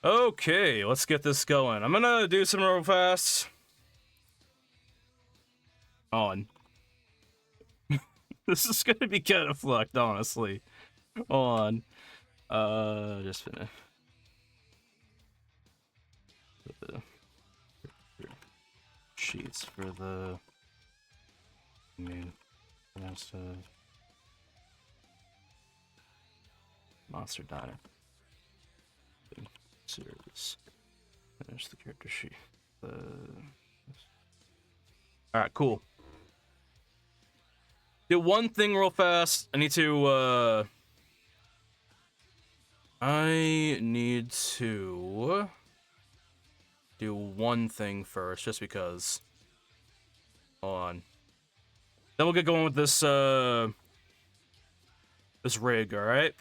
Okay, let's get this going. I'm gonna do some real fast. On. This is gonna be kind of fucked, honestly. On. Just gonna put the sheets for the new Monster Diner. Series. Finish the character sheet. Alright, cool. Do one thing real fast. I need to do one thing first, just because. Hold on. Then we'll get going with this this rig, alright?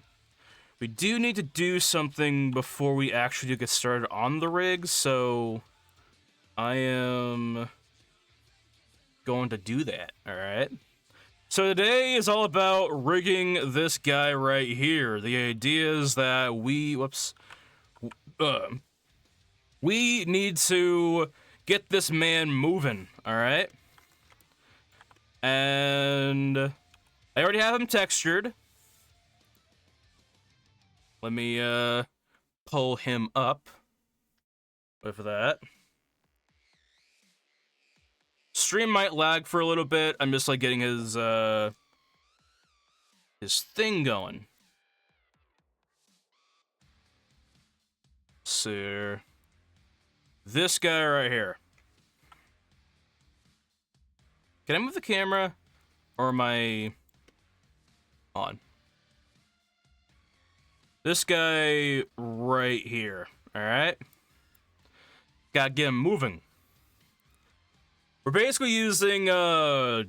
We do need to do something before we actually get started on the rig, so I am going to do that, alright? So today is all about rigging this guy right here. The idea is that we need to get this man moving, alright? And I already have him textured. Let me pull him up with that. Stream might lag for a little bit. I'm just like getting his thing going. So this guy right here. Can I move the camera, or am I on? This guy right here, alright? Gotta get him moving. We're basically using, toon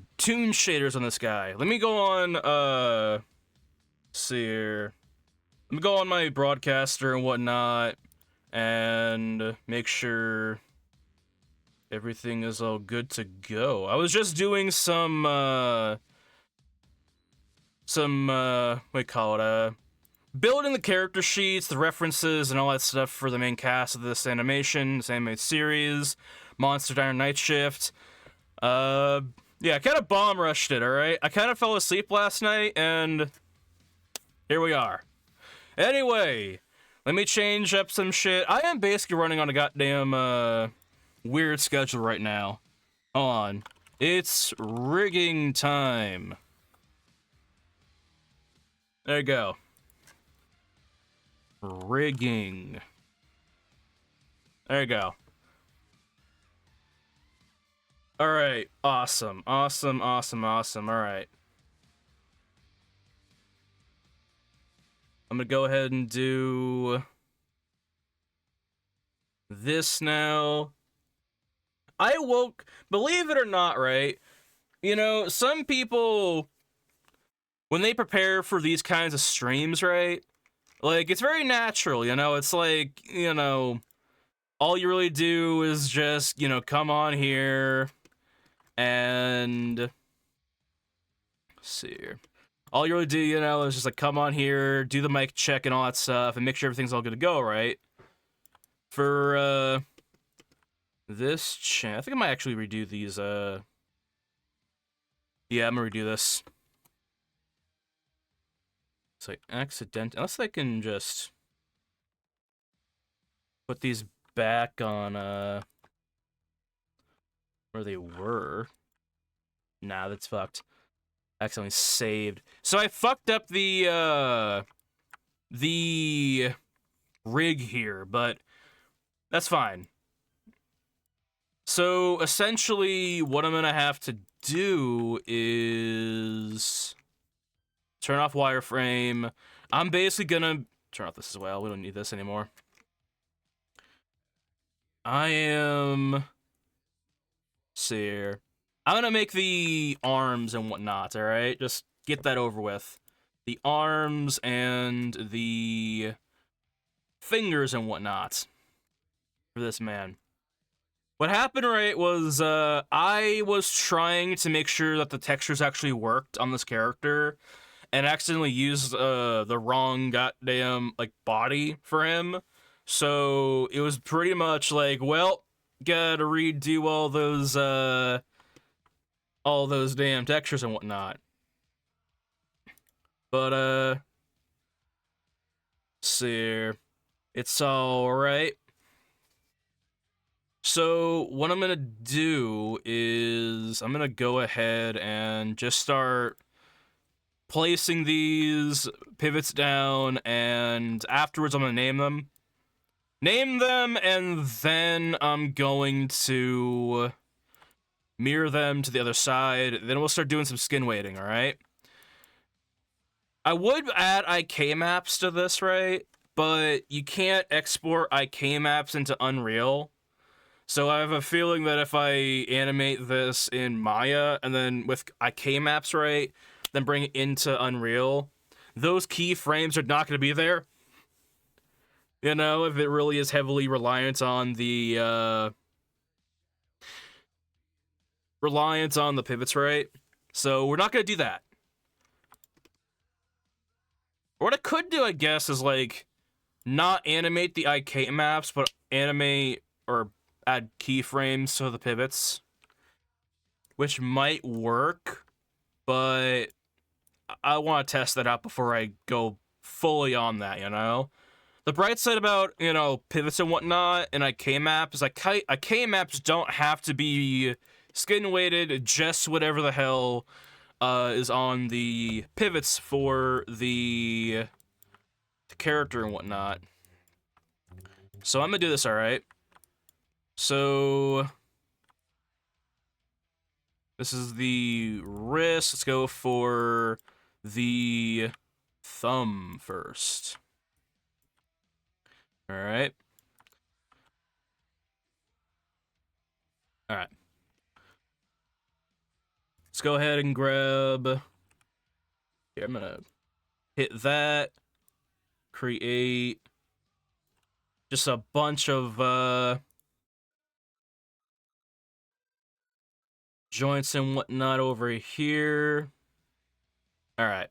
shaders on this guy. Let me go on, let's see here. Let me go on my broadcaster and whatnot, and make sure everything is all good to go. I was just doing some, what do you call it, building the character sheets, the references, and all that stuff for the main cast of this animation, this animated series, Monster Diner Night Shift. Yeah, I kind of bomb rushed it, alright? I kind of fell asleep last night, and here we are. Anyway, let me change up some shit. I am basically running on a goddamn, weird schedule right now. Hold on. It's rigging time. There you go. Rigging. There you go. Alright, awesome. Awesome. Alright. I'm gonna go ahead and do this now. Believe it or not, right? You know, some people, when they prepare for these kinds of streams, right? Like, it's very natural, you know? It's like, you know, all you really do is just, you know, come on here and let's see here. All you really do, you know, is just like come on here, do the mic check and all that stuff, and make sure everything's all good to go, right? For this channel, I think I might actually redo these. Yeah, I'm gonna redo this. It's like unless I can just put these back on where they were. Nah, that's fucked. Accidentally saved. So I fucked up the rig here, but that's fine. So essentially what I'm gonna have to do is turn off wireframe. I'm basically gonna turn off this as well. We don't need this anymore. I am see here. I'm gonna make the arms and whatnot, alright? Just get that over with. The arms and the fingers and whatnot for this man. What happened, right, was I was trying to make sure that the textures actually worked on this character and accidentally used the wrong goddamn, like, body for him. So it was pretty much like, well, gotta redo all those damn textures and whatnot. But see here. It's alright. So what I'm gonna do is I'm gonna go ahead and just start placing these pivots down, and afterwards I'm gonna name them. And then I'm going to mirror them to the other side. Then we'll start doing some skin weighting, alright? I would add IK maps to this, right? But you can't export IK maps into Unreal. So I have a feeling that if I animate this in Maya and then with IK maps, right, then bring it into Unreal, those keyframes are not going to be there. You know, if it really is heavily reliant on the pivots, right? So we're not going to do that. What I could do, I guess, is like not animate the IK maps, but animate or add keyframes to the pivots, which might work, but I want to test that out before I go fully on that, you know? The bright side about, you know, pivots and whatnot and IK maps is IK maps don't have to be skin weighted, just whatever the hell is on the pivots for the character and whatnot. So I'm gonna do this, alright? So this is the wrist. Let's go for the thumb first. Alright. Alright. Let's go ahead and grab... Here, I'm gonna hit that. Create just a bunch of joints and whatnot over here. Alright.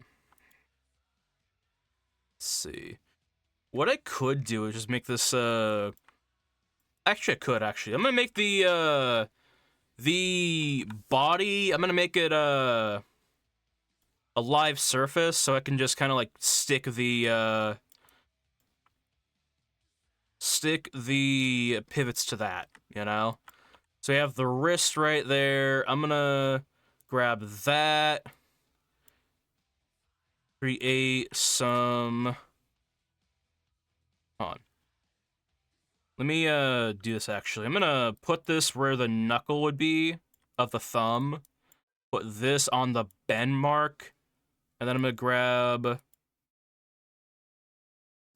Let's see. What I could do is just make this, actually, I could, actually. I'm gonna make the body, I'm gonna make it, a live surface, so I can just kind of, like, stick the pivots to that, you know? So we have the wrist right there. I'm gonna grab that. Create some... Hold on. Let me do this, actually. I'm gonna put this where the knuckle would be of the thumb. Put this on the bend mark. And then I'm gonna grab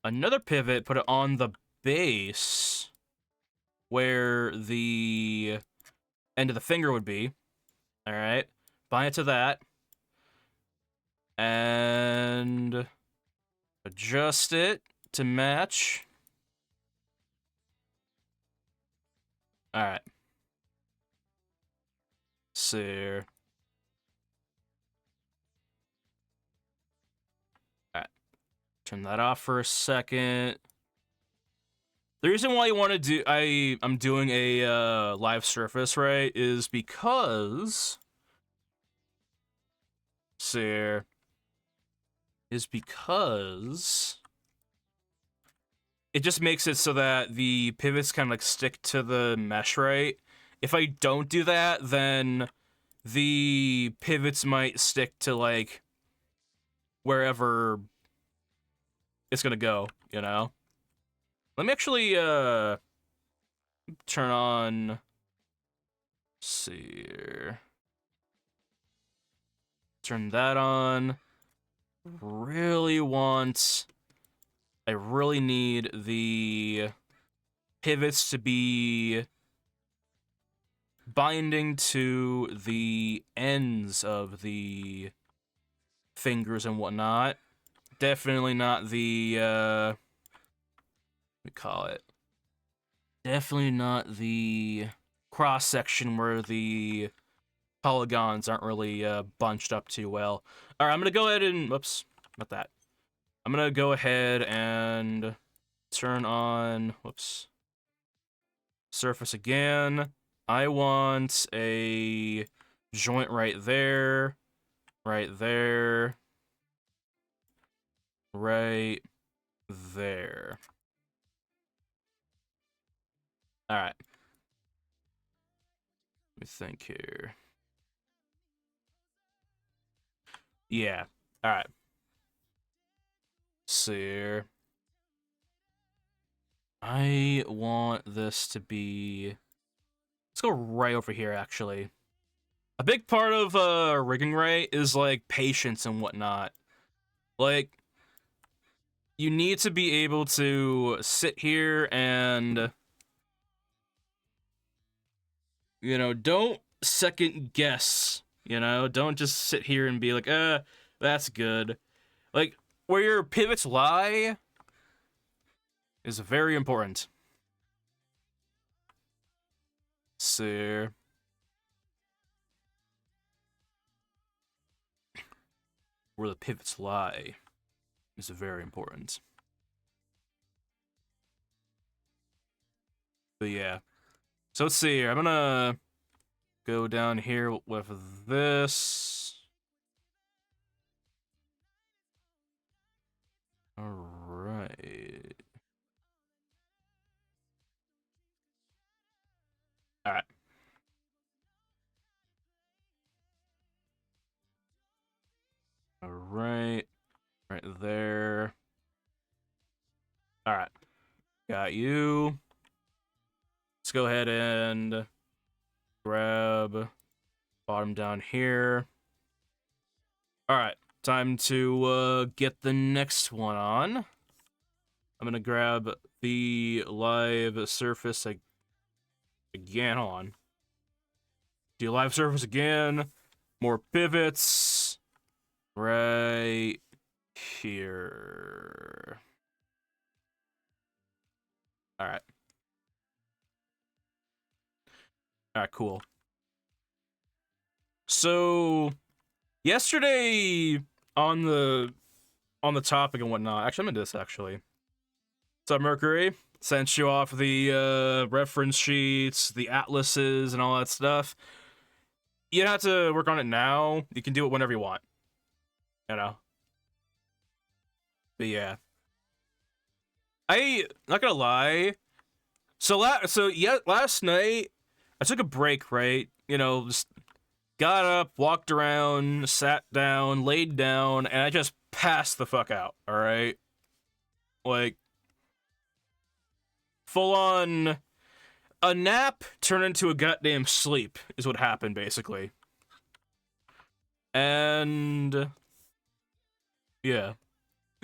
another pivot, put it on the base where the end of the finger would be. Alright. Bind it to that. And adjust it to match. Alright. See here. Alright. Turn that off for a second. The reason why you want to do I'm doing a live surface, right, is because see here. Is because it just makes it so that the pivots kind of like stick to the mesh, right? If I don't do that, then the pivots might stick to like wherever it's gonna go, you know? Let me actually turn on, let's see here. Turn that on. I really need the pivots to be binding to the ends of the fingers and whatnot. Definitely not the, what do we call it? Definitely not the cross-section where the polygons aren't really bunched up too well. Alright, I'm gonna go ahead and... Whoops, not that. I'm gonna go ahead and turn on, whoops, surface again. I want a joint right there, right there, right there. All right. Let me think here. Yeah. All right. See here. I want this to be... Let's go right over here, actually. A big part of rigging, right, is, like, patience and whatnot. Like, you need to be able to sit here and... You know, don't second guess, you know? Don't just sit here and be like, that's good. Like, where your pivots lie is very important. See. Where the pivots lie is very important. But yeah. So let's see here. I'm gonna go down here with this. Alright. Alright. Alright. Right there. Alright. Got you. Let's go ahead and grab bottom down here. Alright. Time to get the next one on. I'm gonna grab the live surface again. Hold on. Do live surface again. More pivots. Right here. Alright. Alright, cool. So yesterday on the topic and whatnot, actually I'm gonna do this actually. What's up, Mercury? Sent you off the reference sheets, the atlases, and all that stuff. You don't have to work on it now. You can do it whenever you want. You know? But yeah. Not gonna lie. So last night, I took a break, right? You know, just got up, walked around, sat down, laid down, and I just passed the fuck out, alright? Like, full on, a nap turned into a goddamn sleep, is what happened, basically. And yeah.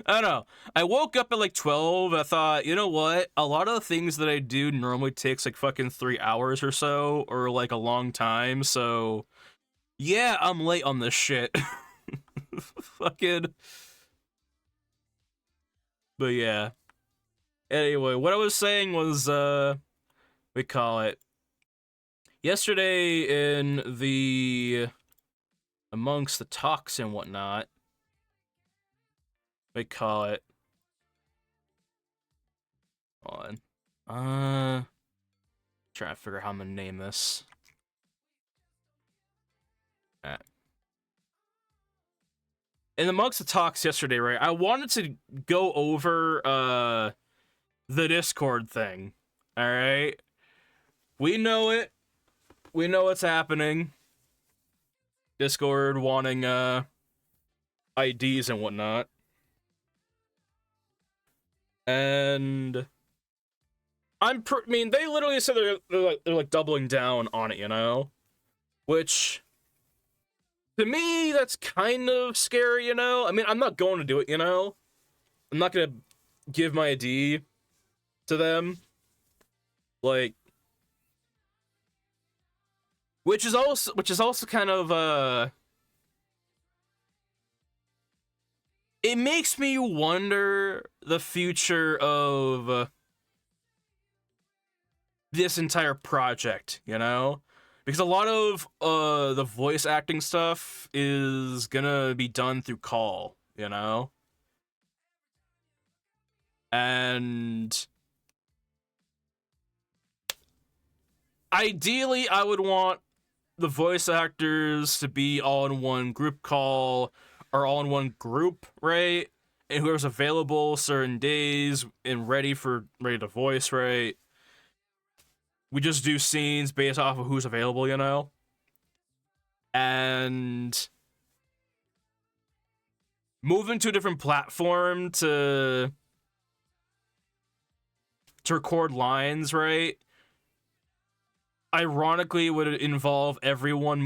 I don't know. I woke up at like 12. I thought, you know what? A lot of the things that I do normally takes like fucking 3 hours or so, or like a long time. So, yeah, I'm late on this shit. Fucking. But yeah. Anyway, what I was saying was, we call it. Yesterday in the amongst the talks and whatnot, we call it. Hold on. Trying to figure out how I'm gonna name this. Alright. In amongst the talks yesterday, right, I wanted to go over the Discord thing. Alright? We know it. We know what's happening. Discord wanting IDs and whatnot. And I mean, they literally said they're like doubling down on it, you know? Which, to me, that's kind of scary, you know? I mean, I'm not going to do it, you know? I'm not gonna give my ID to them. Like, which is also kind of, it makes me wonder the future of this entire project, you know? Because a lot of the voice acting stuff is gonna be done through call, you know? And ideally, I would want the voice actors to be all in one group call or all in one group, right? And whoever's available certain days and ready to voice, right? We just do scenes based off of who's available, you know? And moving to a different platform to record lines, right? Ironically, would involve everyone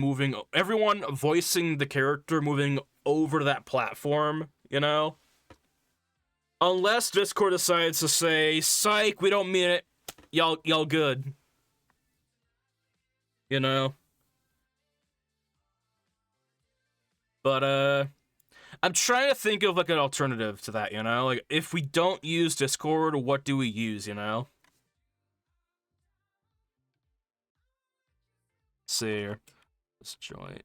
voicing the character moving over to that platform, you know? Unless Discord decides to say, psych, we don't mean it. Y'all good. You know? But, I'm trying to think of, like, an alternative to that, you know? Like, if we don't use Discord, what do we use, you know? Let's see here. Let's join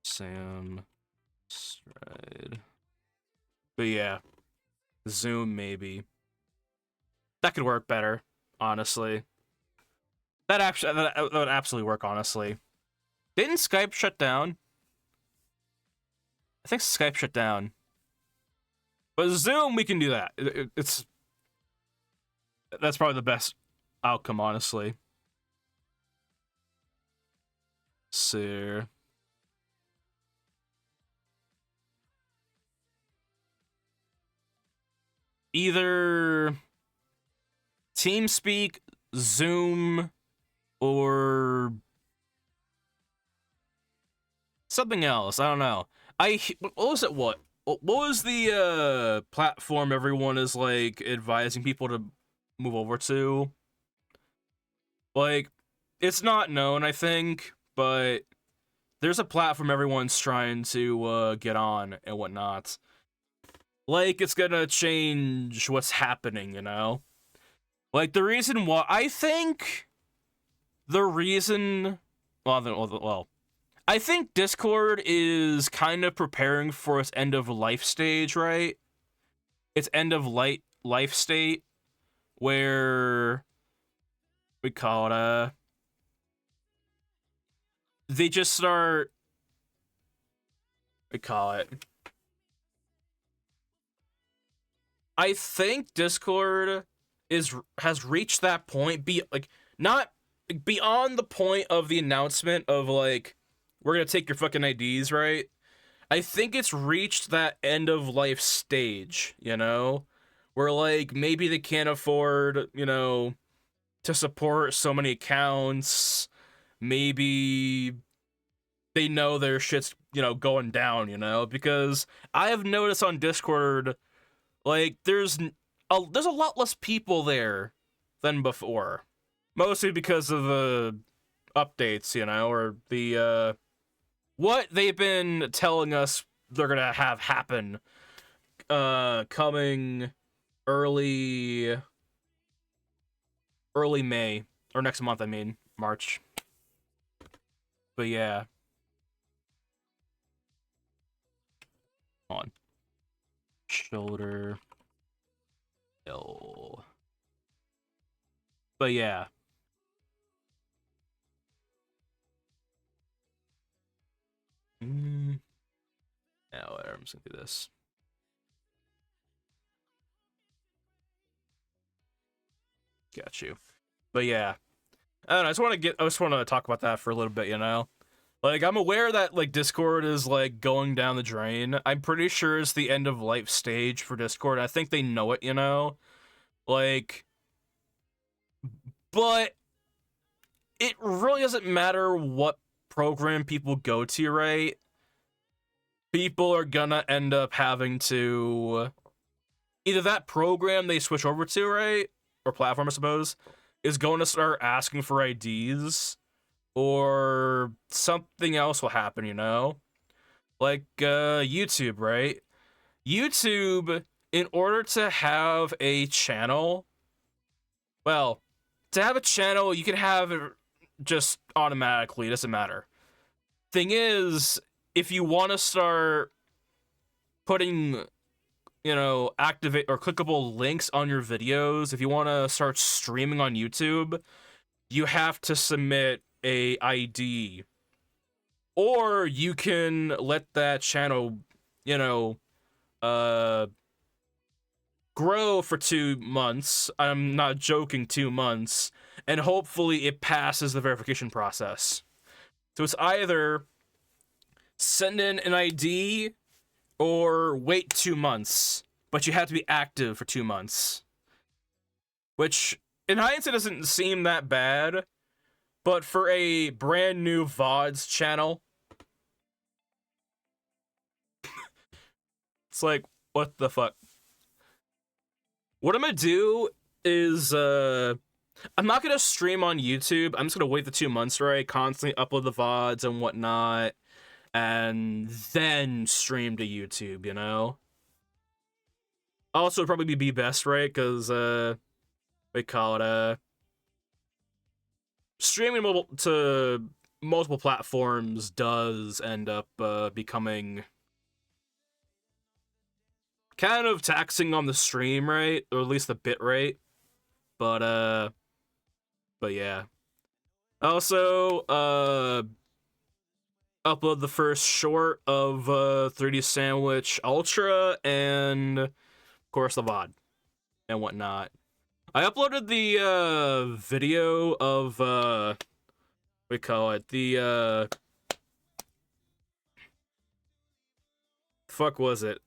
Sam Stride. But yeah. Zoom, maybe. That could work better, honestly. That would absolutely work, honestly. Didn't Skype shut down? I think Skype shut down. But Zoom, we can do that. That's probably the best outcome, honestly. So either TeamSpeak, Zoom, or something else. I don't know. What was it? What was the platform everyone is like advising people to move over to? Like, it's not known, I think, but there's a platform everyone's trying to get on and whatnot. Like, it's gonna change what's happening, you know? Like, the reason why I think the reason well, I think Discord is kind of preparing for its end of life stage, right? Its end of life state where we call it they just start we call it I think Discord has reached that point not beyond the point of the announcement of like we're gonna take your fucking IDs, right? I think it's reached that end of life stage, you know? Where, like, maybe they can't afford, you know, to support so many accounts. Maybe they know their shit's, you know, going down, you know? Because I have noticed on Discord, like, there's a lot less people there than before. Mostly because of the updates, you know, or the, what they've been telling us they're gonna have happen coming early May, or next month, I mean March. But yeah, on shoulder L. But yeah, now whatever, I'm just gonna do this. Got you. But yeah, I don't know. I just want to talk about that for a little bit. You know, like I'm aware that like Discord is like going down the drain. I'm pretty sure it's the end of life stage for Discord. I think they know it. You know, like, but it really doesn't matter what program people go to, right? People are gonna end up having to either that program they switch over to, right? Or platform, I suppose, is going to start asking for IDs, or something else will happen, you know? Like, YouTube, right? YouTube, in order to have a channel, well, to have a channel, you can have it just automatically, it doesn't matter. Thing is, if you want to start putting, you know, activate or clickable links on your videos, if you want to start streaming on YouTube, you have to submit a ID. Or you can let that channel, you know, grow for 2 months. I'm not joking, 2 months. And hopefully it passes the verification process. So it's either send in an ID or wait 2 months. But you have to be active for 2 months. Which, in hindsight, doesn't seem that bad. But for a brand new VODs channel, it's like, what the fuck? What I'm gonna do is, I'm not gonna stream on YouTube. I'm just gonna wait the 2 months, right? Constantly upload the VODs and whatnot, and then stream to YouTube, you know? Also, it'd probably be best, right? Because, we call it, streaming to multiple platforms does end up, becoming kind of taxing on the stream rate, or at least the bit rate. But yeah. Also, upload the first short of 3D Sandwich Ultra, and of course the VOD and whatnot. I uploaded the video of we call it the fuck was it?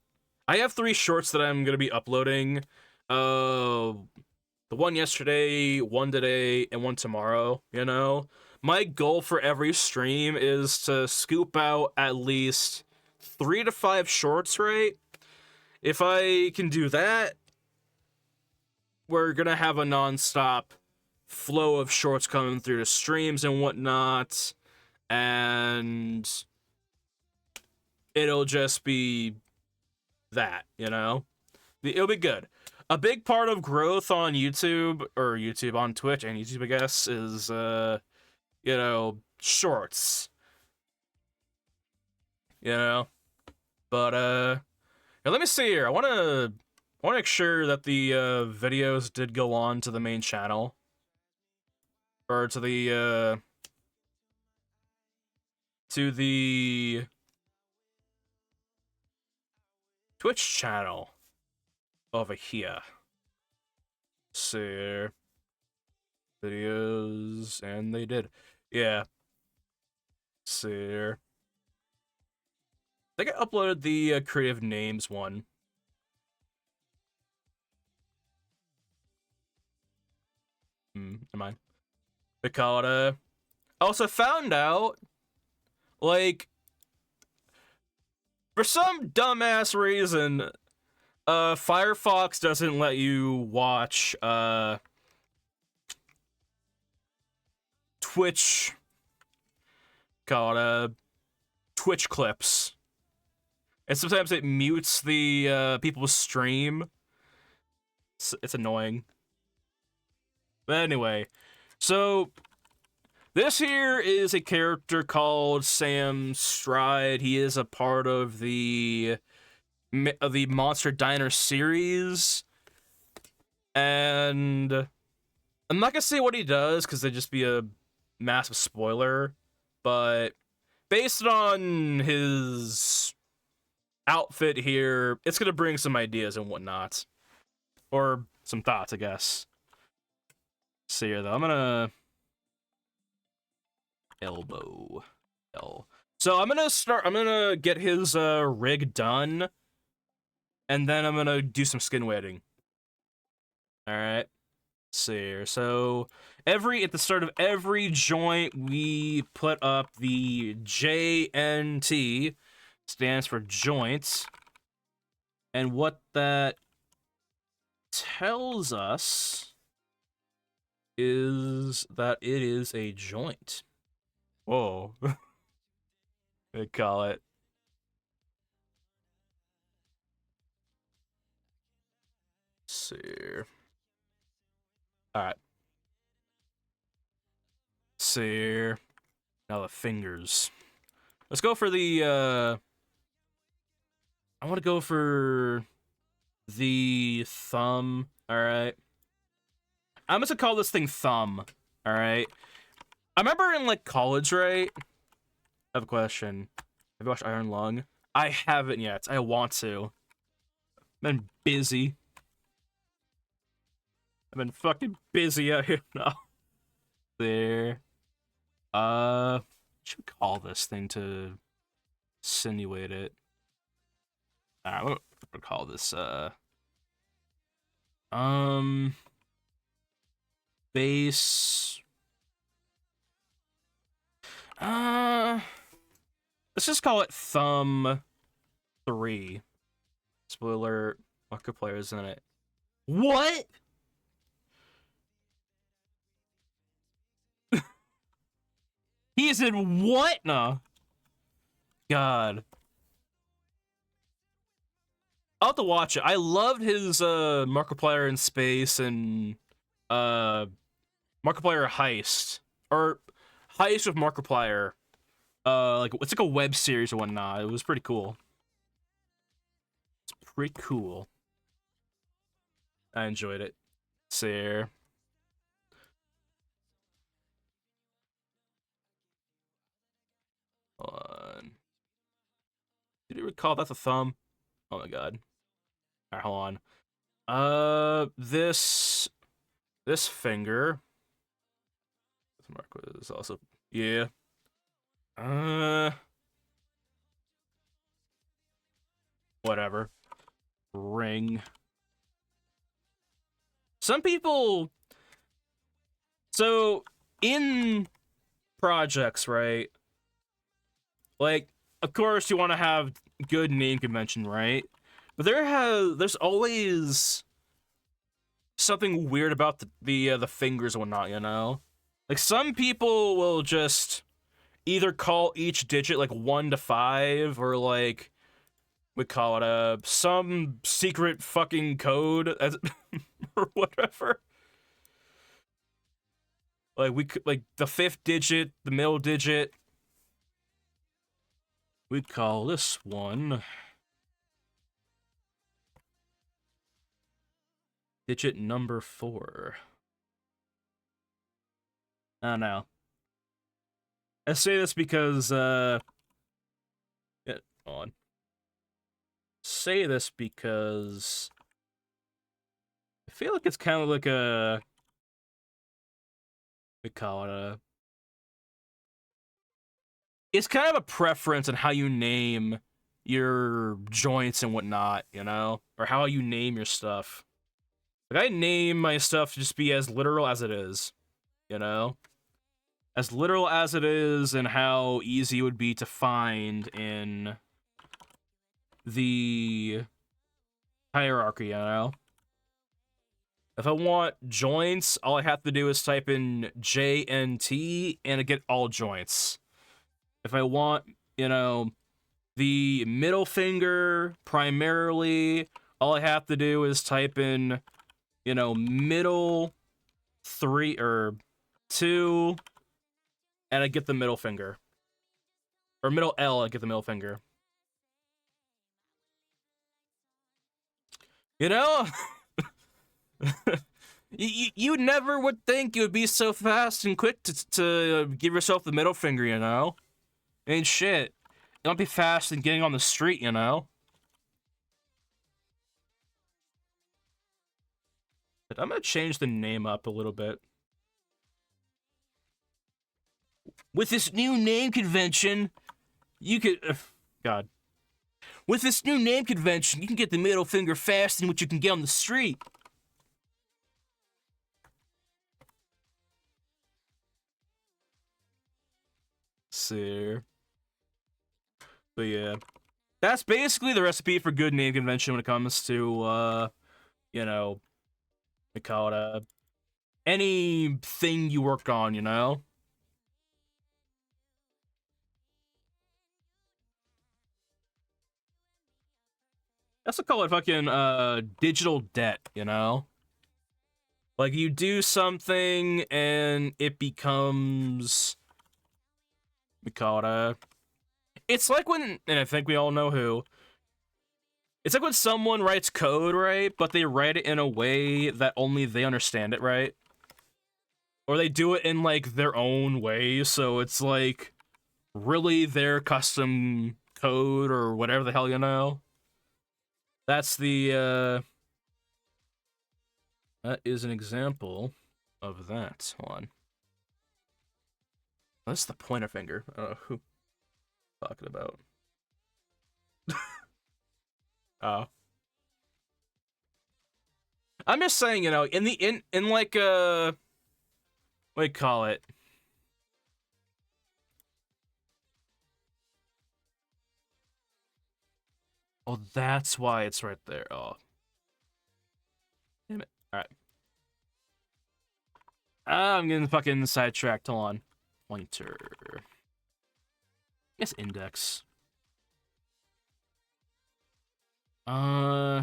I have 3 shorts that I'm gonna be uploading. The one yesterday, one today, and one tomorrow, you know? My goal for every stream is to scoop out at least 3 to 5 shorts, right? If I can do that, we're gonna have a non-stop flow of shorts coming through the streams and whatnot, and it'll just be that, you know? It'll be good. A big part of growth on YouTube, or YouTube on Twitch and YouTube, I guess, is, you know, shorts. You know? But, now let me see here. I want to make sure that the, videos did go on to the main channel. Or to the Twitch channel over here. See videos, and they did. Yeah. See. I think I uploaded the creative names one. Never mind. Because I also found out, like, for some dumbass reason, Firefox doesn't let you watch, Twitch, Twitch clips. And sometimes it mutes the, people's stream. It's annoying. But anyway, so this here is a character called Sam Stride. He is a part of the Monster Diner series, and I'm not gonna say what he does because it'd just be a massive spoiler, but based on his outfit here, it's gonna bring some ideas and whatnot, or some thoughts, I guess. See here though, I'm gonna elbow L. So I'm gonna get his rig done, and then I'm gonna do some skin weighting. Alright. See here. So at the start of every joint we put up the JNT, stands for joints. And what that tells us is that it is a joint. Whoa. They call it. Let's see here. Alright. See here. Now the fingers. Let's go for the, I want to go for the thumb. All right. I'm just gonna call this thing thumb. All right. I remember in like college, right? I have a question. Have you watched Iron Lung? I haven't yet. I want to. Been busy. I've been fucking busy out here now. There. What should we call this thing to insinuate it? I'm gonna call this um base. Let's just call it Thumb 3. Spoiler: Markiplier's in it. What? He's in what? No. God. I'll have to watch it. I loved his Markiplier in Space and Markiplier Heist. Or Heist with Markiplier. Like it's like a web series or whatnot. It was pretty cool. It's pretty cool. I enjoyed it. Sir. Hold on. Did you recall that's a thumb? Oh my god. Alright, hold on. This finger. This mark was also yeah. Whatever. Ring. Some people. So in projects, right? Like, of course, you want to have good name convention, right? But there's always something weird about the fingers and whatnot, you know? Like, some people will just either call each digit, like, 1 to 5, or, like, we call it some secret fucking code, as, or whatever. Like, we could, like, the 5th digit, the middle digit. We'd call this one digit number 4. I don't know. I say this because, yeah, hold on. Say this because I feel like it's kind of like we call it it's kind of a preference on how you name your joints and whatnot, you know? Or how you name your stuff. Like, I name my stuff to just be as literal as it is, you know? As literal as it is and how easy it would be to find in the hierarchy, you know? If I want joints, all I have to do is type in JNT and I get all joints. If I want, you know, the middle finger primarily, all I have to do is type in, you know, middle 3 or 2, and I get the middle finger. Or middle L, I get the middle finger. You know? you never would think you would be so fast and quick to give yourself the middle finger, you know? Ain't shit. Don't be fast and getting on the street, you know? But I'm gonna change the name up a little bit. With this new name convention, you could... God. With this new name convention, you can get the middle finger faster than what you can get on the street. Sir. But yeah. That's basically the recipe for good name convention when it comes to, you know, we call it, anything you work on, you know? That's what call it fucking, digital debt, you know? Like, you do something and it becomes, we call it, it's like when, and I think we all know who, It's like when someone writes code, right? But they write it in a way that only they understand it, right? Or they do it in, like, their own way, so it's, like, really their custom code or whatever the hell, you know? That's that is an example of that. Hold on. That's the pointer finger. I don't know who I'm talking about. Oh. I'm just saying, you know, in like what do you call it? Oh, that's why it's right there. Oh. Damn it. Alright. I'm getting fucking sidetracked. Hold on. Pointer. I guess index. Uh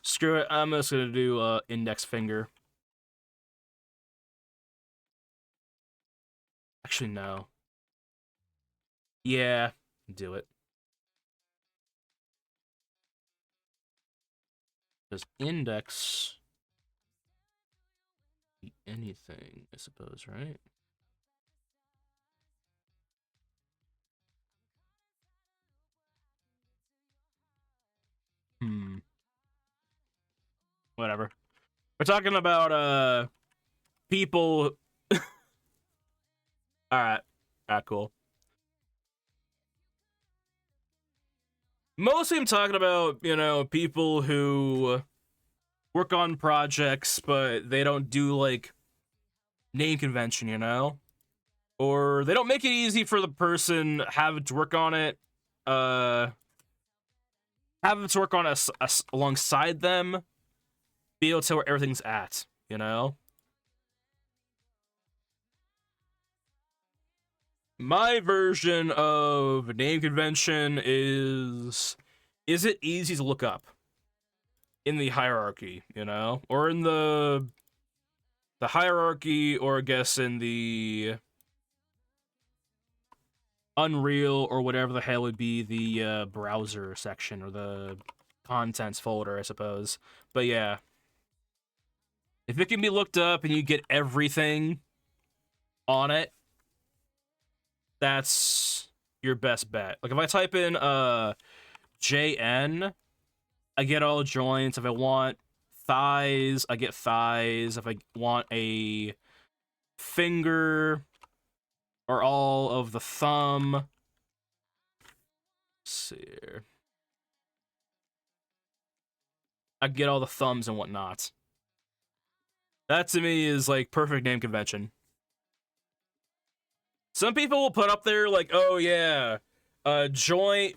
Screw it. I'm just gonna do index finger. Actually, no. Yeah, do it. Does index be anything, I suppose, right? Hmm. Whatever. We're talking about people. Alright. Alright, cool. Mostly I'm talking about, you know, people who work on projects, but they don't do, like, name convention, you know? Or they don't make it easy for the person having to work on it, uh, having to work on us alongside them, be able to tell where everything's at, you know? My version of name convention is it easy to look up in the hierarchy, you know? Or in the hierarchy, or I guess in the Unreal, or whatever the hell would be the browser section, or the contents folder, I suppose. But yeah, if it can be looked up and you get everything on it, that's your best bet. Like if I type in JN, I get all joints. If I want thighs, I get thighs. If I want a finger or all of the thumb, let's see here, I get all the thumbs and whatnot. That to me is like perfect name convention. Some people will put up there like, oh yeah, joint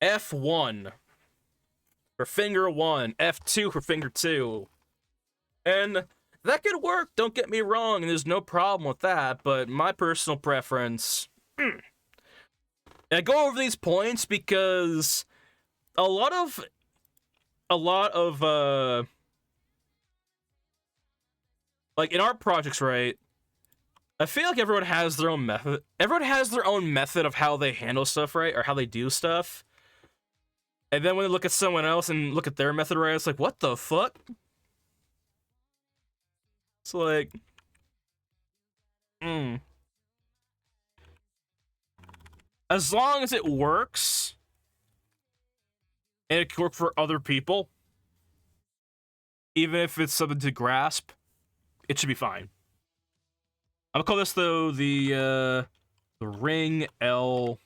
F1 for finger 1, F2 for finger 2. And that could work, don't get me wrong, and there's no problem with that, but my personal preference, I go over these points because a lot of like in art projects, right? I feel like everyone has their own method. Everyone has their own method of how they handle stuff, right? Or how they do stuff. And then when they look at someone else and look at their method, right, it's like, what the fuck? It's like, hmm. As long as it works, and it can work for other people, even if it's something to grasp, it should be fine. I'm gonna call this though the ring L1.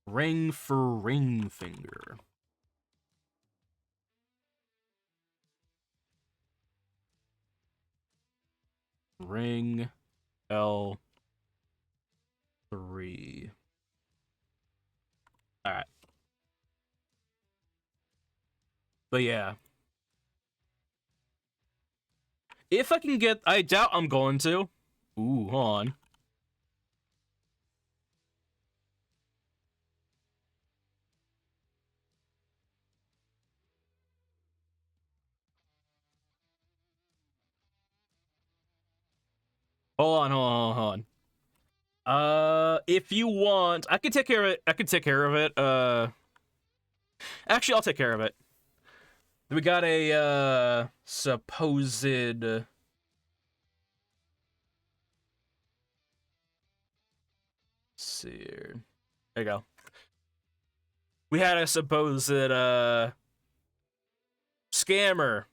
Ring for ring finger. Ring L3. Alright. But yeah. If I can get, I doubt I'm going to. Ooh, hold on. Hold on. If you want, I can take care of it. I can take care of it. Actually, I'll take care of it. We got a supposed. Let's see here. There you go. We had a supposed scammer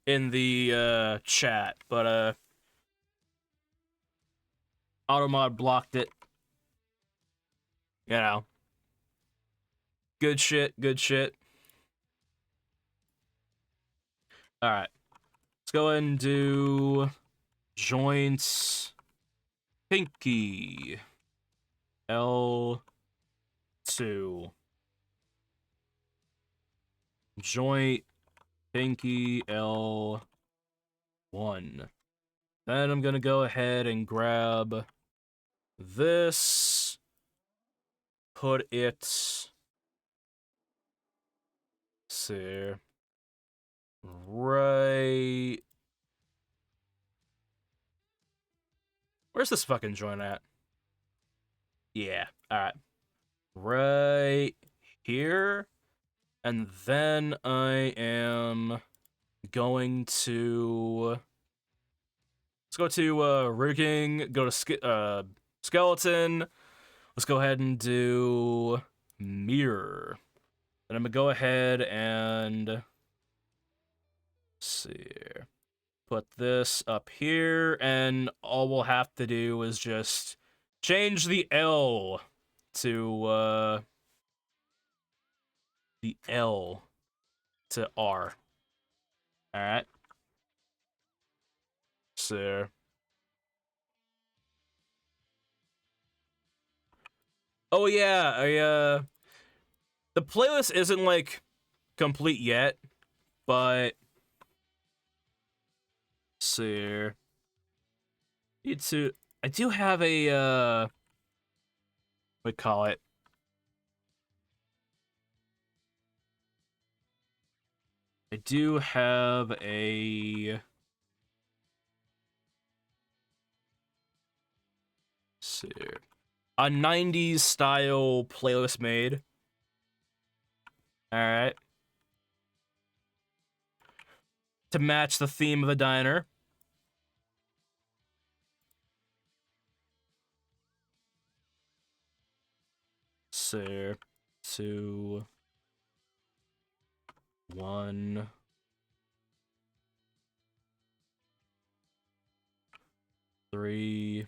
in the chat, but Automod blocked it. You know. Good shit, good shit. Alright. Let's go ahead and do joints pinky L2. Joint pinky L1. Then I'm gonna go ahead and grab this, put it, see, right, where's this fucking joint at? Yeah, alright, right here, and then I am going to, let's go to rigging, go to skeleton, let's go ahead and do mirror. Then I'm gonna go ahead and see here. Put this up here, and all we'll have to do is just change the L to the L to R. Alright. So oh yeah, the playlist isn't like complete yet, but see, need to, I do have a what call it? I do have a see, a 90s style playlist made. Alright. To match the theme of the diner. So, 2, 1, 3.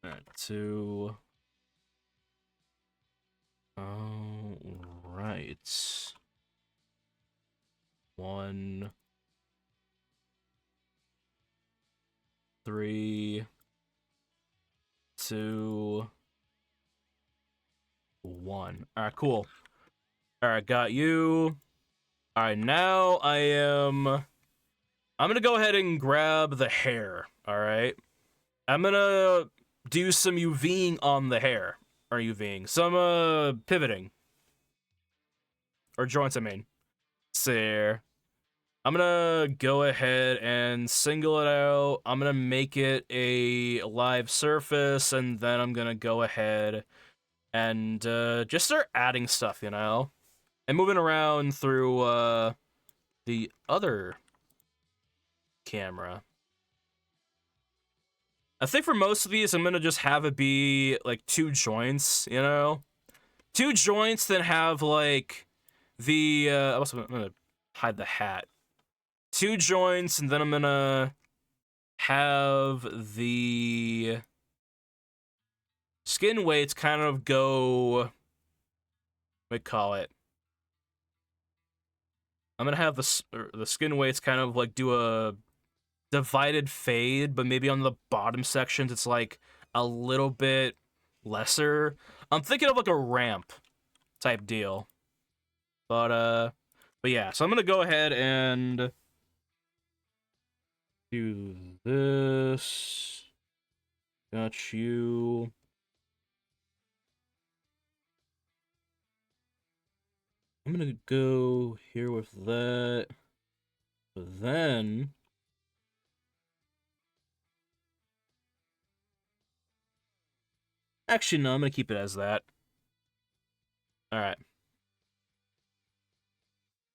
Alright, 2. All right. 1, 3, 2, 1. Alright, cool. Alright, got you. Alright, now I'm gonna go ahead and grab the hair, alright? I'm gonna do some UVing on the hair. Or UVing. Some, pivoting. Or joints, I mean. So, I'm gonna go ahead and single it out. I'm gonna make it a live surface, and then I'm gonna go ahead and just start adding stuff, you know? And moving around through the other camera. I think for most of these, I'm gonna just have it be like 2 joints, you know? 2 joints, then have like the I'm gonna hide the hat. 2 joints, and then I'm gonna have the skin weights kind of go, what do we call it? I'm gonna have the skin weights kind of like do a divided fade, but maybe on the bottom sections it's like a little bit lesser. I'm thinking of like a ramp type deal. But yeah, so I'm gonna go ahead and do this. Got you. I'm gonna go here with that. But then... Actually, no, I'm gonna keep it as that. Alright.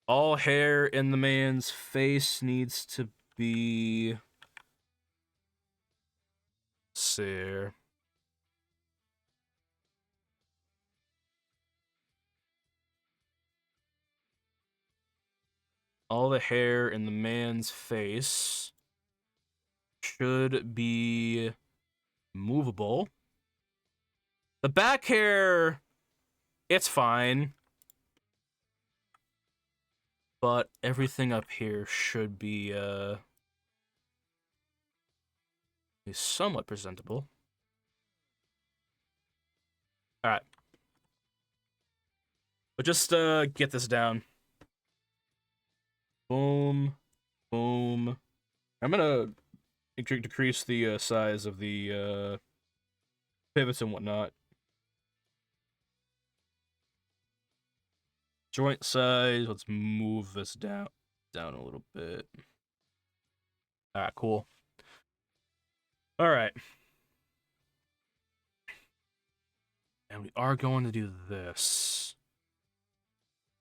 All hair in the man's face needs to be... Let's see here. All the hair in the man's face should be movable. The back hair, it's fine. But everything up here should be somewhat presentable. Alright. But just get this down. Boom. Boom. I'm gonna decrease the size of the pivots and whatnot. Joint size, let's move this down a little bit. Alright, cool. Alright. And we are going to do this.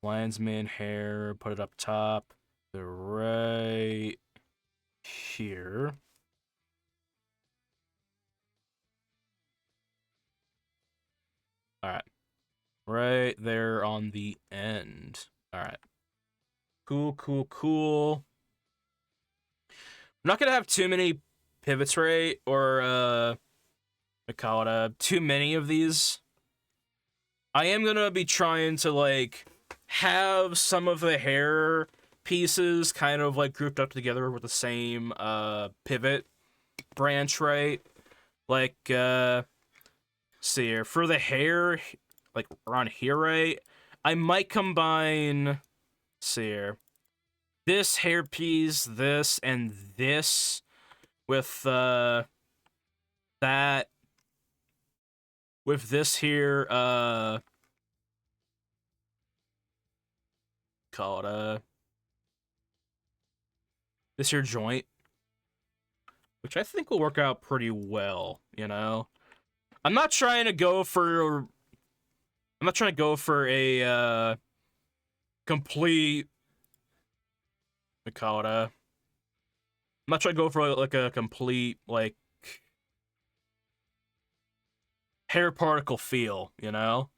Lionsman hair, put it up top. Right here. Alright. Right there on the end. Alright. Cool, cool, cool. I'm not gonna have too many pivots, right? Or, I call it, too many of these. I am gonna be trying to, like, have some of the hair pieces kind of, like, grouped up together with the same, pivot branch, right? Like, see here, for the hair, like, around here, right? I might combine, see here, this hair piece, this, and this with, that, with this here, call it, this here joint, which I think will work out pretty well, you know? I'm not trying to go for a, complete, I call it, I'm not trying to go for, like, a complete, like, hair particle feel, you know?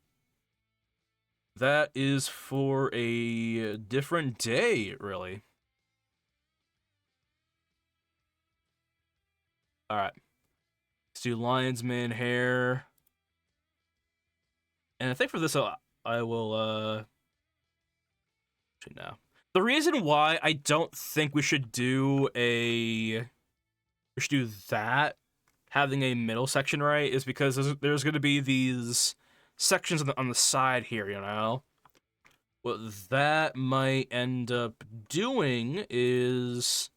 That is for a different day, really. Alright. Let's do Lionsman hair. And I think for this, I will, actually, no. The reason why I don't think we should do that, having a middle section, right, is because there's going to be these sections on the side here, you know? What that might end up doing is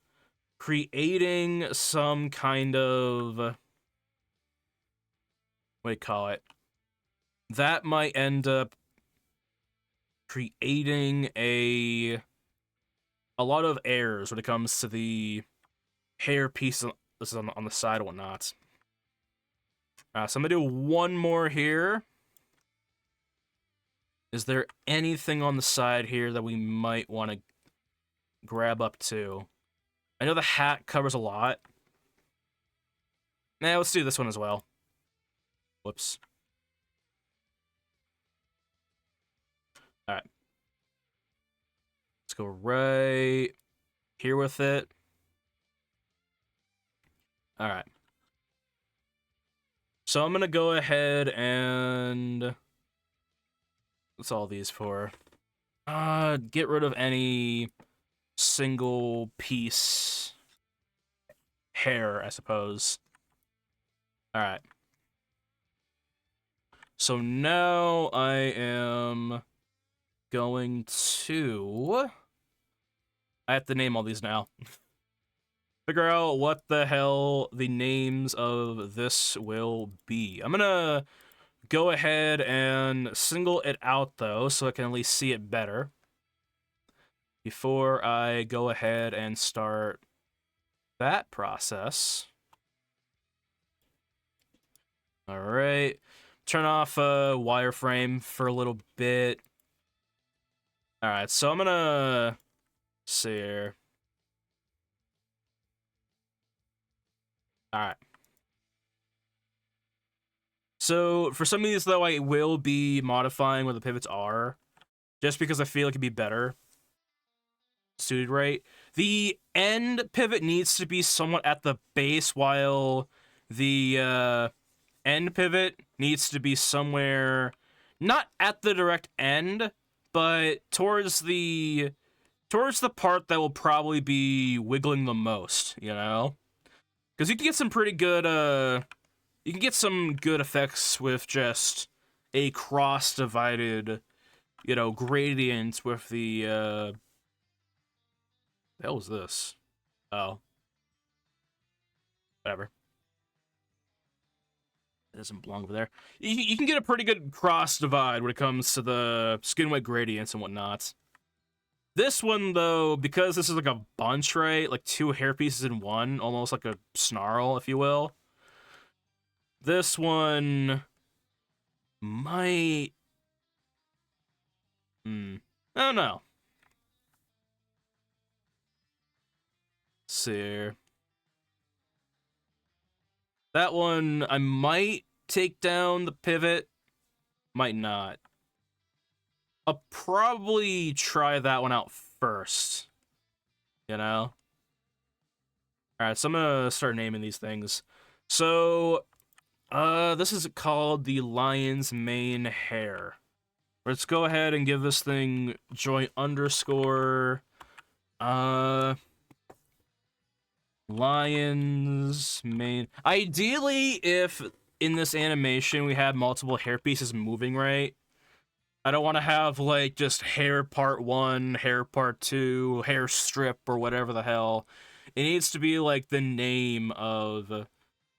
creating some kind of, what do you call it? That might end up creating a lot of errors when it comes to the hair piece. This is on the side and whatnot. So I'm gonna do one more here. Is there anything on the side here that we might want to grab up to? I know the hat covers a lot. Nah, let's do this one as well. Whoops. Alright. Let's go right here with it. Alright. So I'm gonna go ahead and... what's all these for? Get rid of any single piece hair, I suppose. Alright. So now I am going to... I have to name all these now. Figure out what the hell the names of this will be. I'm gonna go ahead and single it out, though, so I can at least see it better. before I go ahead and start that process. All right, turn off wireframe for a little bit. All right, so I'm gonna see here. All right. So for some of these though, I will be modifying where the pivots are, just because I feel like it'd be better suited right. The end pivot needs to be somewhat at the base, while the end pivot needs to be somewhere not at the direct end, but towards the part that will probably be wiggling the most, you know? Because you can get some pretty good you can get some good effects with just a cross divided, you know, gradient with the the hell was this? Oh. Whatever. It doesn't belong over there. You can get a pretty good cross divide when it comes to the skin weight gradients and whatnot. This one, though, because this is like a bunch, right? Like 2 hair pieces in one, almost like a snarl, if you will. This one might... I don't know. Let's see here. That one, I might take down the pivot. Might not. I'll probably try that one out first. You know? Alright, so I'm gonna start naming these things. So, this is called the lion's mane hair. Let's go ahead and give this thing joint underscore, lion's mane. Ideally, if in this animation we had multiple hair pieces moving, right? I don't want to have, like, just hair part 1, hair part 2, hair strip, or whatever the hell. It needs to be, like, the name of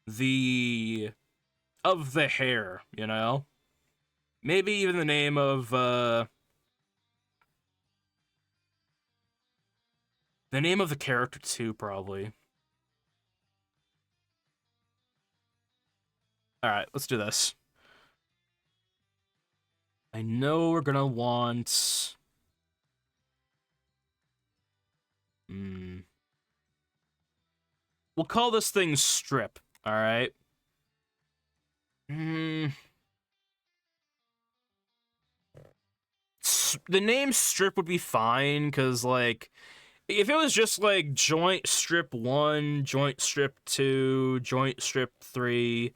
the hair, you know? Maybe even the name of, the name of the character, too, probably. Alright, let's do this. I know we're gonna want... We'll call this thing Strip, alright? The name Strip would be fine, because, like, if it was just, like, Joint Strip 1, Joint Strip 2, Joint Strip 3,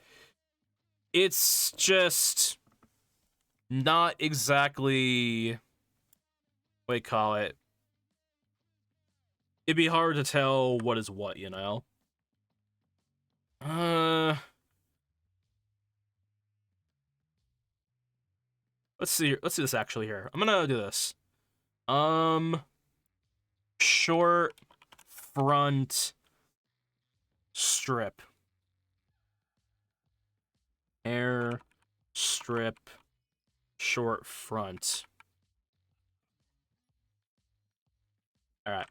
it's just not exactly... what do you call it? It'd be hard to tell what is what, you know? Let's see. Let's do this actually here. I'm gonna do this. Short front strip. Hair strip short front. Alright.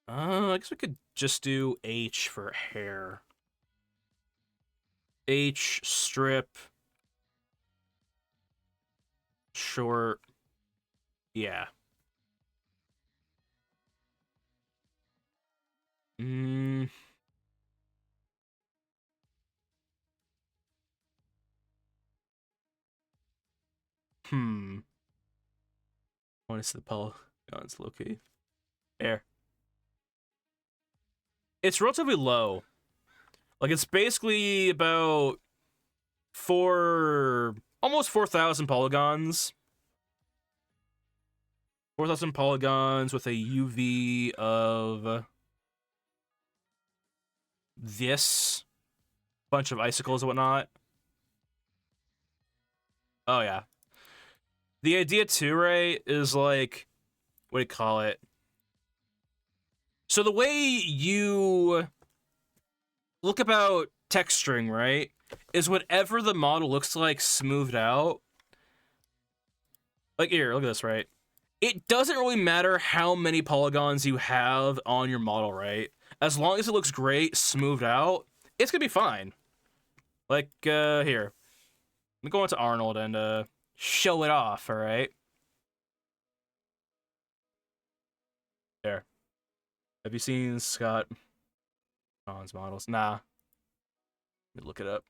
I guess we could just do H for hair. H strip short. Yeah. I want to see the polygons locate. There. It's relatively low. Like, it's basically about almost 4,000 polygons. 4,000 polygons with a UV of this bunch of icicles and whatnot. Oh, yeah. The idea, too, right, is like, what do you call it? So the way you look about texturing, right, is whatever the model looks like smoothed out, Like, here, look at this, right? It doesn't really matter how many polygons you have on your model, right? As long as it looks great, smoothed out, it's gonna be fine. Like, here. Let me go into Arnold and, show it off, alright? There. Have you seen Scott John's models? Nah. Let me look it up.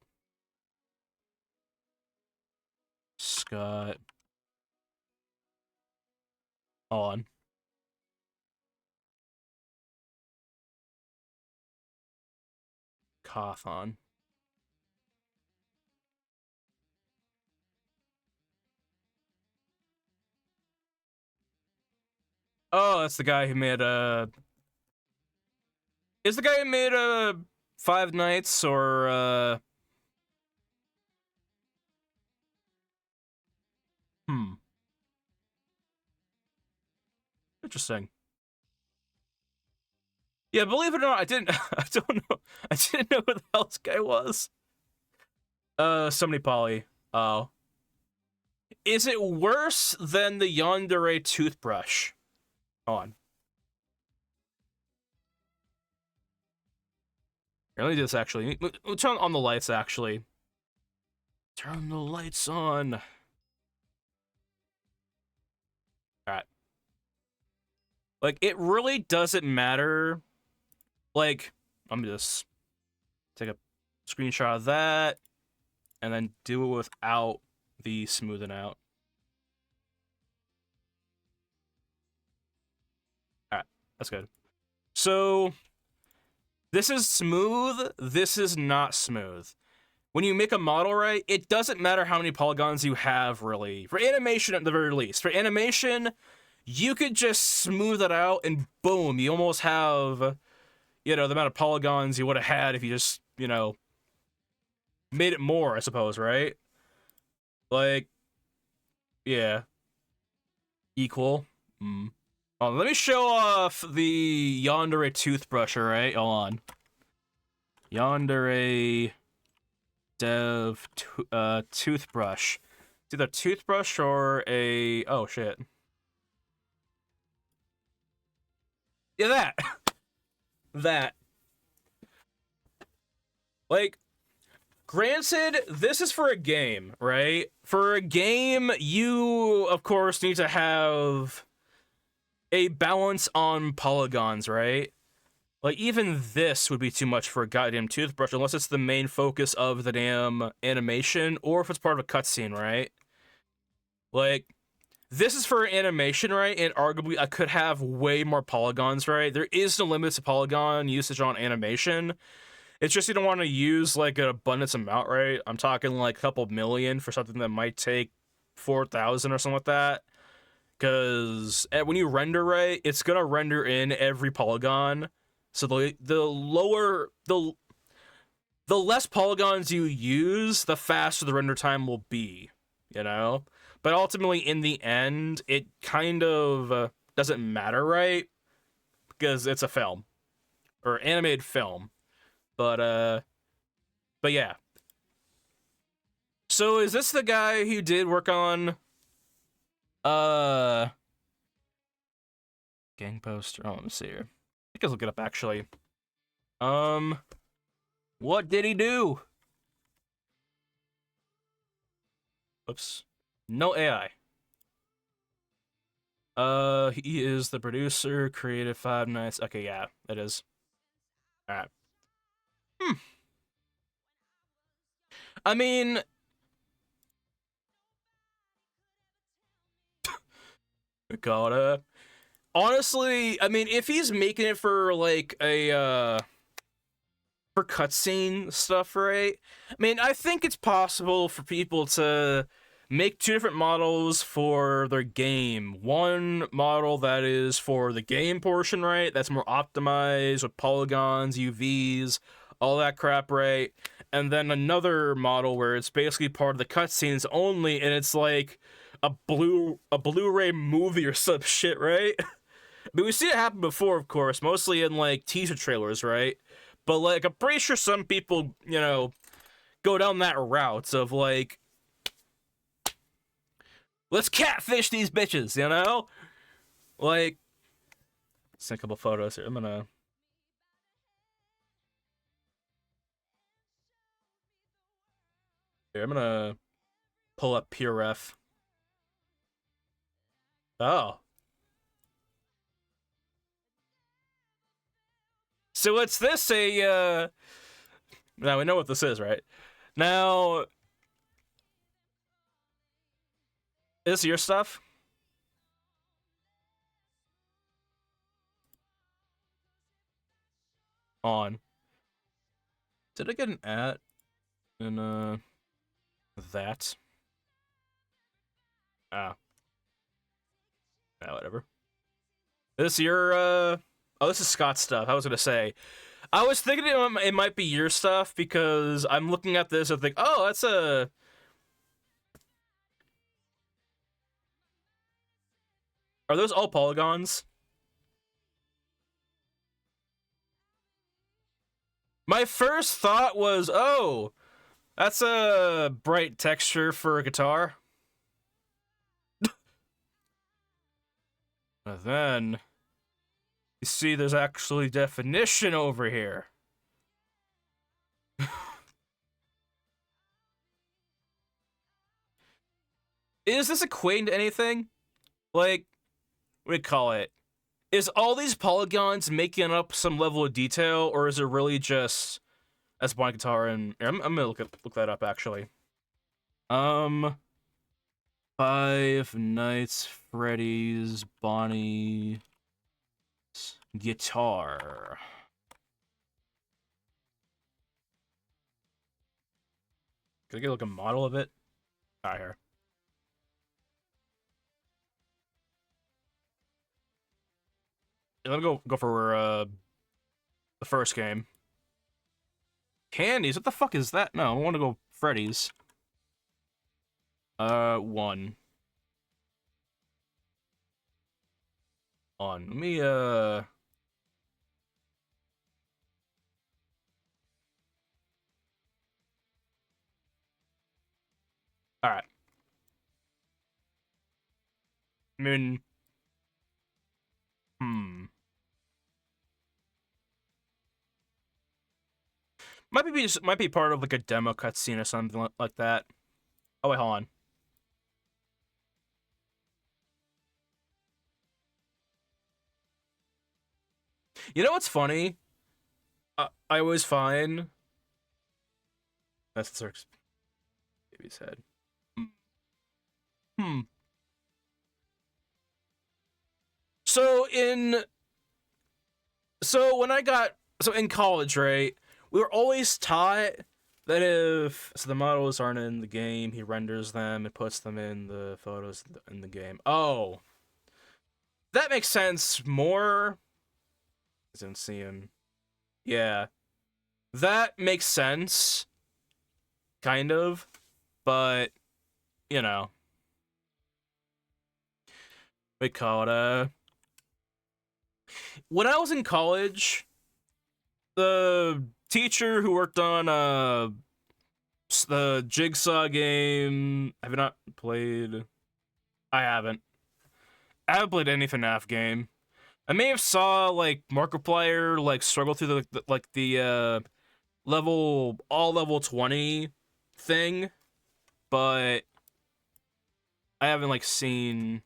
Scott. On. Cawthon. Oh, that's the guy who made, is the guy who made, Five Nights, or, Interesting. Yeah, believe it or not, I didn't, I don't know, I didn't know who the hell this guy was. Somebody Polly. Oh. Is it worse than the Yandere toothbrush? Hold on. Here, let me do this, actually. We'll turn on the lights, actually. Turn the lights on. Alright. Like, it really doesn't matter. Like, let me just take a screenshot of that, and then do it without the smoothing out. Alright, that's good. So, this is smooth, this is not smooth. When you make a model, right, it doesn't matter how many polygons you have, really. For animation, at the very least. For animation, you could just smooth it out, and boom, you almost have, you know, the amount of polygons you would have had if you just, you know, made it more, I suppose, right? Like, yeah. Equal. Oh, let me show off the Yandere toothbrush, alright? Hold on. Yandere Dev toothbrush. It's either a toothbrush or a... Oh, shit. Yeah, that. That. Like, granted, this is for a game, right? For a game, you, of course, need to have a balance on polygons, right? Like, even this would be too much for a goddamn toothbrush, unless it's the main focus of the damn animation, or if it's part of a cutscene, right? Like, this is for animation, right? And arguably, I could have way more polygons, right? There is no limit to polygon usage on animation. It's just you don't want to use, like, an abundance amount, right? I'm talking, like, a couple million for something that might take 4,000 or something like that. Because when you render, right, it's going to render in every polygon. So the less polygons you use, the faster the render time will be, you know? But ultimately, in the end, it kind of doesn't matter, right? Because it's a film. Or animated film. But yeah. So is this the guy who did work on gang poster? Oh, let me see here. I can look it up, actually. What did he do? Oops. No AI. He is the producer, created Five Nights. Okay, yeah, it is. Alright. I mean... God, honestly, I mean, if he's making it for, like, a, for cutscene stuff, right? I mean, I think it's possible for people to make two different models for their game. One model that is for the game portion, right? That's more optimized with polygons, UVs, all that crap, right? And then another model where it's basically part of the cutscenes only, and it's like a Blu-ray movie or some shit, right? But we see it happen before, of course, mostly in, like, teaser trailers, right? But, like, I'm pretty sure some people, you know, go down that route of, like, Let's catfish these bitches, you know? Like, send a couple photos here. I'm gonna pull up PureRef. Oh. So what's this now we know what this is, right? Now, is this your stuff? On. Did I get an at in that? Ah. Whatever. This your oh, this is Scott's stuff. I was gonna say. I was thinking it might be your stuff because I'm looking at this and think, oh, that's a. Are those all polygons? My first thought was, oh, that's a bright texture for a guitar. But then, you see there's actually definition over here. Is this equating to anything? Like, what do you call it? Is all these polygons making up some level of detail, or is it really just that's one guitar? And I'm gonna look that up actually. Five Nights Freddy's Bonnie's guitar. Can I get like a model of it? Right here. Let me go for the first game. Candies? What the fuck is that? No, I want to go Freddy's. One. On. Let me Alright. I mean, might be part of like a demo cutscene or something like that. Oh wait, hold on. You know what's funny? I was fine. That's Cirque's baby's head. So in college, right? We were always taught that if the models aren't in the game, he renders them and puts them in the photos in the game. Oh, that makes sense more. I didn't see him. Yeah, that makes sense. Kind of, but you know, we call it when I was in college, the teacher who worked on the Jigsaw game. Have you not played? I haven't. I haven't played any FNAF game. I may have saw like Markiplier like struggle through the level 20 thing, but I haven't like seen.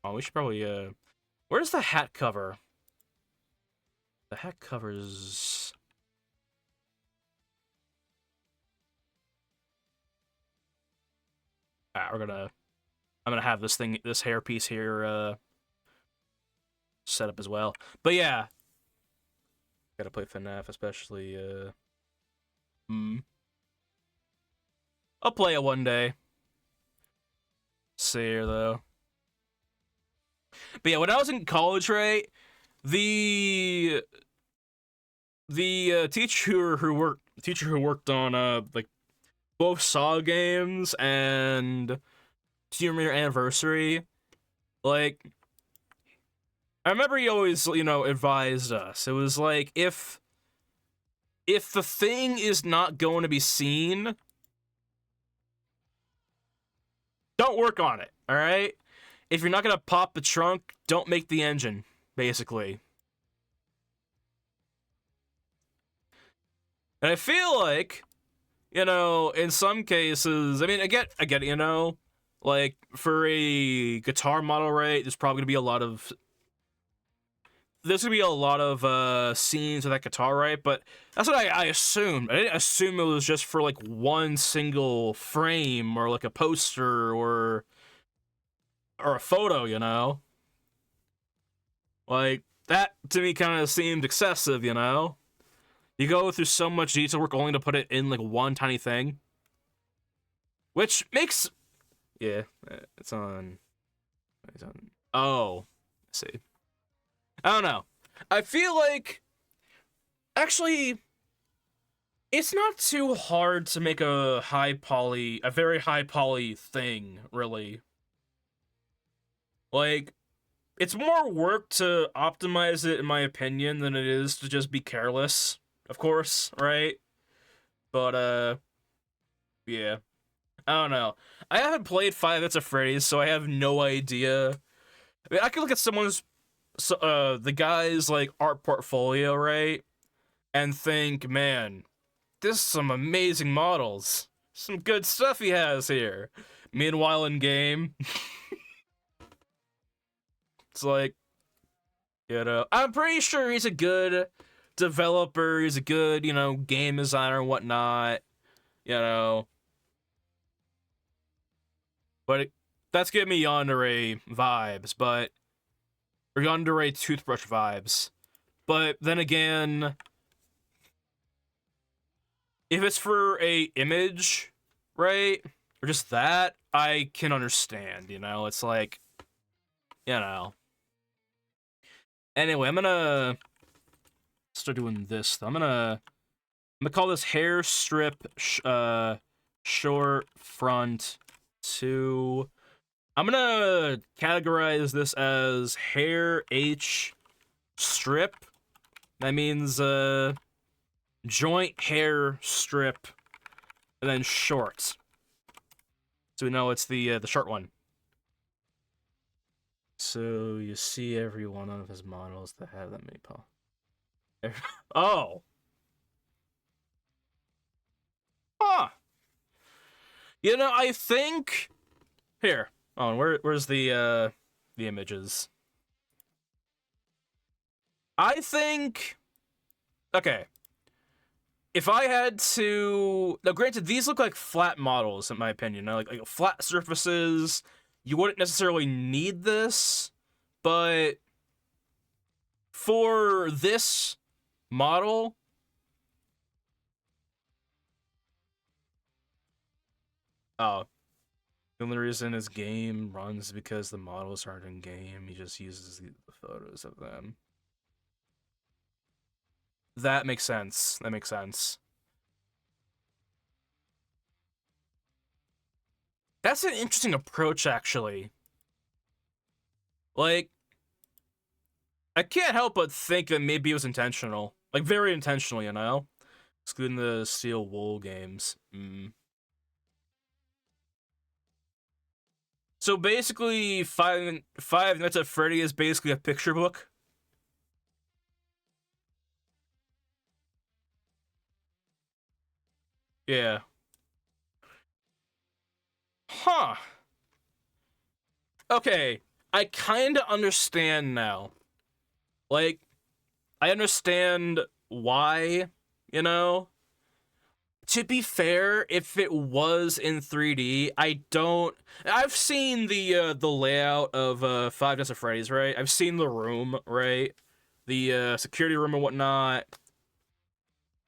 Oh, we should probably where's the hat cover? The hat covers. Alright, I'm gonna have this hairpiece here set up as well. But yeah, gotta play FNAF, especially I'll play it one day. See here though. But yeah, when I was in college, right, the teacher who worked on like both Saw games and Senior Anniversary, like I remember he always, advised us. It was like if the thing is not going to be seen, don't work on it. All right. If you're not gonna pop the trunk, don't make the engine. Basically. And I feel like, in some cases, I mean, I get it, like, for a guitar model, right, there's gonna be a lot of scenes with that guitar, right, but that's what I assumed. I didn't assume it was just for, like, one single frame, or, like, a poster, or a photo, Like, that, to me, kind of seemed excessive, You go through so much detail work only to put it in, like, one tiny thing. Which makes... Yeah, it's on... Oh. Let's see. I don't know. I feel like... Actually, it's not too hard to make a very high poly thing, really. Like, it's more work to optimize it, in my opinion, than it is to just be careless. Of course, right? But, yeah. I don't know. I haven't played Five Nights at Freddy's, so I have no idea. I mean, I could look at the guy's, like, art portfolio, right? And think, man, this is some amazing models. Some good stuff he has here. Meanwhile, in game, it's like, I'm pretty sure he's a good developer, he's a good, game designer and whatnot, But that's giving me yandere vibes, or yandere toothbrush vibes. But then again, if it's for a image, right, or just that, I can understand, It's like, Anyway, I'm gonna start doing this, though. I'm gonna call this hair strip short front 2. I'm gonna categorize this as hair H strip. That means joint hair strip and then short. So we know it's the short one. So you see every one of his models that have that many paw. Oh. Huh. I think here. Oh, where's the images? I think, okay. If I had to, now granted, these look like flat models in my opinion. Like flat surfaces. You wouldn't necessarily need this, but for this model, oh, the only reason his game runs is because the models aren't in game. He just uses the photos of them. That makes sense. That makes sense. That's an interesting approach, actually. Like, I can't help but think that maybe it was intentional. Like, very intentional, Excluding the Steel Wool games. So basically, Five Nights at Freddy is basically a picture book. Yeah. Huh. Okay, I kinda understand now. Like, I understand why, To be fair, if it was in 3D, I've seen the layout of Five Nights at Freddy's, right? I've seen the room, right? The security room and whatnot.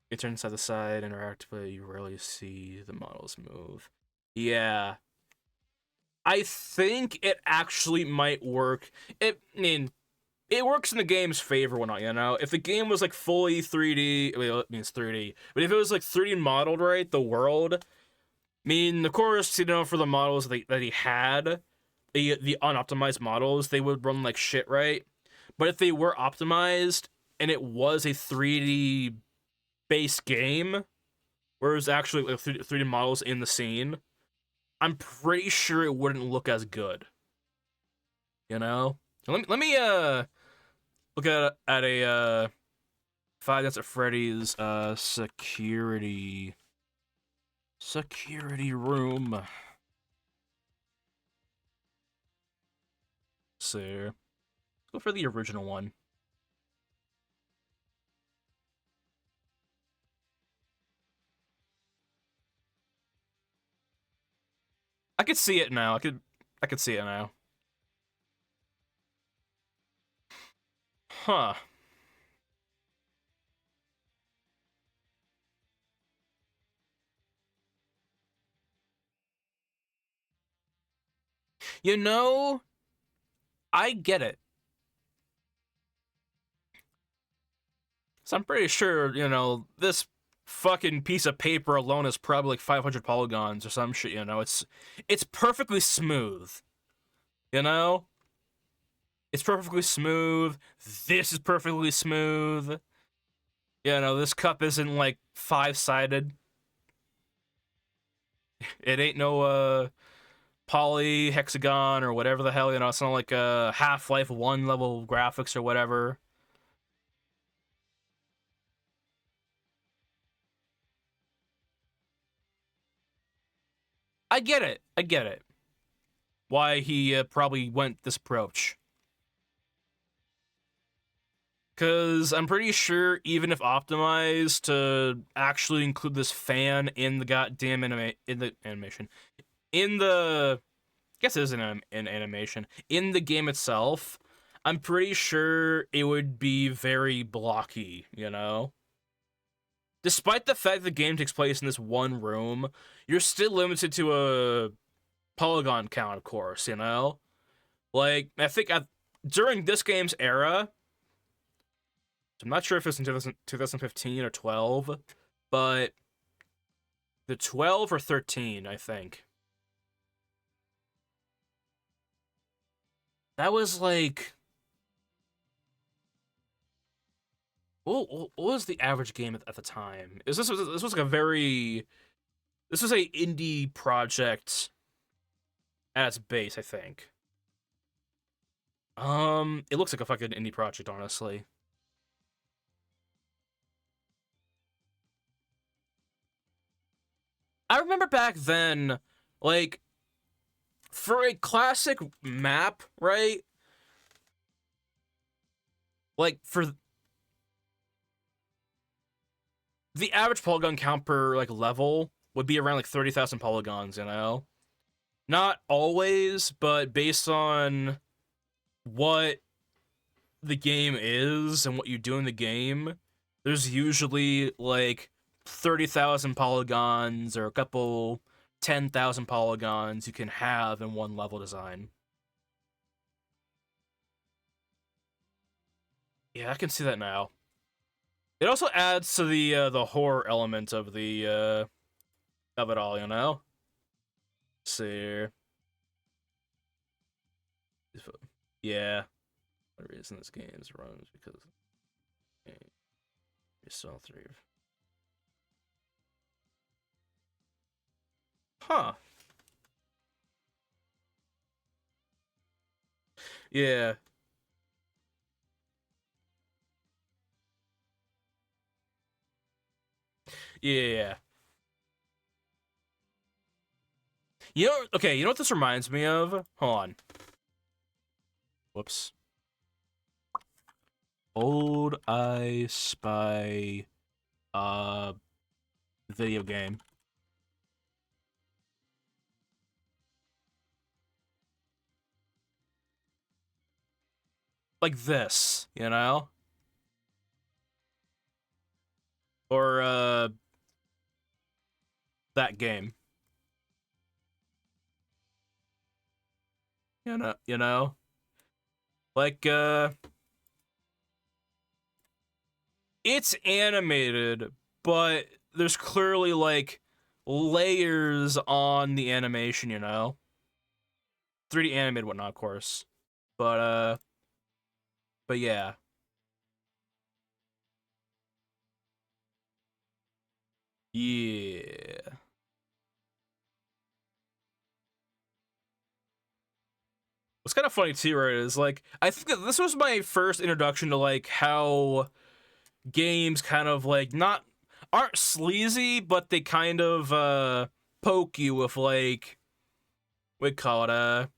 You turn side to side, interact, but you rarely see the models move. Yeah. I think it actually might work. I mean, it works in the game's favor, whatnot, If the game was, like, fully 3D, well, it means 3D, but if it was, like, 3D modeled, right, the world, I mean, of course, for the models that he had, the unoptimized models, they would run like shit, right? But if they were optimized, and it was a 3D based game, where it was actually like 3D models in the scene, I'm pretty sure it wouldn't look as good. You know? Let me look at a Five Nights at Freddy's security room. Let's see. Let's go for the original one. I could see it now. I could see it now. Huh. You know, I get it. So I'm pretty sure, this fucking piece of paper alone is probably like 500 polygons or some shit, It's perfectly smooth, you know? It's perfectly smooth. This is perfectly smooth. This cup isn't like five-sided. It ain't no poly hexagon or whatever the hell, it's not like a Half-Life 1 level graphics or whatever. I get it. I get it. Why he probably went this approach. Because I'm pretty sure even if optimized to actually include this fan in the goddamn in the animation, in the I guess it is an animation in the game itself, I'm pretty sure it would be very blocky. Despite the fact the game takes place in this one room, you're still limited to a polygon count, of course. Like I think during this game's era. I'm not sure if it's in 2015 or 12, but the 12 or 13, I think. That was like, what was the average game at the time? This was like this was a indie project at its base, I think. It looks like a fucking indie project, honestly. I remember back then, like, for a classic map, right? Like, for the average polygon count per like level would be around like 30,000 polygons, Not always, but based on what the game is and what you do in the game, there's usually like 30,000 polygons or a couple 10,000 polygons you can have in one level design. Yeah, I can see that now. It also adds to the horror element of it all, Let's see here. Yeah. The reason this game runs because you're still three. Huh. Yeah. Yeah. Okay, you know what this reminds me of? Hold on. Whoops. Old I Spy uh video game. Like this, Or that game. Like it's animated, but there's clearly like layers on the animation, 3D animated whatnot, of course. But yeah. Yeah. What's kind of funny too, right, is like I think that this was my first introduction to like how games kind of like not aren't sleazy, but they kind of poke you with like we call it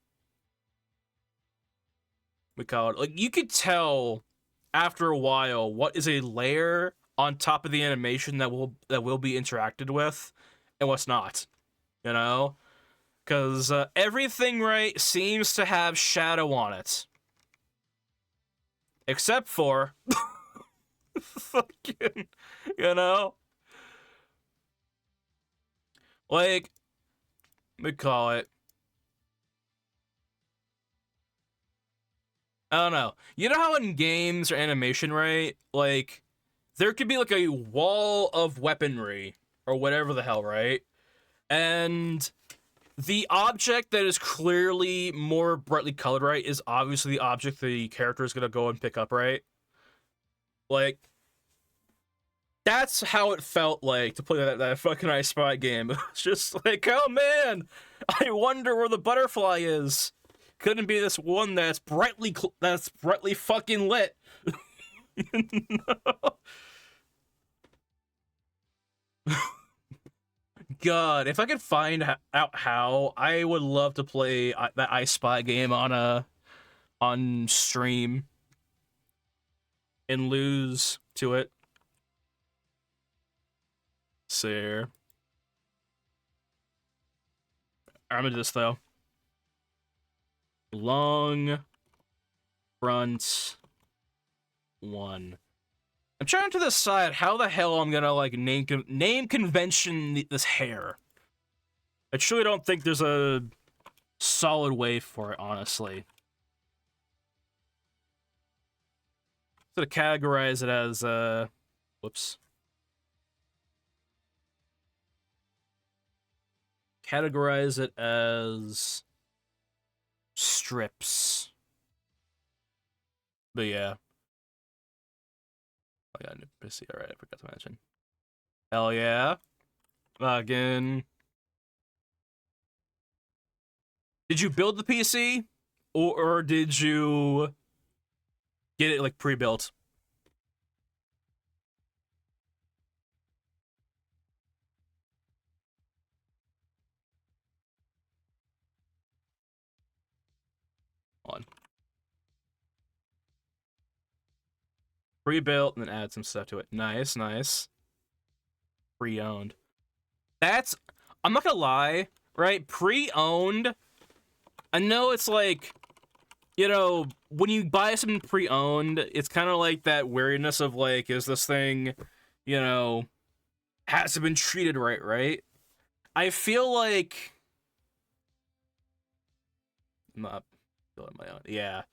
like you could tell after a while what is a layer on top of the animation that will be interacted with and what's not, you know, because everything right seems to have shadow on it except for fucking, you know, like we call it, I don't know, you know how in games or animation, right, like there could be like a wall of weaponry or whatever the hell, right? And the object that is clearly more brightly colored, right, is obviously the object the character is gonna go and pick up, right? Like, that's how it felt like to play that fucking I Spy game. It's just like, oh man, I wonder where the butterfly is. Couldn't be this one that's brightly fucking lit. God, if I could find out how, I would love to play that I Spy game on stream and lose to it. So, I'm gonna do this though. Long front one. I'm trying to decide how the hell I'm gonna like name convention this hair. I truly don't think there's a solid way for it, honestly. So to categorize it as whoops. Categorize it as strips. But yeah. Oh yeah, new PC. Alright, I forgot to mention. Hell yeah. Again. Did you build the PC? Or did you get it like pre-built? On. Pre-built and then add some stuff to it. Nice, nice. Pre-owned. That's, I'm not gonna lie, right? Pre-owned, I know it's like, you know, when you buy something pre-owned, it's kind of like that wariness of like, is this thing, you know, has it been treated right, right? I feel like I'm not building my own. Yeah,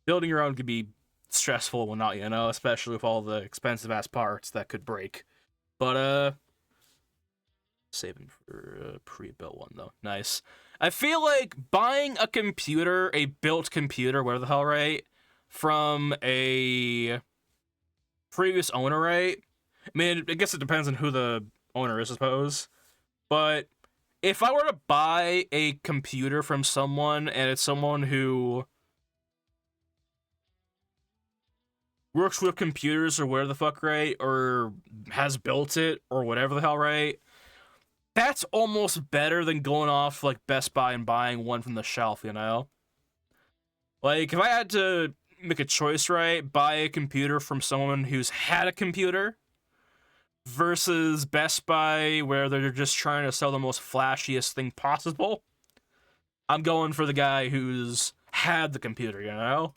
building your own could be stressful and whatnot, you know, especially with all the expensive ass parts that could break. But saving for a pre-built one though. Nice. I feel like buying a computer, a built computer, whatever the hell, right, from a previous owner, right? I mean, I guess it depends on who the owner is, I suppose. But if I were to buy a computer from someone and it's someone who works with computers or whatever the fuck, right, or has built it or whatever the hell, right, that's almost better than going off like Best Buy and buying one from the shelf, you know? Like, if I had to make a choice, right, buy a computer from someone who's had a computer versus Best Buy where they're just trying to sell the most flashiest thing possible, I'm going for the guy who's had the computer, you know?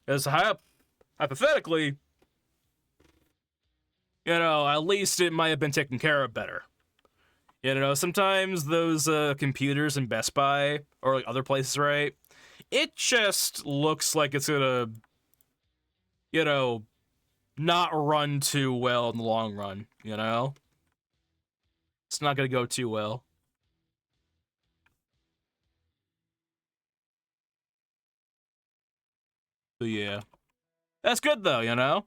Because hypothetically, you know, at least it might have been taken care of better. You know, sometimes those computers in Best Buy or like other places, right? It just looks like it's gonna, you know, not run too well in the long run, you know? It's not gonna go too well. But yeah. That's good though, you know?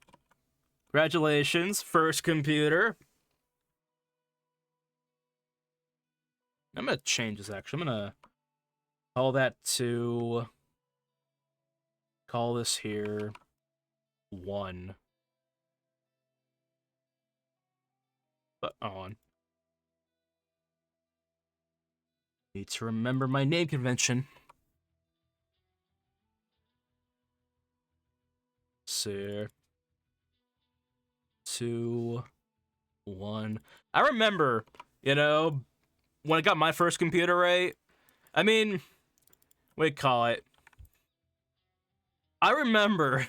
Congratulations, first computer. I'm gonna change this actually. I'm gonna call that to Call this here 1. But on. Need to remember my name convention. Sir. 2, 1. I remember, you know, when I got my first computer, right? I mean, what do you call it? I remember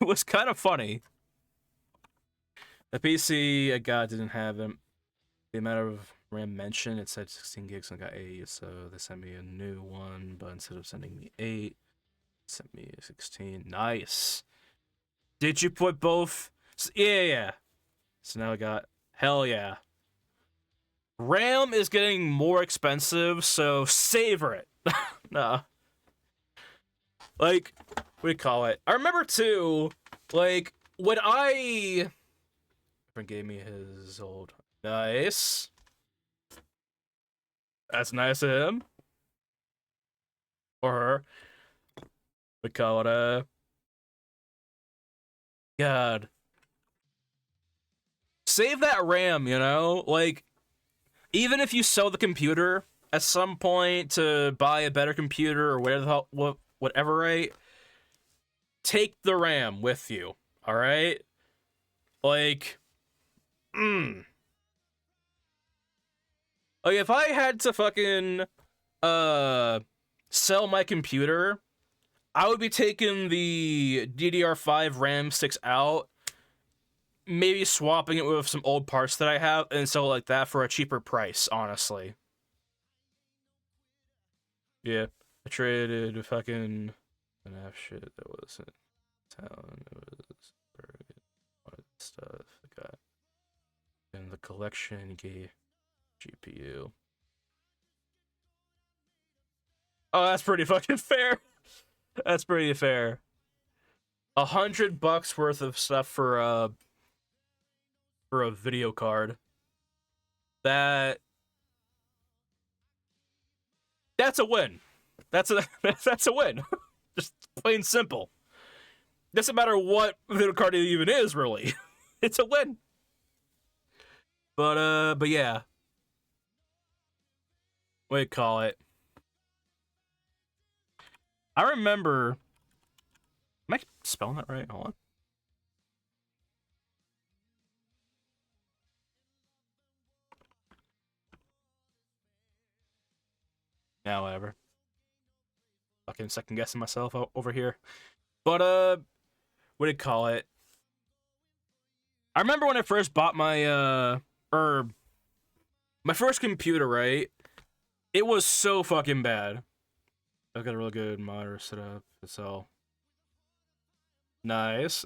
it was kind of funny. The PC I got didn't have the amount of RAM mentioned. It said 16 gigs and I got 8, so they sent me a new one, but instead of sending me 8, sent me 16. Nice. Did you put both? Yeah. So now I got, hell yeah. RAM is getting more expensive, so savor it. Nah. Like, what do you call it? I remember too, like, when I... Friend gave me his old... Nice. That's nice of him. Or her. We call it, God. Save that RAM, you know? Like, even if you sell the computer at some point to buy a better computer or whatever, right? Take the RAM with you, alright? Like, like, if I had to fucking, sell my computer, I would be taking the DDR5 RAM sticks out, maybe swapping it with some old parts that I have, and sell it like that for a cheaper price, honestly. Yeah, I traded fucking enough shit that wasn't town. It was very good stuff. I got in the collection gave GPU. Oh, that's pretty fucking fair. That's pretty fair. $100 worth of stuff for a video card. That's a win. That's a win. Just plain simple. Doesn't matter what video card it even is, really. It's a win. But yeah. What do you call it? I remember. Am I spelling that right? Hold on. Yeah, whatever. Fucking second guessing myself over here. But what do you call it? I remember when I first bought my my first computer, right? It was so fucking bad. I've got a really good monitor set up. So nice.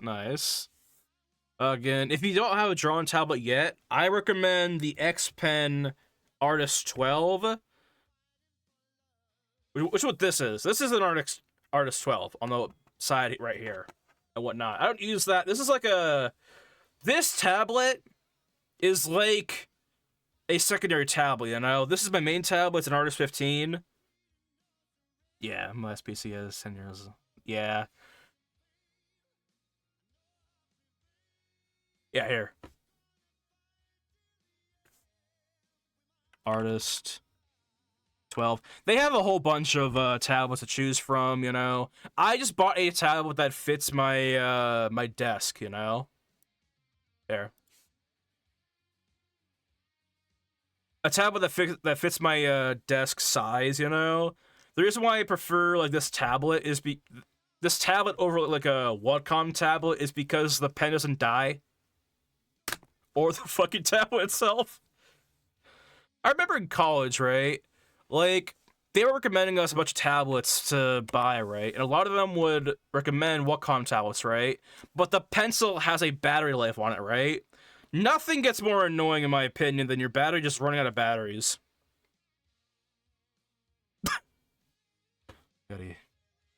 Again, if you don't have a drawing tablet yet, I recommend the X Pen Artist 12. Which is what this is. This is an Artist 12 on the side right here and whatnot. I don't use that. This is like this tablet is like a secondary tablet, you know? This is my main tablet. It's an Artist 15. Yeah, my SPC has 10 years. Yeah. Yeah, here. Artist 12. They have a whole bunch of tablets to choose from, you know. I just bought a tablet that fits my my desk, you know. There. A tablet that fits my desk size, you know. The reason why I prefer like this tablet is this tablet over like a Wacom tablet is because the pen doesn't die. Or the fucking tablet itself. I remember in college, right? Like, they were recommending us a bunch of tablets to buy, right? And a lot of them would recommend Wacom tablets, right? But the pencil has a battery life on it, right? Nothing gets more annoying, in my opinion, than your battery just running out of batteries. Got a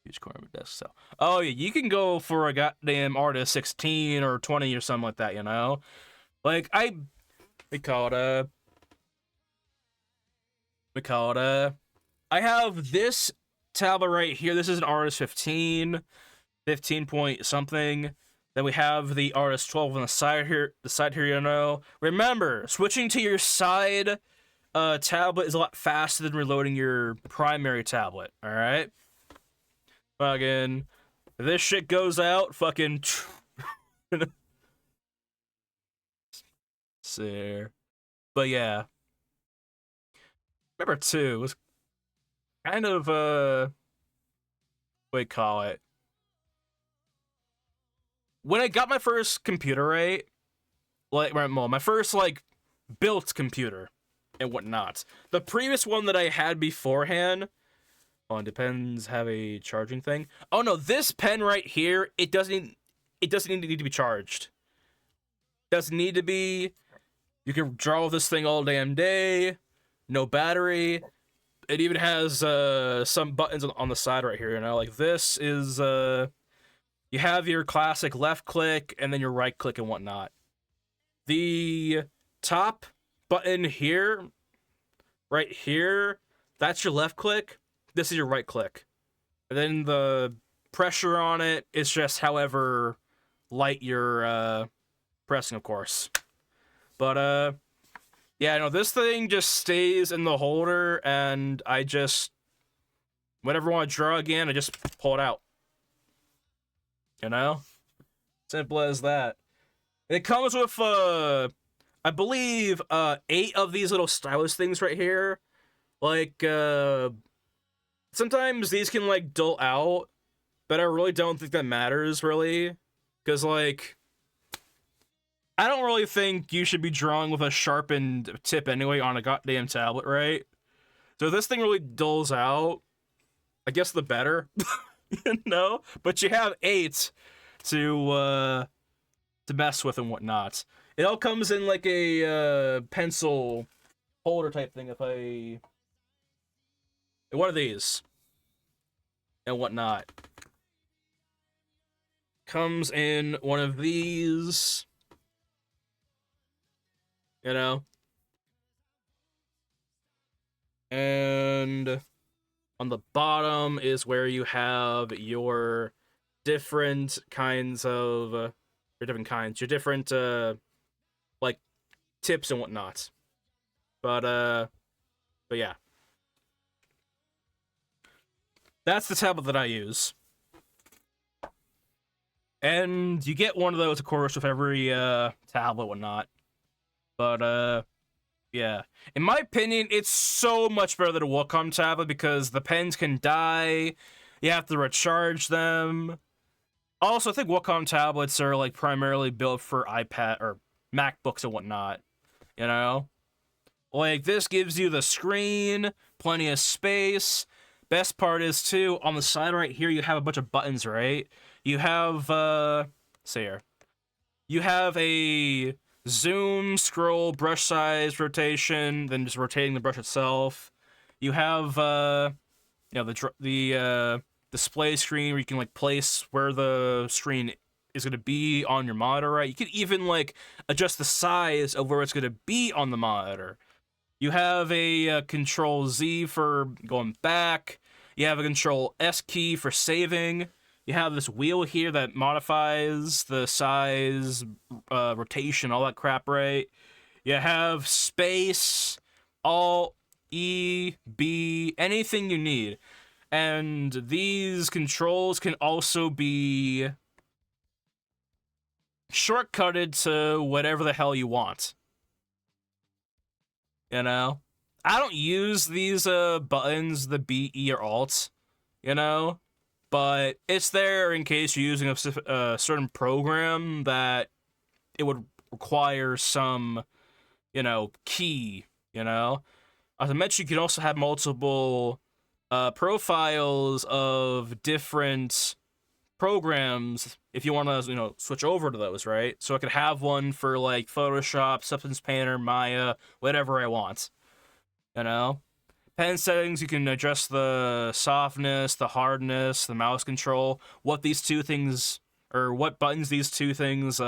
huge corner of a desk, so. Oh, yeah, you can go for a goddamn Artist 16 or 20 or something like that, you know? Like, we call it I have this tablet right here. This is an Artist 15. 15 point something. Then we have the RS12 on the side here. You know. Remember, switching to your side tablet is a lot faster than reloading your primary tablet. All right. Fucking, if this shit goes out, fucking. There. But yeah. Remember too, it was kind of what do you call it? When I got my first computer, right? Like my first like built computer and whatnot. The previous one that I had beforehand, well, it depends, have a charging thing. Oh no, this pen right here, it doesn't need to be charged. Doesn't need to be. You can draw with this thing all damn day. No battery. It even has some buttons on the side right here, you know, like this is you have your classic left click and then your right click and whatnot. The top button here, right here, that's your left click. This is your right click. And then the pressure on it is just however light you're pressing, of course. But yeah, no, this thing just stays in the holder, and I just, whenever I want to draw again, I just pull it out. You know? Simple as that. It comes with, I believe, 8 of these little stylus things right here. Like, sometimes these can, like, dull out, but I really don't think that matters, really. Because, like, I don't really think you should be drawing with a sharpened tip anyway on a goddamn tablet, right? So if this thing really dulls out, I guess the better, you know? But you have 8 to mess with and whatnot. It all comes in like a pencil holder type thing. One of these and whatnot. Comes in one of these. You know? And on the bottom is where you have your different kinds of your different like tips and whatnot. But yeah. That's the tablet that I use. And you get one of those, of course, with every tablet, whatnot. But yeah. In my opinion, it's so much better than a Wacom tablet because the pens can die. You have to recharge them. Also, I think Wacom tablets are like primarily built for iPad or MacBooks and whatnot. You know? Like, this gives you the screen, plenty of space. Best part is, too, on the side right here, you have a bunch of buttons, right? You have, see here. You have a zoom, scroll, brush size, rotation, then just rotating the brush itself. You have, you know, the display screen where you can, like, place where the screen is going to be on your monitor, right? You can even, like, adjust the size of where it's going to be on the monitor. You have a Control Z for going back. You have a Control S key for saving. You have this wheel here that modifies the size, rotation, all that crap, right? You have space, Alt, E, B, anything you need. And these controls can also be shortcutted to whatever the hell you want. You know? I don't use these buttons, the B, E, or Alt, you know? But it's there in case you're using a certain program that it would require some, you know, key, you know? As I mentioned, you can also have multiple profiles of different programs if you want to, you know, switch over to those, right? So I could have one for, like, Photoshop, Substance Painter, Maya, whatever I want, you know? Pen settings, you can adjust the softness, the hardness, the mouse control, what these two things, or what buttons these two things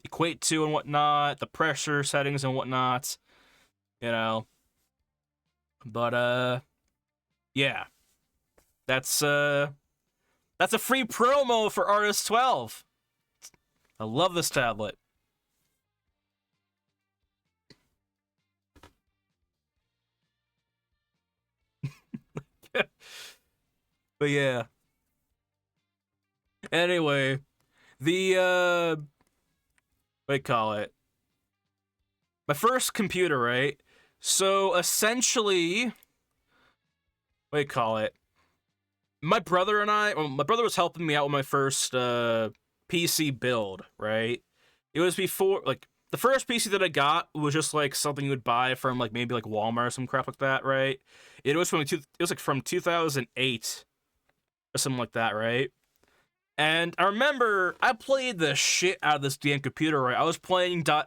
equate to and whatnot, the pressure settings and whatnot, you know. But, yeah. That's That's a free promo for Artist 12. I love this tablet. But yeah. Anyway, the what do you call it? My first computer, right? So essentially, what do you call it? My brother and I, well, my brother was helping me out with my first PC build, right? It was before, like, the first PC that I got was just like something you would buy from like maybe like Walmart or some crap like that, right? It was from 2008 or something like that, right? And I remember I played the shit out of this damn computer, right? I was playing Dead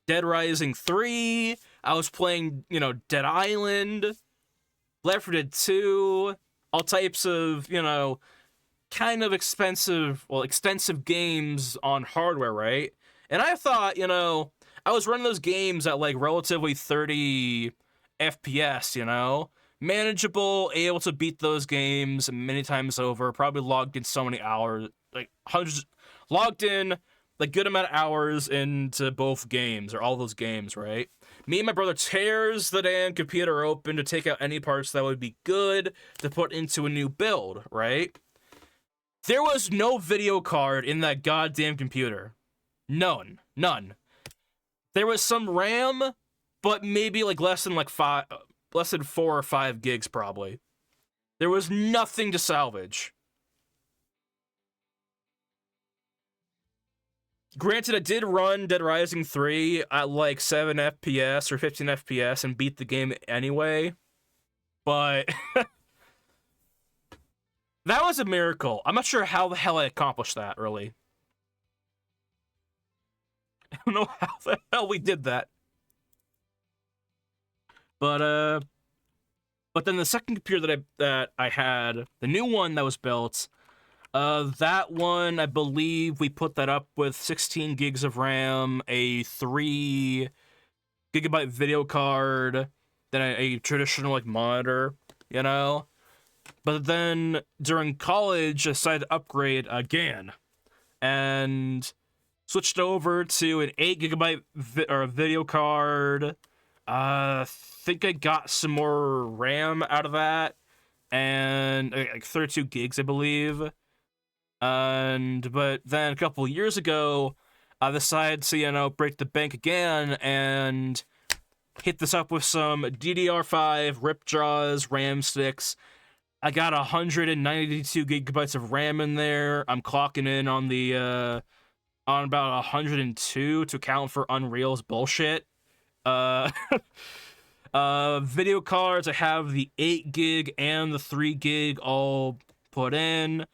Rising 3. I was playing, Dead Island, Left 4 Dead 2, all types of, kind of extensive games on hardware, right? And I thought, I was running those games at like relatively 30 FPS, manageable, able to beat those games many times over, probably logged in so many hours, like hundreds, logged in like good amount of hours into both games or all those games, right? Me and my brother tears the damn computer open to take out any parts that would be good to put into a new build, right? There was no video card in that goddamn computer. None. There was some RAM, but maybe like less than 4 or 5 gigs probably. There was nothing to salvage. Granted, I did run Dead Rising 3 at like 7 FPS or 15 FPS and beat the game anyway, but that was a miracle. I'm not sure how the hell I accomplished that, really. I don't know how the hell we did that. But then the second computer that I had, the new one that was built, that one, I believe we put that up with 16 gigs of RAM, a 3 gigabyte video card, then a traditional like monitor, But then during college, I decided to upgrade again and switched over to an 8 gigabyte video card. I think I got some more RAM out of that, and like 32 gigs, I believe. But then a couple years ago, I decided to break the bank again and hit this up with some DDR5 rip jaws RAM sticks. I got 192 gigabytes of RAM in there. I'm clocking in on the on about 102 to account for Unreal's bullshit. Uh, Video cards, I have the 8 gig and the 3 gig all put in.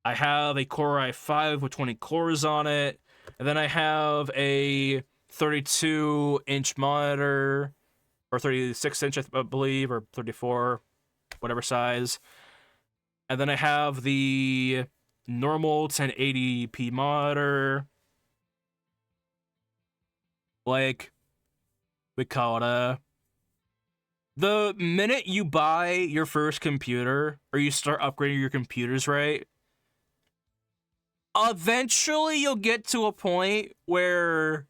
I have a Core i5 with 20 cores on it. And then I have a 32-inch monitor, or 36-inch, I believe, or 34, whatever size. And then I have the normal 1080p monitor. Like, we call it the minute you buy your first computer, or you start upgrading your computers, right? Eventually you'll get to a point where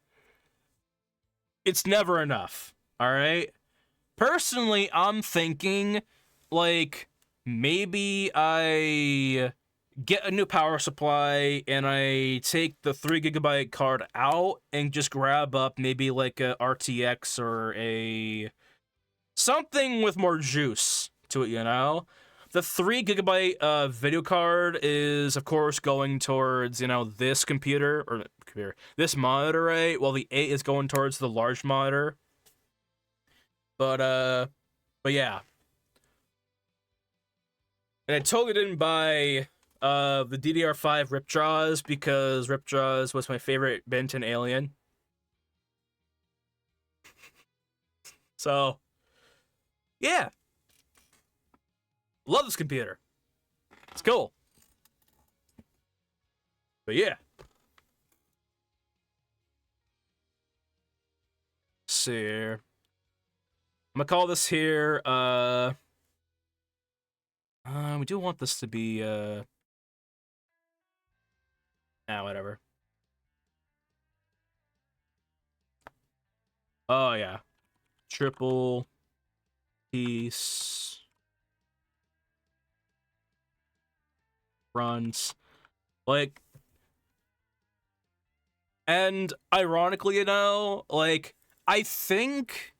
it's never enough, alright? Personally, I'm thinking, like, maybe I get a new power supply and I take the 3 gigabyte card out and just grab up maybe like a RTX or a something with more juice to it, The 3 gigabyte video card is, of course, going towards, this this monitor, right? While the 8 is going towards the large monitor. But yeah. And I totally didn't buy the DDR5 Ripjaws because Ripjaws was my favorite Benton alien. So, yeah. Love this computer. It's cool. But yeah. Let's see here. I'm gonna call this here, we we do want this to be, whatever. Oh, yeah. Triple piece runs. Like, and ironically, you know, like, I think,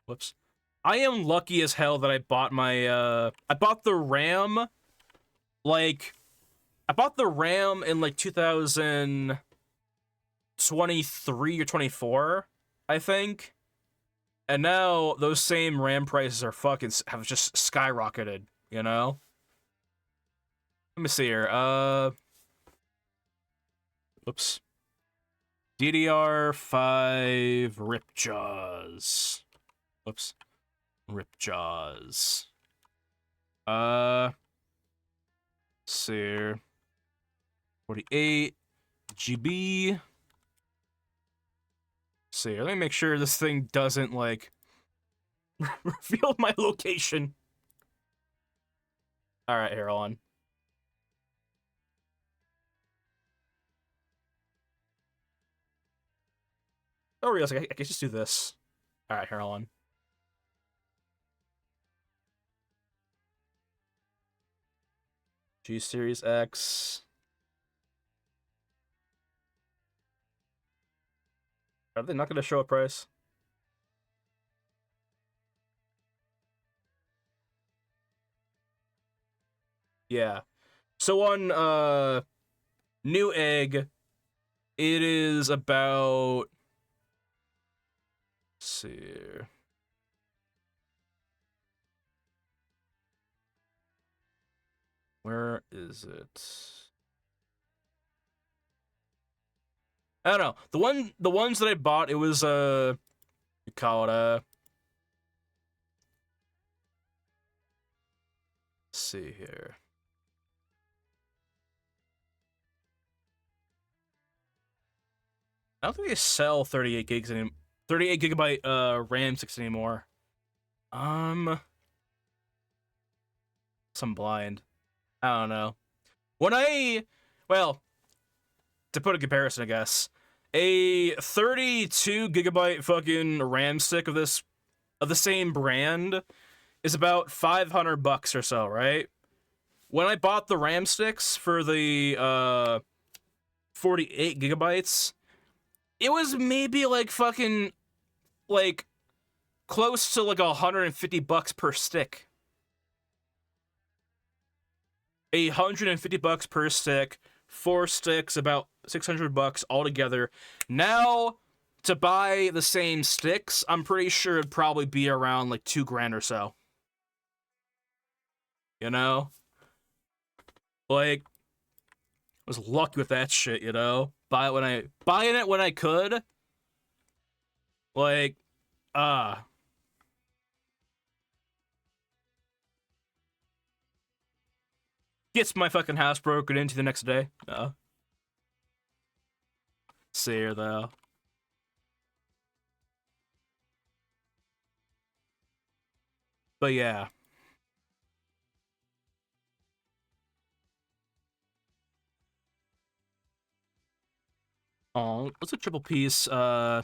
whoops, I am lucky as hell that I bought my, I bought the RAM, like, I bought the RAM in, like, 2023 or 24, I think. And now those same RAM prices are have just skyrocketed, you know? Let me see here. Whoops. DDR5 Ripjaws. Whoops. Ripjaws. Let's see here. 48 GB. See here. Let me make sure this thing doesn't, like, reveal my location. Alright, here, hold on. Oh, really? I can just do this. Alright, here, hold on. G Series X. Are they not going to show a price? Yeah. So on Newegg, it is about, let's see here. Where is it? I don't know. The ones that I bought, it was you call it let's see here. I don't think they sell 38 gigs 38 gigabyte RAM sticks anymore. Some blind. I don't know. Well, to put a comparison, I guess, a 32 gigabyte fucking RAM stick of the same brand is about $500 or so, right? When I bought the RAM sticks for the 48 gigabytes, it was maybe like fucking like close to like $150 per stick. $150 per stick, 4 sticks, about $600 altogether. Now, to buy the same sticks, I'm pretty sure it'd probably be around like $2,000 or so. You know? Like, I was lucky with that shit, you know? Buying it when I could. Like, gets my fucking house broken into the next day. See her though. But yeah. Oh, what's a triple piece? L.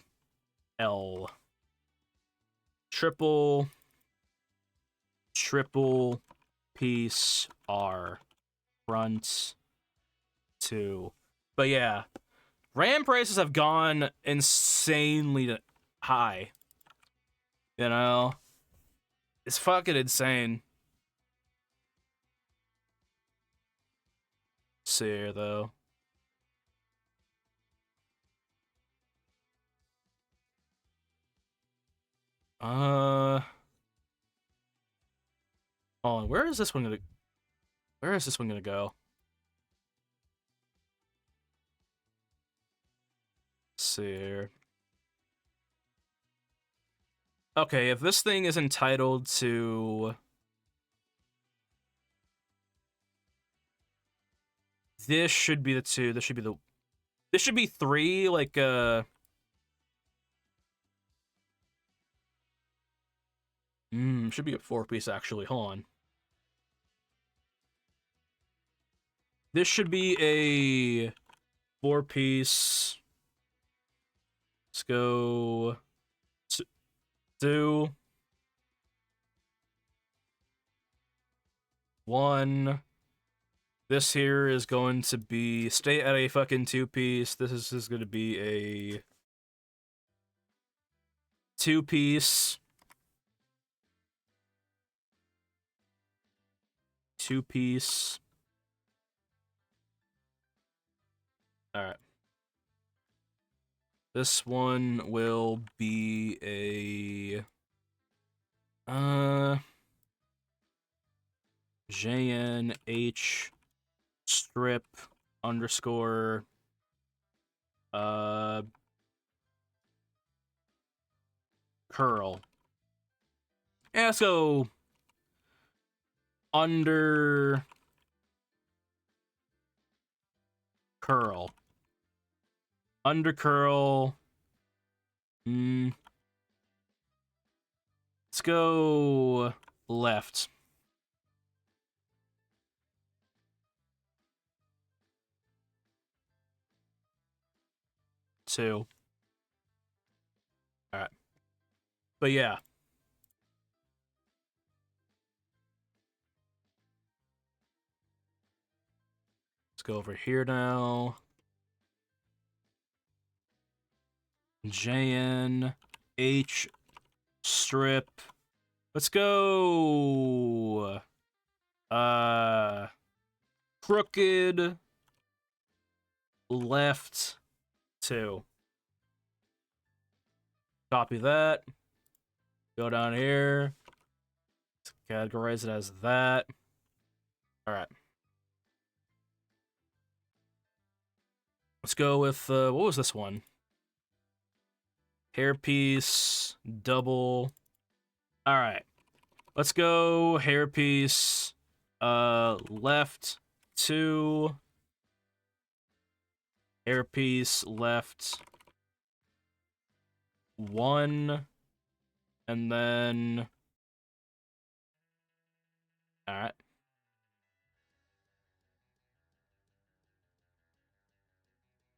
Triple piece R. Front 2. But yeah. RAM prices have gone insanely high. You know? It's fucking insane. See here though. Hold on, where is this one gonna go? Let's see here. Okay, if this thing is entitled to, this should be the 2. This should be 3, like should be a 4 piece actually. Hold on. This should be a 4-piece. Let's go 2, 1. This here is going to be stay at a fucking 2-piece. This is going to be a 2-piece. 2-piece. All right. This one will be a JNH strip underscore curl. Yeah, let's go under curl. Under curl. Let's go left. Two. All right. But yeah. Let's go over here now. JN H strip. Let's go crooked left 2. Copy that. Go down here. Categorize it as that. All right. Let's go with what was this one? Hairpiece double. All right. Let's go hairpiece left 2. Hairpiece left 1. And then all right.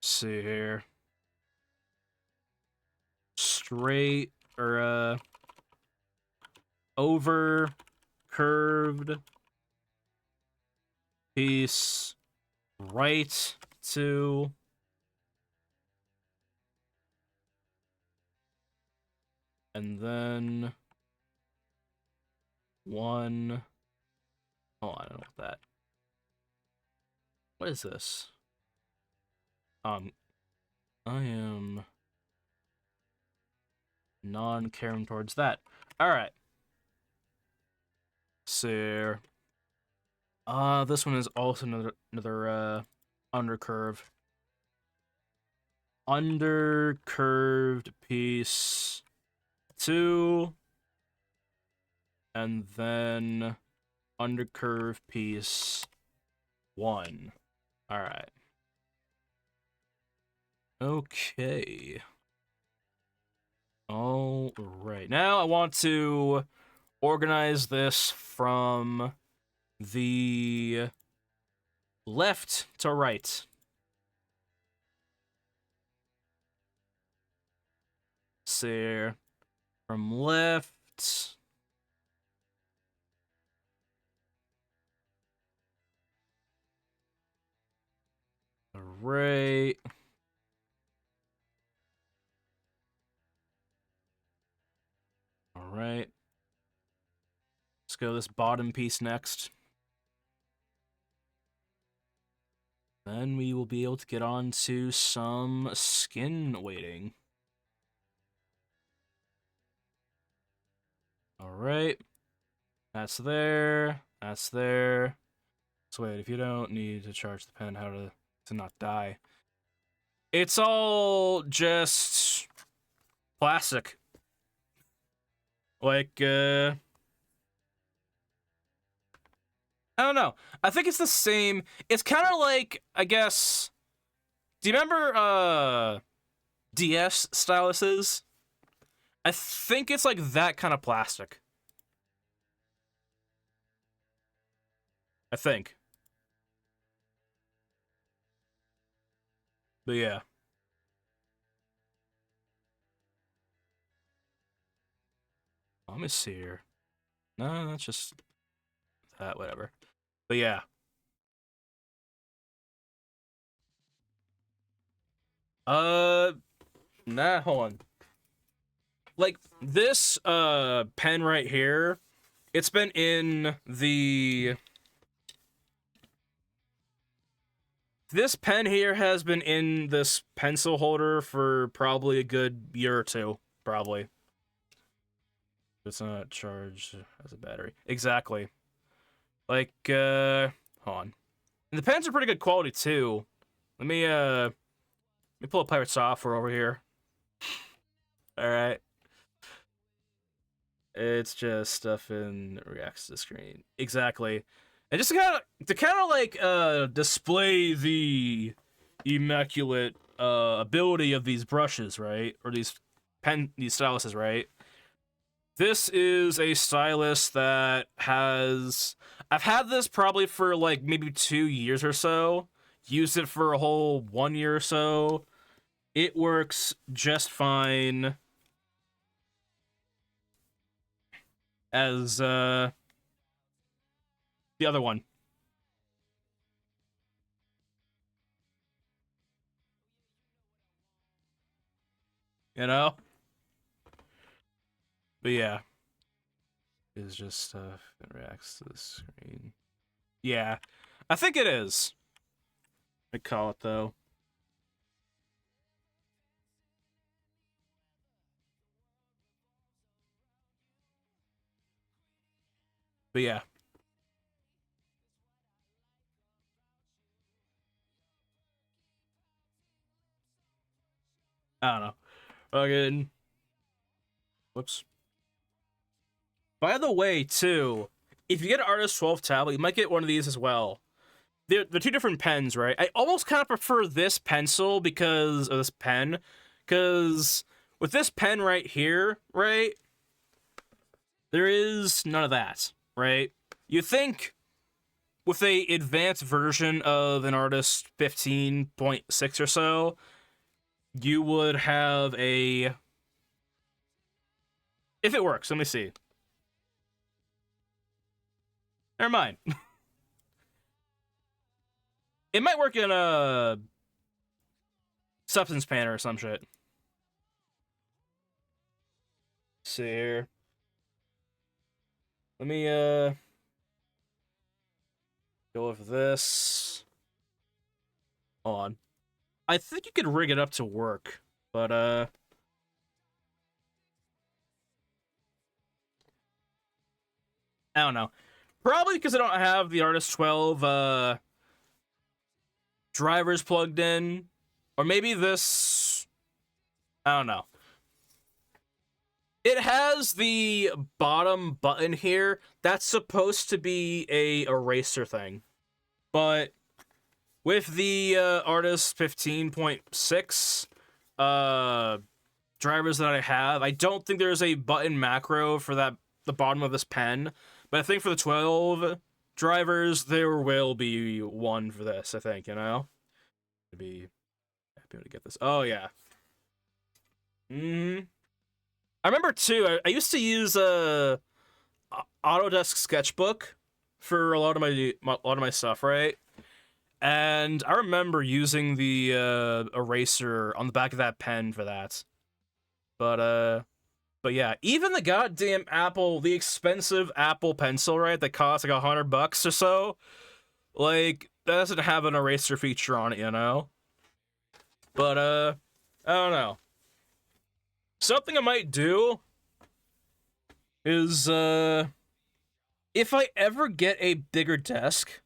See here. Straight or over curved piece right 2. And then 1. Oh, I don't know what that. What is this? I am non-caring towards that. All right. So, this one is also another undercurve. Undercurved piece 2. And then undercurve piece 1. All right. Okay. All right. Now I want to organize this from the left to right. So, from left right. All right. Let's go this bottom piece next. Then we will be able to get on to some skin weighting. All right. That's there. That's there. So wait, if you don't need to charge the pen, how to not die. It's all just plastic. Like, I don't know. I think it's the same. It's kind of like, I guess, do you remember, DS styluses? I think it's like that kind of plastic. I think. But yeah. Let me see here. No, that's just that, whatever. But yeah. Nah, hold on. Like this pen right here, it's been in the this pen here has been in this pencil holder for probably a good year or two, probably. It's not charged as a battery. Exactly. Like hold on. And the pens are pretty good quality too. Let me pull up pirate software over here. All right. It's just stuff in reacts to the screen. Exactly. And just to kind of like display the immaculate ability of these brushes, right? Or these styluses, right? This is a stylus that has I've had this probably for like maybe 2 years or so. Used it for a whole 1 year or so. It works just fine as the other one, you know? But yeah, is just stuff that reacts to the screen. Yeah, I think it is. I call it though. But yeah, I don't know. Fucking whoops. By the way, too, if you get an Artist 12 tablet, you might get one of these as well. They're two different pens, right? I almost kind of prefer this pencil because of this pen, because with this pen right here, right, there is none of that, right? You think with a advanced version of an Artist 15.6 or so, you would have a if it works. Let me see. Never mind. It might work in a substance panner or some shit. See here. Let me go with this. Hold on. I think you could rig it up to work, but I don't know. Probably because I don't have the Artist 12 drivers plugged in, or maybe this. I don't know. It has the bottom button here. That's supposed to be a eraser thing, but with the Artist 15.6 drivers that I have, I don't think there's a button macro for the bottom of this pen. But I think for the 12 drivers, there will be one for this, I think, you know? To be happy to get this. Oh, yeah. I remember, too, I used to use Autodesk Sketchbook for a lot of my stuff, right? And I remember using the eraser on the back of that pen for that. But yeah, even the goddamn Apple, the expensive Apple Pencil, right, that costs like $100 or so, like that doesn't have an eraser feature on it, you know. But I don't know. Something I might do is if I ever get a bigger desk,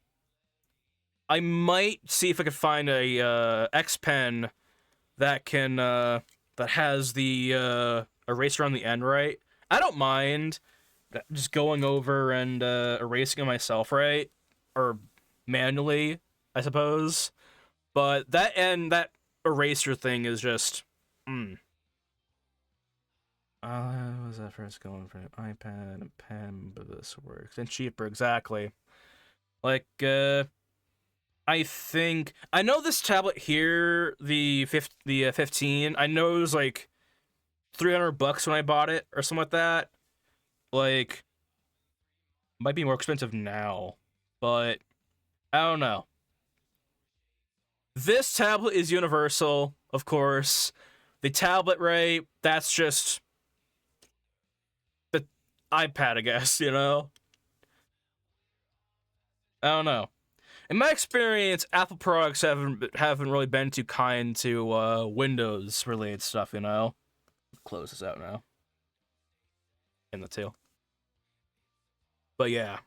I might see if I could find a X Pen that can that has the eraser on the end, right? I don't mind just going over and erasing it myself, right? Or manually, I suppose. But that eraser thing is just was that first going for an iPad and pen, but this works. And cheaper, exactly. Like I think I know this tablet here, the 15. I know it was like $300 when I bought it or something like that. Like, might be more expensive now, but I don't know. This tablet is universal, of course. The tablet, right? That's just the iPad, I guess. I don't know. In my experience, Apple products haven't really been too kind to Windows related stuff. Close this out now in the tail. But yeah.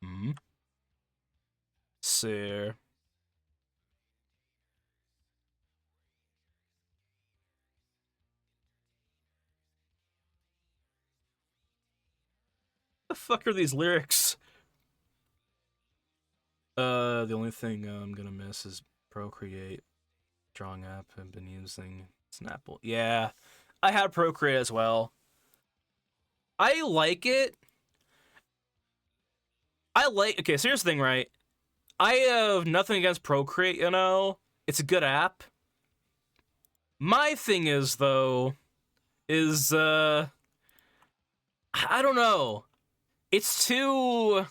Hmm. So, the fuck are these lyrics? The only thing I'm gonna miss is Procreate. Drawing app I've been using Snapple. Yeah, I had Procreate as well. I like it. Okay, so here's the thing, right? I have nothing against Procreate, It's a good app. My thing is, though, is, I don't know. It's too.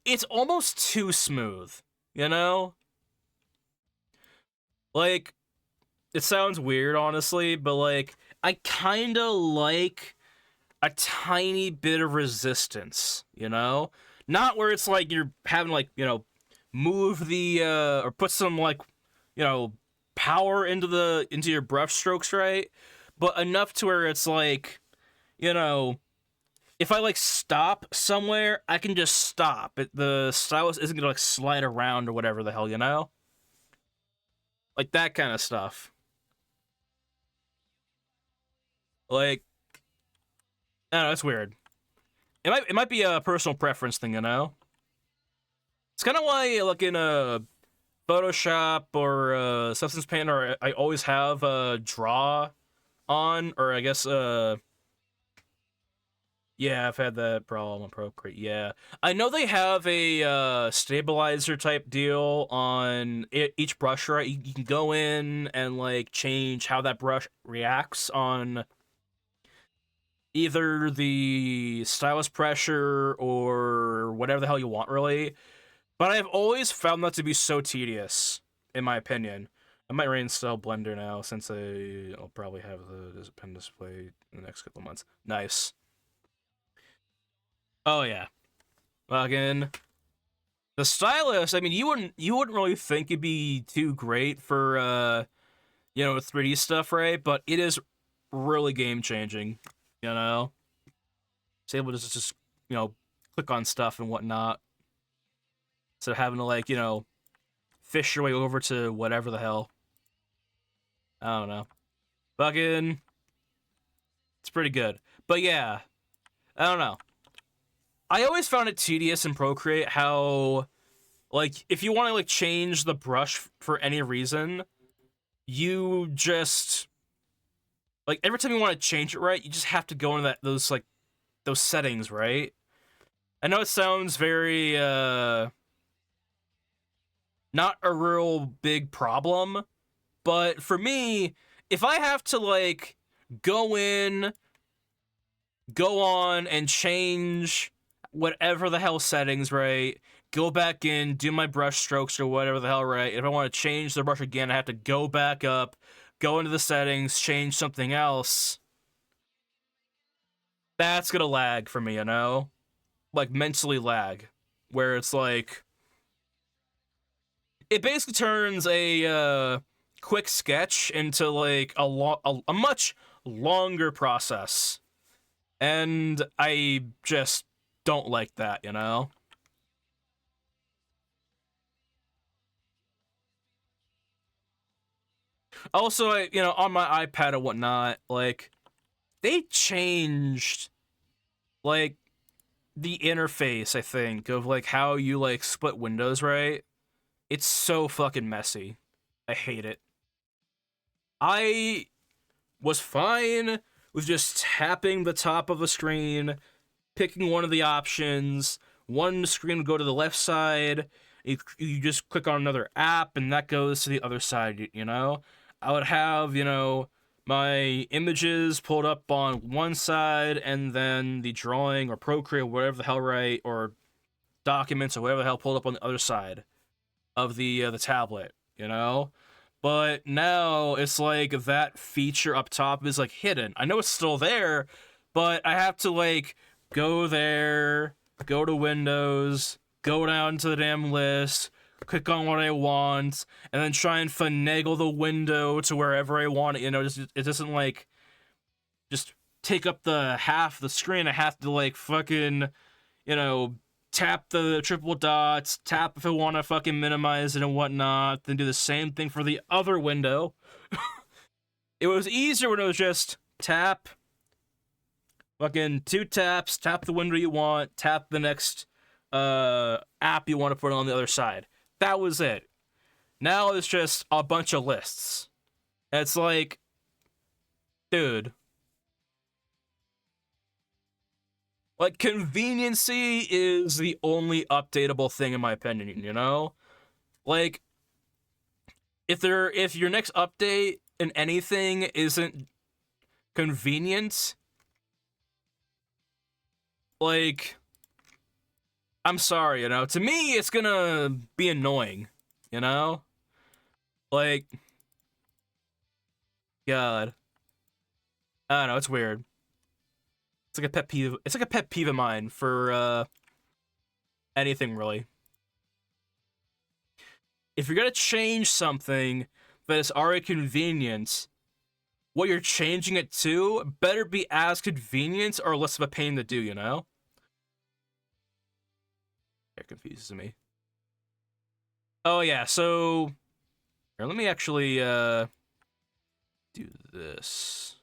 It's almost too smooth, you know? Like, it sounds weird, honestly, but, like, I kinda like a tiny bit of resistance, Not where it's like you're having like, move the or put some like, you know, power into your brush strokes, right? But enough to where it's like, you know, if I like stop somewhere, I can just stop. The stylus isn't gonna like slide around or whatever the hell. Like that kind of stuff. Like, I don't know, it's weird. It might be a personal preference thing. It's kind of why, like in a Photoshop or Substance Painter, I always have Draw on, or I guess yeah, I've had that problem on Procreate. Yeah, I know they have a stabilizer type deal on each brush. Right, you can go in and like change how that brush reacts on either the stylus pressure or whatever the hell you want, really. But I've always found that to be so tedious, in my opinion. I might reinstall Blender now since I'll probably have the pen display in the next couple months. Nice. Oh yeah. Again, the stylus. I mean, you wouldn't really think it'd be too great for 3D stuff, right? But it is really game changing. You know, it's able to just click on stuff and whatnot, instead of having to like fish your way over to whatever the hell. I don't know. Fucking, it's pretty good. But yeah, I don't know. I always found it tedious in Procreate how, like, if you want to like change the brush for any reason, you just like every time you want to change it, right, you just have to go into those settings, right? I know it sounds very not a real big problem, but for me, if I have to like go in, go on and change whatever the hell settings, right? Go back in, do my brush strokes or whatever the hell, right? If I want to change the brush again, I have to go back up, go into the settings, change something else. That's gonna lag for me. Like mentally lag. Where it's like it basically turns a quick sketch into like a much longer process. And I just don't like that. Also, on my iPad and whatnot, like, they changed, like, the interface, I think, of, like, how you, like, split windows, right? It's so fucking messy. I hate it. I was fine with just tapping the top of the screen, picking one of the options, one screen would go to the left side. You just click on another app, and that goes to the other side, you know? I would have, you know, my images pulled up on one side, and then the drawing or Procreate, whatever the hell, right, or documents or whatever the hell pulled up on the other side of the tablet, you know? But now it's like that feature up top is like hidden. I know it's still there, but I have to like go there, go to Windows, go down to the damn list, click on what I want, and then try and finagle the window to wherever I want it. You know, it doesn't like just take up the half the screen. I have to like fucking, you know, tap the triple dots, tap if I want to fucking minimize it and whatnot, then do the same thing for the other window. It was easier when it was just tap, fucking 2 taps, tap the window you want, tap the next app you want to put on the other side. That was it. Now it's just a bunch of lists. It's like, dude. Like, conveniency is the only updatable thing in my opinion, you know? Like, if your next update in anything isn't convenient, like, I'm sorry, you know? To me, it's gonna be annoying, you know? Like, God. I don't know, it's weird. It's like a pet peeve. It's like a pet peeve of mine for anything really. If you're gonna change something that is already convenient, what you're changing it to better be as convenient or less of a pain to do, you know? It confuses me. Oh yeah, so here, let me actually do this.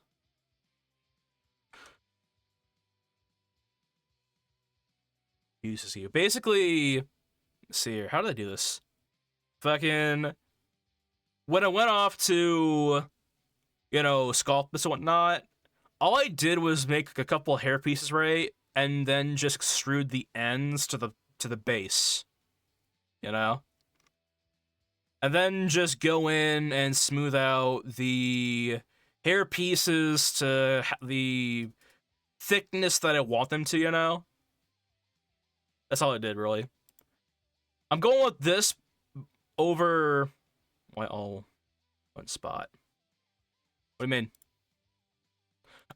Uses you. Basically, let's see here. How did I do this? Fucking when I went off to, you know, sculpt this and whatnot, all I did was make a couple hair pieces, right? And then just extrude the ends to the base. You know? And then just go in and smooth out the hair pieces to the thickness that I want them to, you know? That's all I did, really. I'm going with this over... Well, one spot. What do you mean?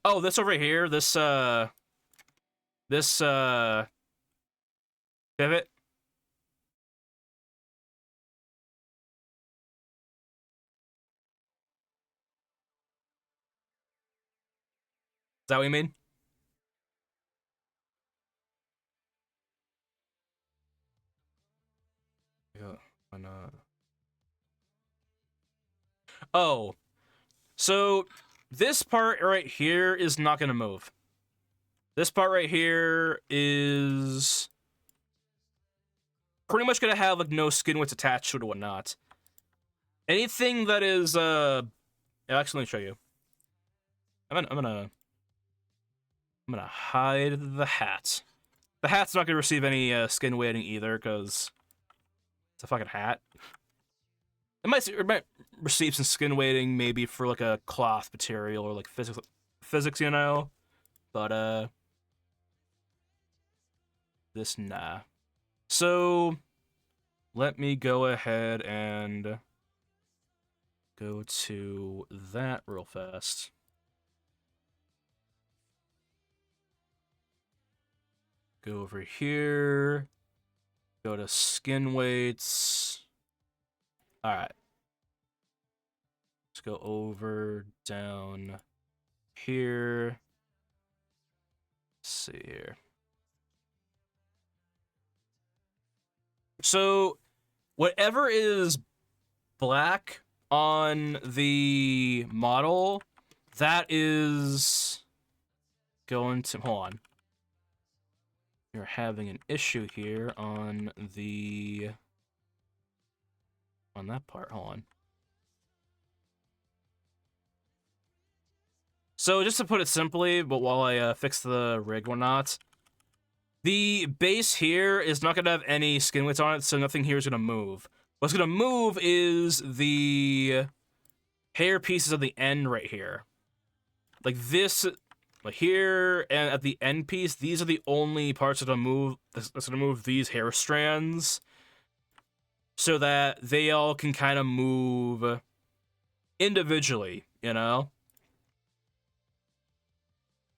Oh, this over here, this pivot. Is that what you mean? Yeah, why not? Oh, so this part right here is not gonna move. This part right here is pretty much gonna have like no skin widths attached to it or whatnot. Anything that is actually let me show you. I'm gonna hide the hat. The hat's not gonna receive any skin weighting either because it's a fucking hat. It might receive some skin weighting maybe for like a cloth material or like physics, you know. But this nah. So let me go ahead and go to that real fast. Go over here. Go to skin weights. All right. Let's go over, down here. Let's see here. So whatever is black on the model, that is going to, hold on. You're having an issue here on that part, hold on. So just to put it simply, but while I fix the rig or not, The base here is not gonna have any skin weights on it, so nothing here is gonna move. What's gonna move is the hair pieces at the end right here. Like this, like here, and at the end piece, these are the only parts that that's gonna move these hair strands, so that they all can kind of move individually, you know?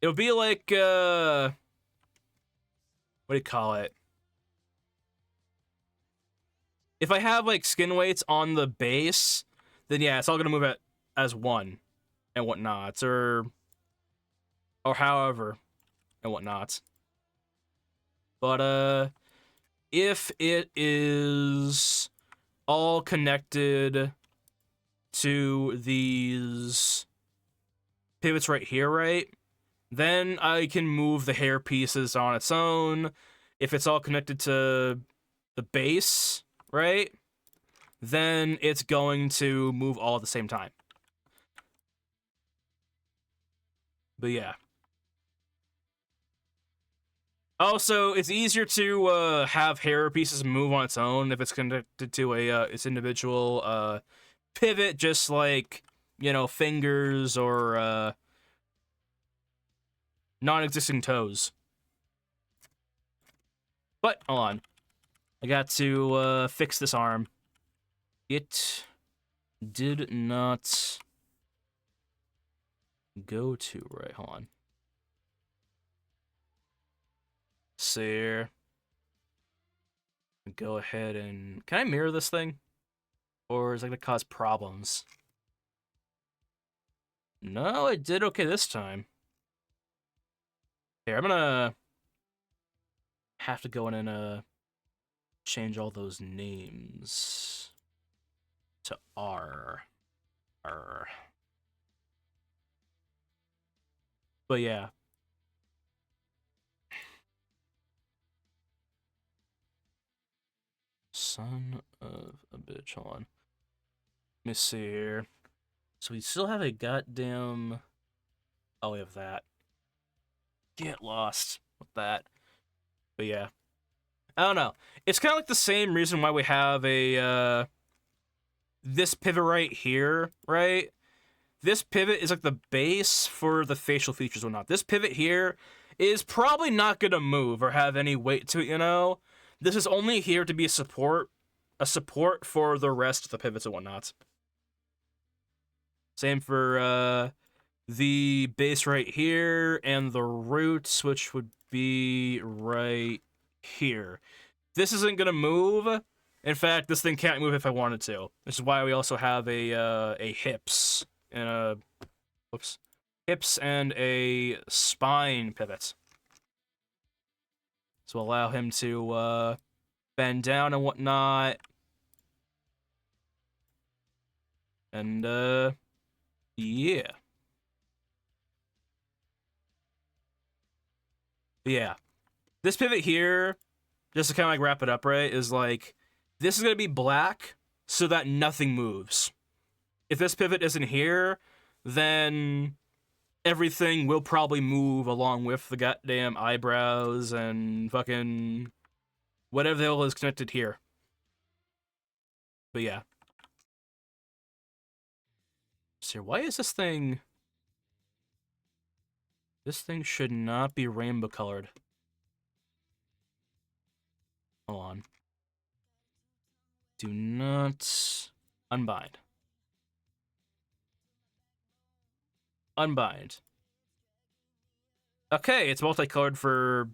It'll be like, what do you call it? If I have, like, skin weights on the base, then yeah, it's all gonna move as one and whatnot, or however and whatnot. But, if it is all connected to these pivots right here, right? Then I can move the hair pieces on its own. If it's all connected to the base, right? Then it's going to move all at the same time. But yeah. Also, it's easier to have hair pieces move on its own if it's connected to its individual pivot, just like, you know, fingers or non-existing toes. But hold on, I got to fix this arm. It did not go to right. Hold on. See here. Go ahead and can I mirror this thing, or is that gonna cause problems? No, it did okay this time. Here, I'm gonna have to go in and change all those names to R. R. But yeah. Son of a bitch. Hold on. Let me see here. So we still have a goddamn... Oh, we have that. Get lost with that. But yeah. I don't know. It's kind of like the same reason why we have a, this pivot right here, right? This pivot is like the base for the facial features or not. This pivot here is probably not gonna move or have any weight to it, you know? This is only here to be a support for the rest of the pivots and whatnot. Same for, the base right here and the roots, which would be right here. This isn't gonna move. In fact, this thing can't move if I wanted to. This is why we also have a hips and a hips and a spine pivot to allow him to bend down and whatnot. And yeah. But yeah. This pivot here, just to kind of like wrap it up, right, is like, this is going to be black so that nothing moves. If this pivot isn't here, then everything will probably move along with the goddamn eyebrows and fucking whatever the hell is connected here. But yeah. So why is this thing... This thing should not be rainbow colored. Hold on. Do not unbind. Unbind. Okay, it's multicolored for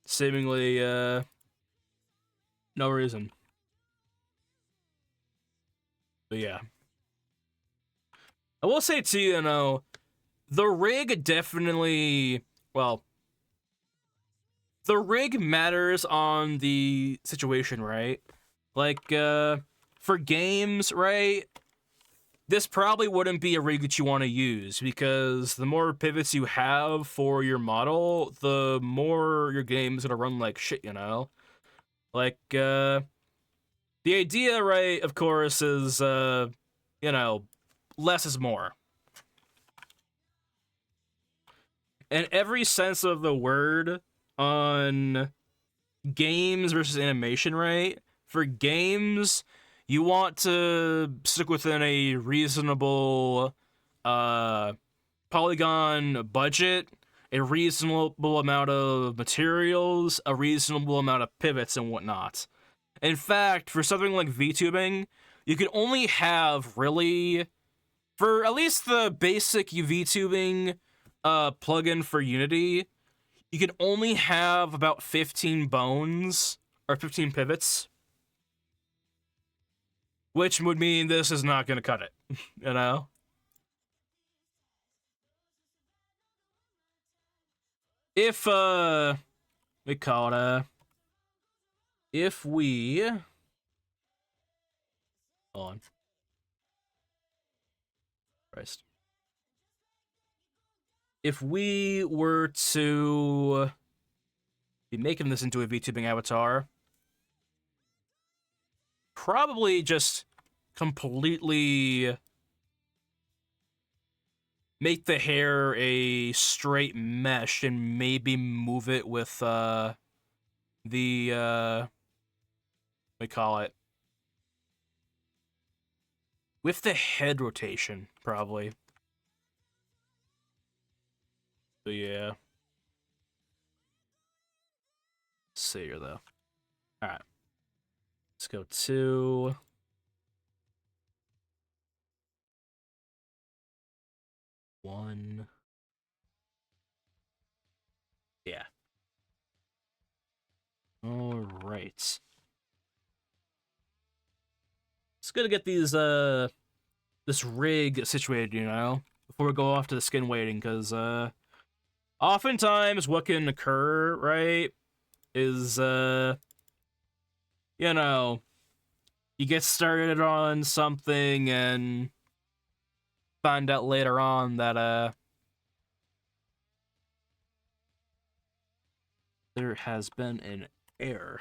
seemingly no reason. But yeah. I will say too, you know, the rig definitely, well, the rig matters on the situation, right? Like, for games, right? This probably wouldn't be a rig that you want to use, because the more pivots you have for your model, the more your game is going to run like shit, you know? Like, the idea, right, of course, is, you know, less is more. In every sense of the word, on games versus animation, right? For games, you want to stick within a reasonable uh polygon budget, a reasonable amount of materials, a reasonable amount of pivots and whatnot. In fact, for something like VTubing, you can only have really, for at least the basic VTubing plugin for Unity, you can only have about 15 bones or 15 pivots, which would mean this is not going to cut it, you know? If, we call it, if we, hold on, Christ. If we were to be making this into a VTubing avatar, probably just completely make the hair a straight mesh and maybe move it with the we call it with the head rotation, probably. But yeah. Let's see here though. Alright. Let's go to one. Yeah. Alright. It's good to get these this rig situated, you know, before we go off to the skin weighting, because oftentimes what can occur, right, is you know, you get started on something and find out later on that there has been an error.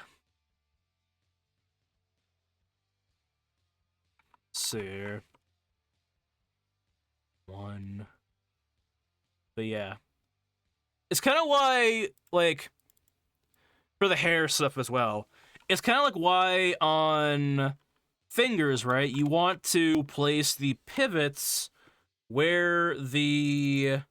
Let's see here. One. But yeah. It's kind of why, like, for the hair stuff as well, it's kind of like why on fingers, right, you want to place the pivots where the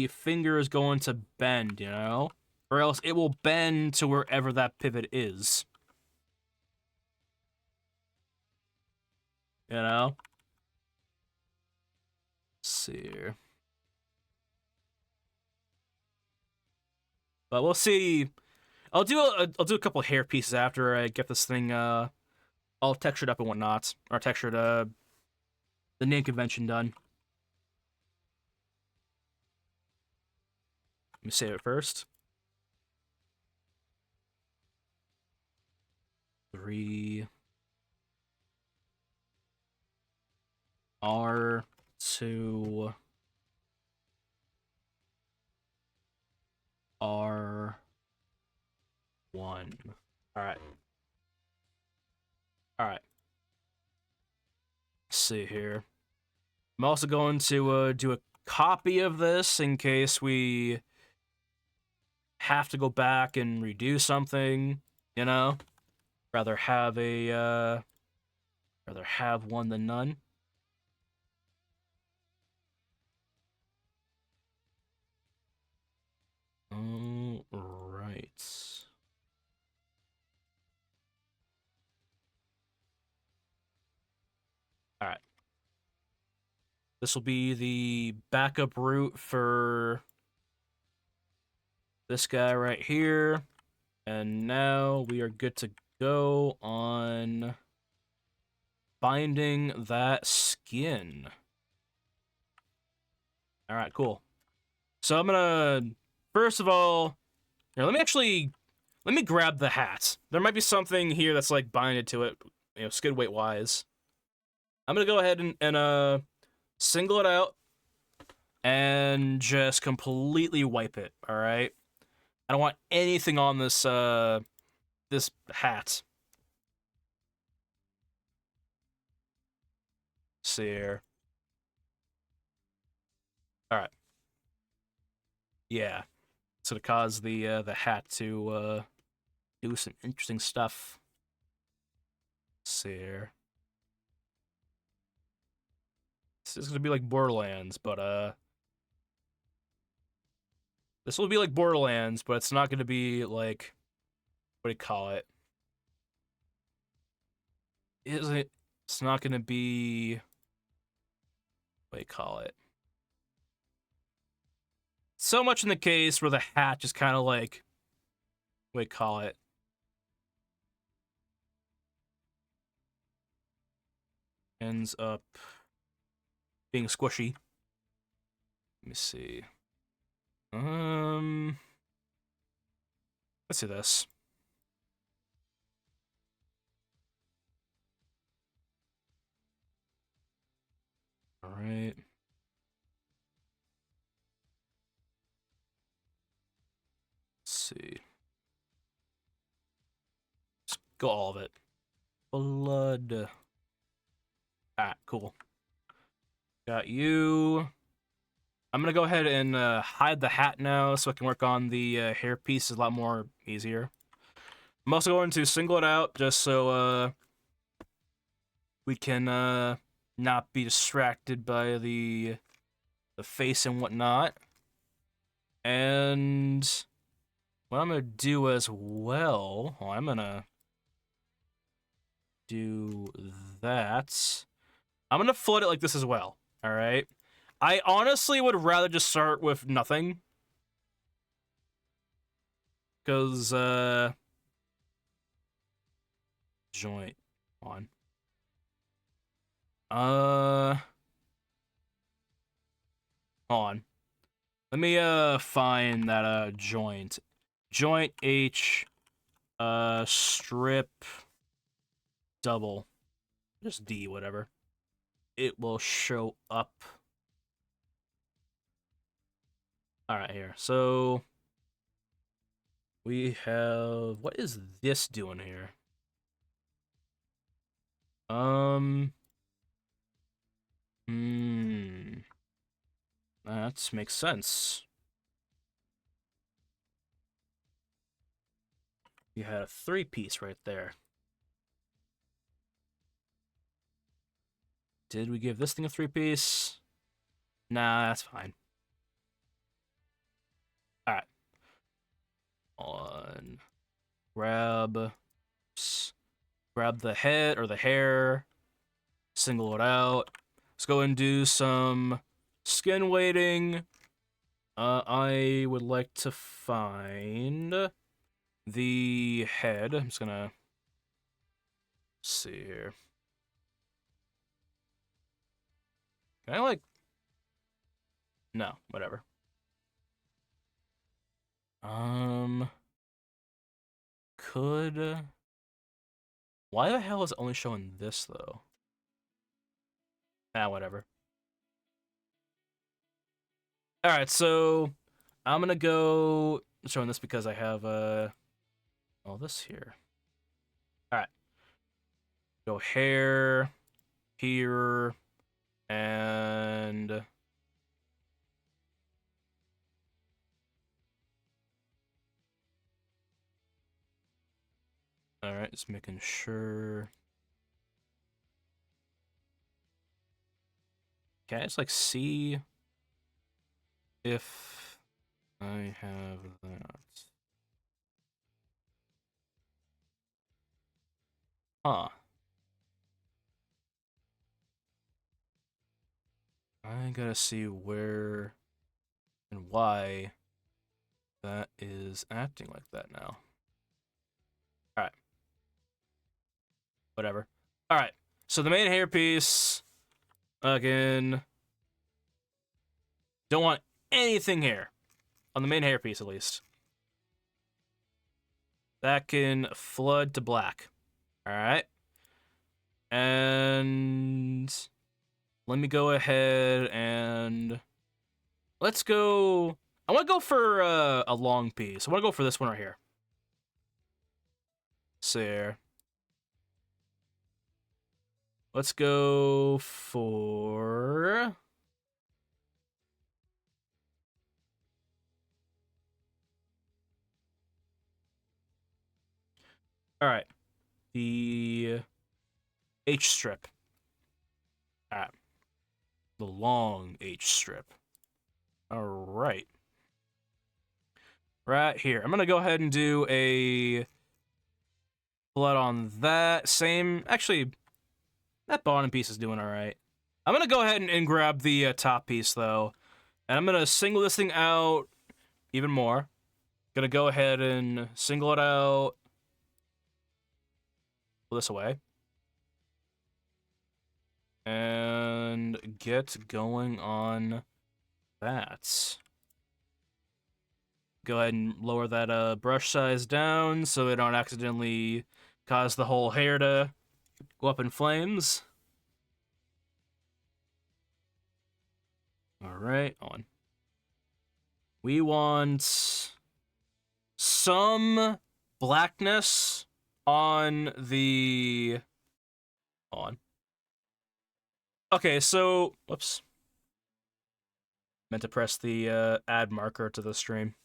finger is going to bend, you know? Or else it will bend to wherever that pivot is. You know? Let's see here. But we'll see. I'll do a couple hair pieces after I get this thing all textured up and whatnot. Or textured the name convention done. Let me save it first. 3 R2 R1. Alright. Alright. Let's see here. I'm also going to do a copy of this in case we have to go back and redo something, you know? Rather have one than none. All right. All right. This will be the backup route for this guy right here. And now we are good to go on binding that skin. All right, cool. So I'm gonna, first of all, here, let me grab the hat. There might be something here that's like binded to it, you know, skid weight wise. I'm gonna go ahead and single it out and just completely wipe it, all right? I don't want anything on this this hat. See here. All right. Yeah. It's gonna cause the hat to do some interesting stuff. Let's see here. This is gonna be like Borderlands, but this will be like Borderlands, but it's not gonna be like, what do you call it? Isn't it? It's not gonna be, what do you call it? So much in the case where the hat just kind of like, what do you call it? Ends up being squishy. Let me see. Let's see this. All right. Let's see. Just go all of it. Blood. Ah, cool. Got you. I'm gonna go ahead and hide the hat now so I can work on the hairpiece a lot more easier. I'm also going to single it out just so we can not be distracted by the face and whatnot. And what I'm gonna do as well, I'm gonna do that. I'm gonna flood it like this as well. All right. I honestly would rather just start with nothing, because joint on. Hold on. Let me find that joint. Joint H strip double. Just D, whatever. It will show up. Alright, here. So we have, what is this doing here? That makes sense. You had a 3-piece right there. Did we give this thing a 3-piece? Nah, that's fine. Alright. On. Grab the head or the hair. Single it out. Let's go and do some skin weighting. I would like to find the head. I'm just gonna see here. Can I like? No, whatever. Could. Why the hell is it only showing this though? Ah, whatever. All right, so I'm gonna go showing this because I have all this here. All right, go hair here and all right, just making sure. Can I just like see if I have that? Huh. I gotta see where and why that is acting like that now. Alright. Whatever. Alright. So the main hairpiece, again, don't want anything here. On the main hairpiece, at least. That can flood to black. Alright. And let me go ahead and let's go. I want to go for a long piece. I want to go for this one right here. So there. Let's go for All right. The H strip. All right. The long H strip. All right. Right here. I'm going to go ahead and do a flood on that. Same. Actually, that bottom piece is doing all right. I'm going to go ahead and grab the top piece, though. And I'm going to single this thing out even more. Going to go ahead and single it out. Pull this away. And get going on that. Go ahead and lower that brush size down so it don't accidentally cause the whole hair to go up in flames. Alright, on. We want some blackness on the... on. Okay, so... whoops. Meant to press the add marker to the stream.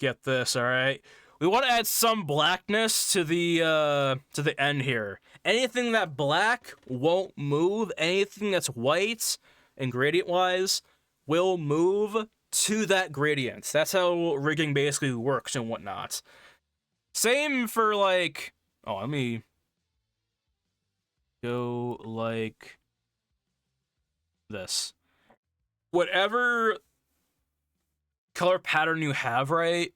Get this, alright? We want to add some blackness to the end here. Anything that black won't move, anything that's white and gradient-wise will move to that gradient. That's how rigging basically works and whatnot. Same for, like... oh, let me go like this. Whatever color pattern you have, right?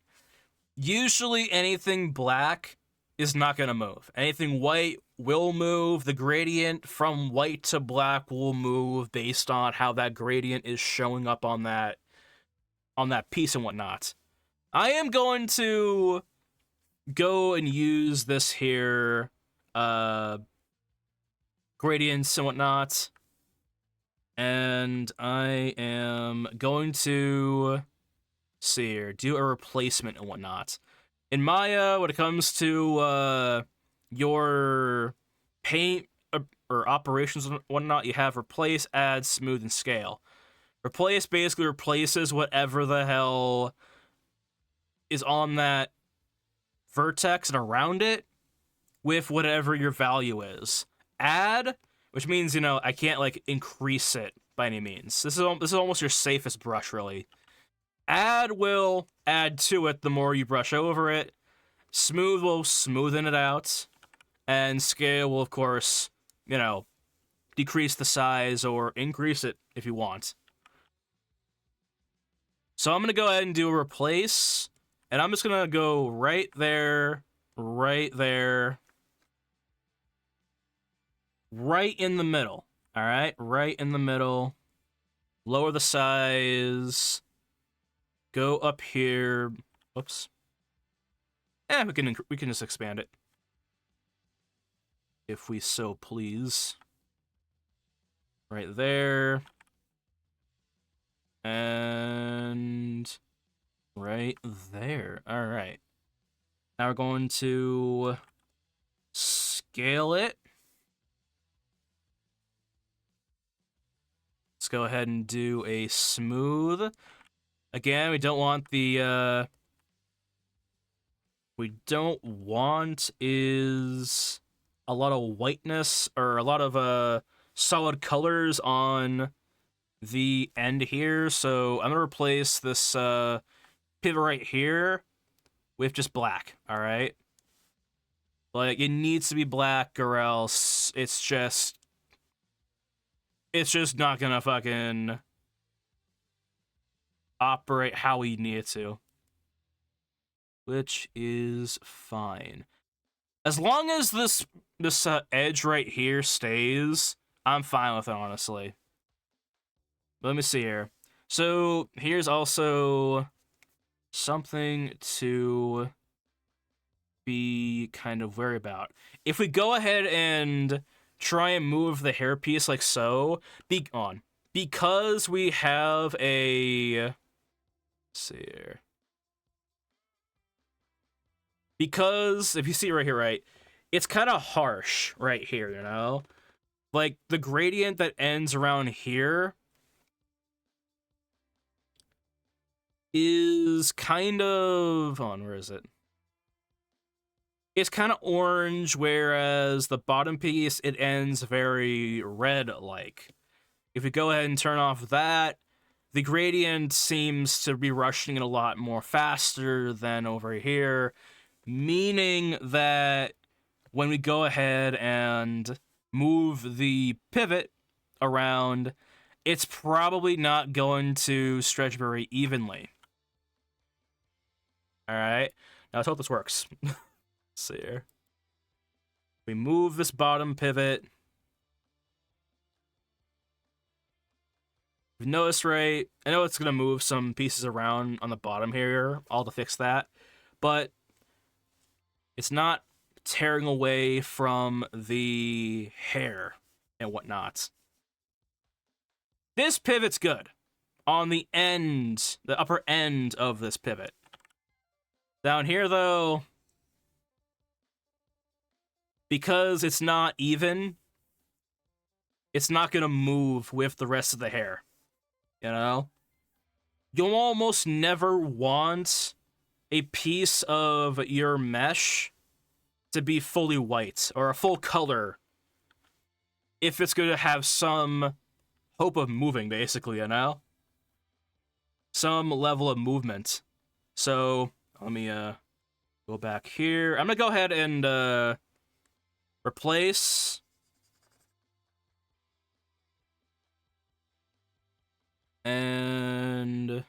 Usually anything black is not going to move. Anything white will move. The gradient from white to black will move based on how that gradient is showing up on that piece and whatnot. I am going to go and use this here gradients and whatnot. And I am going to see here, do a replacement and whatnot. In Maya, when it comes to your paint or operations and whatnot, you have replace, add, smooth, and scale. Replace basically replaces whatever the hell is on that vertex and around it with whatever your value is. Add, which means, you know, I can't like increase it by any means. This is almost your safest brush, really. Add will add to it the more you brush over it. Smooth will smoothen it out. And scale will, of course, you know, decrease the size or increase it if you want. So I'm going to go ahead and do a replace. And I'm just going to go right there, right there, right in the middle. All right, right in the middle. Lower the size. Go up here. Whoops. We can just expand it if we so please. Right there. And right there. All right. Now we're going to scale it. Let's go ahead and do a smooth. Again, we don't want the, we don't want is a lot of whiteness or a lot of, solid colors on the end here. So I'm going to replace this, pivot right here with just black, all right? Like, it needs to be black or else it's just not gonna fucking operate how we need it to. Which is fine. As long as this edge right here stays, I'm fine with it, honestly. Let me see here. So, here's also something to be kind of wary about. If we go ahead and try and move the hairpiece like so, because we have a... let's see here. Because, if you see right here, right, it's kind of harsh right here, you know? Like, the gradient that ends around here is kind of... hold on, where is it? it's kind of orange, whereas the bottom piece, it ends very red-like. If we go ahead and turn off that, the gradient seems to be rushing it a lot more faster than over here, meaning that when we go ahead and move the pivot around, it's probably not going to stretch very evenly. All right, now let's hope this works. Let's see here. We move this bottom pivot. If you notice, right, I know it's going to move some pieces around on the bottom here, all to fix that, but it's not tearing away from the hair and whatnot. This pivot's good on the end, the upper end of this pivot. Down here, though, because it's not even, it's not going to move with the rest of the hair. You know? You'll almost never want a piece of your mesh to be fully white or a full color if it's going to have some hope of moving, basically, you know? Some level of movement. So, let me go back here. I'm going to go ahead and replace. And let's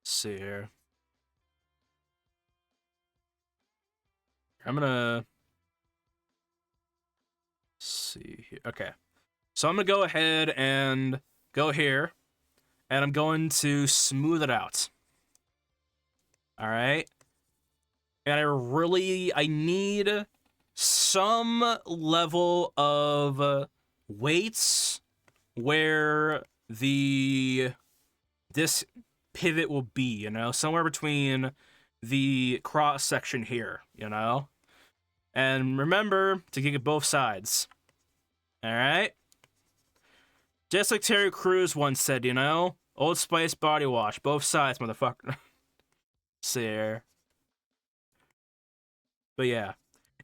see here. I'm gonna see here. Okay. So I'm gonna go ahead and go here, and I'm going to smooth it out. All right. And I need some level of weights where this pivot will be, you know, somewhere between the cross section here, you know? And remember to get both sides. All right? Just like Terry Crews once said, you know? Old Spice body wash, both sides, motherfucker. See here. But yeah.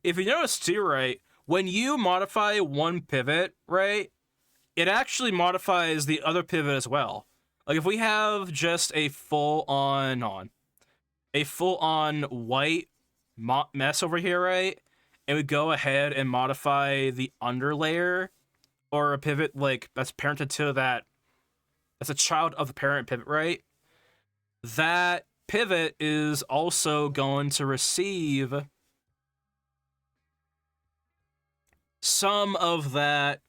If you notice too, right, when you modify one pivot, right, it actually modifies the other pivot as well. Like if we have just a full-on white mess over here, right, and we go ahead and modify the underlayer or a pivot like that's parented to that's a child of the parent pivot, right? That pivot is also going to receive some of the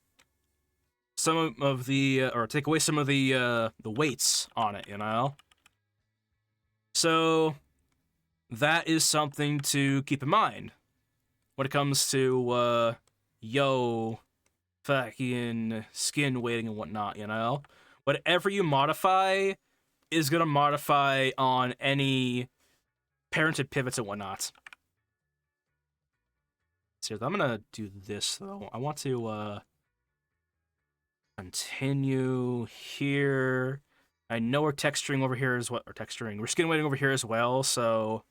or take away some of the weights on it, you know? So that is something to keep in mind when it comes to fucking skin weighting and whatnot, you know? Whatever you modify is gonna modify on any parented pivots and whatnot. So I'm gonna do this though. I want to continue here. I know we're texturing over here as well, or texturing. We're skin weighting over here as well, so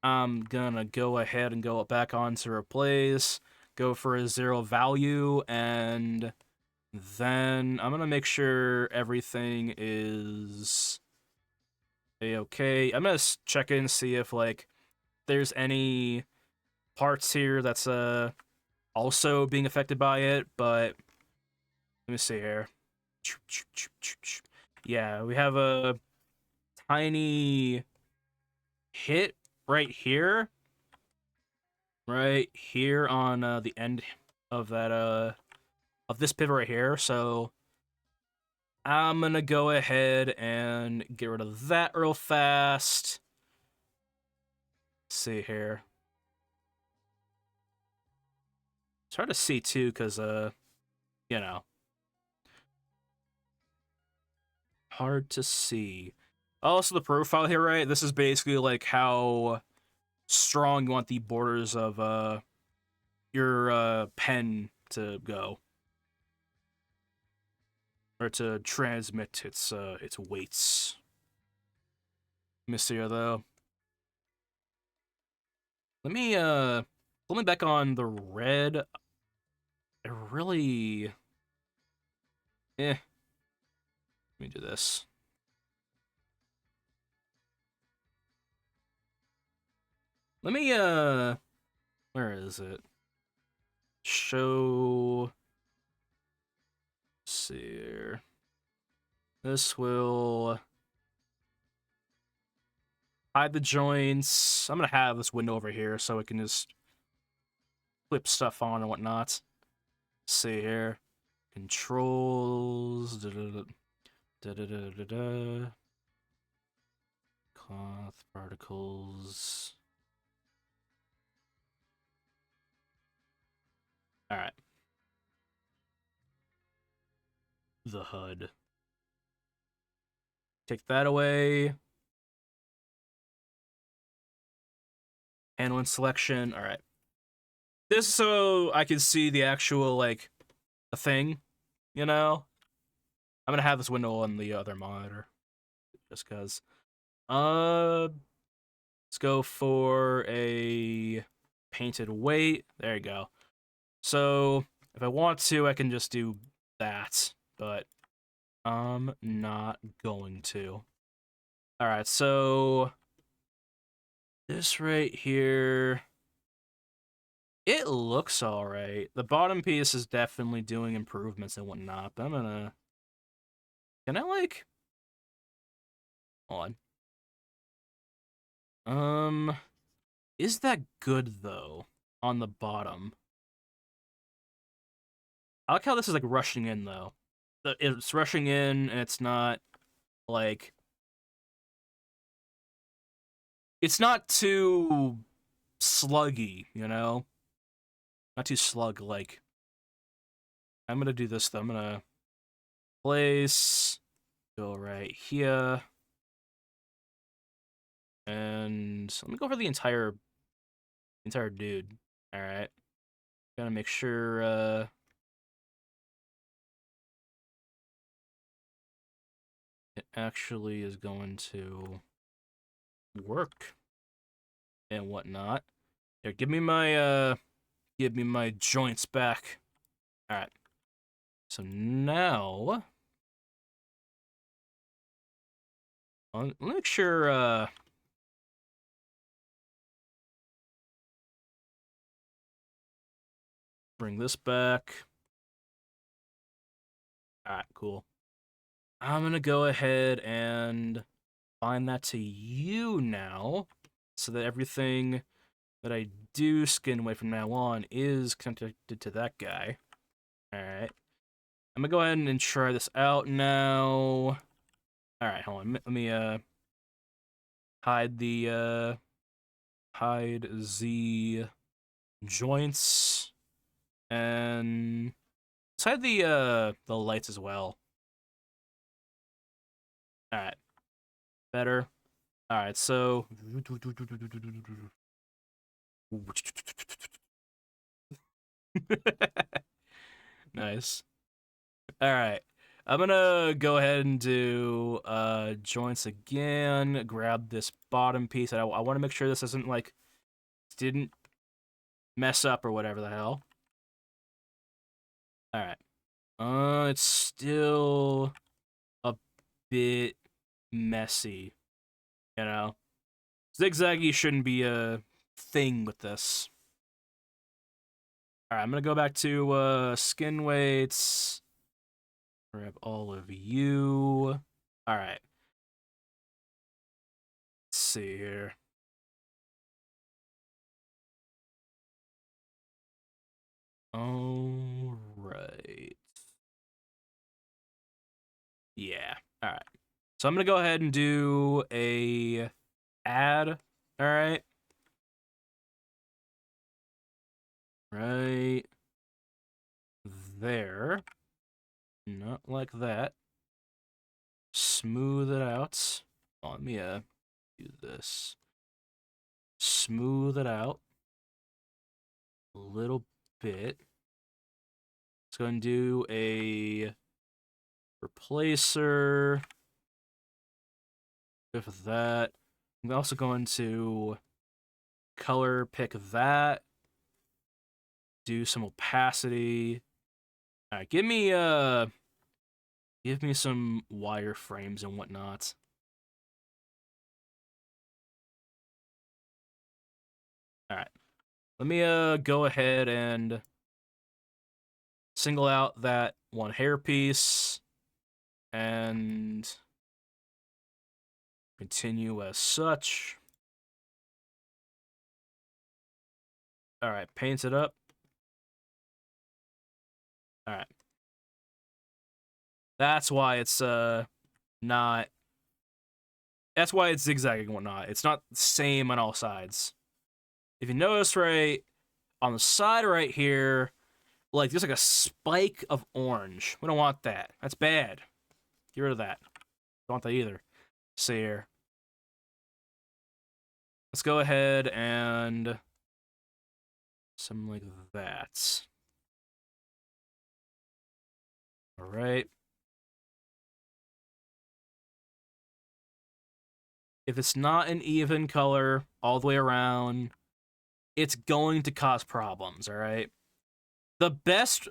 I'm gonna go ahead and go back on to replace, go for a 0 value, and then I'm gonna make sure everything is a-okay. I'm gonna check in, see if like there's any parts here that's also being affected by it, but let me see here. Yeah, we have a tiny hit right here on the end of that of this pivot right here. So I'm gonna go ahead and get rid of that real fast. Let's see here. It's hard to see too, because you know, hard to see. Also, the profile here, right? This is basically like how strong you want the borders of your pen to go, or to transmit its weights. Let me see here though. let me back on the red. I really, let me do this. Let me, where is it? Show, let's see here. This will hide the joints. I'm gonna have this window over here so it can just flip stuff on and whatnot. Let's see here. Controls. Da. Cloth particles. Alright. The HUD. Take that away. Handling selection. Alright. This is so I can see the actual, like, the thing, you know? I'm gonna have this window on the other monitor. Just cause. Let's go for a painted weight. There you go. So, if I want to, I can just do that, but I'm not going to. Alright, so this right here, it looks alright. The bottom piece is definitely doing improvements and whatnot, but I'm gonna... Can I, like... Hold on. Is that good, though, on the bottom? I like how this is, like, rushing in, though. It's rushing in, and it's not, like... It's not too sluggy, you know? Not too slug-like. I'm gonna do this, though. I'm gonna place... Go right here. And let me go for the entire dude. Alright. Gotta make sure, it actually is going to work and whatnot. Here, give me my joints back. Alright. So now, I'll make sure, bring this back. Alright, cool. I'm gonna go ahead and bind that to you now, so that everything that I do skin away from now on is connected to that guy. Alright. I'm gonna go ahead and try this out now. Alright, hold on. Let me, hide the joints. And let's hide the lights as well. Alright. Better. Alright, so... Nice. Alright. I'm gonna go ahead and do joints again. Grab this bottom piece. I want to make sure this isn't like didn't mess up or whatever the hell. Alright. It's still a bit messy, you know? Zigzaggy shouldn't be a thing with this. Alright, I'm gonna go back to skin weights. Grab all of you. Alright. Let's see here. Alright. Yeah. Alright. So I'm gonna go ahead and do a add. Alright. Right there. Not like that. Smooth it out. Oh, let me do this. Smooth it out a little bit. Let's go and do a replacer. With that, I'm also going to color pick that. Do some opacity. All right, give me some wireframes and whatnot. All right, let me go ahead and single out that one hairpiece and continue as such. All right, paint it up. All right. That's why it's not. That's why it's zigzagging and whatnot. It's not the same on all sides. If you notice right on the side right here, like there's like a spike of orange. We don't want that. That's bad. Get rid of that. Don't want that either. So here. Let's go ahead and something like that. All right. If it's not an even color all the way around, it's going to cause problems, all right? The best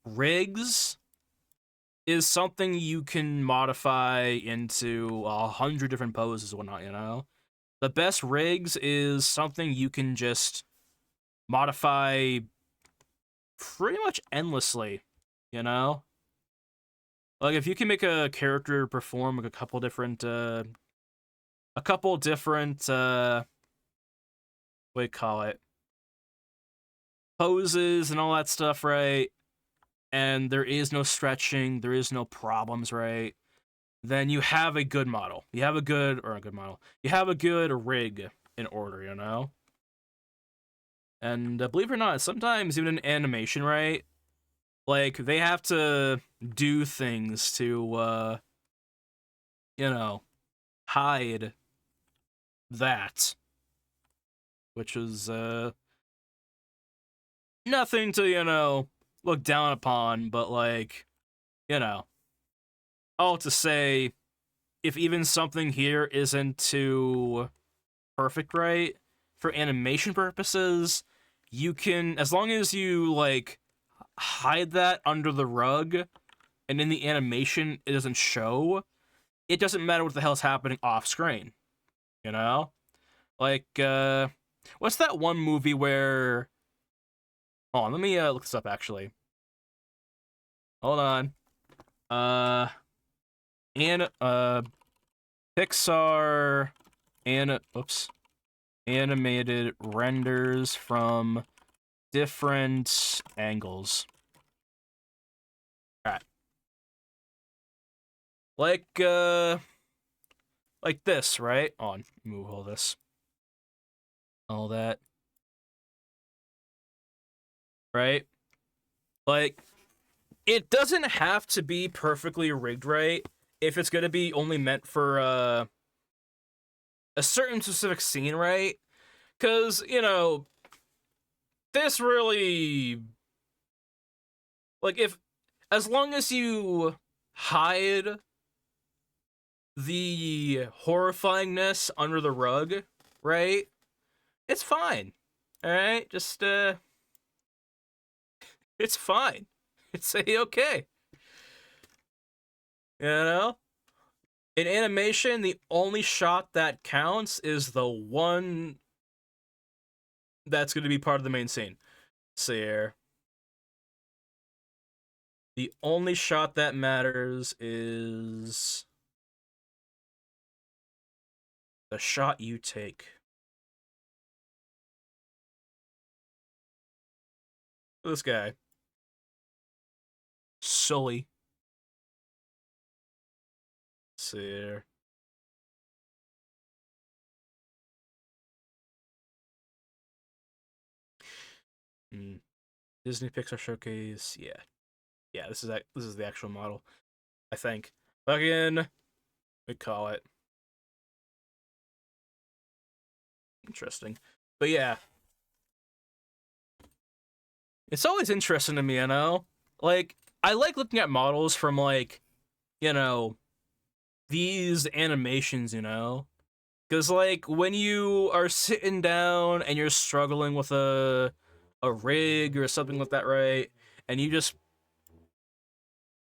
rigs is something you can modify into 100 different poses and whatnot, you know? The best rigs is something you can just modify pretty much endlessly, you know? Like, if you can make a character perform like a couple different, what do you call it? Poses and all that stuff, right? And there is no stretching, there is no problems, right? Then you have a good model. You have a good model. You have a good rig in order, you know? And believe it or not, sometimes even in animation, right? Like, they have to do things to, you know, hide that. Which is, nothing to, you know, look down upon, but, like, you know, all to say, if even something here isn't too perfect, right, for animation purposes, you can, as long as you, like, hide that under the rug, and in the animation it doesn't show, it doesn't matter what the hell's happening off screen, you know? Like, what's that one movie where... Hold on, let me look this up, actually. Hold on. Pixar animated renders from different angles. Alright. Like this, right? On, move all this. All that. Right? Like, it doesn't have to be perfectly rigged right if it's gonna be only meant for a certain specific scene, right? Because, you know, this really, like, if, as long as you hide the horrifyingness under the rug, right, it's fine. All right, just it's fine. It's a-okay. You know? In animation, the only shot that counts is the one that's going to be part of the main scene. So here. The only shot that matters is the shot you take. This guy. Sully. Let's see here. Disney Pixar Showcase. Yeah. This is the actual model, I think. Again, we call it. Interesting, but yeah, it's always interesting to me. You know, like I like looking at models from like, you know, these animations. You know, Because, like, when you are sitting down and you're struggling with a rig or something like that, right? And you just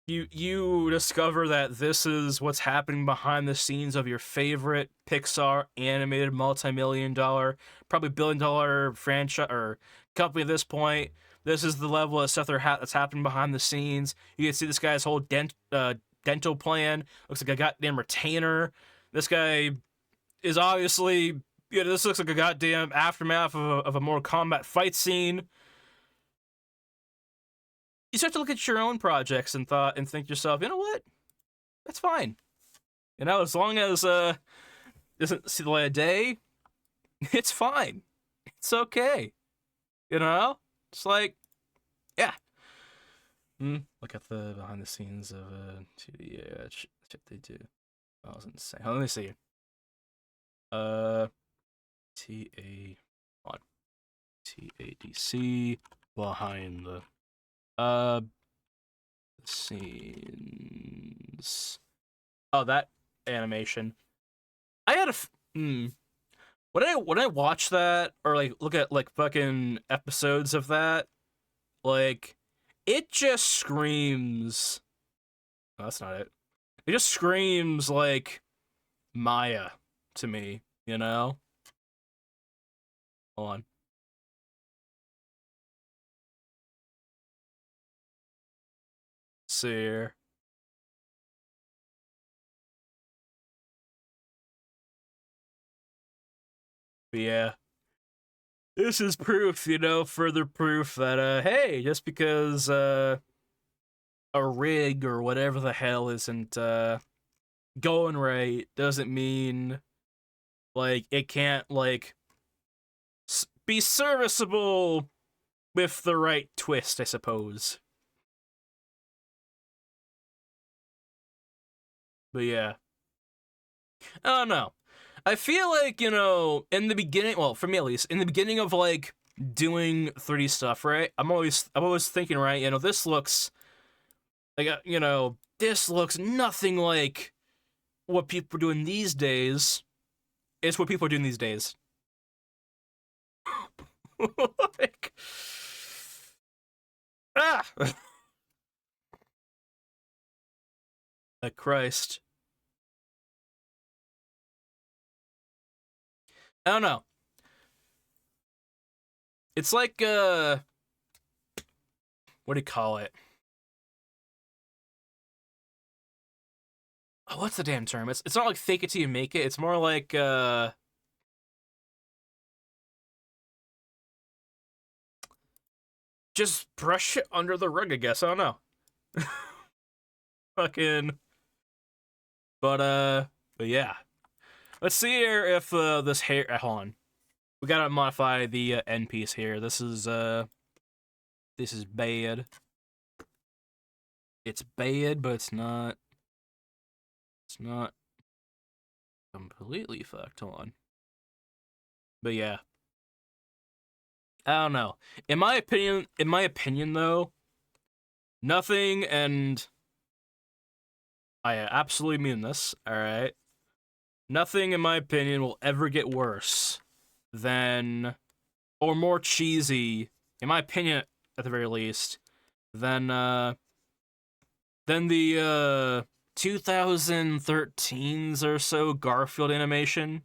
you discover that this is what's happening behind the scenes of your favorite Pixar animated multi-million dollar, probably billion-dollar franchise or company at this point. This is the level of stuff that's happening behind the scenes. You can see this guy's whole dental plan. Looks like a goddamn retainer. This guy is obviously, this looks like a goddamn aftermath of a Mortal Kombat fight scene. You start to look at your own projects and think to yourself, you know what? That's fine. As long as doesn't see the light of day, it's fine. It's okay. It's like, yeah. Look at the behind the scenes of yeah, shit they do. That was insane. Let me see. TADC behind the scenes. Oh, that animation. I had when I watch that or like look at like fucking episodes of that, like it just screams. Oh, that's not it. It just screams like Maya to me, Hold on. See here. But yeah. This is proof, further proof that hey, just because a rig or whatever the hell isn't going right doesn't mean like it can't like be serviceable with the right twist, I suppose. But yeah. I don't know. I feel like, in the beginning, well, for me at least, in the beginning of like doing 3D stuff, right? I'm always thinking, right, this looks like this looks nothing like what people are doing these days. It's what people are doing these days. Like, ah! Like Christ. I don't know. It's like, what do you call it? Oh, what's the damn term? It's not like fake it till you make it. It's more like, just brush it under the rug, I guess. I don't know. Fucking. But yeah. Let's see here if this hair. Hold on. We gotta modify the end piece here. This is bad. It's bad, but it's not. It's not completely fucked. Hold on. But yeah. I don't know. In my opinion though, nothing, and I absolutely mean this, alright? Nothing, in my opinion, will ever get worse than, or more cheesy, in my opinion, at the very least, than the 2013s or so Garfield animation.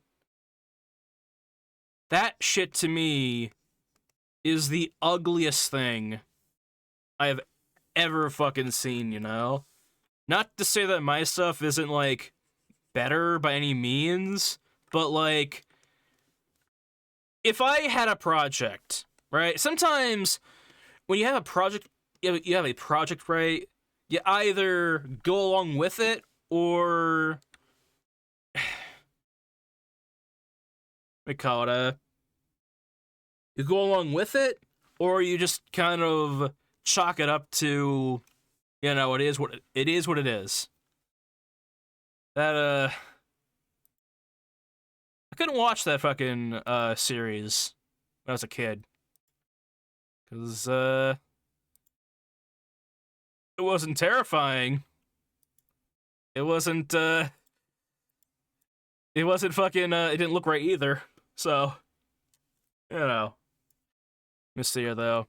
That shit to me is the ugliest thing I have ever fucking seen, Not to say that my stuff isn't, like, better by any means, but, like, if I had a project, right? Sometimes when you have a project, you have a project, right? You either go along with it or we call it you go along with it, or you just kind of chalk it up to, it is what it is. That I couldn't watch that fucking series when I was a kid, cause it wasn't terrifying. It wasn't It wasn't fucking, it didn't look right either. So, you know. Let me see here, though.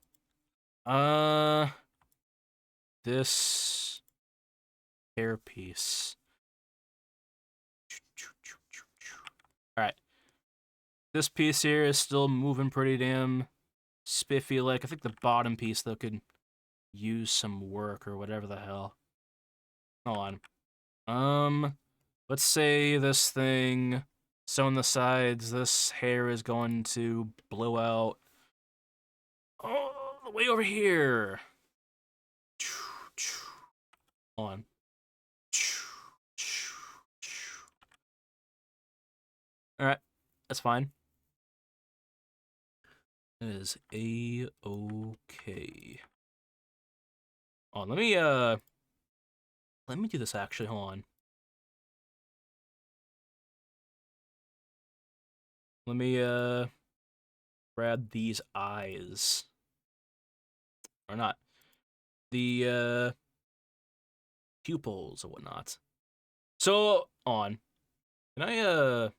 This hairpiece. Alright. This piece here is still moving pretty damn spiffy. Like, I think the bottom piece, though, could use some work or whatever the hell. Hold on. Let's say this thing, so on the sides, this hair is going to blow out all the way over here. On. Alright, that's fine. It is A-okay. Oh, let me do this actually, hold on. Let me, grab these eyes. Or not. The, pupils or whatnot. So, on. Can I,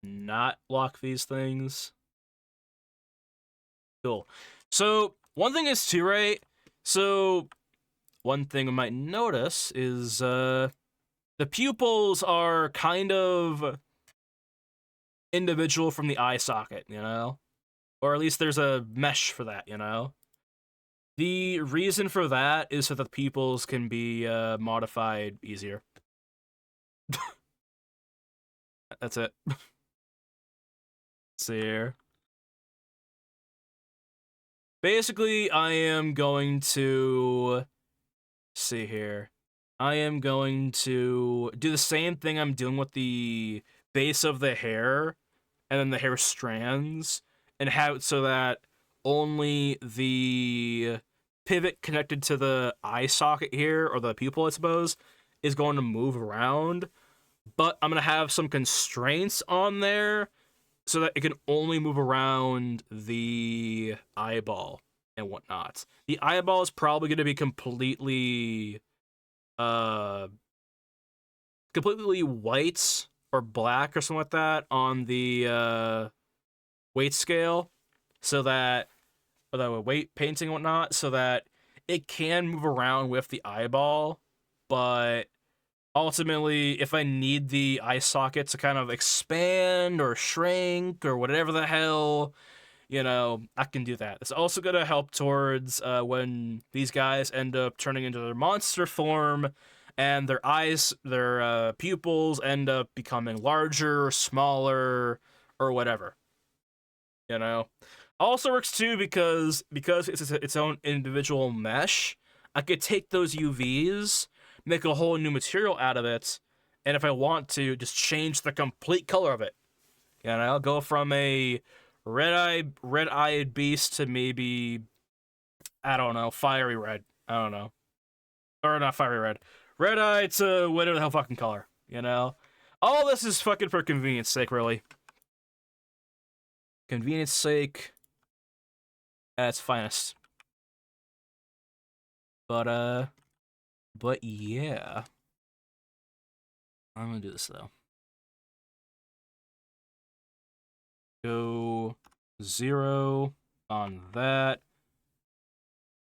not lock these things? Cool. So, one thing is too, right? So, one thing we might notice is, the pupils are kind of individual from the eye socket, you know? Or at least there's a mesh for that, you know? The reason for that is so that the pupils can be modified easier. That's it. Let's see here. Basically, I am going to see here. I am going to do the same thing I'm doing with the base of the hair and then the hair strands and have it so that only the pivot connected to the eye socket here, or the pupil, I suppose, is going to move around. But I'm going to have some constraints on there so that it can only move around the eyeball and whatnot. The eyeball is probably going to be uh, completely white or black or something like that on the weight scale, so that, or the weight painting and whatnot, so that it can move around with the eyeball, but ultimately, if I need the eye socket to kind of expand or shrink or whatever the hell, you know, I can do that. It's also going to help towards when these guys end up turning into their monster form and their eyes, their pupils end up becoming larger, smaller, or whatever. You know? Also works too because it's its own individual mesh. I could take those UVs, make a whole new material out of it, and if I want to, just change the complete color of it. You know, go from a red-eyed beast to maybe, I don't know, fiery red. I don't know. Or not fiery red. Red-eye to whatever the hell fucking color, you know? All this is fucking for convenience sake, really. Convenience sake at its finest. But yeah. I'm gonna do this, though. Go 0 on that.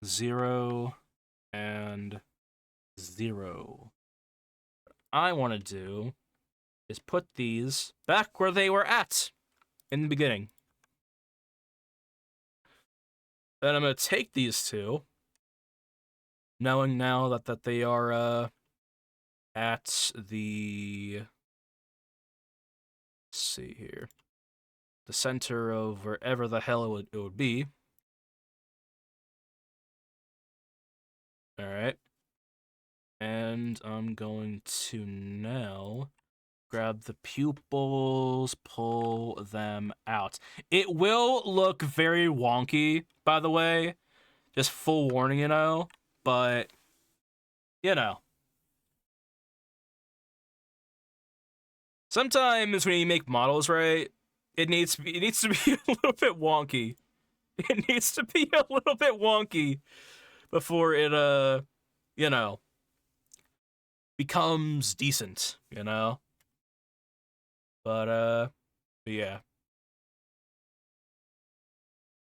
0 and 0. What I want to do is put these back where they were at in the beginning. Then I'm going to take these two, knowing now that they are at the, let's see here, the center of wherever the hell it would be. Alright. And I'm going to now grab the pupils, pull them out. It will look very wonky, by the way. Just full warning, you know? But, you know. Sometimes when you make models, right, it needs to be a little bit wonky. It needs to be a little bit wonky before it, you know, becomes decent, you know? But yeah.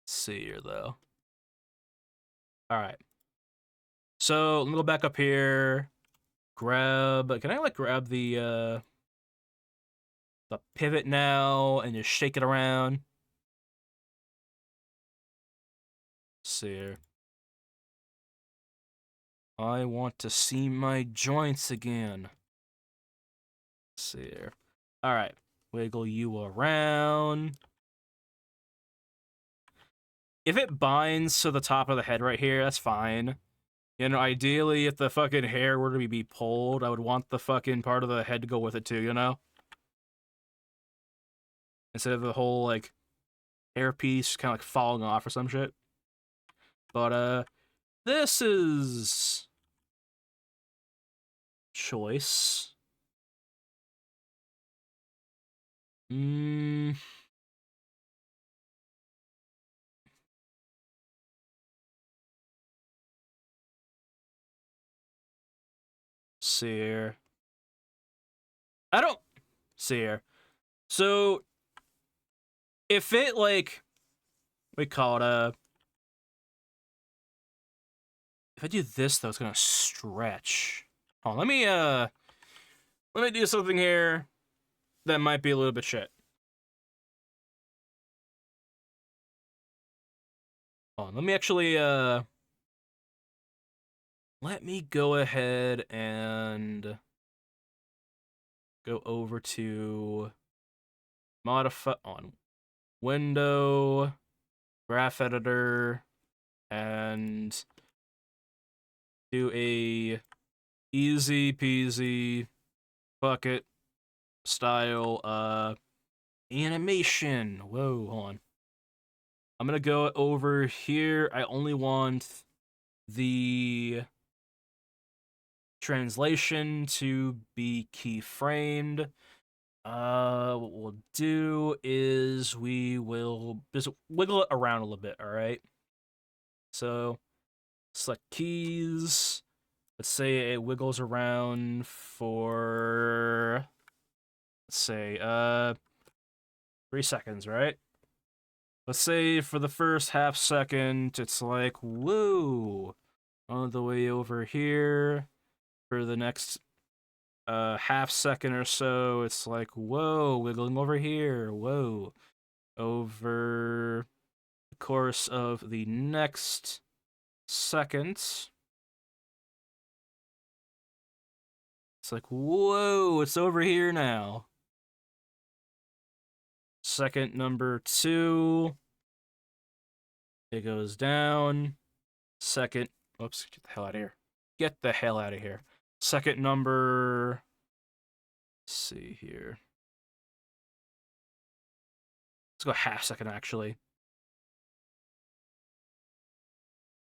Let's see here though. All right. So let me go back up here. Grab. Can I like grab the pivot now and just shake it around? Let's see here. I want to see my joints again. Let's see here. All right. Wiggle you around. If it binds to the top of the head right here, that's fine. You know, ideally, if the fucking hair were to be pulled, I would want the fucking part of the head to go with it too, you know? Instead of the whole, like, hair piece kind of, like, falling off or some shit. But, this is... choice. Hmm... See here. I don't... See here. So, if it, like... We call it, if I do this, though, it's gonna stretch. Oh, let me do something here that might be a little bit shit. Oh, let me actually, let me go ahead and go over to modify on window, graph editor, and do a easy peasy bucket style animation. Whoa, hold on. I'm gonna go over here. I only want the translation to be keyframed. What we'll do is we will just wiggle it around a little bit, alright? So, select keys. Let's say it wiggles around for, let's say, 3 seconds, right? Let's say for the first half second, it's like, woo, all the way over here. For the next half second or so, it's like, whoa, wiggling over here, whoa. Over the course of the next seconds, it's like, whoa, it's over here now. Second number 2, it goes down. Second, whoops, get the hell out of here. Get the hell out of here. Second number, let's see here. Let's go half second, actually.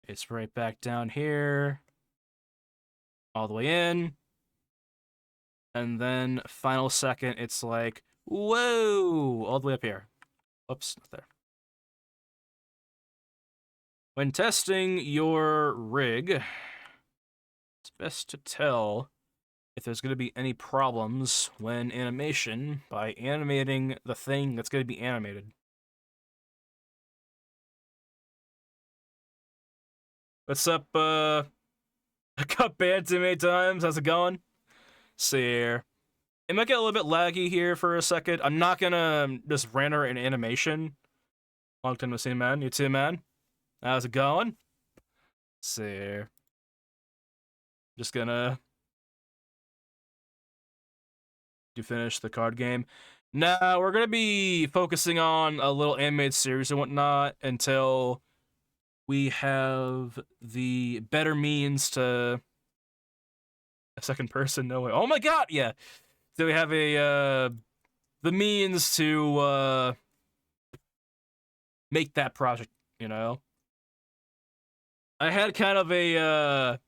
It's right back down here. All the way in. And then final second, it's like, whoa, all the way up here. Oops, not there. When testing your rig, it's best to tell if there's going to be any problems when animation by animating the thing that's going to be animated. What's up, I got banned too many times. How's it going? See here. It might get a little bit laggy here for a second. I'm not gonna just render an animation. Long time no see, man. You too, man. How's it going? See here. Just gonna finish the card game. Now we're gonna be focusing on a little animated series and whatnot until we have the better means to a second person. No way. Oh my god, yeah. So we have the means to make that project, you know. I had kind of a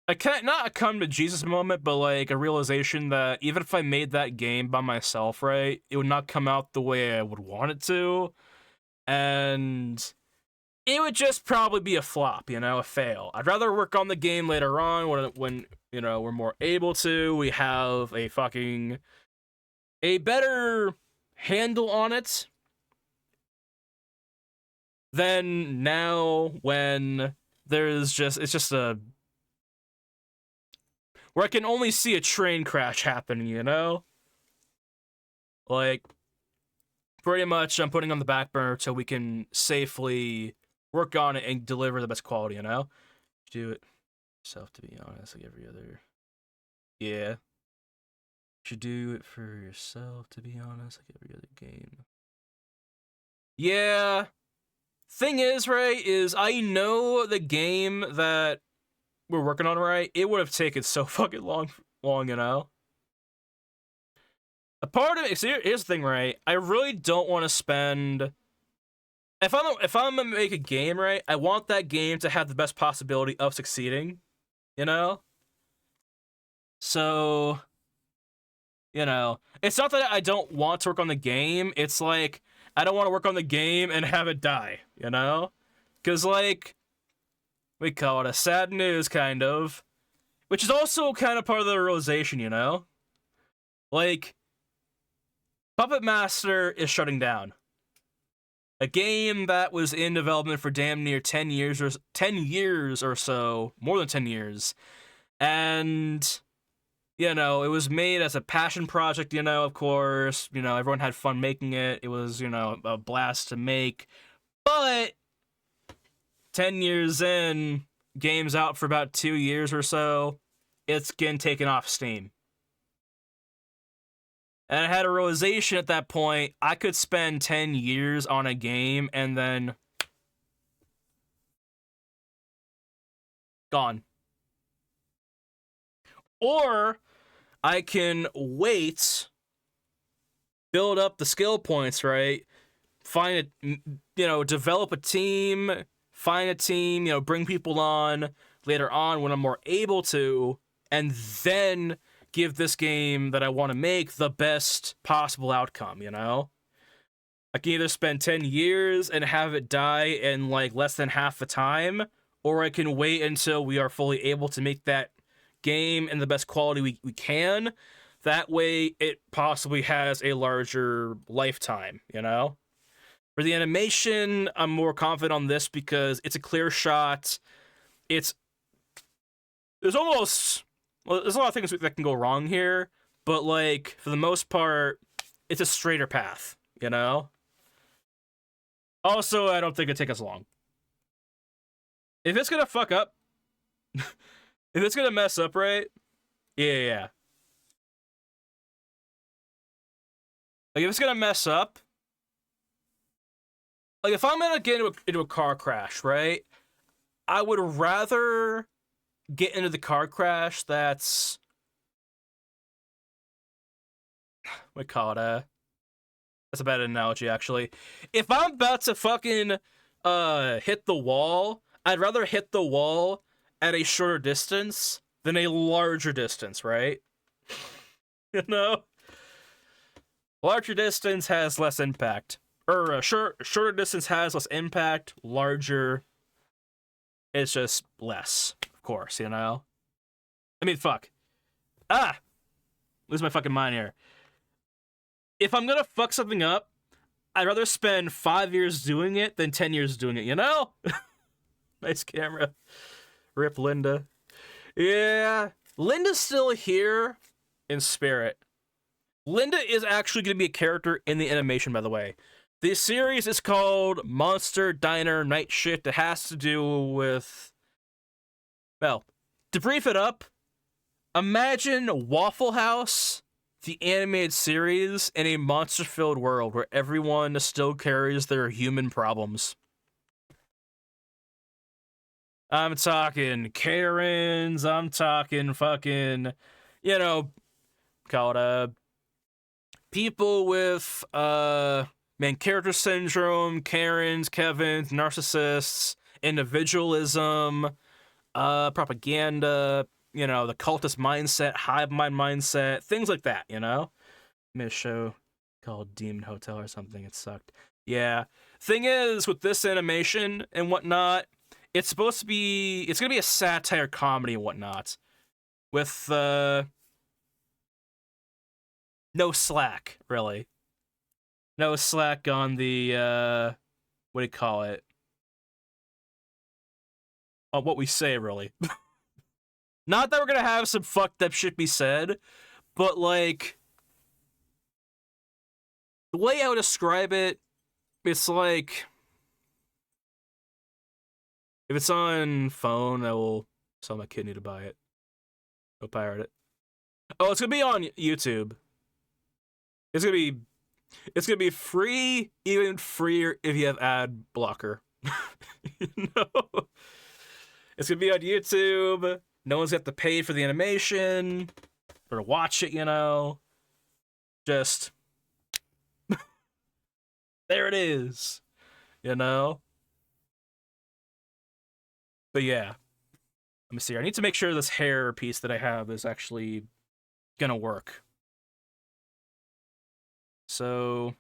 I can't not a come to Jesus moment, but like a realization that even if I made that game by myself, right, it would not come out the way I would want it to. And it would just probably be a flop, you know, a fail. I'd rather work on the game later on when you know, we're more able to. We have a better handle on it than now when it's just a where I can only see a train crash happening, you know? Like, pretty much I'm putting on the back burner till we can safely work on it and deliver the best quality, you know? Do it yourself, to be honest, like every other. Yeah. Should do it for yourself, to be honest, like every other game. Yeah. Thing is, right, is I know the game that we're working on, right, it would have taken so fucking long, you know? A part of it, here's the thing, right, I really don't want to spend... If I'm gonna make a game, right, I want that game to have the best possibility of succeeding, you know? So, you know, it's not that I don't want to work on the game, it's like, I don't want to work on the game and have it die, you know? Because, like, we call it a sad news, kind of. Which is also kind of part of the realization, you know? Like, Puppet Master is shutting down. A game that was in development for damn near 10 years or so, more than 10 years. And, you know, it was made as a passion project, you know, of course. You know, everyone had fun making it. It was, you know, a blast to make. But 10 years in, game's out for about 2 years or so, it's getting taken off Steam. And I had a realization at that point, I could spend 10 years on a game and then... gone. Or I can wait, build up the skill points, right? Find a, you know, develop a team, find a team, you know, bring people on later on when I'm more able to, and then give this game that I want to make the best possible outcome, you know? I can either spend 10 years and have it die in, like, less than half the time, or I can wait until we are fully able to make that game in the best quality we can. That way, it possibly has a larger lifetime, you know? For the animation, I'm more confident on this because it's a clear shot. There's almost... Well, there's a lot of things that can go wrong here, but, like, for the most part, it's a straighter path, you know? Also, I don't think it'd take us long. If it's gonna fuck up, if it's gonna mess up, right? Yeah. Like, if it's gonna mess up, like, if I'm gonna get into a car crash, right? I would rather get into the car crash that's... what do you call it? That's a bad analogy, actually. If I'm about to fucking hit the wall, I'd rather hit the wall at a shorter distance than a larger distance, right? You know? Larger distance has less impact. Or shorter distance has less impact. Larger, it's just less, of course, you know? I mean, fuck. Lose my fucking mind here. If I'm gonna fuck something up, I'd rather spend 5 years doing it than 10 years doing it, you know? Nice camera. Rip Linda. Yeah. Linda's still here in spirit. Linda is actually going to be a character in the animation, by the way. The series is called Monster Diner Night Shift. It has to do with... well, to brief it up, imagine Waffle House, the animated series, in a monster-filled world where everyone still carries their human problems. I'm talking Karens, I'm talking fucking, you know, called, people with, main character syndrome, Karens, Kevins, narcissists, individualism, propaganda, you know, the cultist mindset, hive mind mindset, things like that, you know? I made a show called Demon Hotel or something, it sucked. Yeah. Thing is, with this animation and whatnot, it's gonna be a satire comedy and whatnot. With no slack, really. No slack on the what do you call it? On what we say, really. Not that we're gonna have some fucked up shit be said, but like the way I would describe it, it's like if it's on phone, I will tell my kidney to buy it. Go pirate it. Oh, it's gonna be on YouTube. It's gonna be free, even freer if you have ad blocker. You know? It's gonna be on YouTube. No one's got to pay for the animation or to watch it, you know. Just there it is, you know. But yeah, let me see. I need to make sure this hair piece that I have is actually gonna work. So,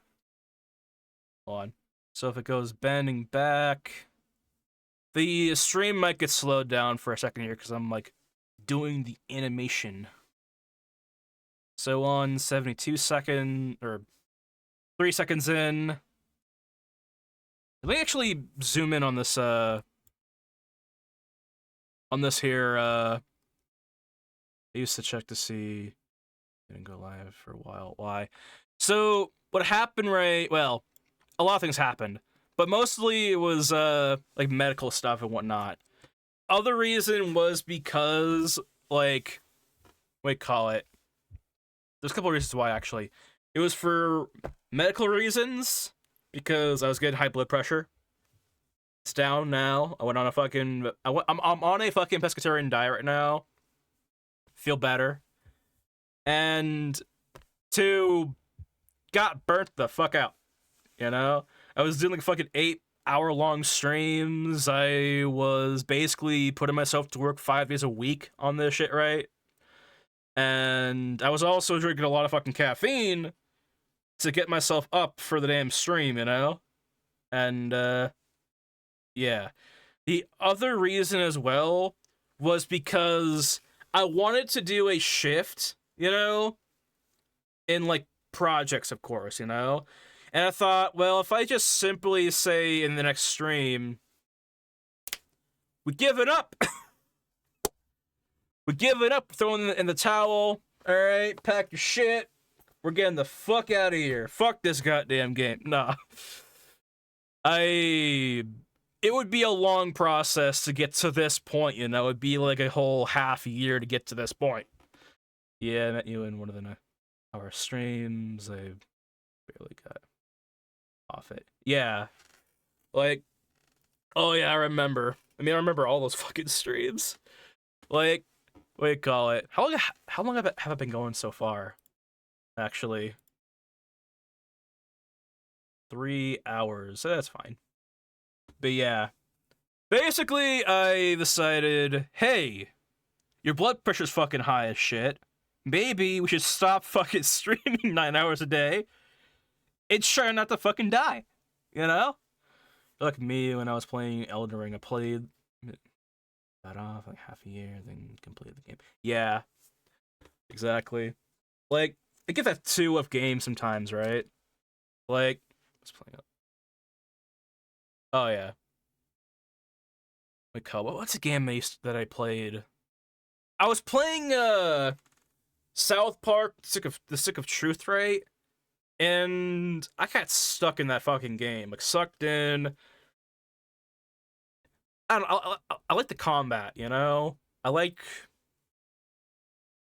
hold on. So if it goes bending back, the stream might get slowed down for a second here because I'm like doing the animation. So on 72 second or 3 seconds in, let me actually zoom in on this here. I used to check to see. Didn't go live for a while. Why? So what happened, right? Well, a lot of things happened, but mostly it was like medical stuff and whatnot. Other reason was because like what do you call it? There's a couple of reasons why actually. It was for medical reasons because I was getting high blood pressure. It's down now. I went on a fucking. I'm on a fucking pescatarian diet right now. Feel better. And two, got burnt the fuck out. You know, I was doing like fucking 8-hour long streams. I was basically putting myself to work 5 days a week on this shit, right? And I was also drinking a lot of fucking caffeine to get myself up for the damn stream, you know? And yeah. The other reason as well was because I wanted to do a shift, you know, in like projects, of course, you know? And I thought, well, if I just simply say in the next stream, we give it up. We give it up, throw in the towel. All right, pack your shit. We're getting the fuck out of here. Fuck this goddamn game. Nah. It would be a long process to get to this point, you know? It'd be like a whole half year to get to this point. Yeah, I met you in one of our streams. I barely got off it. Yeah. Like, oh yeah, I remember. I mean, I remember all those fucking streams. Like, what do you call it? How long have I been going so far? Actually, 3 hours. That's fine. But yeah, basically, I decided, hey, your blood pressure's fucking high as shit. Maybe we should stop fucking streaming 9 hours a day and try not to fucking die. You know? Like me when I was playing Elden Ring, I played that off like half a year, then completed the game. Yeah, exactly. Like, I get that too of games sometimes, right? Like, let's play it. Oh yeah. What's a game that I played? I was playing South Park, the Stick of Truth, right? And I got stuck in that fucking game, like sucked in. I don't know, I like the combat, you know? I like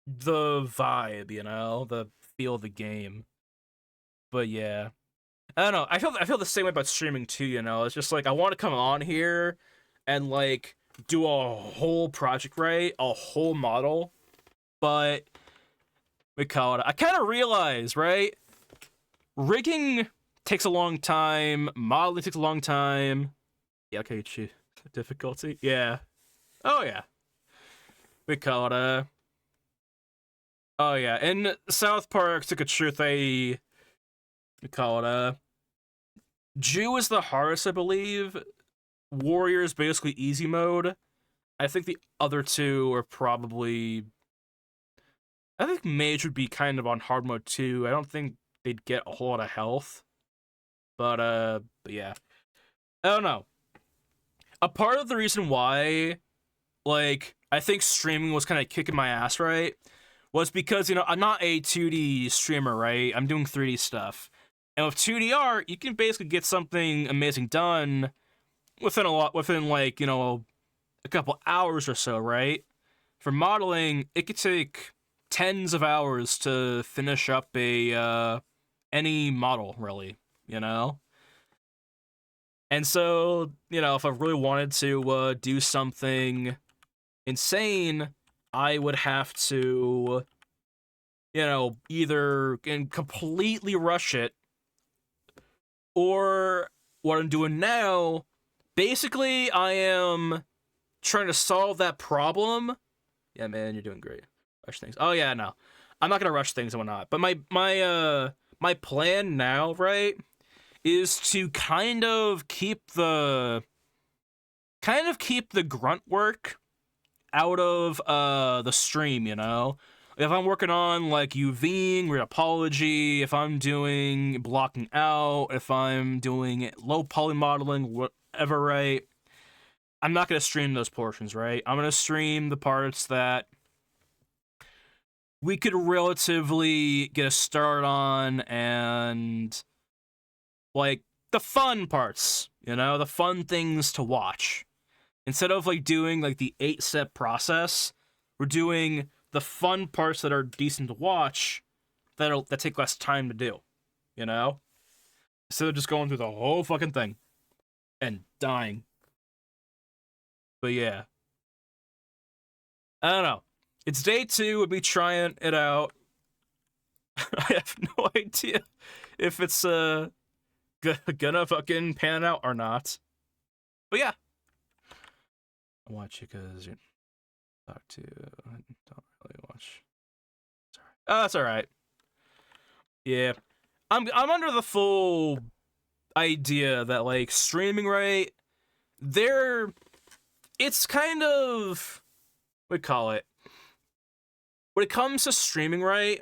the vibe, you know? The feel of the game. But yeah. I don't know. I feel the same way about streaming too, you know? It's just like I want to come on here and like do a whole project, right? A whole model. But we call it. I kind of realize, right? Rigging takes a long time. Modeling takes a long time. Yeah, okay, difficulty. Yeah. Oh yeah. We call it. Oh yeah. In South Park, Stick of Truth, we call it. Jew is the hardest, I believe. Warrior is basically easy mode. I think the other two are probably. I think Mage would be kind of on hard mode too. I don't think they'd get a whole lot of health. But yeah. I don't know. A part of the reason why, like, I think streaming was kind of kicking my ass, right? Was because, I'm not a 2D streamer, right? I'm doing 3D stuff. And with 2D art, you can basically get something amazing done within like, a couple hours or so, right? For modeling, it could take tens of hours to finish up a any model, really, you know? And so, if I really wanted to do something insane, I would have to, either completely rush it, or what I'm doing now, basically, I am trying to solve that problem. Yeah, man, you're doing great. Rush things. Oh yeah, no, I'm not gonna rush things and whatnot. But my plan now, right, is to kind of keep the grunt work out of the stream, If I'm working on like UVing, rheopology, if I'm doing blocking out, if I'm doing low poly modeling, whatever, right? I'm not gonna stream those portions, right? I'm gonna stream the parts that we could relatively get a start on, and like the fun parts, the fun things to watch. Instead of like doing like the 8-step process, we're doing the fun parts that are decent to watch that take less time to do, Instead of just going through the whole fucking thing and dying. But yeah. I don't know. It's day 2, we'll be trying it out. I have no idea if it's gonna fucking pan out or not. But yeah. I watch you because you talk to. I don't really watch. Sorry. Oh, that's alright. Yeah. I'm under the full idea that like streaming, right? It's kind of what do you call it? When it comes to streaming, right?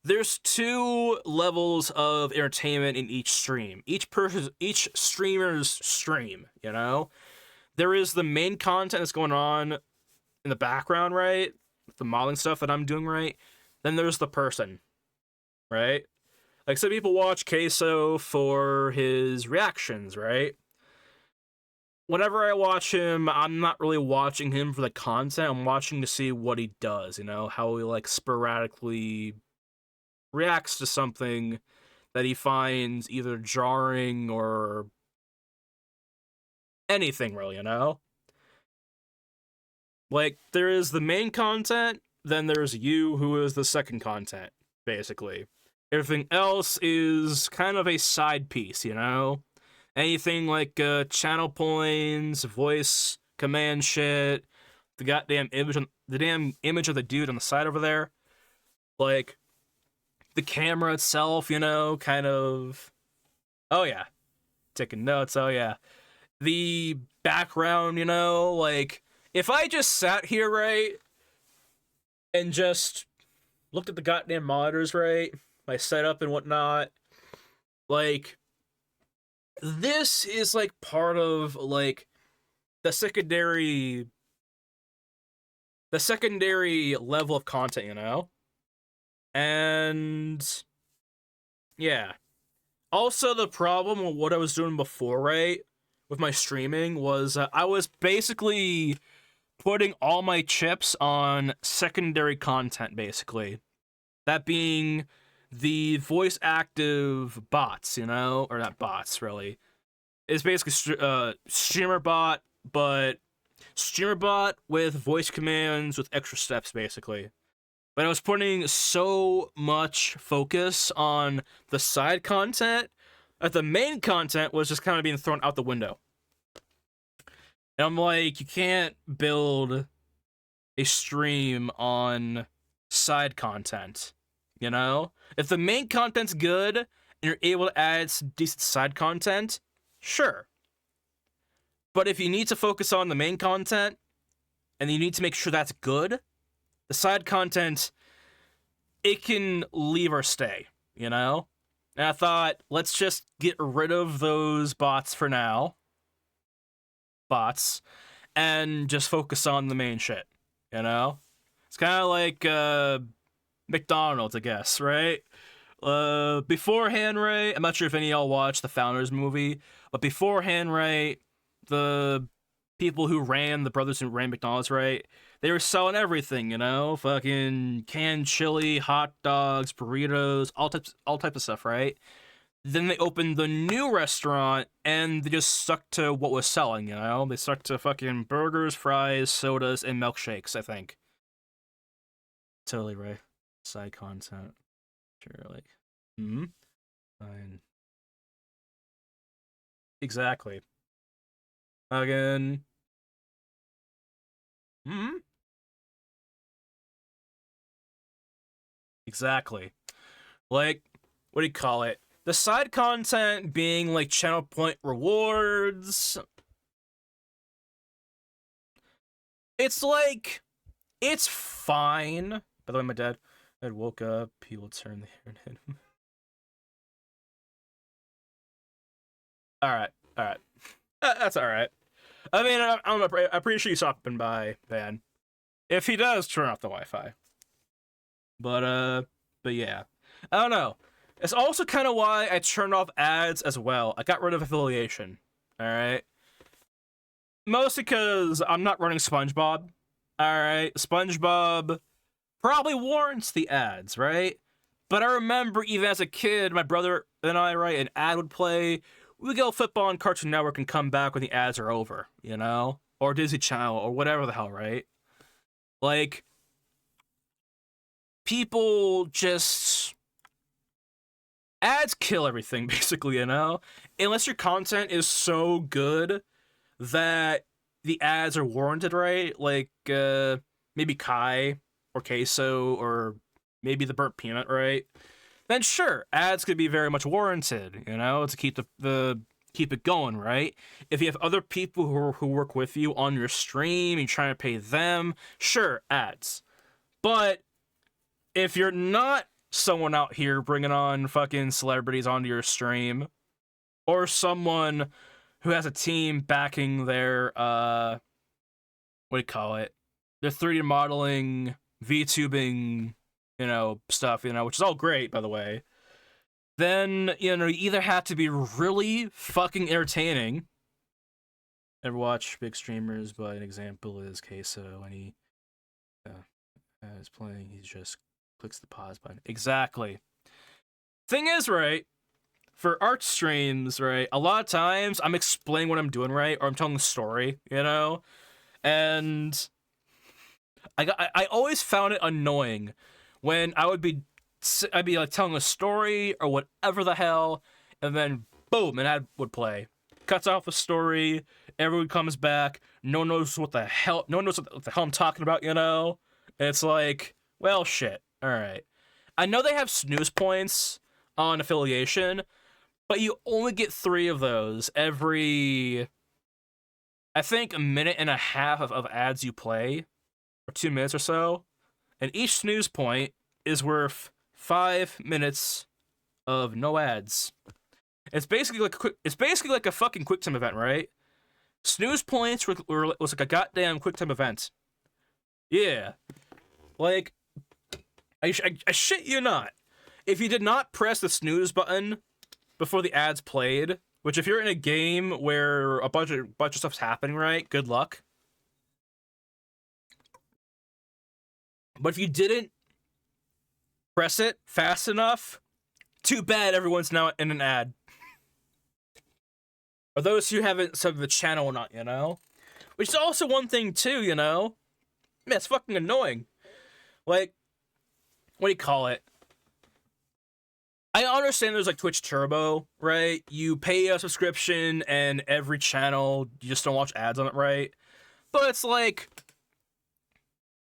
There's 2 levels of entertainment in each stream. Each streamer's stream, There is the main content that's going on in the background, right? The modeling stuff that I'm doing, right? Then there's the person, right? Like, some people watch Queso for his reactions, right? Whenever I watch him, I'm not really watching him for the content. I'm watching to see what he does, how he, like, sporadically reacts to something that he finds either jarring or anything, really, Like, there is the main content, then there's you, who is the second content, basically. Everything else is kind of a side piece, Anything like channel points, voice command shit, the damn image of the dude on the side over there, like the camera itself, kind of. Oh yeah, taking notes. Oh yeah, the background, like if I just sat here, right, and just looked at the goddamn monitors, right, my setup and whatnot, like this is like part of like the secondary level of content, And yeah. Also, the problem with what I was doing before, right, with my streaming was I was basically putting all my chips on secondary content, basically. That being the voice active bots, or not bots, really. It's basically streamer bot, but streamer bot with voice commands with extra steps, basically. But I was putting so much focus on the side content that the main content was just kind of being thrown out the window. And I'm like, you can't build a stream on side content, If the main content's good and you're able to add some decent side content, Sure. But if you need to focus on the main content, and you need to make sure that's good, the side content, it can leave or stay, you know? And I thought, let's just get rid of those bots for now. Bots. And just focus on the main shit, you know? It's kind of like McDonald's, I guess, right? Beforehand, right? I'm not sure if any of y'all watched the Founders movie, but beforehand, right? The people who ran, the brothers who ran McDonald's, right? They were selling everything, you know? Fucking canned chili, hot dogs, burritos, all types of stuff, right? Then they opened the new restaurant and they just stuck to what was selling, you know? They stuck to fucking burgers, fries, sodas, and milkshakes, I think. Totally right. Side content. Sure, like, fine. Exactly. Again. Exactly. Like, what do you call it? The side content being like channel point rewards. It's like, it's fine. By the way, my dad woke up. He will turn the internet. All right, all right. That's all right. I mean, I don't know. I'm pretty sure he's stopping by, Van. If he does, turn off the Wi-Fi. But yeah, I don't know. It's also kind of why I turned off ads as well. I got rid of affiliation. All right. Mostly because I'm not running SpongeBob. All right, SpongeBob probably warrants the ads, right? But I remember even as a kid, my brother and I, right, an ad would play. We go football on Cartoon Network and come back when the ads are over, you know? Or Disney Channel, or whatever the hell, right? Like, people just... Ads kill everything, basically, you know? Unless your content is so good that the ads are warranted, right? Like, maybe Kai, or Queso, or maybe the Burnt Peanut, right? Then sure, ads could be very much warranted, you know, to keep the keep it going, right? If you have other people who work with you on your stream, you're trying to pay them, sure, ads. But if you're not someone out here bringing on fucking celebrities onto your stream, or someone who has a team backing their what do you call it? Their 3D modeling, VTubing, you know, stuff, you know, which is all great, by the way. Then, you know, you either have to be really fucking entertaining. Ever watch big streamers, but an example is Queso when he is playing, he just clicks the pause button. Exactly. Thing is, right, for art streams, right, a lot of times I'm explaining what I'm doing, right, or I'm telling a story, you know? And I always found it annoying when I'd be like telling a story or whatever the hell, and then boom, an ad would play. Cuts off the story, everyone comes back, no one knows what the hell I'm talking about, you know? And it's like, well, shit. Alright. I know they have snooze points on affiliation, but you only get 3 of those every, I think, a minute and a half of ads you play, or 2 minutes or so. And each snooze point is worth 5 minutes of no ads. It's basically like a fucking QuickTime event, right? Snooze points was like a goddamn QuickTime event. Yeah, like I shit you not. If you did not press the snooze button before the ads played, which if you're in a game where a bunch of stuff's happening, right? Good luck. But if you didn't press it fast enough, too bad everyone's now in an ad. Or those who haven't subbed the channel or not, you know? Which is also one thing too, you know? Man, it's fucking annoying. Like, what do you call it? I understand there's like Twitch Turbo, right? You pay a subscription and every channel, you just don't watch ads on it, right? But it's like,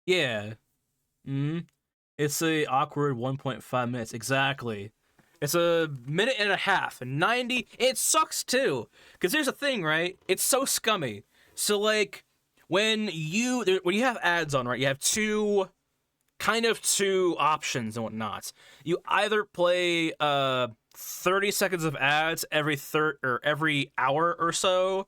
yeah. It's a awkward 1.5 minutes, exactly. It's a minute and a half, 90. It sucks too, because here's the thing, right? It's so scummy. So like, when you have ads on, right? You have two options and whatnot. You either play 30 seconds of ads every hour or so,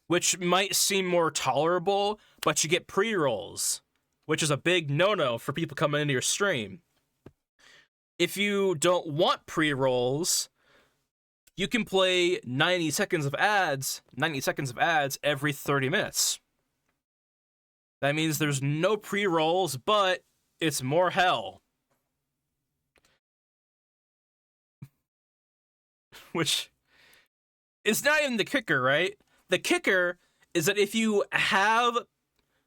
which might seem more tolerable, but you get pre-rolls, which is a big no-no for people coming into your stream. If you don't want pre-rolls, you can play 90 seconds of ads every 30 minutes. That means there's no pre-rolls, but it's more hell. Which is not even the kicker, right? The kicker is that if you have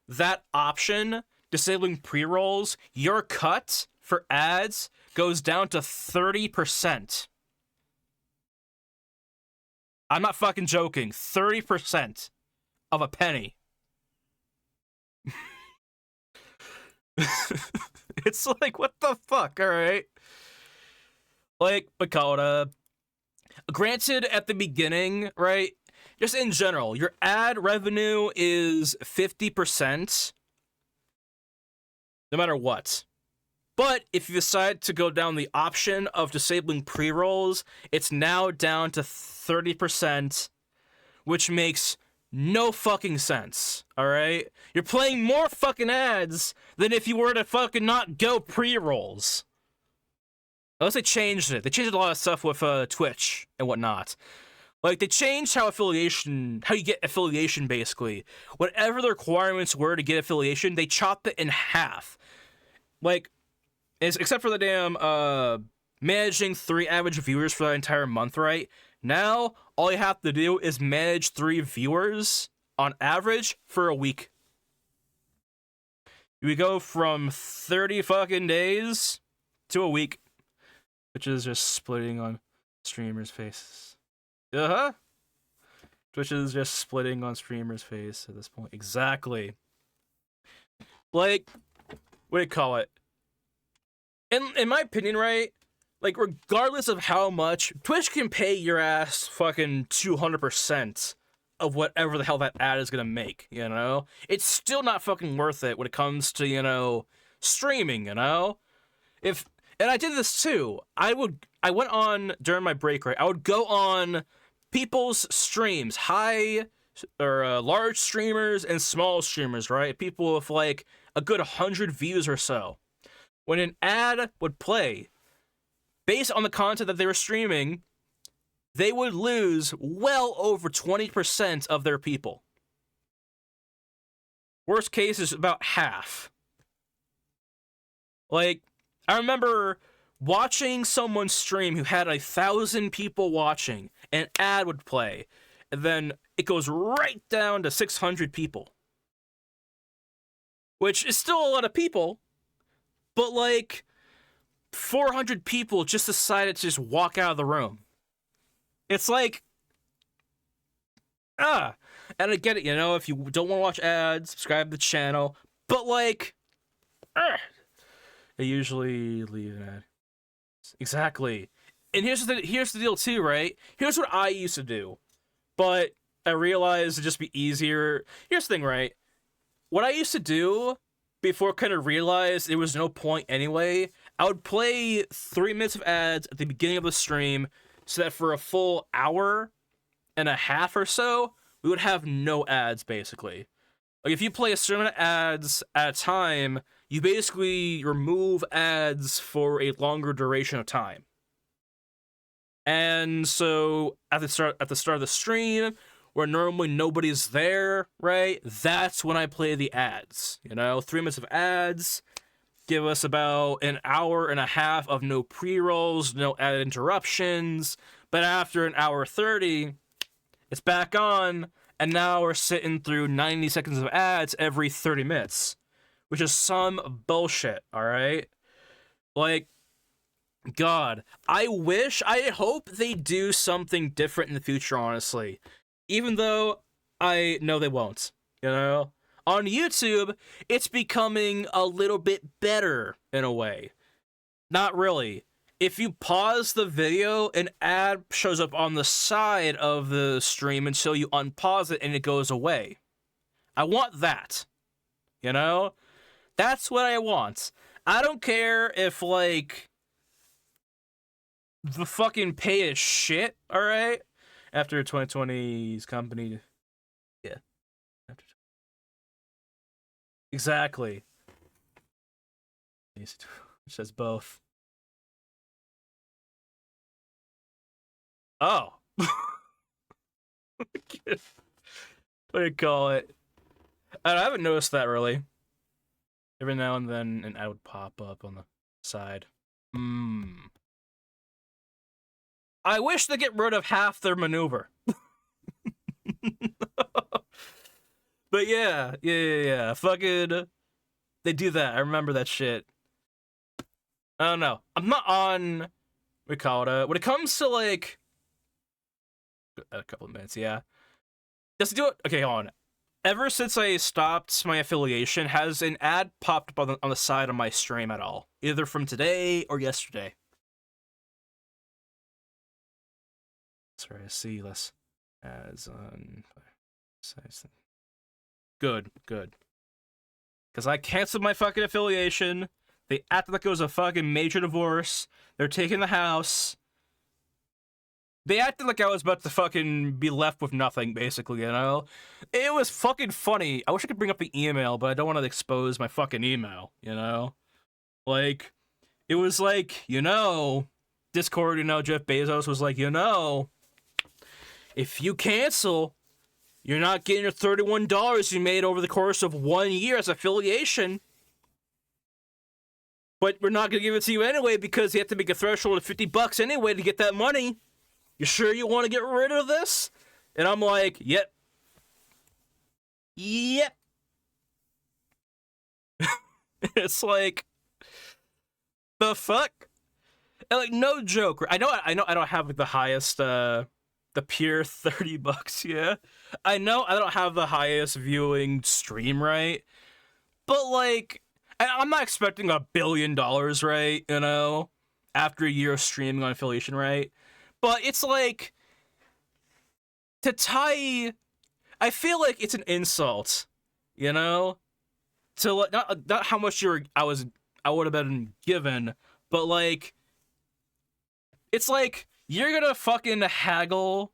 that option, disabling pre-rolls, your cut for ads goes down to 30%. I'm not fucking joking. 30% of a penny. It's like, what the fuck, alright? Like, granted, at the beginning, right? Just in general, your ad revenue is 50%, no matter what. But if you decide to go down the option of disabling pre-rolls, it's now down to 30%, which makes no fucking sense, alright? You're playing more fucking ads than if you were to fucking not go pre-rolls. Unless they changed it. They changed a lot of stuff with Twitch and whatnot. Like, they changed how you get affiliation, basically. Whatever the requirements were to get affiliation, they chopped it in half. Like, except for the damn, managing 3 average viewers for that entire month, right? Now, all you have to do is manage 3 viewers on average for a week. We go from 30 fucking days to a week, which is just splitting on streamers' faces. Twitch is just splitting on streamers' face at this point. Exactly. Like, what do you call it? In my opinion, right? Like, regardless of how much, Twitch can pay your ass fucking 200% of whatever the hell that ad is gonna make, you know? It's still not fucking worth it when it comes to, you know, streaming, you know? And I did this too. I went on during my break, right? I would go on people's streams, large streamers and small streamers, right? People with like a good 100 views or so. When an ad would play, based on the content that they were streaming, they would lose well over 20% of their people. Worst case is about half. Like, I remember watching someone stream who had 1,000 people watching, and an ad would play, and then it goes right down to 600 people. Which is still a lot of people, but like, 400 people just decided to just walk out of the room. It's like, and I get it, you know, if you don't want to watch ads, subscribe to the channel, but like, I usually leave an ad. Exactly. And here's the deal too, right? Here's what I used to do, but I realized it'd just be easier. Here's the thing, right? What I used to do before I kind of realized there was no point anyway, I would play 3 minutes of ads at the beginning of the stream so that for a full hour and a half or so, we would have no ads, basically. Like, if you play a certain amount of ads at a time, you basically remove ads for a longer duration of time. And so at the start of the stream, where normally nobody's there, right? That's when I play the ads. You know, 3 minutes of ads give us about an hour and a half of no pre-rolls, no ad interruptions. But after an hour 30, it's back on, and now we're sitting through 90 seconds of ads every 30 minutes. Which is some bullshit, alright? Like, God, I hope they do something different in the future, honestly. Even though I know they won't, you know? On YouTube, it's becoming a little bit better, in a way. Not really. if you pause the video, an ad shows up on the side of the stream until you unpause it and it goes away. I want that. You know? That's what I want. I don't care if, like, the fucking pay is shit, alright? After 2020's company. Yeah. Exactly. It says both. Oh. What do you call it? I haven't noticed that really. Every now and then an ad would pop up on the side. I wish they get rid of half their maneuver. But yeah. Fucking, they do that. I remember that shit. I don't know. I'm not on, what do you call it? When it comes to, like, a couple of minutes, yeah. Does it do it? Okay, hold on. Ever since I stopped my affiliation, has an ad popped up on the side of my stream at all? Either from today or yesterday. Sorry, I see less ads on... Good. Because I canceled my fucking affiliation. They acted like it was a fucking major divorce. They're taking the house. They acted like I was about to fucking be left with nothing, basically, you know? It was fucking funny. I wish I could bring up the email, but I don't want to expose my fucking email, you know? Like, it was like, you know, Discord, you know, Jeff Bezos was like, you know, if you cancel, you're not getting your $31 you made over the course of 1 year as affiliation. But we're not going to give it to you anyway because you have to make a threshold of $50 anyway to get that money. You sure you want to get rid of this? And I'm like, yep. It's like, the fuck? And like, no joke. I know I don't have like the highest, the pure $30, yeah. I know I don't have the highest viewing stream, right? But like, I'm not expecting $1 billion, right? You know, after a year of streaming on affiliation, right? But it's like, to tie, I feel like it's an insult, you know, to not how much I would have been given, but like, it's like you're gonna fucking haggle,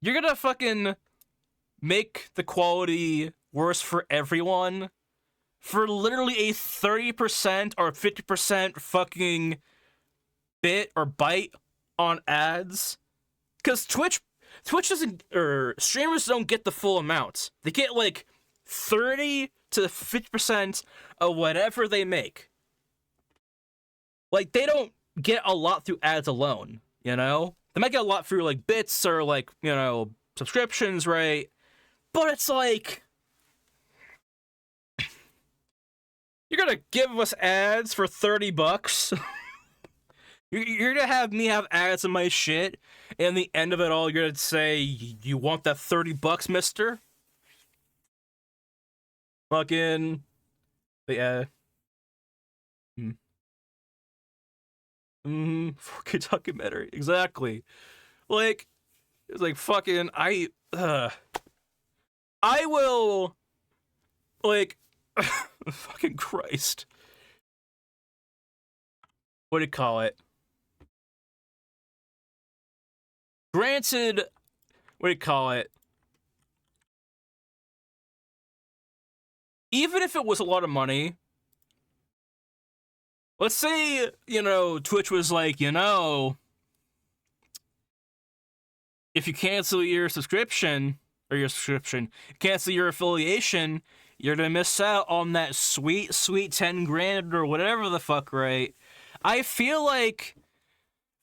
you're gonna fucking make the quality worse for everyone for literally a 30% or 50% fucking bit or bite on ads, because Twitch doesn't, or streamers don't get the full amount. They get like 30 to 50% of whatever they make. Like, they don't get a lot through ads alone, you know? They might get a lot through like bits or like, you know, subscriptions, right? But it's like, you're gonna give us ads for $30? You're gonna have me have ads in my shit, and the end of it all, you're gonna say, you want that $30, mister? Fucking, yeah. Fucking documentary, exactly. Like, it's like fucking, I will, like, fucking Christ. What do you call it? Granted, what do you call it? Even if it was a lot of money, let's say, you know, Twitch was like, you know, if you cancel your subscription, cancel your affiliation, you're gonna miss out on that sweet 10 grand or whatever the fuck, right? I feel like,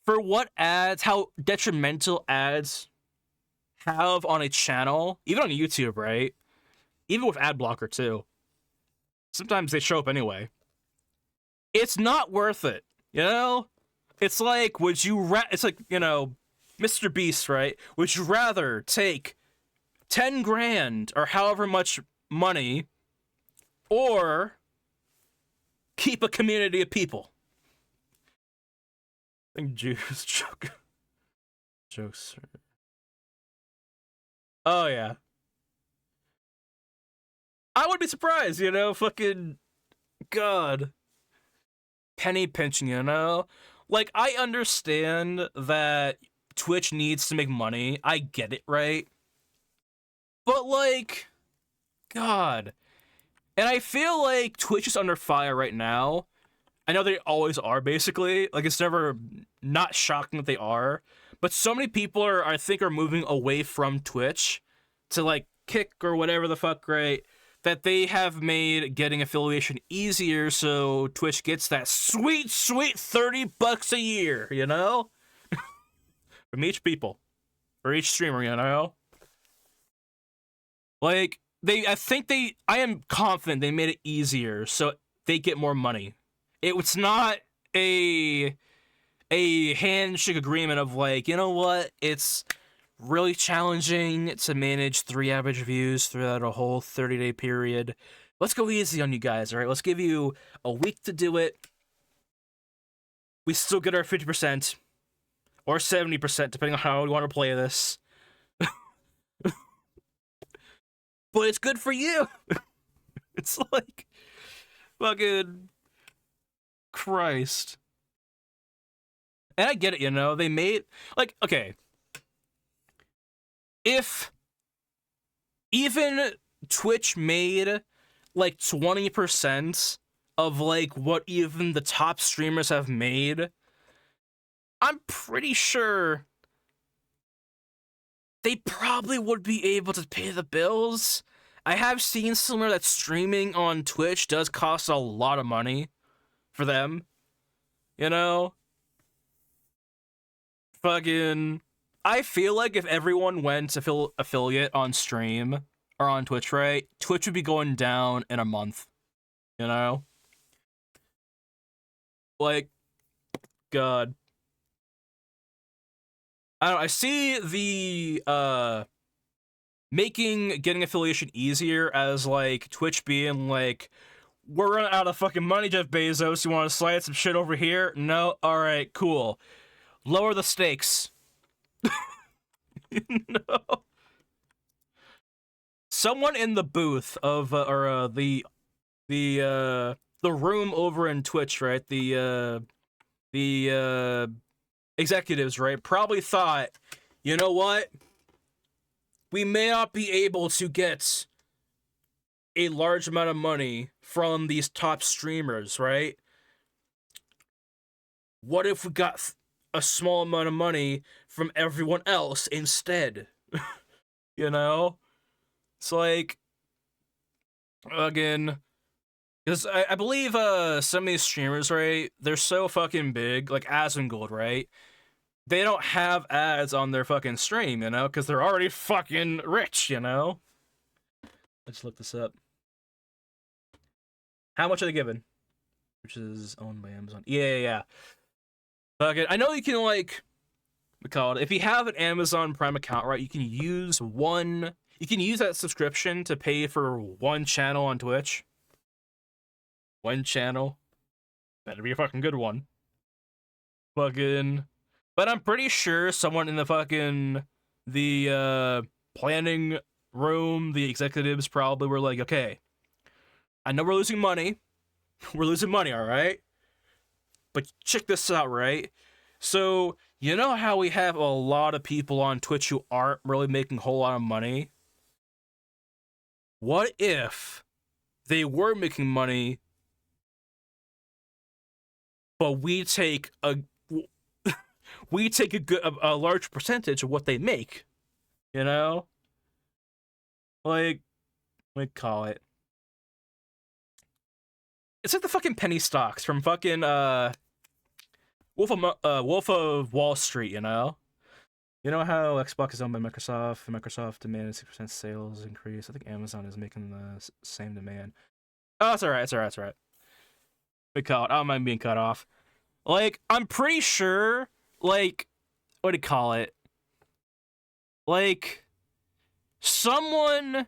for what ads, how detrimental ads have on a channel, even on YouTube, right? Even with ad blocker too. Sometimes they show up anyway. It's not worth it, you know? It's like, it's like, you know, Mr. Beast, right? Would you rather take 10 grand or however much money, or keep a community of people? think Jews jokes. Oh yeah, I would be surprised. You know, fucking God, penny pinching. You know, like I understand that Twitch needs to make money. I get it, right? But like, God, and I feel like Twitch is under fire right now. I know they always are, basically. Like, it's never not shocking that they are. But so many people I think, are moving away from Twitch to, like, Kick or whatever the fuck, right? That they have made getting affiliation easier, so Twitch gets that sweet, sweet $30 a year, you know? From each people. Or each streamer, you know? Like, I am confident they made it easier so they get more money. It's not a handshake agreement of like, you know what, it's really challenging to manage 3 average views throughout a whole 30-day period. Let's go easy on you guys, all right? Let's give you a week to do it. We still get our 50% or 70%, depending on how we want to play this. But it's good for you. It's like, fucking Christ. And I get it, you know, they made, like, okay. If even Twitch made, like, 20% of, like, what even the top streamers have made, I'm pretty sure they probably would be able to pay the bills. I have seen somewhere that streaming on Twitch does cost a lot of money for them. You know? Fucking... I feel like if everyone went affiliate on stream or on Twitch, right? Twitch would be going down in a month. You know? Like, God. I don't know, I see the, making getting affiliation easier as, like, Twitch being like, we're running out of fucking money, Jeff Bezos. You want to slide some shit over here? No? Alright, cool. Lower the stakes. No. Someone in the booth of, the room over in Twitch, right? The executives, right? Probably thought, you know what? We may not be able to get a large amount of money from these top streamers, right? What if we got a small amount of money from everyone else instead? You know? It's like, again, because I believe some of these streamers, right, they're so fucking big, like Asmongold, right? They don't have ads on their fucking stream, you know, because they're already fucking rich, you know? Let's look this up. How much are they given? Which is owned by Amazon. Yeah. Fucking, I know you can, like, we call it, if you have an Amazon Prime account, right, you can use that subscription to pay for one channel on Twitch. One channel. Better be a fucking good one. Fucking... But I'm pretty sure someone in the fucking... the, planning room, the executives probably were like, okay, I know we're losing money. We're losing money, alright? But check this out, right? So, you know how we have a lot of people on Twitch who aren't really making a whole lot of money? What if they were making money, but we take a large percentage of what they make, you know? Like, we call it. It's like the fucking penny stocks from fucking Wolf of Wall Street, you know? You know how Xbox is owned by Microsoft, and Microsoft demanded 6% sales increase? I think Amazon is making the same demand. Oh, it's alright. We call it. I don't mind being cut off. Like, I'm pretty sure, like, what do you call it? Like, someone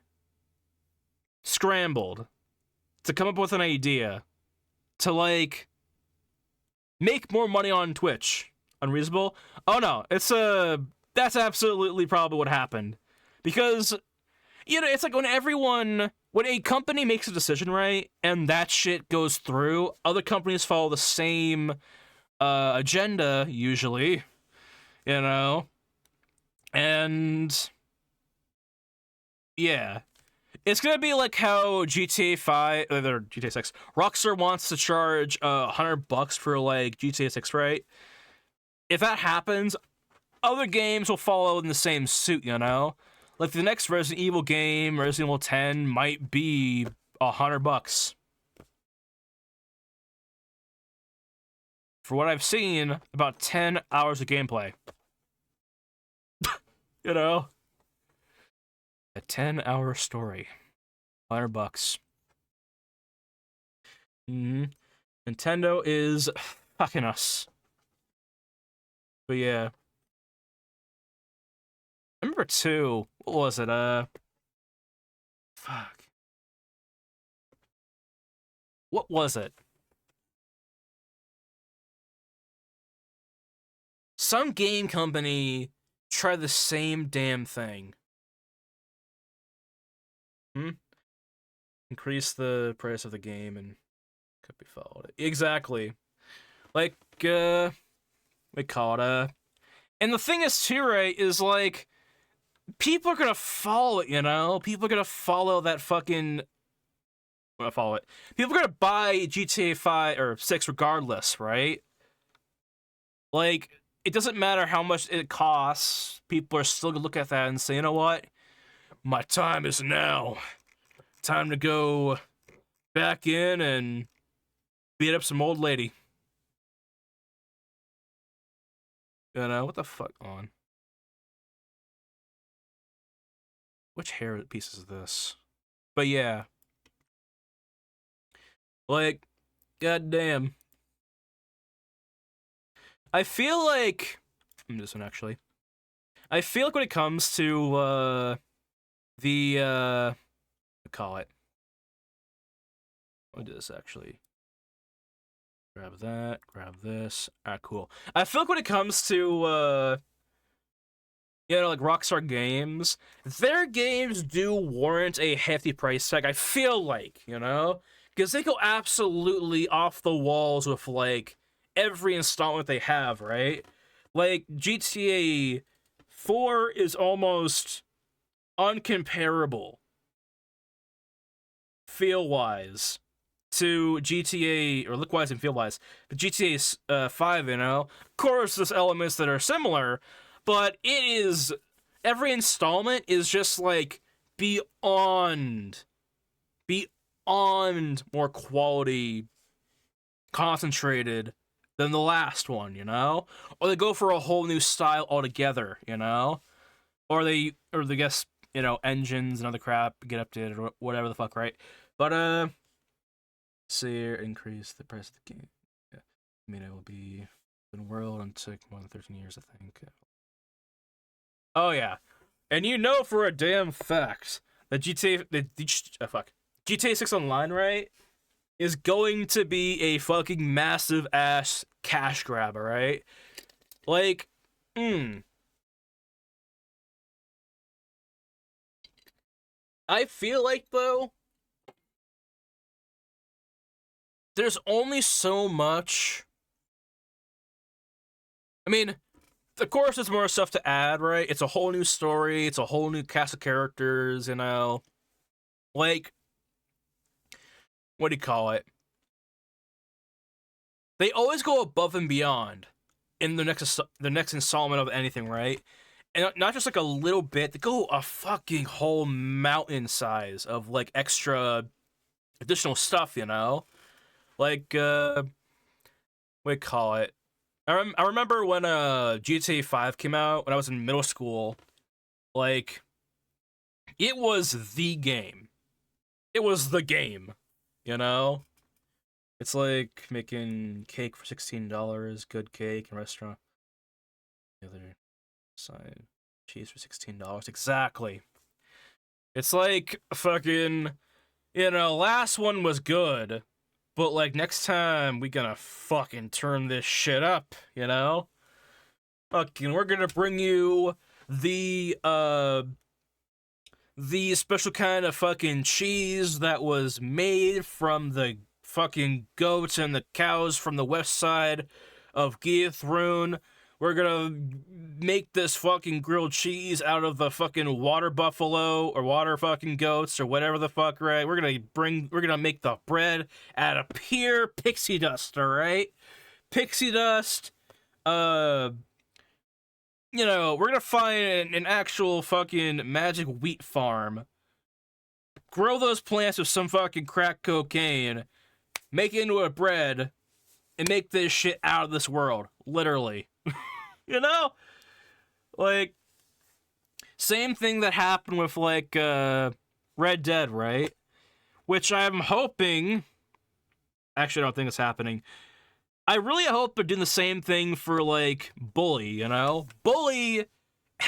scrambled to come up with an idea to, like, make more money on Twitch unreasonable. Oh no, that's absolutely probably what happened. Because, it's like when a company makes a decision, right, and that shit goes through, other companies follow the same agenda, usually, and yeah. It's gonna be like how GTA 5, or GTA 6, Rockstar wants to charge $100 for like GTA 6, right? If that happens, other games will follow in the same suit, Like the next Resident Evil game, Resident Evil 10, might be $100. For what I've seen, about 10 hours of gameplay. A 10-hour story. $100. Nintendo is fucking us. But yeah. I remember too. What was it? Fuck. What was it? Some game company tried the same damn thing. Increase the price of the game and could be followed. Exactly. Like, we call it, and the thing is too, right, is like, people are gonna follow it, People are gonna follow that fucking... follow it. People are gonna buy GTA 5 or 6 regardless, right? Like, it doesn't matter how much it costs, people are still gonna look at that and say, you know what? My time is now. Time to go back in and beat up some old lady. What the fuck on? Which hair piece is this? But yeah. Like, goddamn. I feel like... this one, actually. I feel like when it comes to, what call it? What is this, actually? Grab that, grab this. Alright, cool. I feel like when it comes to, like Rockstar Games, their games do warrant a hefty price tag, I feel like, Because they go absolutely off the walls with, like, every installment they have, right? Like, GTA 4 is almost uncomparable, feel-wise, to GTA, or look-wise and feel-wise, but GTA 5, Of course, there's elements that are similar, but it is... every installment is just, like, beyond more quality, concentrated than the last one, Or they go for a whole new style altogether, Or they guess, engines and other crap get updated or whatever the fuck, right? But, see here, increase the price of the game. Yeah. I mean, it will be in world and took more than 13 years, I think. Oh, yeah. And for a damn fact that GTA 6 Online, right, is going to be a fucking massive ass cash grab, right? Like, I feel like, though, there's only so much... I mean, of course there's more stuff to add, right? It's a whole new story, it's a whole new cast of characters, Like, what do you call it? They always go above and beyond in the next installment of anything, right? And not just like a little bit, they go a fucking whole mountain size of like extra additional stuff, Like, what do you call it? I remember when GTA 5 came out, when I was in middle school, like, it was the game. It was the game, It's like making cake for $16, good cake in a restaurant. The other side, cheese for $16. Exactly. It's like fucking, last one was good, but like next time we gonna fucking turn this shit up, fucking, we're gonna bring you the special kind of fucking cheese that was made from the fucking goats and the cows from the west side of Geathrune. We're gonna make this fucking grilled cheese out of the fucking water buffalo or water fucking goats or whatever the fuck, right? We're gonna make the bread out of pure pixie dust, alright? Pixie dust, we're gonna find an actual fucking magic wheat farm, grow those plants with some fucking crack cocaine, make it into a bread, and make this shit out of this world. Literally. You know? Like, same thing that happened with, like, Red Dead, right? Which I'm hoping... Actually, I don't think it's happening. I really hope they're doing the same thing for, like, Bully, you know? Bully,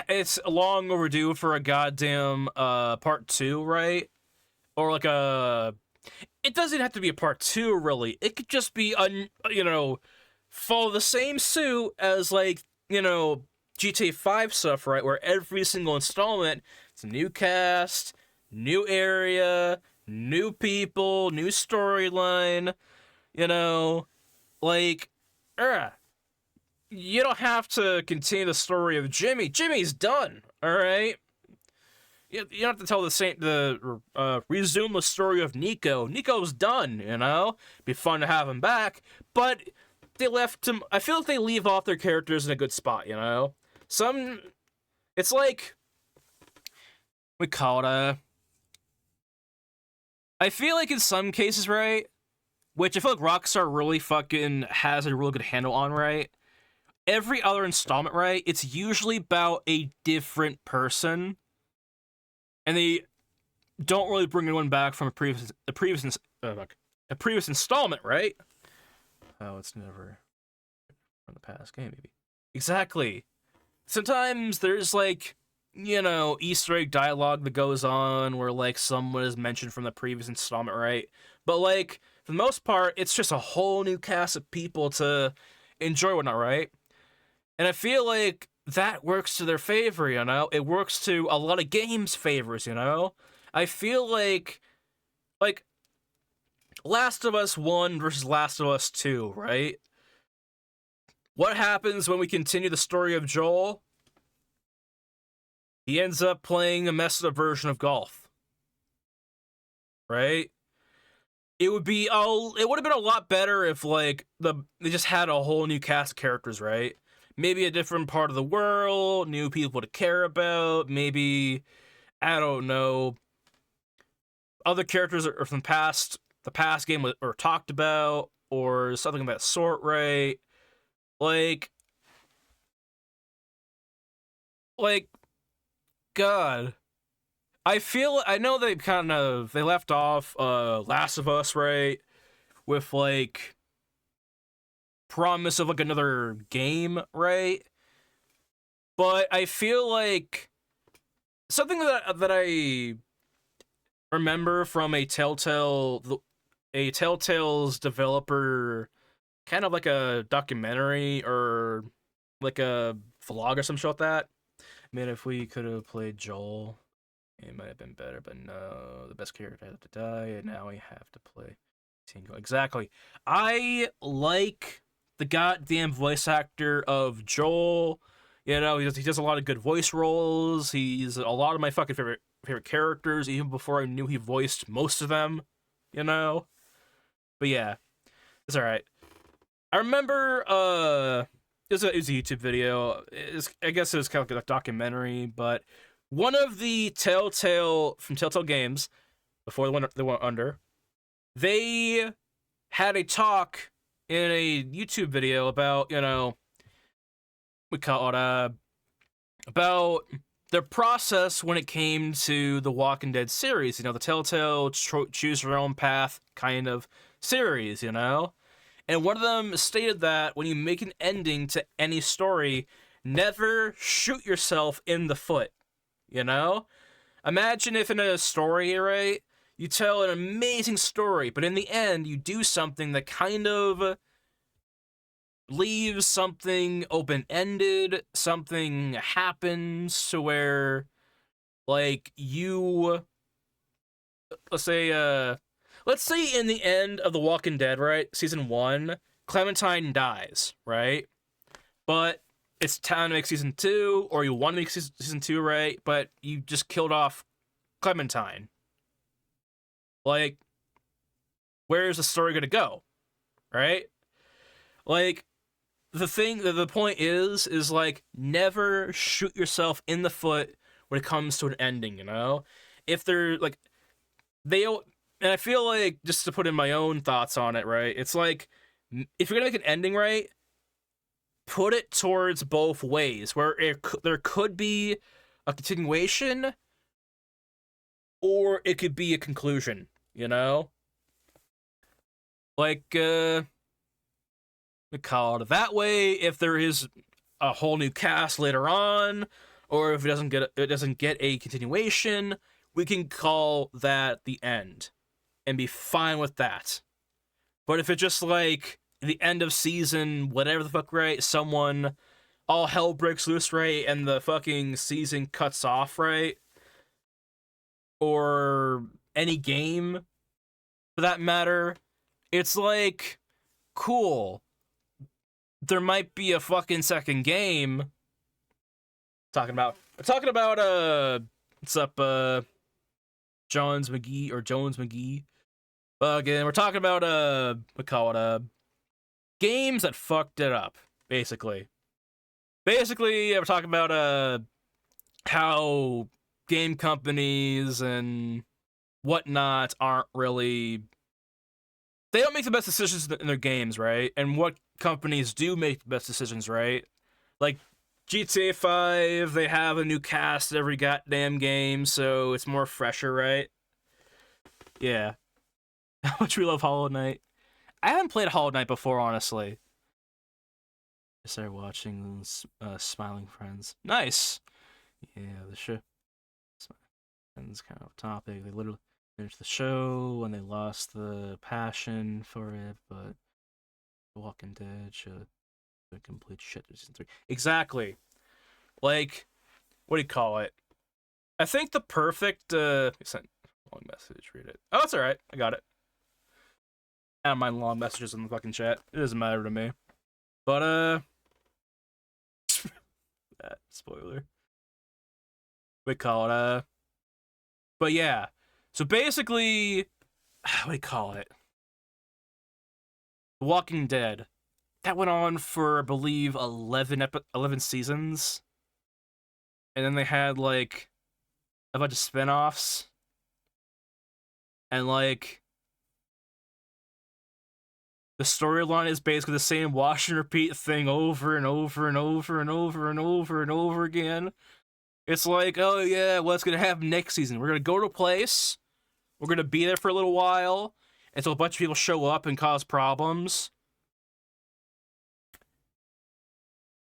it's long overdue for a goddamn, part 2, right? Or, like, it doesn't have to be a part 2, really. It could just be, follow the same suit as, like, GTA 5 stuff, right? Where every single installment, it's a new cast, new area, new people, new storyline, like, you don't have to continue the story of Jimmy. Jimmy's done, alright? You don't have to tell resume the story of Nico. Nico's done, Be fun to have him back, but they left him. I feel like they leave off their characters in a good spot, It's like, we call it I feel like in some cases, right, which I feel like Rockstar really fucking has a really good handle on, right, every other installment, right, it's usually about a different person, and they don't really bring anyone back from a previous installment, right? Oh, it's never from the past game, maybe. Exactly. Sometimes there's, like, Easter egg dialogue that goes on where, like, someone is mentioned from the previous installment, right? But, like, for the most part, it's just a whole new cast of people to enjoy whatnot, right? And I feel like that works to their favor, It works to a lot of games' favors, I feel like Last of Us 1 versus Last of Us 2, right? What happens when we continue the story of Joel? He ends up playing a messed up version of golf. Right? It would have been a lot better if, like, they just had a whole new cast of characters, right? Maybe a different part of the world, new people to care about, maybe, I don't know, other characters are from the past game were talked about, or something of that sort, right? Like, God. I know they left off, Last of Us, right? With, like, promise of, like, another game, right? But I feel like something that I remember from a Telltale's developer, kind of like a documentary or like a vlog or some shit like that. I mean, if we could have played Joel, it might have been better, but no, the best character had to die, and now we have to play Tingle. Exactly. I like the goddamn voice actor of Joel. He does a lot of good voice roles. He's a lot of my fucking favorite characters, even before I knew he voiced most of them, But yeah, it's alright. I remember, it was a YouTube video. I guess it was kind of like a documentary, but one of the Telltale games, before they went under, they had a talk in a YouTube video about, we call it, about their process when it came to the Walking Dead series, the Telltale choose your own path kind of series, And one of them stated that when you make an ending to any story, never shoot yourself in the foot, Imagine if in a story, right, you tell an amazing story, but in the end, you do something that kind of leaves something open-ended, something happens to where, like, you, let's say in the end of The Walking Dead, right, season 1, Clementine dies, right? But it's time to make season 2, or you want to make season 2, right? But you just killed off Clementine. Like, where's the story gonna go, right? Like, the point is like, never shoot yourself in the foot when it comes to an ending, you know? If they're like, and I feel like, just to put in my own thoughts on it, right? It's like, if you're gonna make an ending, right, put it towards both ways, where there could be a continuation, or it could be a conclusion, you know? Like, we call it that way. If there is a whole new cast later on, or if it doesn't get a continuation, we can call that the end and be fine with that. But if it's just like the end of season, whatever the fuck, right? Someone, all hell breaks loose, right? And the fucking season cuts off, right? Or any game, for that matter, it's like, cool. There might be a fucking second game. Talking about what's up, Jones McGee. Again, we're talking about we call it games that fucked it up, basically. Basically, we're talking about how game companies and whatnot aren't really, they don't make the best decisions in their games, right? And what companies do make the best decisions, right? Like GTA 5, they have a new cast every goddamn game, so it's more fresher, right? Yeah. How much we love Hollow Knight. I haven't played Hollow Knight before, honestly. I started watching Smiling Friends. Nice! Yeah, the show. Friends kind of topic. They literally finished the show when they lost the passion for it, but The Walking Dead should be complete shit to season 3. Exactly. Like, what do you call it? I think the perfect sent long message, read it. Oh, it's alright. I got it. I don't mind long messages in the fucking chat. It doesn't matter to me. But that spoiler. We call it but yeah. So basically, what do you call it? The Walking Dead. That went on for, I believe, 11 seasons. And then they had, like, a bunch of spin-offs. And, like, the storyline is basically the same wash and repeat thing over and over and over and over and over and over again. It's like, oh yeah, what's gonna happen next season? We're gonna go to a place, we're gonna be there for a little while, until a bunch of people show up and cause problems.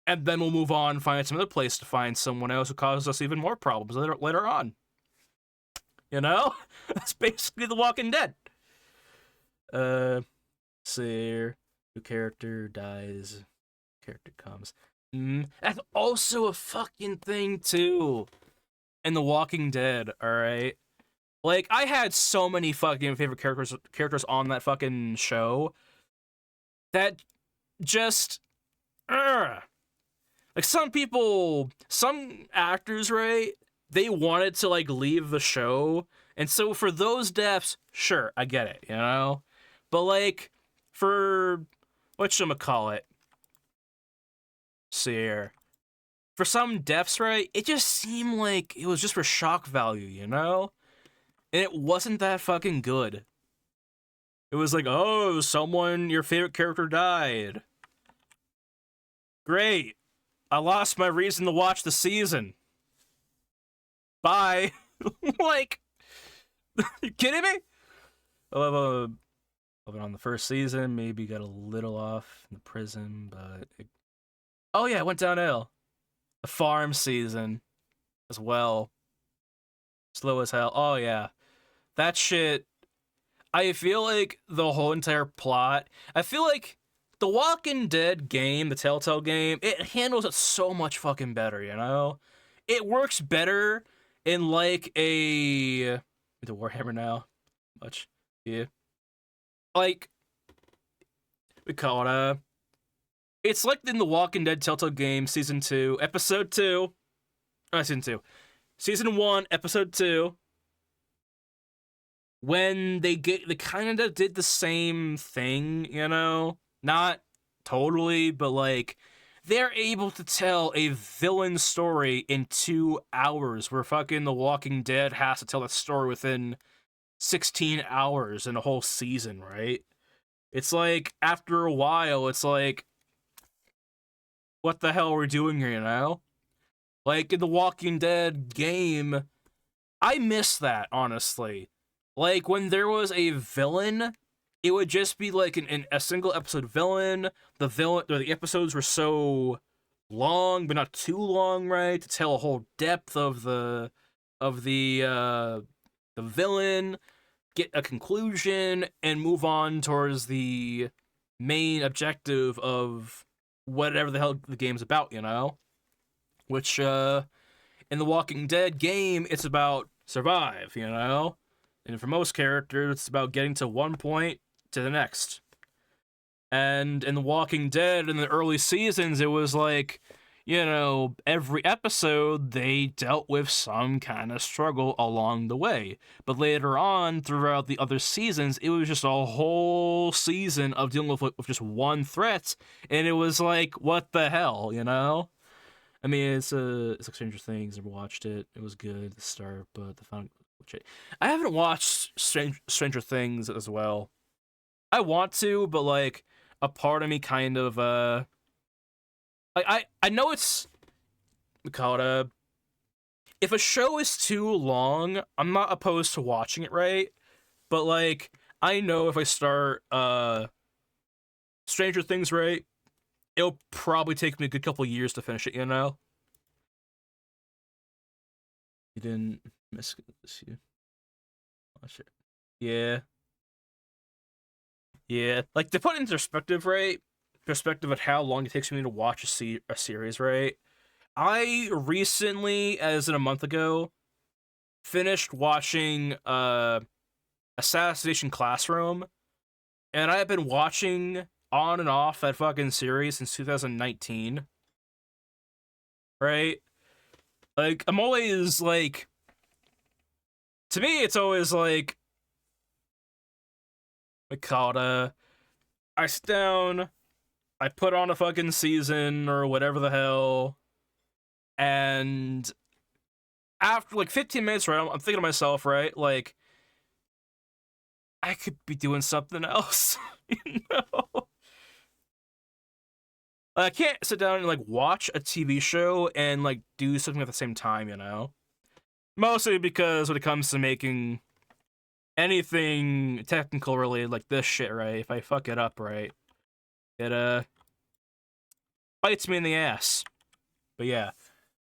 And then we'll move on and find some other place to find someone else who causes us even more problems later on. You know? That's basically The Walking Dead. See, new character dies, character comes. That's also a fucking thing, too, in The Walking Dead, alright? Like, I had so many fucking favorite characters on that fucking show that just, like, some actors, right, they wanted to, like, leave the show, and so for those deaths, sure, I get it, you know? But, like, for, whatchamacallit, see here, for some deaths, right, it just seemed like it was just for shock value, you know? And it wasn't that fucking good. It was like, oh, your favorite character died. Great. I lost my reason to watch the season. Bye. Like, you kidding me? I've been on the first season, maybe got a little off in the prison, but oh yeah, it went downhill. The farm season as well. Slow as hell. Oh yeah. That shit, I feel like the whole entire plot, I feel like The Walking Dead game, the Telltale game, it handles it so much fucking better, you know? It works better in like a the Warhammer now. Much. Yeah. Like we call it it's like in the Walking Dead Telltale game, season 2, episode 2. Season 2. Season 1, episode 2. When they kind of did the same thing, you know? Not totally, but like they're able to tell a villain story in 2 hours, where fucking The Walking Dead has to tell a story within 16 hours in a whole season, right? It's like after a while, it's like, what the hell are we doing here, you know? Like in the Walking Dead game, I miss that, honestly. Like when there was a villain, it would just be like a single episode villain. The villain or the episodes were so long, but not too long, right? To tell a whole depth of the villain, get a conclusion, and move on towards the main objective of whatever the hell the game's about, you know? Which in the Walking Dead game, it's about survive, you know? And for most characters, it's about getting to one point to the next. And in The Walking Dead, in the early seasons, it was like, you know, every episode they dealt with some kind of struggle along the way. But later on, throughout the other seasons, it was just a whole season of dealing with just one threat. And it was like, what the hell, you know? I mean, it's like Stranger Things. Never watched it. It was good at the start, but the final. I haven't watched Stranger Things as well. I want to, but like a part of me kind of like I know it's, we call it if a show is too long, I'm not opposed to watching it, right? But like I know if I start Stranger Things, right, it'll probably take me a good couple years to finish it, you know? You didn't miss this, you watch it. Yeah. Yeah. Like to put it into perspective, right? Perspective of how long it takes me to watch a series, right? I recently, as in a month ago, finished watching Assassination Classroom, and I have been watching on and off that fucking series since 2019. Right? Like, I'm always like, to me, it's always like, we call it, I sit down, I put on a fucking season or whatever the hell, and after like 15 minutes, right, I'm thinking to myself, right, like, I could be doing something else, you know? I can't sit down and like watch a TV show and like do something at the same time, you know? Mostly because when it comes to making anything technical related like this shit, right, if I fuck it up, right, it bites me in the ass. But yeah,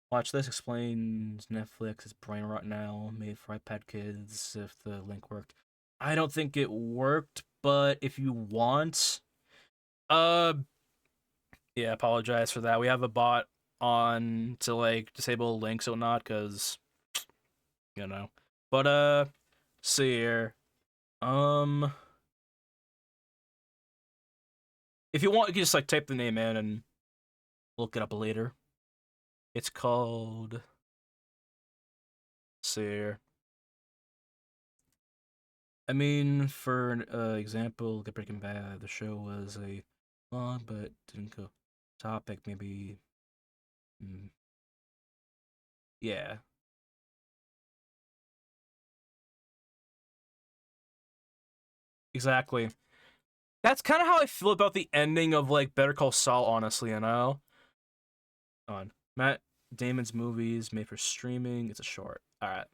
watch this explains Netflix's brain rot now, made for iPad kids, if the link worked. I don't think it worked, but if you want, yeah, apologize for that. We have a bot on to like disable links or not, cause you know. But see here. If you want, you can just like type the name in and look it up later. It's called. See here. I mean, for an example, look at Breaking Bad. The show was a long but didn't go topic. Maybe. Yeah. Exactly. That's kind of how I feel about the ending of like Better Call Saul, honestly, you know? On Matt Damon's movies made for streaming. It's a short. Alright.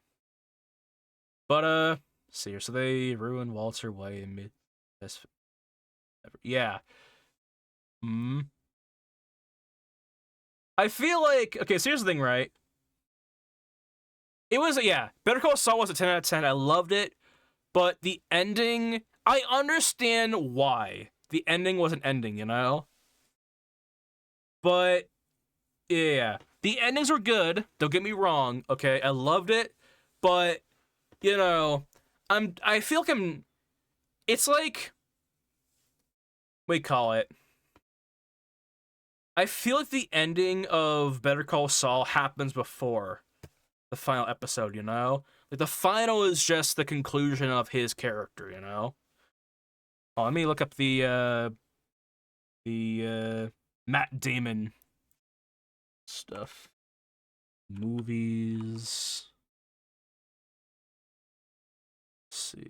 But see here, so they ruined Walter White and made this, yeah. Hmm. I feel like, okay, so here's the thing, right? It was, yeah, Better Call Saul was a 10 out of 10. I loved it, but the ending, I understand why. the ending wasn't ending, you know? But yeah, the endings were good. Don't get me wrong. Okay, I loved it, but you know, I feel like It's like we call it. I feel like the ending of Better Call Saul happens before the final episode. You know, like the final is just the conclusion of his character. You know. Oh, let me look up the Matt Damon stuff. Movies. Let's see.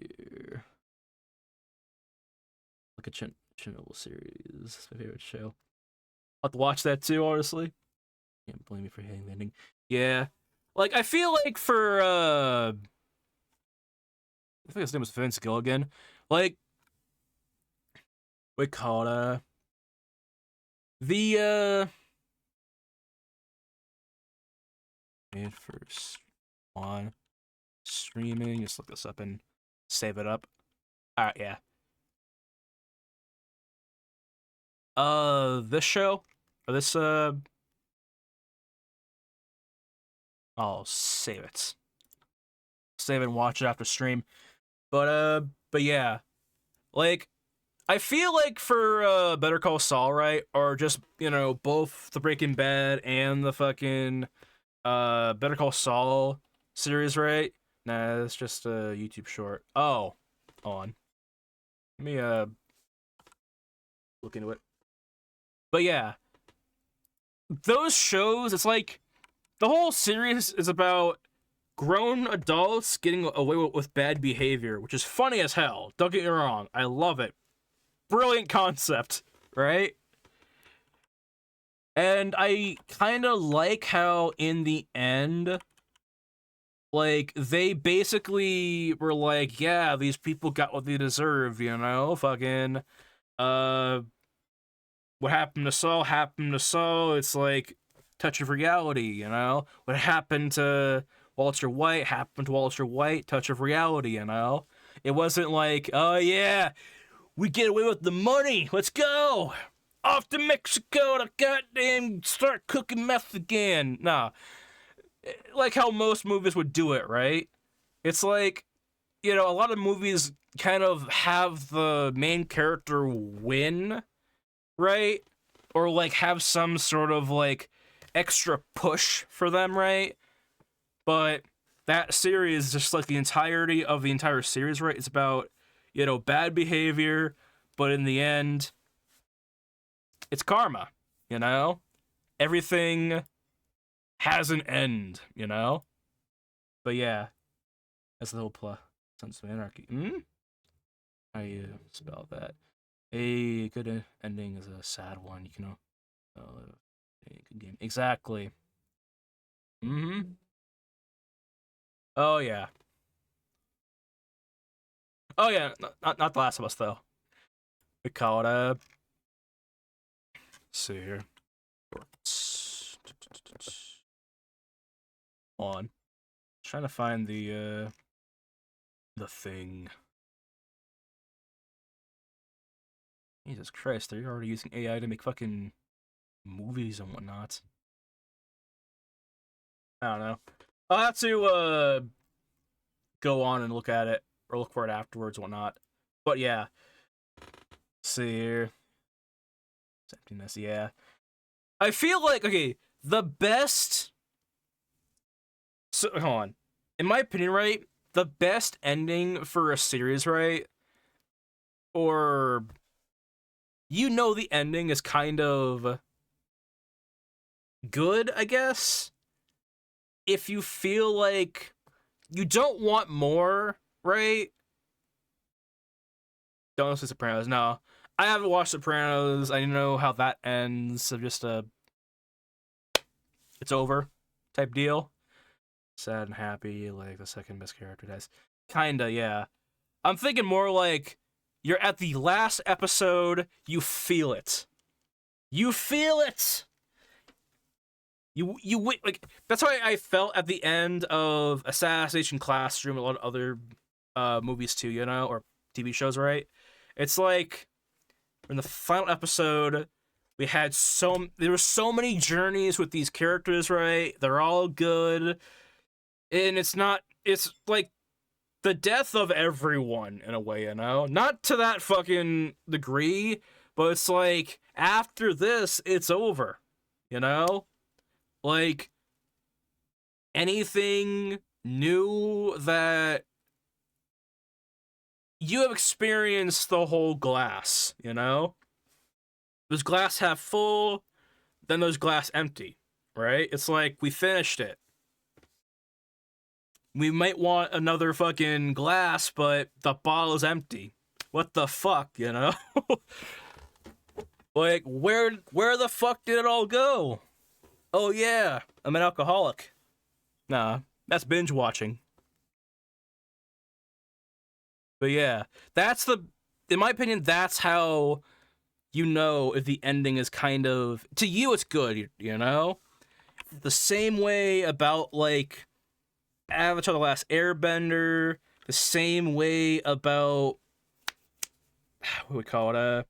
Like a Chernobyl series. It's my favorite show. I'll have to watch that too, honestly. Can't blame me for hating the ending. Yeah. Like, I feel like for, I think his name was Vince Gilligan. Like, we call it, made first on streaming. Just look this up and save it up. Alright, yeah. This show, or this, I'll save it. Save it and watch it after stream. But yeah. Like, I feel like for, Better Call Saul, right? Or just, you know, both the Breaking Bad and the fucking, Better Call Saul series, right? Nah, it's just a YouTube short. Oh. On. Let me, look into it. But yeah. Those shows, it's like, the whole series is about grown adults getting away with bad behavior, which is funny as hell. Don't get me wrong. I love it. Brilliant concept, right? And I kind of like how in the end, like, they basically were like, yeah, these people got what they deserve, you know? Fucking, what happened to Saul happened to Saul. It's like, touch of reality, you know? What happened to Walter White happened to Walter White, touch of reality, you know? It wasn't like, oh yeah, we get away with the money, let's go! Off to Mexico to goddamn start cooking meth again. Nah. Like how most movies would do it, right? It's like, you know, a lot of movies kind of have the main character win, right? Or like have some sort of like extra push for them, right? But that series, just like the entirety of the entire series, right? It's about, you know, bad behavior, but in the end, it's karma, you know? Everything has an end, you know? But yeah, that's the whole plot. Sons of Anarchy. How you spell that? A good ending is a sad one. You can a good game. Exactly. Oh yeah. Oh yeah. Not The Last of Us though. We call it see here. On. Trying to find the thing. Jesus Christ, they're already using AI to make fucking movies and whatnot. I don't know. I'll have to go on and look at it or look for it afterwards and whatnot. But yeah. See here. Emptiness, yeah. I feel like, okay, the best. So, hold on. In my opinion, right, the best ending for a series, right, or you know the ending is kind of good, I guess, if you feel like you don't want more, right? Don't listen to Sopranos. No, I haven't watched Sopranos. I know how that ends. So just it's over type deal. Sad and happy, like the second best character dies. Kinda, yeah. I'm thinking more like you're at the last episode, you feel it. You feel it. You like that's how I felt at the end of Assassination Classroom, a lot of other movies too, you know, or TV shows, right? It's like in the final episode, there were so many journeys with these characters, right? They're all good. And it's like the death of everyone in a way, you know? Not to that fucking degree, but it's like after this, it's over, you know? Like anything new that you have experienced the whole glass, you know? There's glass half full, then there's glass empty, right? It's like we finished it. We might want another fucking glass, but the bottle is empty. What the fuck, you know? Like, where the fuck did it all go? Oh yeah, I'm an alcoholic. Nah, that's binge watching. But yeah, in my opinion, that's how you know if the ending is kind of, to you it's good, you know? The same way about, like, Avatar The Last Airbender, the same way about, what do we call it, a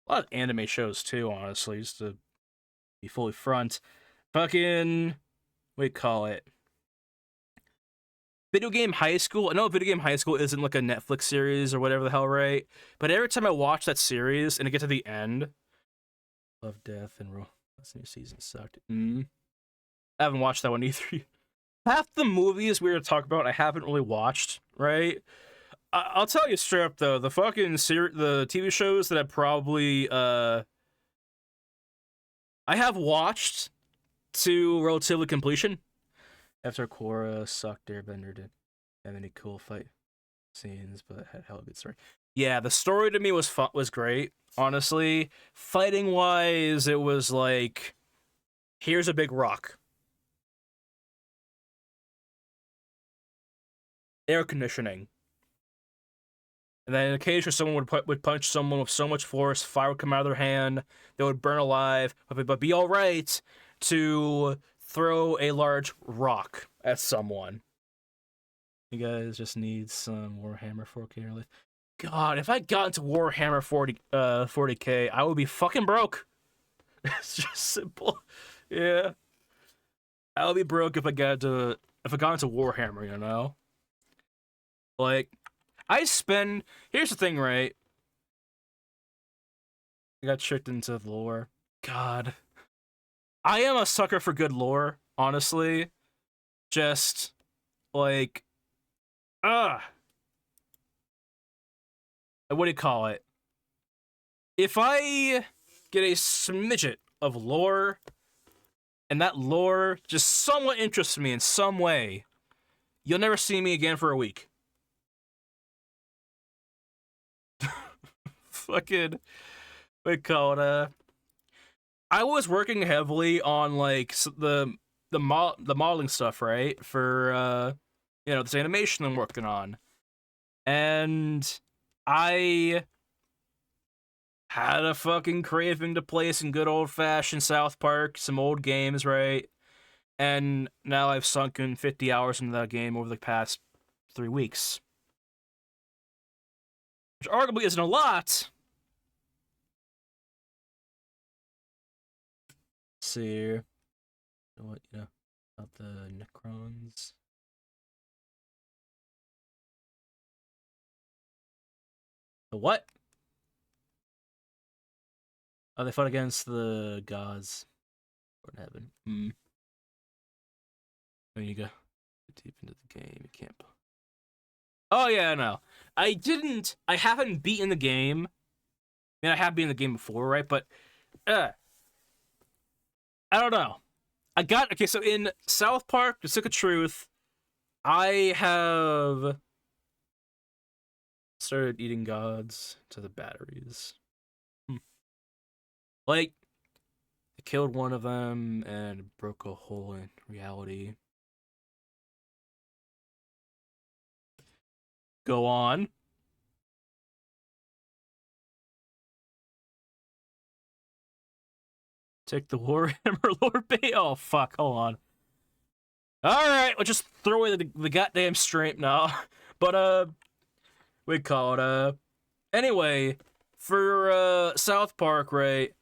lot of anime shows too, honestly, just to be fully front. Fucking, what do we call it? Video Game High School. I know Video Game High School isn't like a Netflix series or whatever the hell, right? But every time I watch that series and I get to the end, Love, Death, and Last new season sucked. I haven't watched that one either. Half the movies we were talking about, I haven't really watched, right? I'll tell you straight up though, the fucking the TV shows that I probably I have watched to relatively completion. After Korra sucked, Airbender didn't have any cool fight scenes, but had hell good story. Yeah, the story to me was great. Honestly, fighting wise, it was like, here's a big rock, air conditioning, and then occasionally someone would punch someone with so much force, fire would come out of their hand, they would burn alive, but be all right to throw a large rock at someone. You guys just need some Warhammer 4K in your life. God, if I got into Warhammer 40K, I would be fucking broke. It's just simple. Yeah. I would be broke if I got into Warhammer, you know? Like, here's the thing, right? I got tricked into the lore. God. I am a sucker for good lore, honestly. Just, like, what do you call it? If I get a smidget of lore, and that lore just somewhat interests me in some way, you'll never see me again for a week. Fucking, what do you call it? I was working heavily on, like, the modeling stuff, right? For, this animation I'm working on. And I had a fucking craving to play some good old-fashioned South Park, some old games, right? And now I've sunk in 50 hours into that game over the past 3 weeks. Which arguably isn't a lot. Let's see here. What, about the Necrons? The what? Oh, they fought against the gods in heaven. When you go deep into the game, you can't. Oh yeah, no. I haven't beaten the game. I mean, I have beaten the game before, right? But, I don't know. Okay, so in South Park, The Stick of Truth, I have started eating gods to the batteries. Like, I killed one of them and broke a hole in reality. Go on. Take the Warhammer Lord Bay. Oh, fuck. Hold on. Alright, let's just throw away the goddamn stream now. But, we call it, anyway, for South Park, right?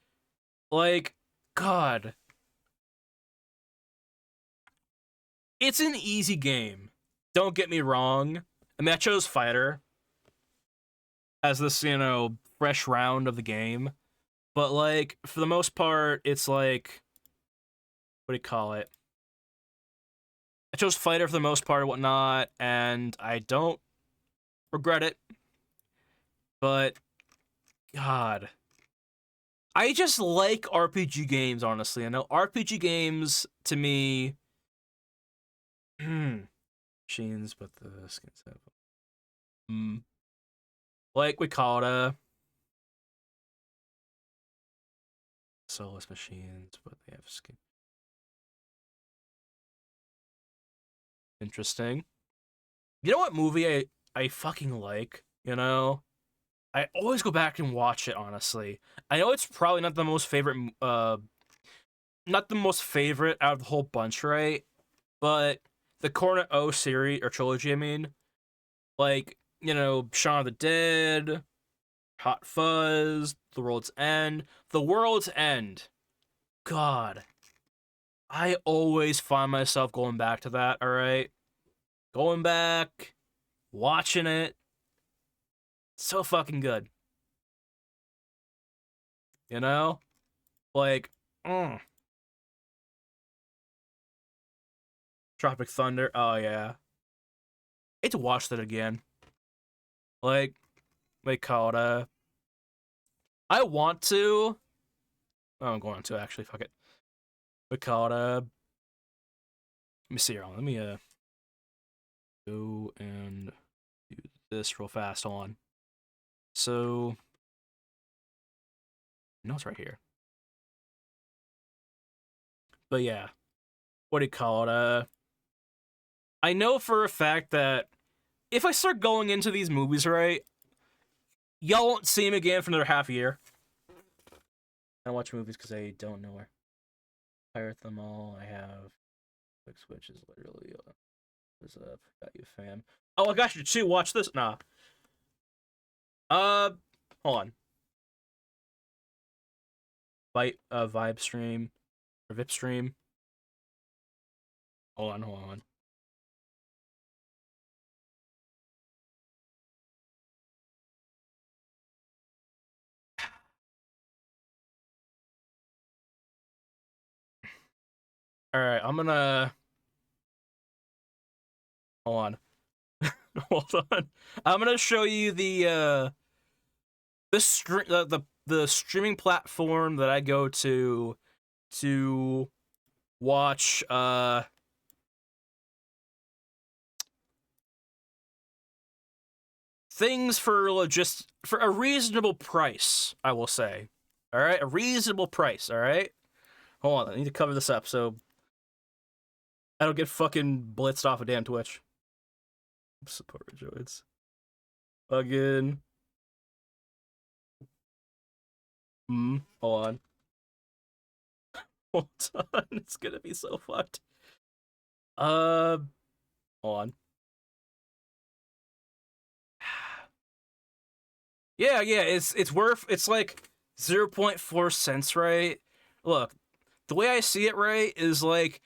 Like, God, it's an easy game. Don't get me wrong. I mean, I chose Fighter as this, fresh round of the game. But, like, for the most part, it's like, what do you call it? I chose Fighter for the most part and whatnot, and I don't regret it. But, God. I just like RPG games, honestly. I know RPG games, to me, machines, but the skins have like we call it soulless machines, but they have skin. Interesting. You know what movie I fucking like? I always go back and watch it. Honestly, I know it's probably not the most favorite out of the whole bunch, right? But the Cornet O series or trilogy, I mean, like Shaun of the Dead, Hot Fuzz, The World's End. The World's End. God, I always find myself going back to that, alright? Going back, watching it. So fucking good. You know? Like, Tropic Thunder. Oh, yeah. I hate to watch that again. Like, they call it, I want to. Oh, I'm going to, actually. Fuck it. We call it, let me see here. Let me, go and do this real fast. Hold on. So, no, it's right here. But yeah, what do you call it? I know for a fact that if I start going into these movies, right, y'all won't see him again for another half a year. I watch movies because I don't know where. Pirate them all. I have Quick Switch is literally what's up? Got you, fam. Oh, I got you too. Watch this. Nah. Hold on. Vibe stream or VIP stream. Hold on. All right, I'm gonna hold on. Hold on. I'm gonna show you the streaming platform that I go to watch things for a reasonable price, I will say. All right, a reasonable price. All right. Hold on, I need to cover this up so I don't get fucking blitzed off of damn Twitch. Support rejoids. Again. Hold on. Hold on. It's gonna be so fucked. Hold on. Yeah, it's like 0.4 cents, right? Look, the way I see it, right, is like,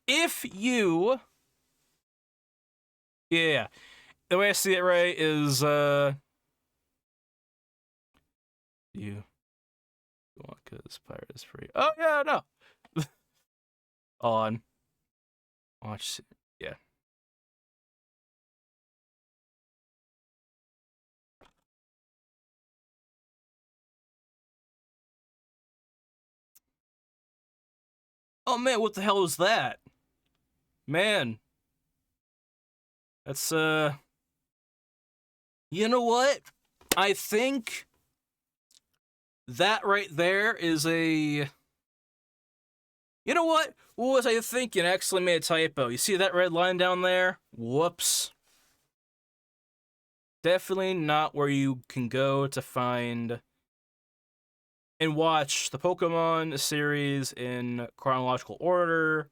if you yeah, the way I see it, right, is you want because pirate is free. Oh yeah, no. On watch, yeah. Oh man, what the hell is that? Man, that's you know what? I think that right there is a. You know what? What was I thinking? I actually made a typo. You see that red line down there? Whoops. Definitely not where you can go to find and watch the Pokemon series in chronological order.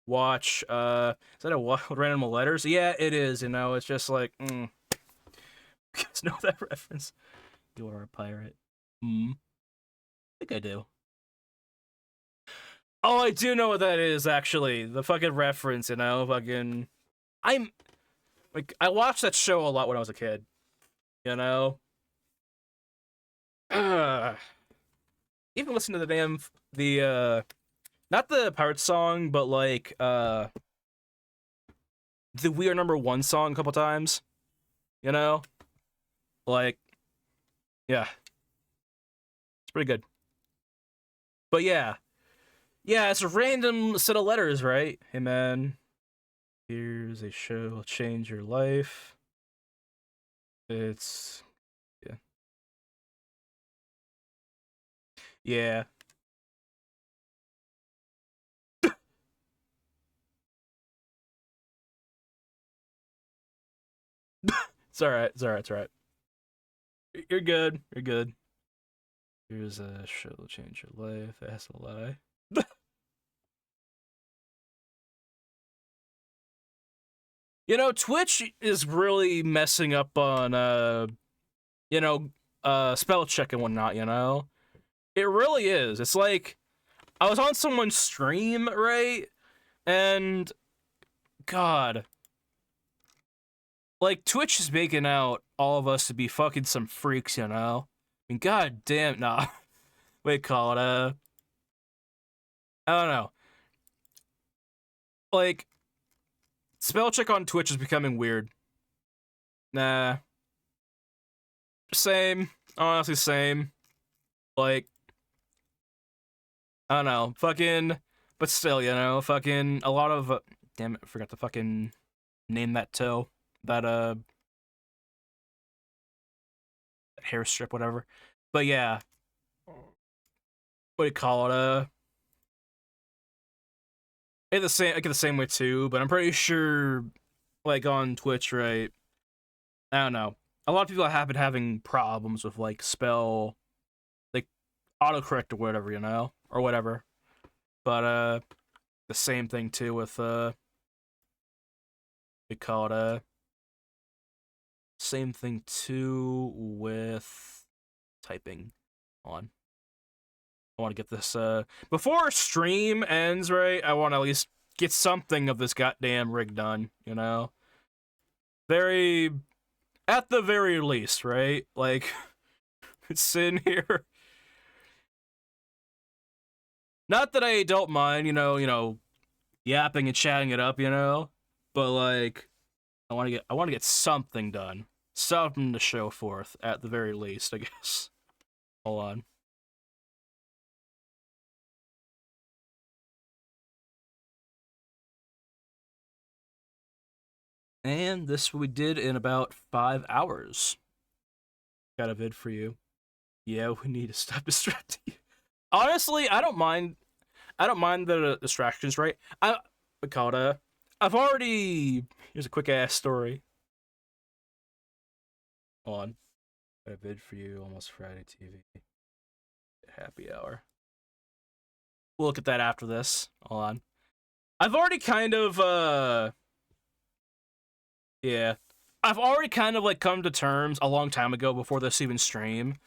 Watch, is that a random letters? Yeah, it is, it's just like, you guys know that reference. You are a pirate. Hmm. I think I do. Oh, I do know what that is, actually. The fucking reference, you know? Fucking... I'm... Like, I watched that show a lot when I was a kid. You know? Even listen to the damn... Not the pirate song, but, like, the We Are Number One song a couple times. You know? Like... Yeah. It's pretty good. But yeah. Yeah, it's a random set of letters, right? Hey, man. Here's a show that'll change your life. It's... Yeah. Yeah. It's alright, it's alright, it's alright. You're good, you're good. Here's a show that'll change your life. It has to lie. You know, Twitch is really messing up on, you know, spell check and whatnot, you know? It really is. It's like, I was on someone's stream, right? And, God. Like, Twitch is making out all of us to be fucking some freaks, you know? I mean, god damn, nah. We call it, I don't know. Like, spell check on Twitch is becoming weird. Nah. Same. Honestly, same. Like, I don't know. Fucking, but still, you know, fucking, a lot of, damn it, I forgot to fucking name that toe. That, hair strip, whatever. But yeah. What do you call it, I get the same way too, but I'm pretty sure, like, on Twitch, right? I don't know. A lot of people have been having problems with, like, spell, like, autocorrect or whatever, you know? Or whatever. But, the same thing, too, with, we call it, same thing, too, with typing on. I want to get this, before stream ends, right? I want to at least get something of this goddamn rig done, you know? At the very least, right? Like, it's in here. Not that I don't mind, yapping and chatting it up, you know? But, like, I want to get something done. Something to show forth, at the very least, I guess. Hold on. And this we did in about 5 hours. Got a vid for you. Yeah, we need to stop distracting you. Honestly, I don't mind the distractions, right? I've already... Here's a quick-ass story. Hold on. Got a vid for you, Almost Friday TV. Happy hour. We'll look at that after this. Hold on. I've already kind of, yeah. I've already kind of, like, come to terms a long time ago before this even stream.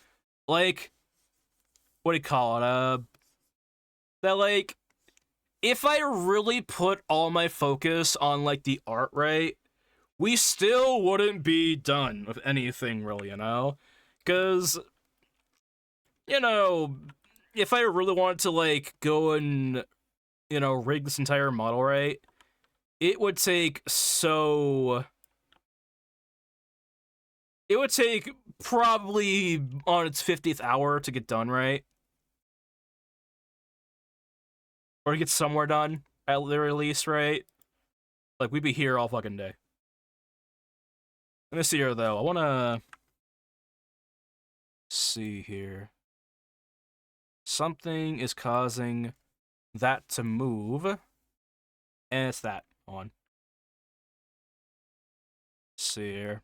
Like, what do you call it? That, like, if I really put all my focus on, like, the art, right, we still wouldn't be done with anything, really, you know? Because, you know, if I really wanted to, like, go and, you know, rig this entire model, right, it would take It would take probably on its 50th hour to get done, right? Or to get somewhere done, at the very least, right? Like, we'd be here all fucking day. Let me see here, though. I wanna... see here. Something is causing that to move. And it's that. Hold on. Let's see here.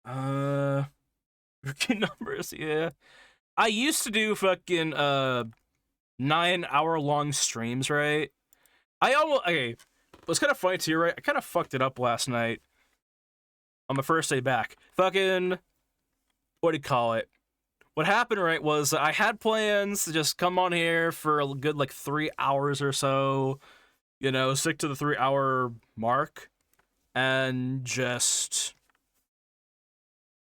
Freaking numbers, yeah. I used to do fucking, 9-hour-long streams, right? Okay, what's kind of funny too, right? I kind of fucked it up last night. on my first day back. Fucking, what do you call it? What happened, right, was I had plans to just come on here for a good, like, 3 hours or so, you know, stick to the 3-hour mark, and just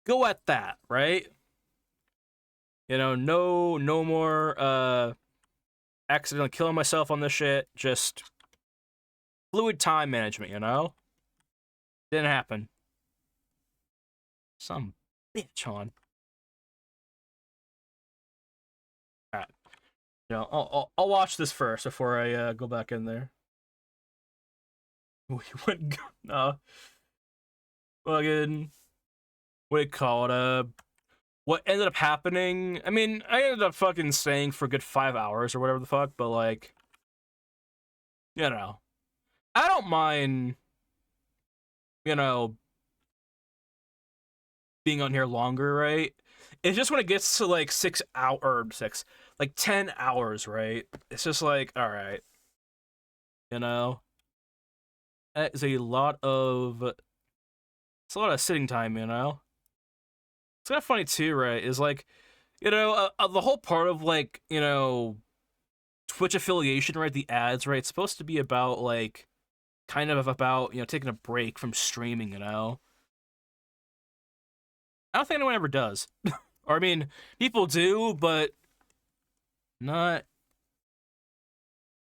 go at that, right? You know, no more, accidentally killing myself on this shit, just fluid time management, you know? Didn't happen. Some bitch on. Alright. You know, I'll watch this first before I go back in there. We went no. Fucking what do you call it? What ended up happening? I mean, I ended up fucking staying for a good 5 hours or whatever the fuck, but like, you know, I don't mind, you know, being on here longer, right? It's just when it gets to like like 10 hours, right? It's just like, all right, you know, that is it's a lot of sitting time, you know. It's kind of funny too, right? Is like, you know, the whole part of like, you know, Twitch affiliation, right? The ads, right? It's supposed to be about like, kind of about, you know, taking a break from streaming, you know. I don't think anyone ever does. Or I mean, people do, but not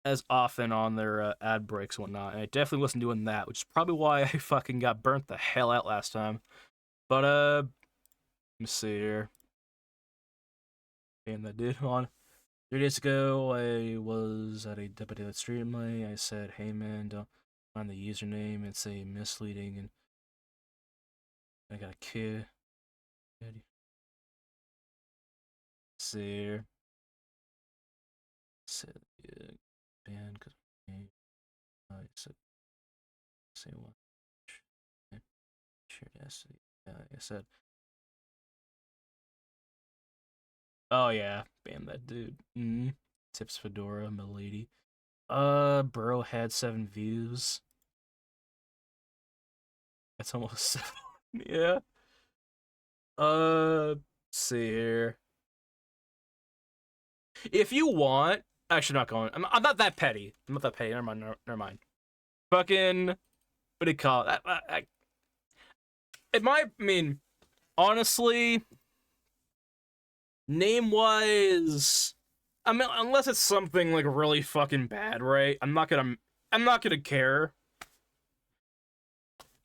as often on their ad breaks and whatnot. And I definitely wasn't doing that, which is probably why I fucking got burnt the hell out last time. But let me see here. And that did on 3 days ago. I was at a deputy stream. I said, "Hey man, don't find the username. It's a misleading." And I got a kid. Let's see here. Said yeah, ban because I said say what. Sure, yes. Yeah, I said. Oh yeah, ban that dude. Tips Fedora, milady. Bro had 7 views. That's almost 7. Yeah. See here. If you want, actually not going. I'm not that petty. I'm not that petty. Never mind. Never mind. Fucking. What do you call it? It might. I mean, honestly, name wise, I mean, unless it's something like really fucking bad, right? I'm not gonna care.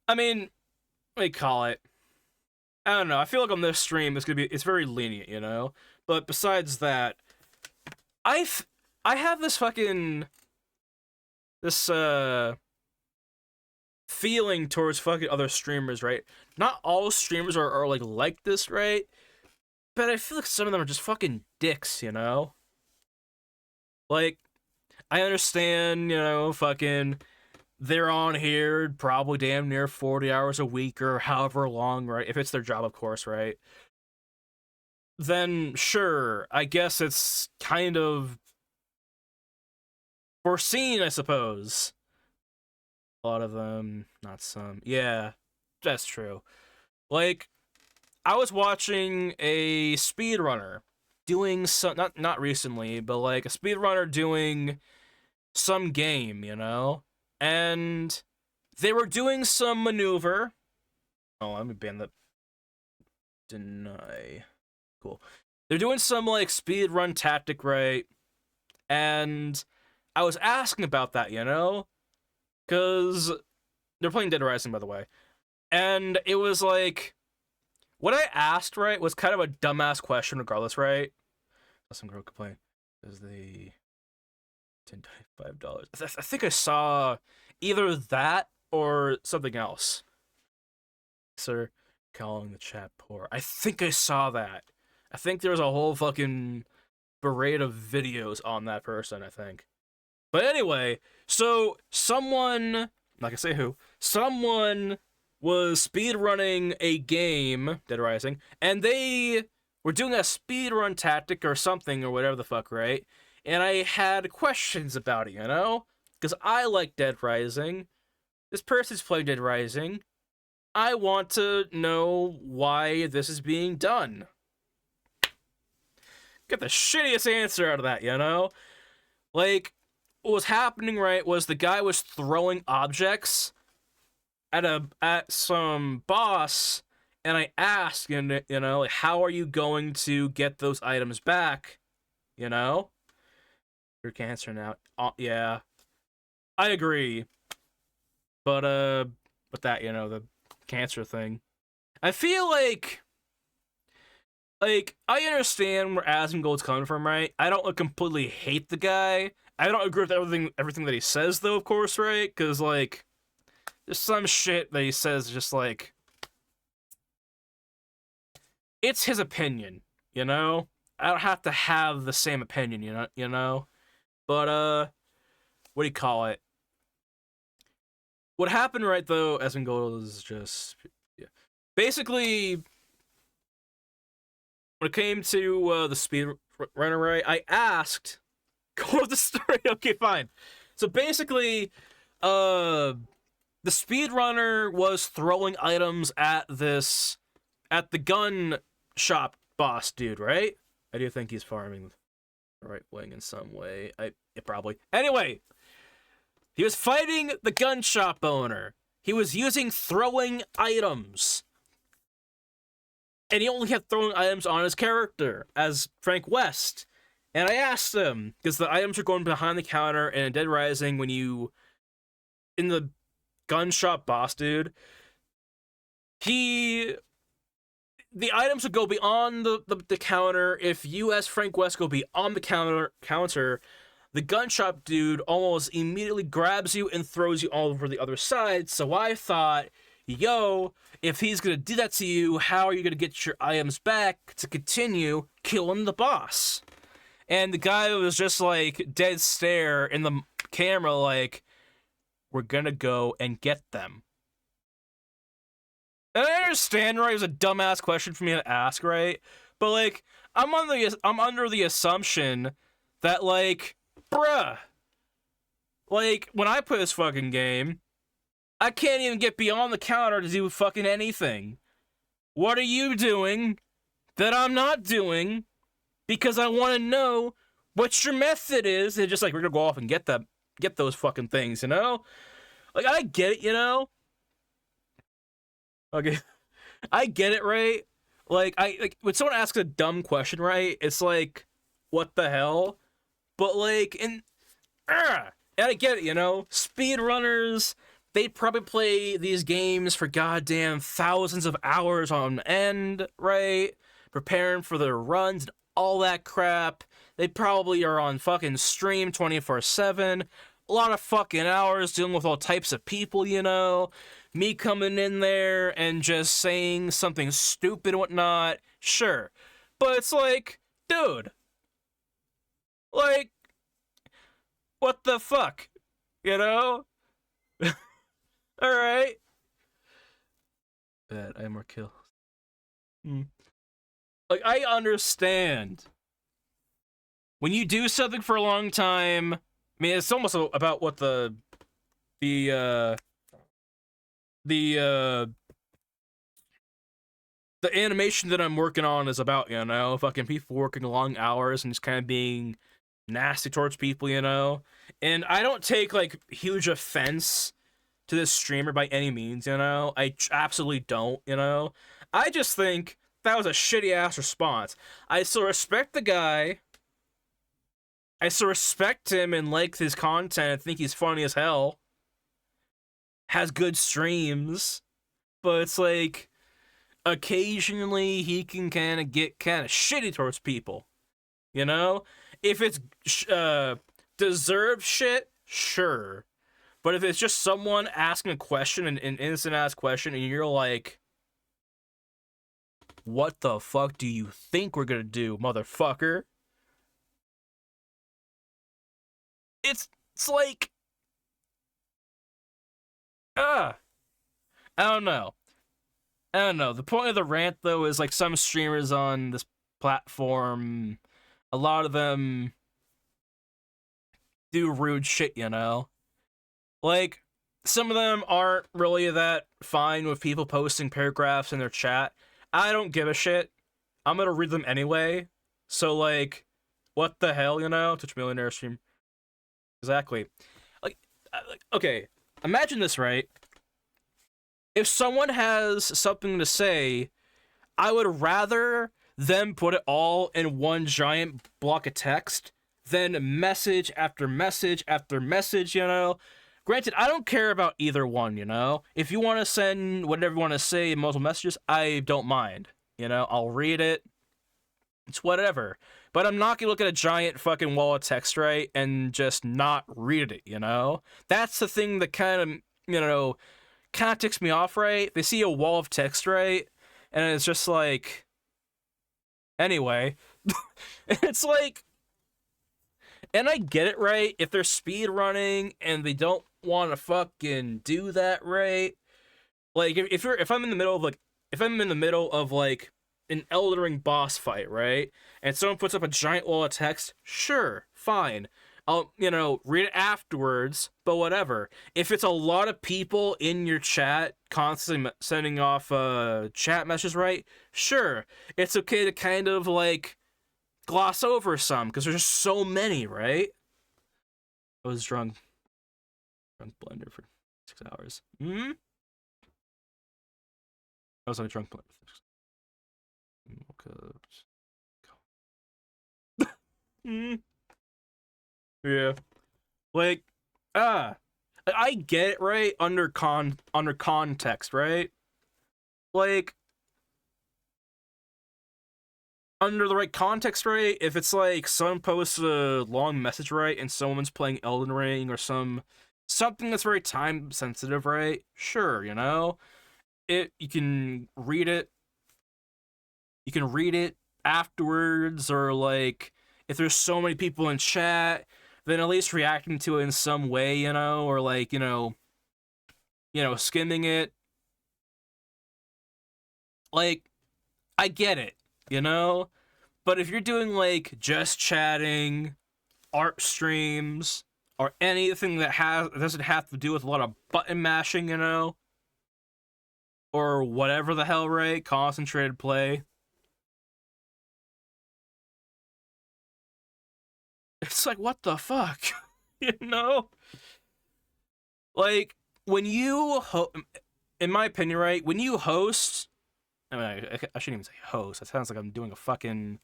I mean, what do you call it? I don't know. I feel like on this stream, it's very lenient, you know. But besides that, I've I have this fucking this feeling towards fucking other streamers, right? Not all streamers are like this, right? But I feel like some of them are just fucking dicks, you know? Like, I understand, you know, fucking they're on here probably damn near 40 hours a week or however long, right? If it's their job, of course, right? Then sure, I guess it's kind of foreseen, I suppose. A lot of them, not some. Yeah, that's true. Like, I was watching a speedrunner doing some, not recently, but like a speedrunner doing some game, you know? And they were doing some maneuver. Oh, let me ban that. Deny. Cool. They're doing some like speedrun tactic, right? And I was asking about that, you know? Because they're playing Dead Rising, by the way. And it was like, what I asked, right, was kind of a dumbass question regardless, right? Some girl complain. Is the $10.95. I think I saw either that or something else. Sir, calling the chat poor. I think I saw that. I think there was a whole fucking parade of videos on that person, I think. But anyway, so someone, I'm not gonna say who, someone was speedrunning a game, Dead Rising, and they were doing a speedrun tactic or something or whatever the fuck, right? And I had questions about it, you know? Because I like Dead Rising. This person's playing Dead Rising. I want to know why this is being done. Get the shittiest answer out of that, you know? Like, what was happening, right, was the guy was throwing objects at some boss, and I asked, you know, like, how are you going to get those items back? You know? Your cancer now. Yeah. I agree. But, with that, you know, the cancer thing. I feel like, I understand where Asmongold's coming from, right? I don't completely hate the guy. I don't agree with everything that he says, though, of course, right? Because, like, there's some shit that he says just, like, it's his opinion, you know? I don't have to have the same opinion, you know? But, what do you call it? What happened, right, though, Asmongold is just... Yeah. Basically, when it came to the speed runner, right, I asked, go with the story, okay, fine. So basically, the speedrunner was throwing items at the gun shop boss dude, right? I do think he's farming the right wing in some way. Probably. Anyway, he was fighting the gun shop owner. He was using throwing items. And he only had throwing items on his character as Frank West. And I asked him, because the items are going behind the counter, and in Dead Rising, when you, in the gun shop boss dude, the items would go beyond the counter. If you, as Frank West, go beyond the counter, the gun shop dude almost immediately grabs you and throws you all over the other side. So I thought, yo, if he's gonna do that to you, how are you gonna get your items back to continue killing the boss? And the guy was just like dead stare in the camera, like, we're gonna go and get them. And I understand, right? It was a dumbass question for me to ask, right? But like, I'm under the assumption that, like, bruh, like, when I play this fucking game, I can't even get beyond the counter to do fucking anything. What are you doing that I'm not doing? Because I want to know what your method is. And just like, we're gonna go off and get those fucking things, you know? Like, I get it, you know? Okay. I get it, right? Like, when someone asks a dumb question, right? It's like, what the hell? But like, and I get it, you know? Speedrunners, they probably play these games for goddamn thousands of hours on end, right? Preparing for their runs and all that crap. They probably are on fucking stream 24/7. A lot of fucking hours dealing with all types of people, you know? Me coming in there and just saying something stupid and whatnot, sure. But it's like, dude, like, what the fuck? You know? Alright. Bet I have more kills. Like, I understand. When you do something for a long time, I mean, it's almost about what the animation that I'm working on is about, you know? Fucking people working long hours and just kind of being nasty towards people, you know? And I don't take, like, huge offense to this streamer by any means, you know? I absolutely don't, you know? I just think that was a shitty-ass response. I still respect the guy. I still respect him and like his content. I think he's funny as hell. Has good streams. But it's like, occasionally he can kind of get kind of shitty towards people. You know? If it's deserved shit, sure. But if it's just someone asking a question, an innocent ass question, and you're like, what the fuck do you think we're gonna do, motherfucker? It's like, I don't know. The point of the rant, though, is like some streamers on this platform, a lot of them do rude shit, you know? Like, some of them aren't really that fine with people posting paragraphs in their chat. I don't give a shit. I'm gonna read them anyway. So, like, what the hell, you know? Twitch Millionaire stream. Exactly. Okay, imagine this, right? If someone has something to say, I would rather them put it all in one giant block of text than message after message after message, you know? Granted, I don't care about either one, you know? If you want to send whatever you want to say in multiple messages, I don't mind. You know, I'll read it. It's whatever. But I'm not gonna look at a giant fucking wall of text, right, and just not read it, you know? That's the thing that kind of, kind of ticks me off, right? They see a wall of text, right? And it's just like, anyway. It's like, and I get it, right? If they're speed running and they don't want to fucking do that, right? Like, if I'm in the middle of like an Elden Ring boss fight, right? And someone puts up a giant wall of text, sure, fine. I'll, read it afterwards, but whatever. If it's a lot of people in your chat constantly sending off chat messages, right? Sure. It's okay to kind of, like, gloss over some, because there's just so many, right? I was drunk blender for 6 hours. I was on a drunk blender for 6 hours. Yeah. Like, I get it, right? Under context, right? Like, under the right context, right? If it's like someone posts a long message, right, and someone's playing Elden Ring or something that's very time sensitive, right? Sure, you know? You can read it. You can read it afterwards, or like if there's so many people in chat, then at least reacting to it in some way, you know, or like, skimming it. Like, I get it, you know? But if you're doing like just chatting, art streams, or anything that doesn't have to do with a lot of button mashing, you know, or whatever the hell, right? Concentrated play. It's like, what the fuck? You know? Like, when you in my opinion, right, when you host, I mean, I shouldn't even say host. That sounds like I'm doing something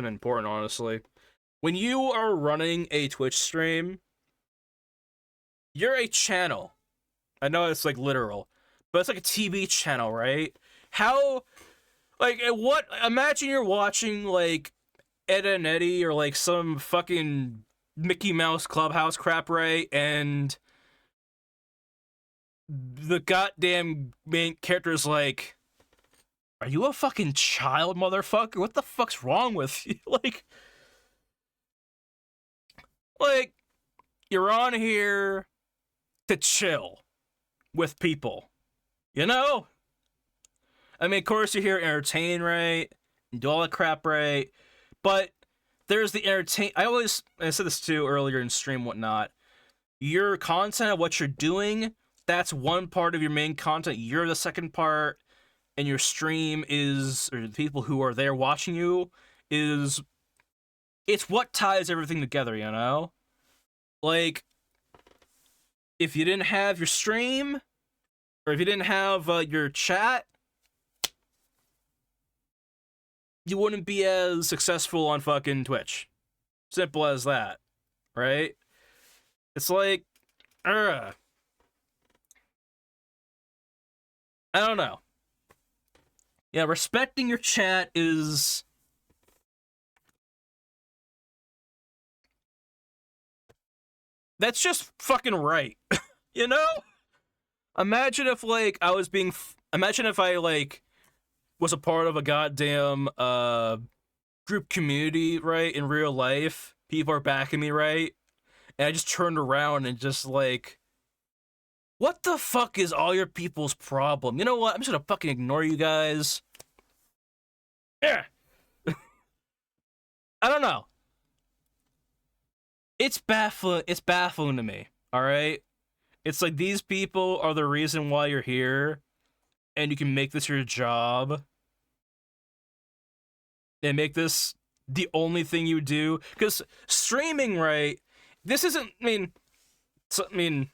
important, honestly. When you are running a Twitch stream, you're a channel. I know it's like literal, but it's like a TV channel, right? How, like, what? Imagine you're watching like Ed and Eddie or like some fucking Mickey Mouse Clubhouse crap, right? And the goddamn main character is like, "Are you a fucking child, motherfucker? What the fuck's wrong with you?" like you're on here to chill with people, you know? I mean, of course you're here to entertain, right? And do all that crap, right? But there's the entertain. I said this too earlier in stream, whatnot. Your content of what you're doing, that's one part of your main content. You're the second part, and your stream is, or the people who are there watching you, it's what ties everything together, you know? Like, if you didn't have your stream, or if you didn't have your chat, you wouldn't be as successful on fucking Twitch. Simple as that, right? It's like, I don't know. Yeah, respecting your chat is... That's just fucking right. You know? Imagine if, like, imagine if I, like, was a part of a goddamn, group community, right, in real life. People are backing me, right? And I just turned around and just, like... What the fuck is all your people's problem? You know what? I'm just gonna fucking ignore you guys. Yeah. I don't know. It's baffling to me, alright? It's like these people are the reason why you're here, and you can make this your job and make this the only thing you do. Because streaming, right? This isn't. I mean,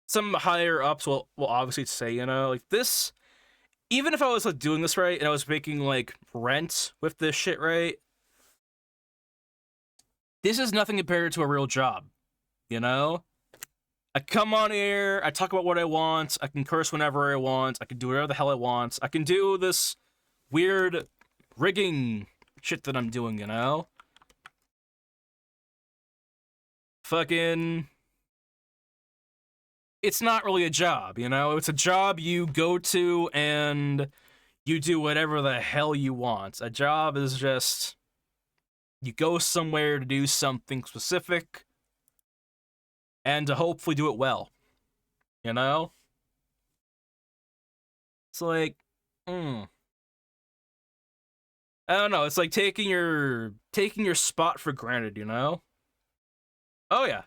some higher ups will obviously say, you know, like this. Even if I was like doing this right and I was making like rent with this shit right, this is nothing compared to a real job. You know, I come on here, I talk about what I want, I can curse whenever I want, I can do whatever the hell I want, I can do this weird rigging shit that I'm doing, you know? Fucking... It's not really a job, you know? It's a job you go to and you do whatever the hell you want. A job is just... You go somewhere to do something specific and to hopefully do it well. You know? It's like, I don't know. It's like taking your spot for granted. You know? Oh yeah.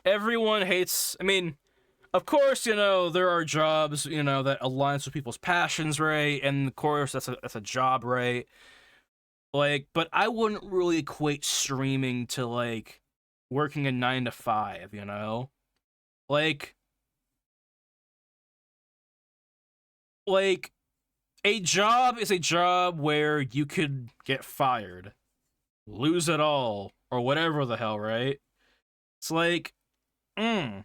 Everyone hates. I mean, of course, you know there are jobs, you know, that aligns with people's passions, right? And of course, that's a job, right? Like, but I wouldn't really equate streaming to like working a 9 to 5. You know? Like. Like, a job is a job where you could get fired, lose it all, or whatever the hell, right? It's like, And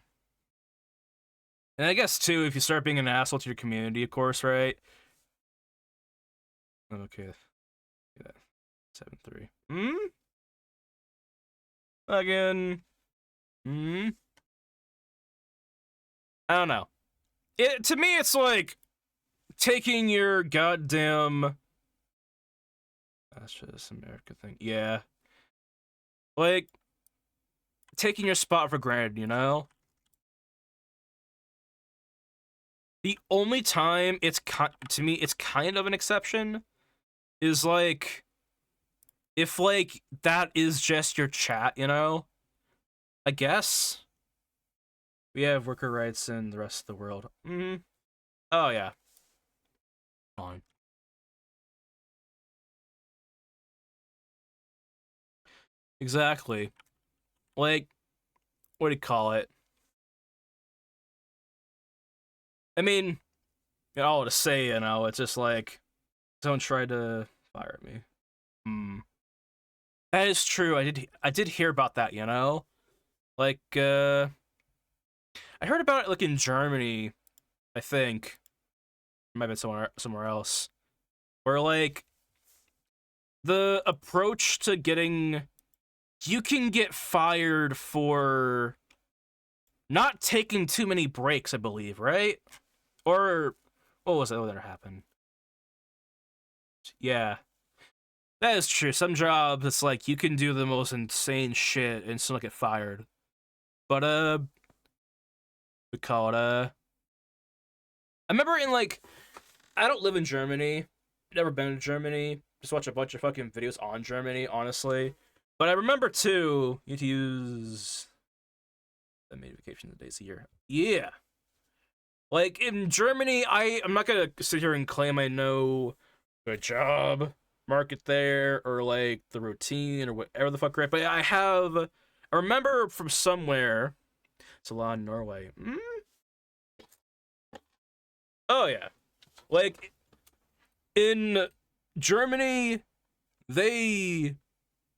I guess, too, if you start being an asshole to your community, of course, right? Okay. Yeah. 7-3. Again. I don't know. To me, it's like taking your goddamn... That's just America thing. Yeah. Like, taking your spot for granted, you know? The only time to me it's kind of an exception is like if like that is just your chat, you know? I guess we have worker rights in the rest of the world. Oh yeah. Fine. Exactly. Like, what do you call it? I mean, all to say, you know, it's just like, don't try to fire me. That is true. I did hear about that, you know? Like, I heard about it like in Germany, I think. It might have been somewhere else. Where like the approach to getting you can get fired for not taking too many breaks, I believe, right? Or what was it that happened? Yeah. That is true. Some jobs it's like you can do the most insane shit and still not get fired. But we call it I remember in like I don't live in Germany. Never been to Germany. Just watch a bunch of fucking videos on Germany, honestly. But I remember too, you need to use the main vacation the days a year. Yeah. Like in Germany, I'm not gonna sit here and claim I know the job market there or like the routine or whatever the fuck, right? But I remember from somewhere, Salon, Norway. Oh yeah. Like in Germany, they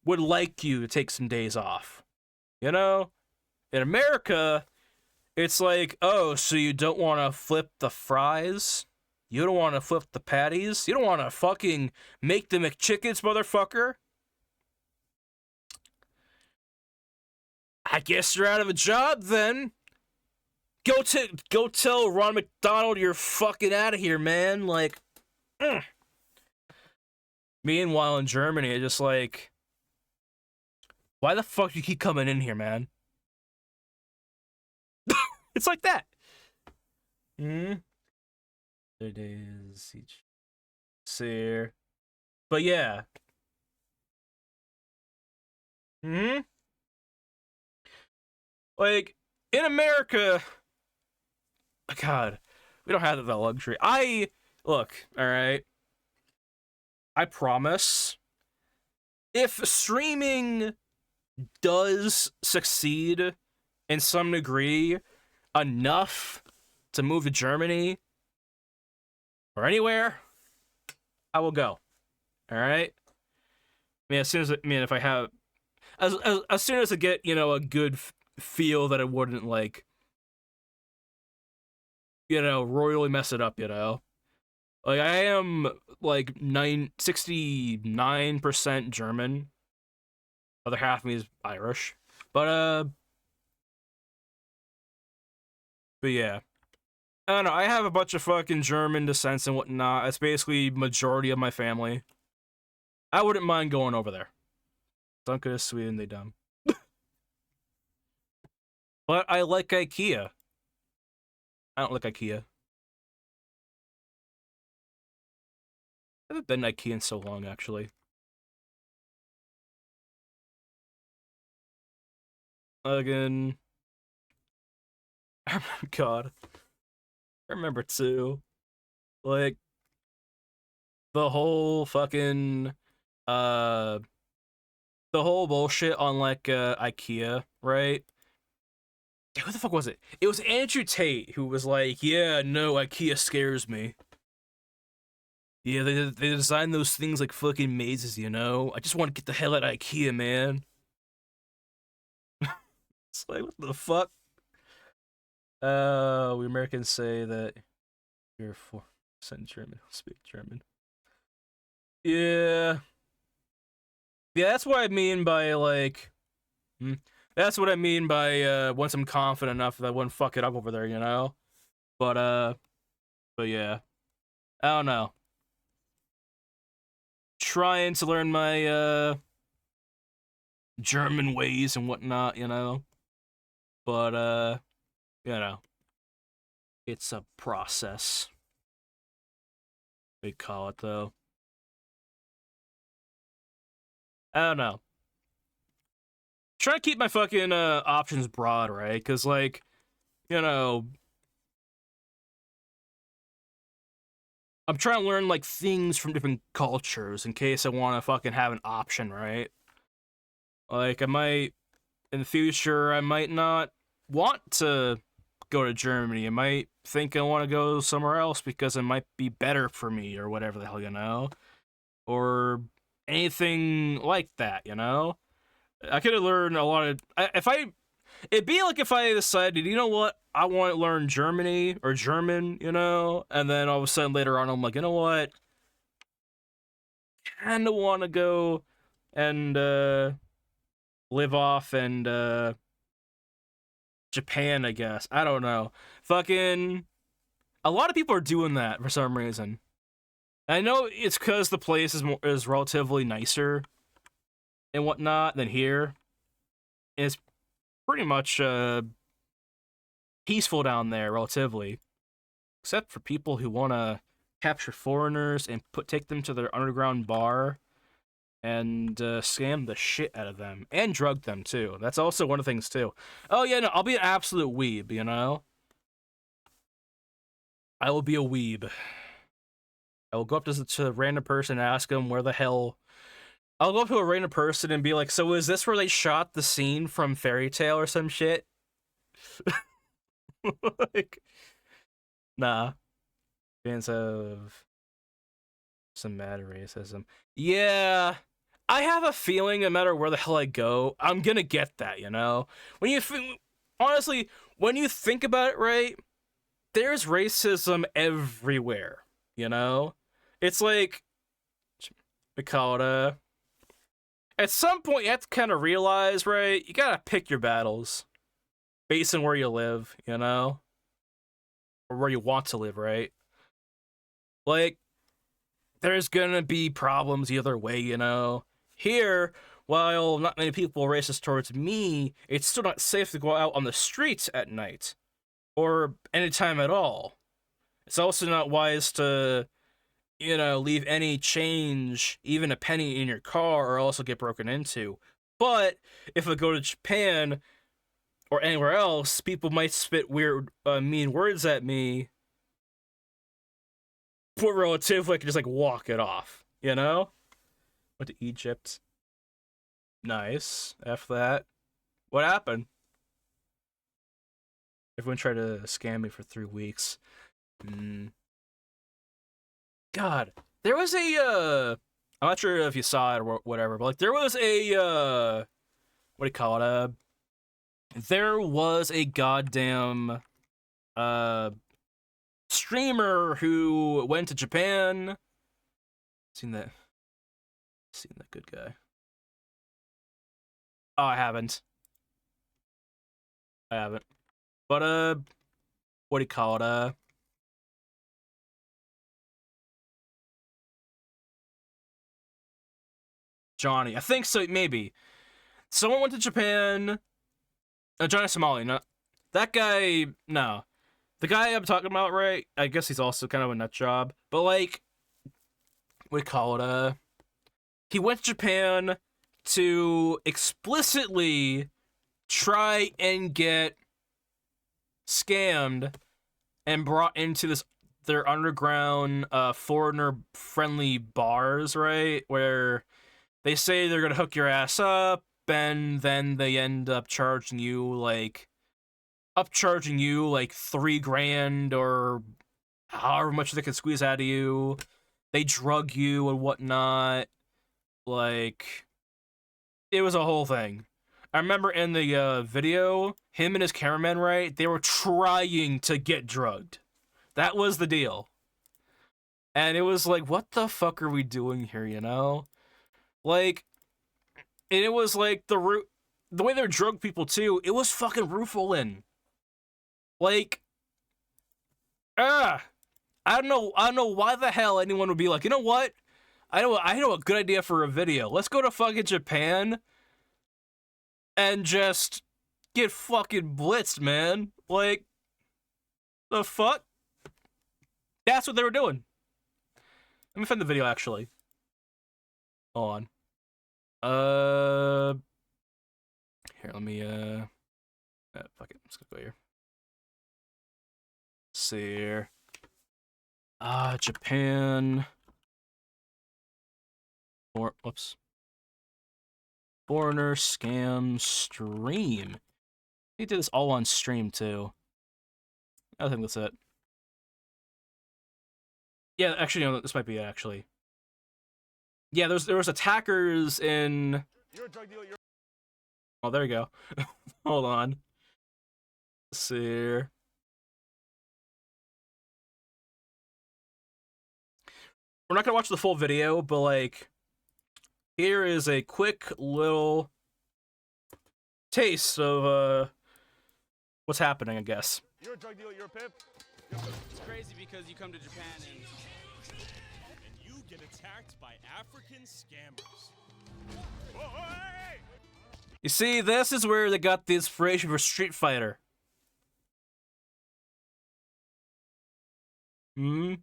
would like you to take some days off. You know? In America, it's like, oh, so you don't want to flip the fries? You don't want to flip the patties? You don't want to fucking make the McChickens, motherfucker? I guess you're out of a job then. Go tell Ron McDonald you're fucking out of here, man. Like, Meanwhile, in Germany, it's just like, why the fuck do you keep coming in here, man? It's like that. 3 days each. Sear. But yeah. Like, in America, God, we don't have that luxury. Look, all right. I promise, if streaming does succeed in some degree enough to move to Germany or anywhere, I will go. All right. I mean, if I have, as soon as I get, a good feel that it wouldn't, like, royally mess it up, Like, I am, like, 69% German. Other half of me is Irish. But yeah. I don't know, I have a bunch of fucking German descents and whatnot. It's basically majority of my family. I wouldn't mind going over there. Danke is Sweden, they dumb. But I like IKEA. I don't like IKEA. I haven't been to IKEA in so long, actually. Again. God. I remember too. Like, the whole fucking, the whole bullshit on, like, IKEA, right? Who the fuck was it? It was Andrew Tate who was like, yeah, no, IKEA scares me. Yeah, they design those things like fucking mazes, I just want to get the hell out of IKEA, man. It's like, what the fuck? We Americans say that you're 4% German, speak German. Yeah. Yeah, that's what I mean by, like, that's what I mean by, once I'm confident enough that I wouldn't fuck it up over there, But yeah. I don't know. Trying to learn my, German ways and whatnot, But, it's a process. They call it, though. I don't know. Try to keep my fucking options broad, right? Because, like, I'm trying to learn, like, things from different cultures in case I want to fucking have an option, right? Like, in the future, I might not want to go to Germany. I might think I want to go somewhere else because it might be better for me or whatever the hell, Or anything like that, I could have learned a lot of... It'd be like if I decided, you know what, I want to learn Germany or German, and then all of a sudden later on I'm like, you know what, kind of want to go and live off and Japan, I guess. I don't know. Fucking a lot of people are doing that for some reason. I know it's because the place is relatively nicer and whatnot than here. It's pretty much peaceful down there, relatively, except for people who want to capture foreigners and take them to their underground bar and scam the shit out of them and drug them too. That's also one of the things too. Oh yeah, no, I'll be an absolute weeb, I will be a weeb. I will go up to a random person and ask them where the hell. I'll go up to a random person and be like, so is this where they shot the scene from Fairy Tale or some shit? Like, nah. Fans of some mad racism. Yeah, I have a feeling no matter where the hell I go, I'm gonna get that, honestly, when you think about it, right, there's racism everywhere, It's like, we call it, at some point you have to kind of realize, right, you gotta pick your battles based on where you live, or where you want to live, right? Like, there's gonna be problems either way, Here, while not many people are racist towards me, it's still not safe to go out on the streets at night. Or anytime at all. It's also not wise to, leave any change, even a penny in your car, or else it'll get broken into. But if I go to Japan, or anywhere else, people might spit weird, mean words at me, but relatively, I can just like walk it off, you know? Went to Egypt. Nice. F that. What happened? Everyone tried to scam me for 3 weeks. God, there was I'm not sure if you saw it or whatever, but like there was what do you call it? There was a goddamn uh streamer who went to Japan. Seen that good guy. Oh, I haven't. But what do you call it? Johnny. I think so, maybe. Someone went to Japan. Johnny Somali, no. That guy, no. The guy I'm talking about, right? I guess he's also kind of a nut job. But like, what do you call it? He went to Japan to explicitly try and get scammed and brought into their underground foreigner friendly bars, right? Where they say they're gonna hook your ass up, and then they end up charging you like $3,000 or however much they can squeeze out of you. They drug you and whatnot. Like, it was a whole thing. I remember in the video, him and his cameraman, right? They were trying to get drugged. That was the deal. And it was like, what the fuck are we doing here, you know? Like, and it was like the way they drug people too, it was fucking Rufalin. Like, I don't know why the hell anyone would be like, you know what? I know a good idea for a video. Let's go to fucking Japan and just get fucking blitzed, man. Like, the fuck? That's what they were doing. Let me find the video, actually. Hold on. Here, let me, fuck it. Let's go here. Let's see here. Japan. Whoops. Foreigner scam stream. He did this all on stream, too. I think that's it. Yeah, actually, no, this might be it, actually. Yeah, there was attackers in... You're a drug dealer, Oh, there you go. Hold on. Let's see here. We're not gonna watch the full video, but, like, here is a quick little taste of, what's happening, I guess. You're a drug dealer, you're a pimp. It's crazy because you come to Japan and you get attacked by African scammers. Whoa, hey! You see, this is where they got the inspiration for Street Fighter. This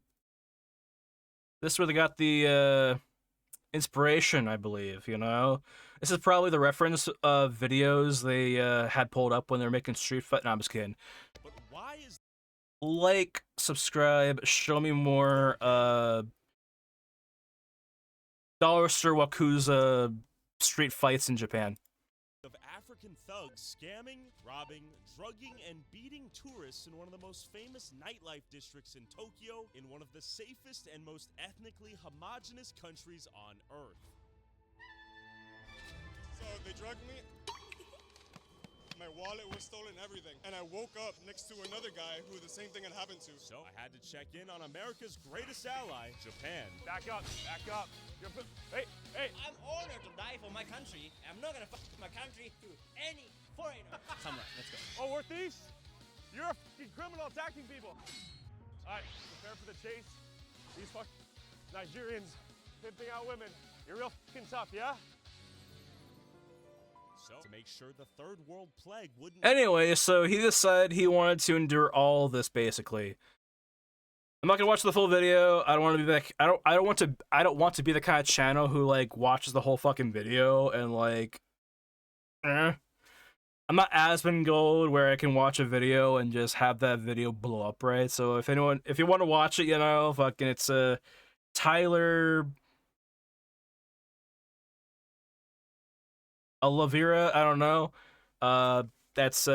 is where they got the inspiration, I believe, you know? This is probably the reference videos they had pulled up when they were making Street Fighter. No, I'm just kidding. But why is... Like, subscribe, show me more Dollar Store Wakuza street fights in Japan. Of African thugs scamming, robbing, drugging, and beating tourists in one of the most famous nightlife districts in Tokyo, in one of the safest and most ethnically homogenous countries on Earth. So they drugged me. My wallet was stolen, everything. And I woke up next to another guy who the same thing had happened to. So I had to check in on America's greatest ally, Japan. Back up, back up. Hey, hey. I'm honored to die for my country. I'm not gonna fuck my country to any foreigner. Samurai, let's go. Oh, we're thieves? You're a fucking criminal attacking people. All right, prepare for the chase. These fucking Nigerians pimping out women. You're real fucking tough, yeah? So, to make sure the third world plague wouldn't... Anyway, so he decided he wanted to endure all this, basically. I'm not gonna watch the full video. I don't want to be like I don't want to be the kind of channel who like watches the whole fucking video and like I'm not Aspen Gold where I can watch a video and just have that video blow up, right? So if you want to watch it, you know, fucking it's Tyler Oliveira, I don't know. Uh, that's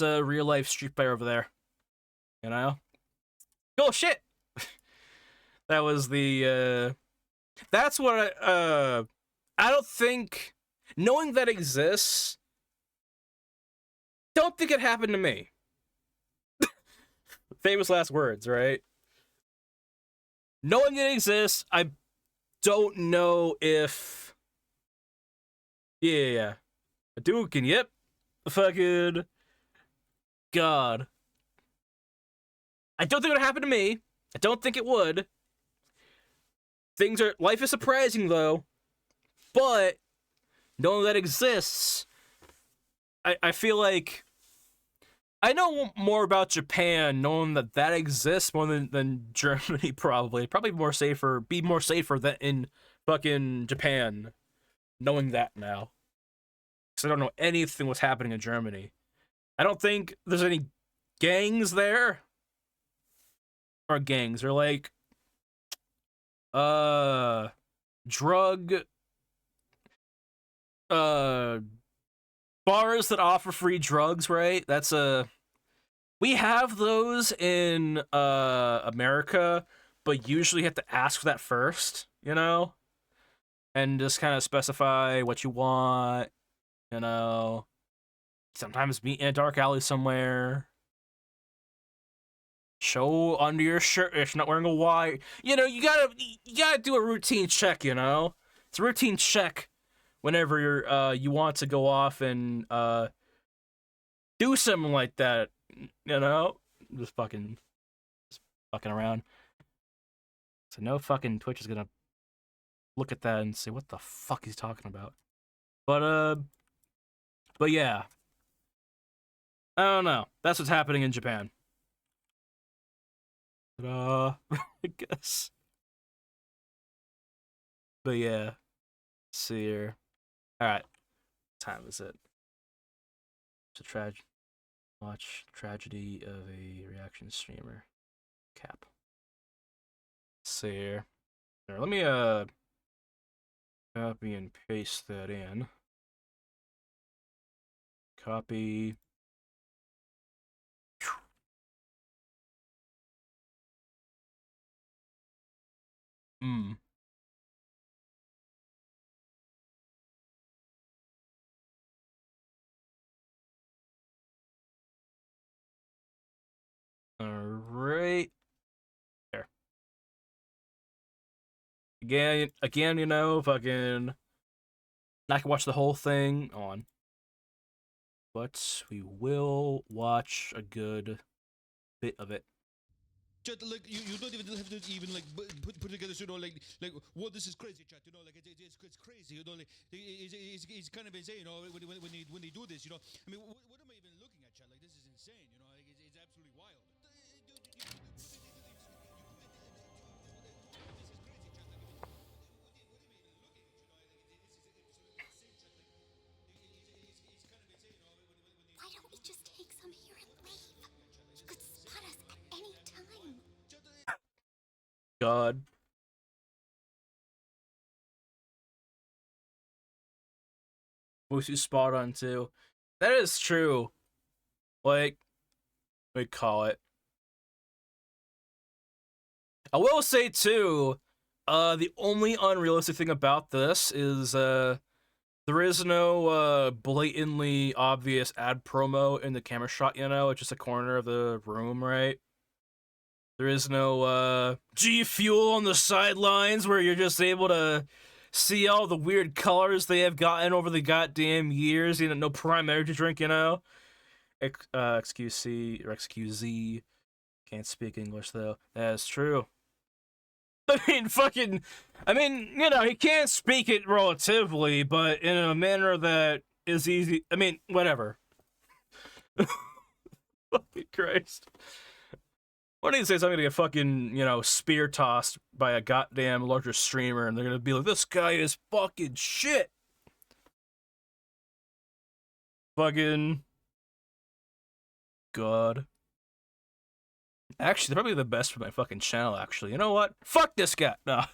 real life Street Player over there, you know. Oh shit! That was the that's what I don't think knowing that exists. Don't think it happened to me. Famous last words, right? Knowing it exists, I don't know if. Yeah. Hadouken, yep. Fucking. God. I don't think it would happen to me. I don't think it would. Life is surprising, though. But, knowing that exists, I feel like. I know more about Japan knowing that exists more than Germany, probably. Probably be more safer than in fucking Japan, knowing that now. Because I don't know anything what's happening in Germany. I don't think there's any gangs there. Or gangs, or like, drug, bars that offer free drugs, right? We have those in America, but usually you have to ask for that first, you know? And just kind of specify what you want, you know? Sometimes meet in a dark alley somewhere. Show under your shirt if you're not wearing a wire. You know, you gotta do a routine check, you know? It's a routine check whenever you want to go off and do something like that. You know, just fucking around. So no fucking Twitch is gonna look at that and say what the fuck he's talking about. But yeah, I don't know. That's what's happening in Japan. I guess. But yeah, let's see here. All right, what time is it? It's a Watch tragedy of a reaction streamer. Cap. Let's see here. Here, let me copy and paste that in. Copy. Alright. There. Again, you know, fucking not gonna watch the whole thing on. But we will watch a good bit of it. Chat, like you don't even have to even like put together, you know, like what this is crazy, chat. You know, like it's crazy. You know, like it's kind of insane. You know, when they do this, you know. I mean, what am I even looking at, chat? Like this is insane. You know, like it's absolutely wild. Why don't we just take some here and leave? You could spot us at any time. God. Which is spot on too. That is true. Like, we call it. I will say too, the only unrealistic thing about this is there is no blatantly obvious ad promo in the camera shot, you know, it's just a corner of the room, right? There is no G Fuel on the sidelines where you're just able to see all the weird colors they have gotten over the goddamn years, you know, no prime energy drink, you know? XQC or XQZ. Can't speak English though. That's true. I mean, you know, he can't speak it relatively, but in a manner that is easy. I mean, whatever. Fucking Christ. What do you say? I'm gonna get fucking, you know, spear tossed by a goddamn larger streamer, and they're gonna be like, this guy is fucking shit. Fucking God. Actually, they're probably the best for my fucking channel, actually. You know what? Fuck this guy! No.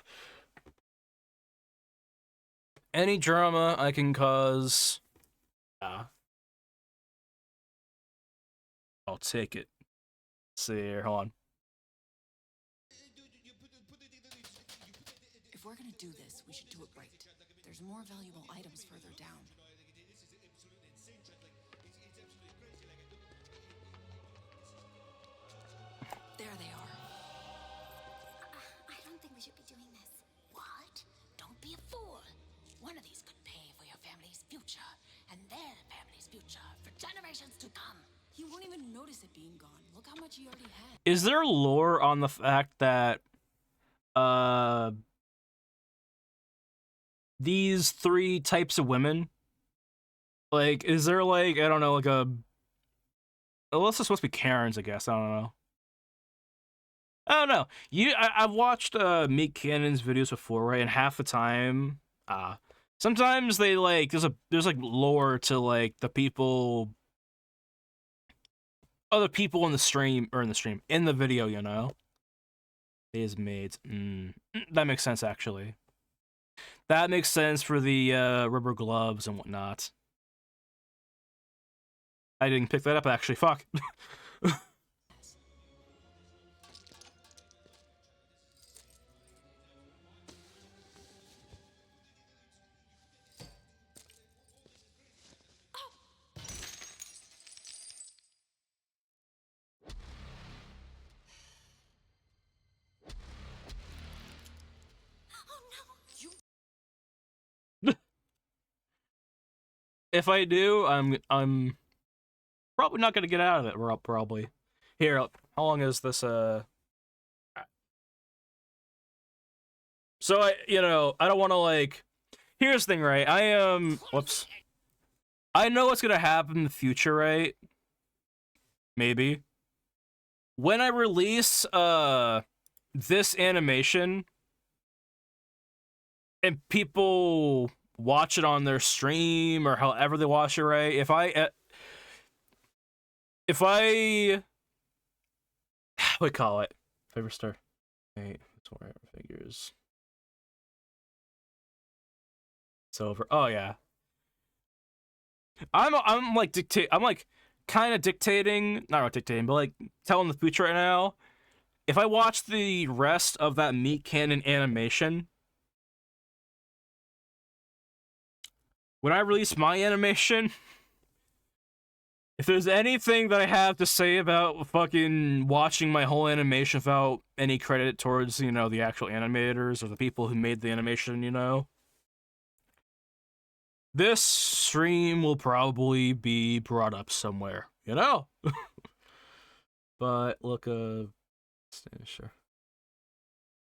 Any drama I can cause... I'll take it. Let's see here, hold on. If we're gonna do this, we should do it right. There's more valuable items further down. There they are. I don't think we should be doing this. What? Don't be a fool. One of these could pay for your family's future and their family's future for generations to come. You won't even notice it being gone. Look how much he already had. Is there lore on the fact that, these 3 types of women? Like, is there, like, I don't know, like a... Unless it's supposed to be Karens, I guess, I don't know. I don't know. I've watched, Meat Cannon's videos before, right? And half the time, sometimes they, like, there's, like, lore to, like, the people... Other people in the stream, in the video, you know? His maids. That makes sense, actually. That makes sense for the rubber gloves and whatnot. I didn't pick that up, actually. Fuck. If I do, I'm probably not gonna get out of it. Probably. Here, how long is this? So I don't want to like. Here's the thing, right? Whoops. I know what's gonna happen in the future, right? Maybe. When I release this animation, and people watch it on their stream or however they watch it, right? If I what do you call it? Favorite star. Hey, it's more figures. It's over. Oh yeah. I'm like kind of dictating, not dictating, but like telling the future right now. If I watch the rest of that Meat Cannon animation, when I release my animation, if there's anything that I have to say about fucking watching my whole animation without any credit towards, the actual animators or the people who made the animation, this stream will probably be brought up somewhere, But look, sure.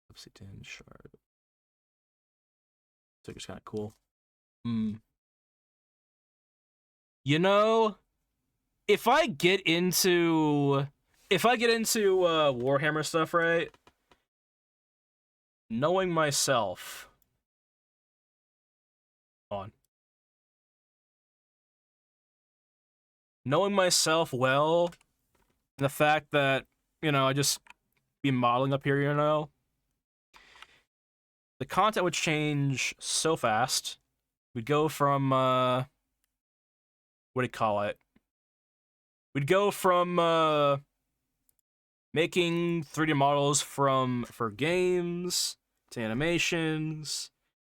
Obsidian shard. I think it's kind of cool. If I get into Warhammer stuff, right? Knowing myself. Knowing myself well, and the fact that, I just be modeling up here, the content would change so fast. We'd go from, what do you call it? We'd go from, making 3D models for games, to animations,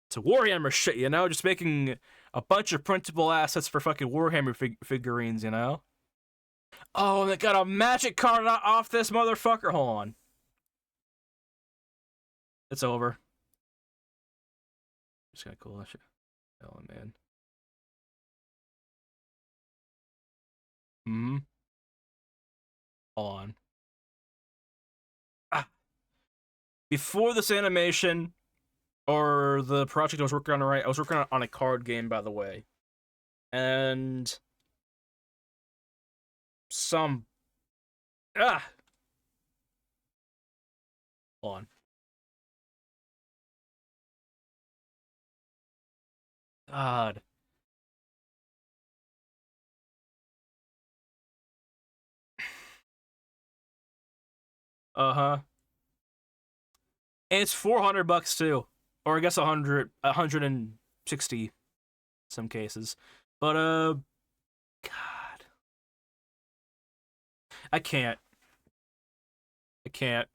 to Warhammer shit, just making a bunch of printable assets for fucking Warhammer figurines, Oh, and they got a magic card off this motherfucker. Hold on. It's over. It's kind of cool, that shit. Oh, man. Hold on. Before this animation, or the project I was working on, right? I was working on a card game, by the way. And hold on. God. Uh-huh. And it's $400 too. Or I guess 160 some cases. But God. I can't. I can't.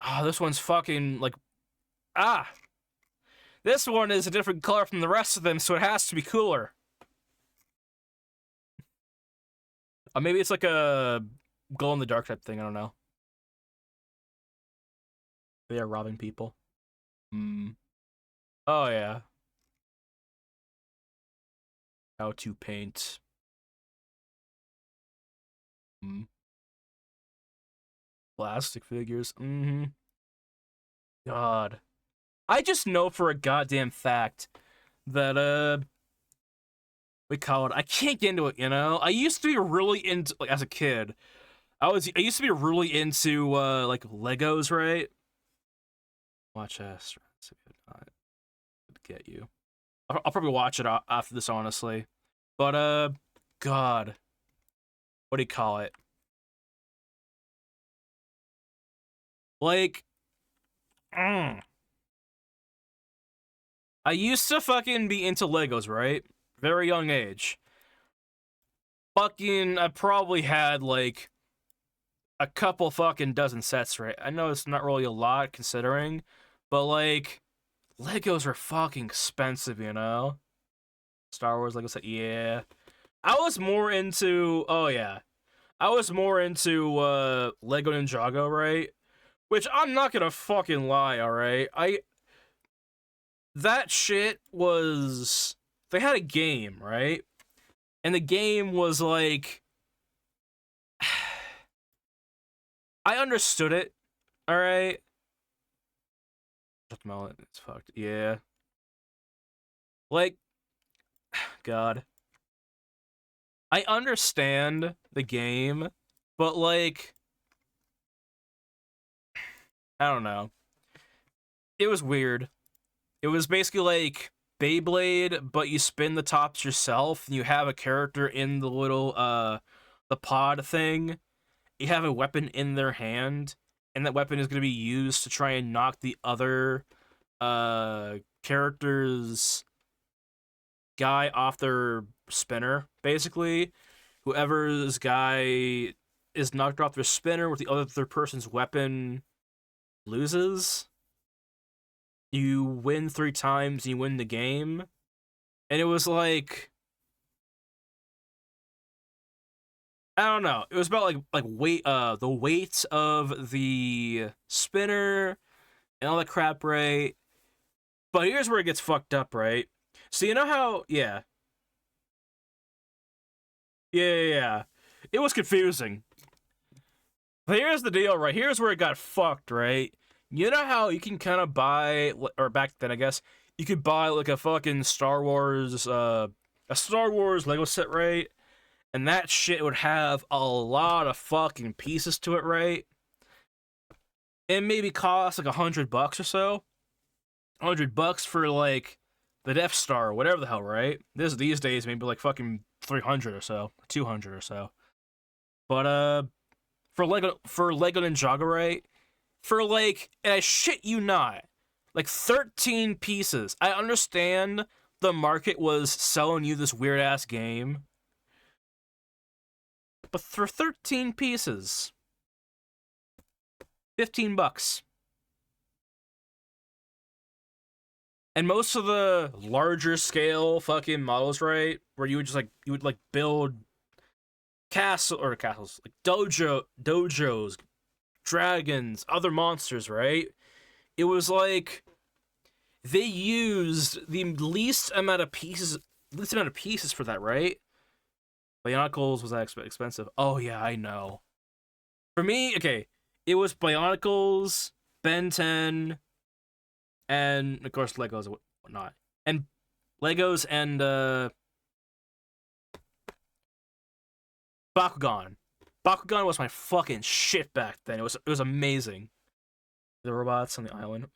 Oh, this one's fucking like this one is a different color from the rest of them, so it has to be cooler. Maybe it's like a glow in the dark type thing, I don't know. They are robbing people. Oh yeah. How to paint. Plastic figures. God. I just know for a goddamn fact that we call it, I can't get into it, you know? I used to be really into, like, as a kid, I used to be really into like Legos, right? Watch us. Get you. I'll probably watch it after this, honestly. But God, what do you call it? Like, I used to fucking be into Legos, right? Very young age. Fucking, I probably had like a couple fucking dozen sets, right? I know it's not really a lot considering, but like, Legos are fucking expensive, you know? Star Wars Lego set, yeah. I was more into, oh yeah. I was more into Lego Ninjago, right? Which I'm not gonna fucking lie, alright? That shit was, they had a game, right? And the game was like, I understood it, alright? It's fucked, yeah. Like, God. I understand the game, but like, I don't know. It was weird. It was basically like Beyblade, but you spin the tops yourself, and you have a character in the little, the pod thing. You have a weapon in their hand, and that weapon is going to be used to try and knock the other, character's guy off their spinner, basically. Whoever's guy is knocked off their spinner with the other person's weapon loses. You win 3 times and you win the game. And it was like, I don't know. It was about like weight, the weight of the spinner and all that crap, right? But here's where it gets fucked up, right? So you know how, yeah. Yeah. It was confusing. But here's the deal, right? Here's where it got fucked, right? You know how you can kind of buy, or back then, I guess, you could buy like a fucking Star Wars Lego set, right? And that shit would have a lot of fucking pieces to it, right? It maybe cost like $100 or so. $100 for like the Death Star or whatever the hell, right? These days maybe like fucking 300 or so, 200 or so. But for Lego Ninjago, right? For like, and I shit you not, like 13 pieces. I understand the market was selling you this weird ass game, but for 13 pieces, $15. And most of the larger scale fucking models, right, where you would like build castles, like dojos, dragons, other monsters, right? It was like they used the least amount of pieces for that, right? Bionicles was that expensive. Oh yeah, I know. For me, okay, it was Bionicles, Ben 10, and of course Legos and whatnot. And Legos and Bakugan. Bakugan was my fucking shit back then. It was amazing. The robots on the island.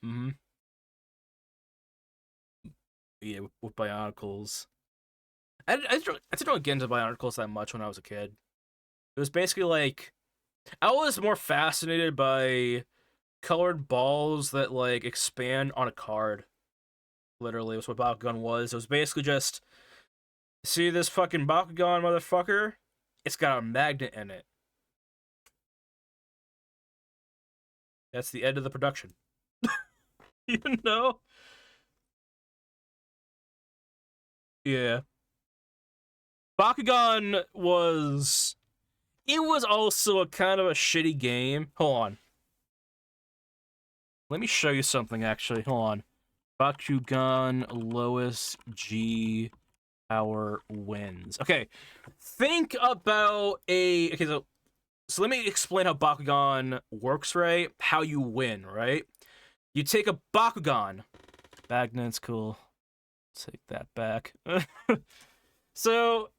Yeah, with Bionicles. I didn't really get into Bionicles that much when I was a kid. It was basically like, I was more fascinated by colored balls that like expand on a card. Literally, was what Bakugan was. It was basically just, see this fucking Bakugan, motherfucker? It's got a magnet in it. That's the end of the production. You know? Yeah. Bakugan was... It was also a kind of a shitty game. Hold on. Let me show you something, actually. Hold on. Bakugan lowest G power wins. Okay. Think about a... Okay, so let me explain how Bakugan works, right? How you win, right? You take a Bakugan. Magnet's cool. Take that back. So,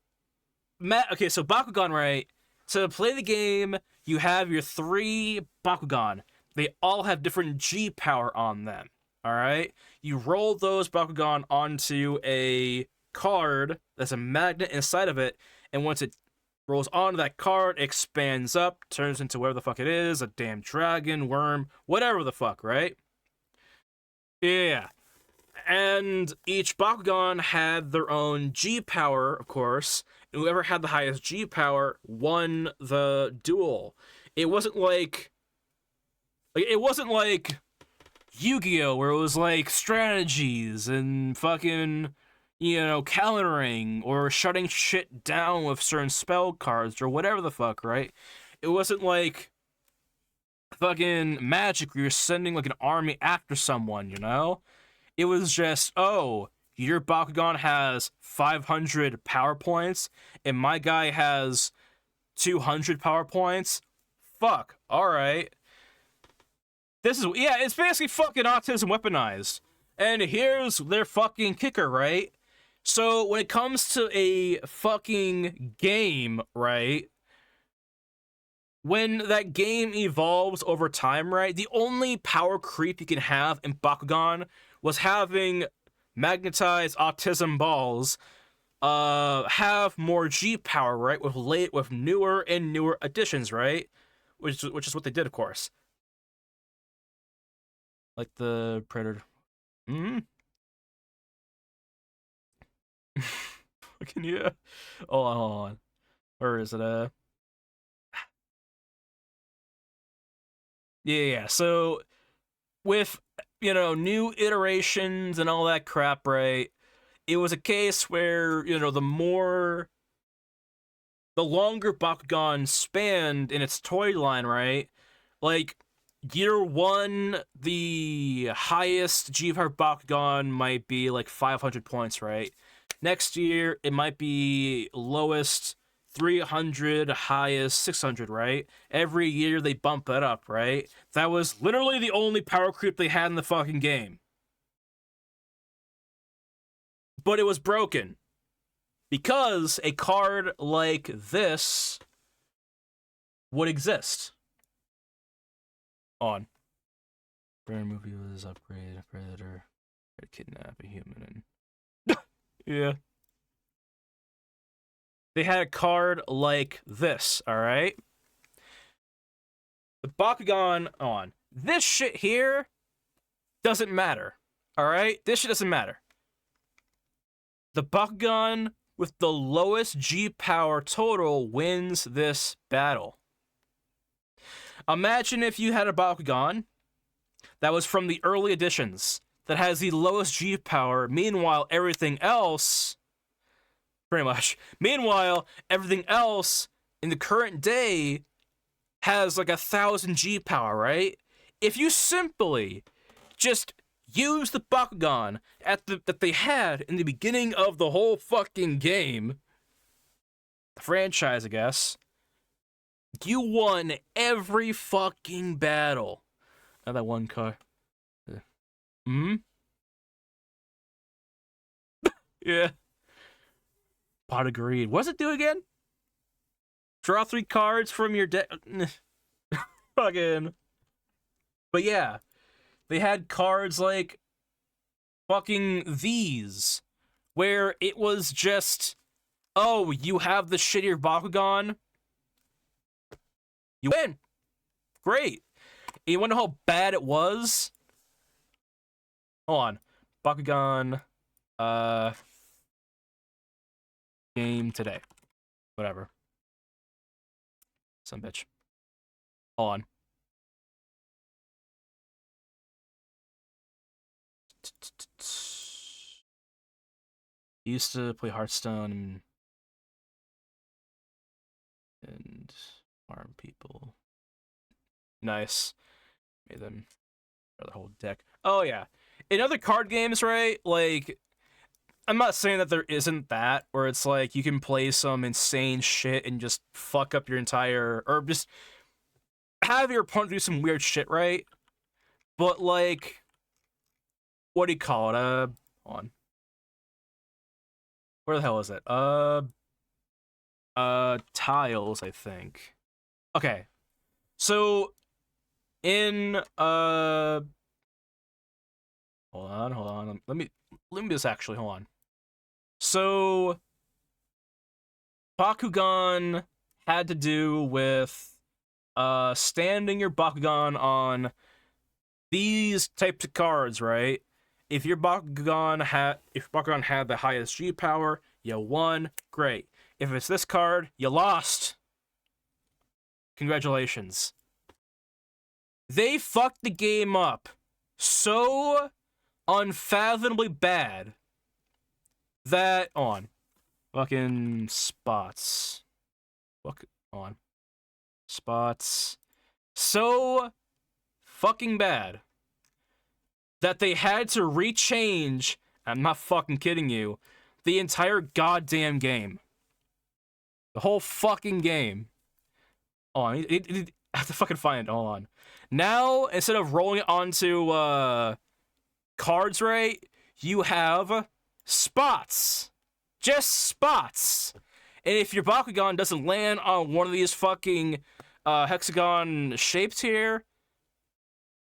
okay, so Bakugan, right? So to play the game, you have your 3 Bakugan. They all have different G power on them, alright? You roll those Bakugan onto a card that's a magnet inside of it, and once it rolls onto that card, it expands up, turns into whatever the fuck it is, a damn dragon, worm, whatever the fuck, right? Yeah. And each Bakugan had their own G power, of course. And whoever had the highest G power won the duel. It wasn't like Yu-Gi-Oh! Where it was like strategies and fucking, countering or shutting shit down with certain spell cards or whatever the fuck, right? It wasn't like fucking Magic where you're sending like an army after someone, It was just, oh, your Bakugan has 500 power points, and my guy has 200 power points. Fuck, alright. It's basically fucking autism weaponized. And here's their fucking kicker, right? So, when it comes to a fucking game, right? When that game evolves over time, right? The only power creep you can have in Bakugan was having magnetized autism balls have more G power, right? With newer and newer additions, right? Which is what they did, of course. Like the Predator. Fucking yeah. Hold on. Where is it? Yeah. So with new iterations and all that crap, right? It was a case where, the longer Bakugan spanned in its toy line, right? Like, year 1, the highest G-Power Bakugan might be like 500 points, right? Next year, it might be lowest 300, highest 600, right? Every year they bump it up, right? That was literally the only power creep they had in the fucking game. But it was broken. Because a card like this would exist. On. Brand movie was upgrade a predator, try to kidnap a human and yeah. They had a card like this, alright? The Bakugan on. This shit here doesn't matter. Alright? This shit doesn't matter. The Bakugan with the lowest G power total wins this battle. Imagine if you had a Bakugan that was from the early editions that has the lowest G power, meanwhile everything else everything else in the current day has like 1,000 G power, right? If you simply just use the Bakugan that they had in the beginning of the whole fucking game, the franchise, I guess, you won every fucking battle. Now that one car. Yeah. Pot of greed. What does it do again? Draw 3 cards from your deck. Fucking. But yeah. They had cards like fucking these, where it was just, oh, you have the shittier Bakugan? You win. Great. And you wanna know how bad it was? Hold on. Bakugan game today. Whatever. Some bitch. Hold on. Used to play Hearthstone and farm people. Nice. Made them the whole deck. Oh yeah. In other card games, right? Like, I'm not saying that there isn't that, where it's like you can play some insane shit and just fuck up your entire, or just have your opponent do some weird shit, right? But like, what do you call it? Hold on. Where the hell is it? Tiles, I think. Okay. So, in, hold on. Let me just actually, hold on. So, Bakugan had to do with, standing your Bakugan on these types of cards, right? If your Bakugan had the highest G power, you won. Great. If it's this card, you lost. Congratulations. They fucked the game up so unfathomably bad that fucking spots. Fuck on. Spots. So fucking bad that they had to rechange, I'm not fucking kidding you, the entire goddamn game. The whole fucking game. Hold on, I have to fucking find it. Hold on. Now, instead of rolling it onto cards, right, you have spots. Just spots. And if your Bakugan doesn't land on one of these fucking hexagon shapes here,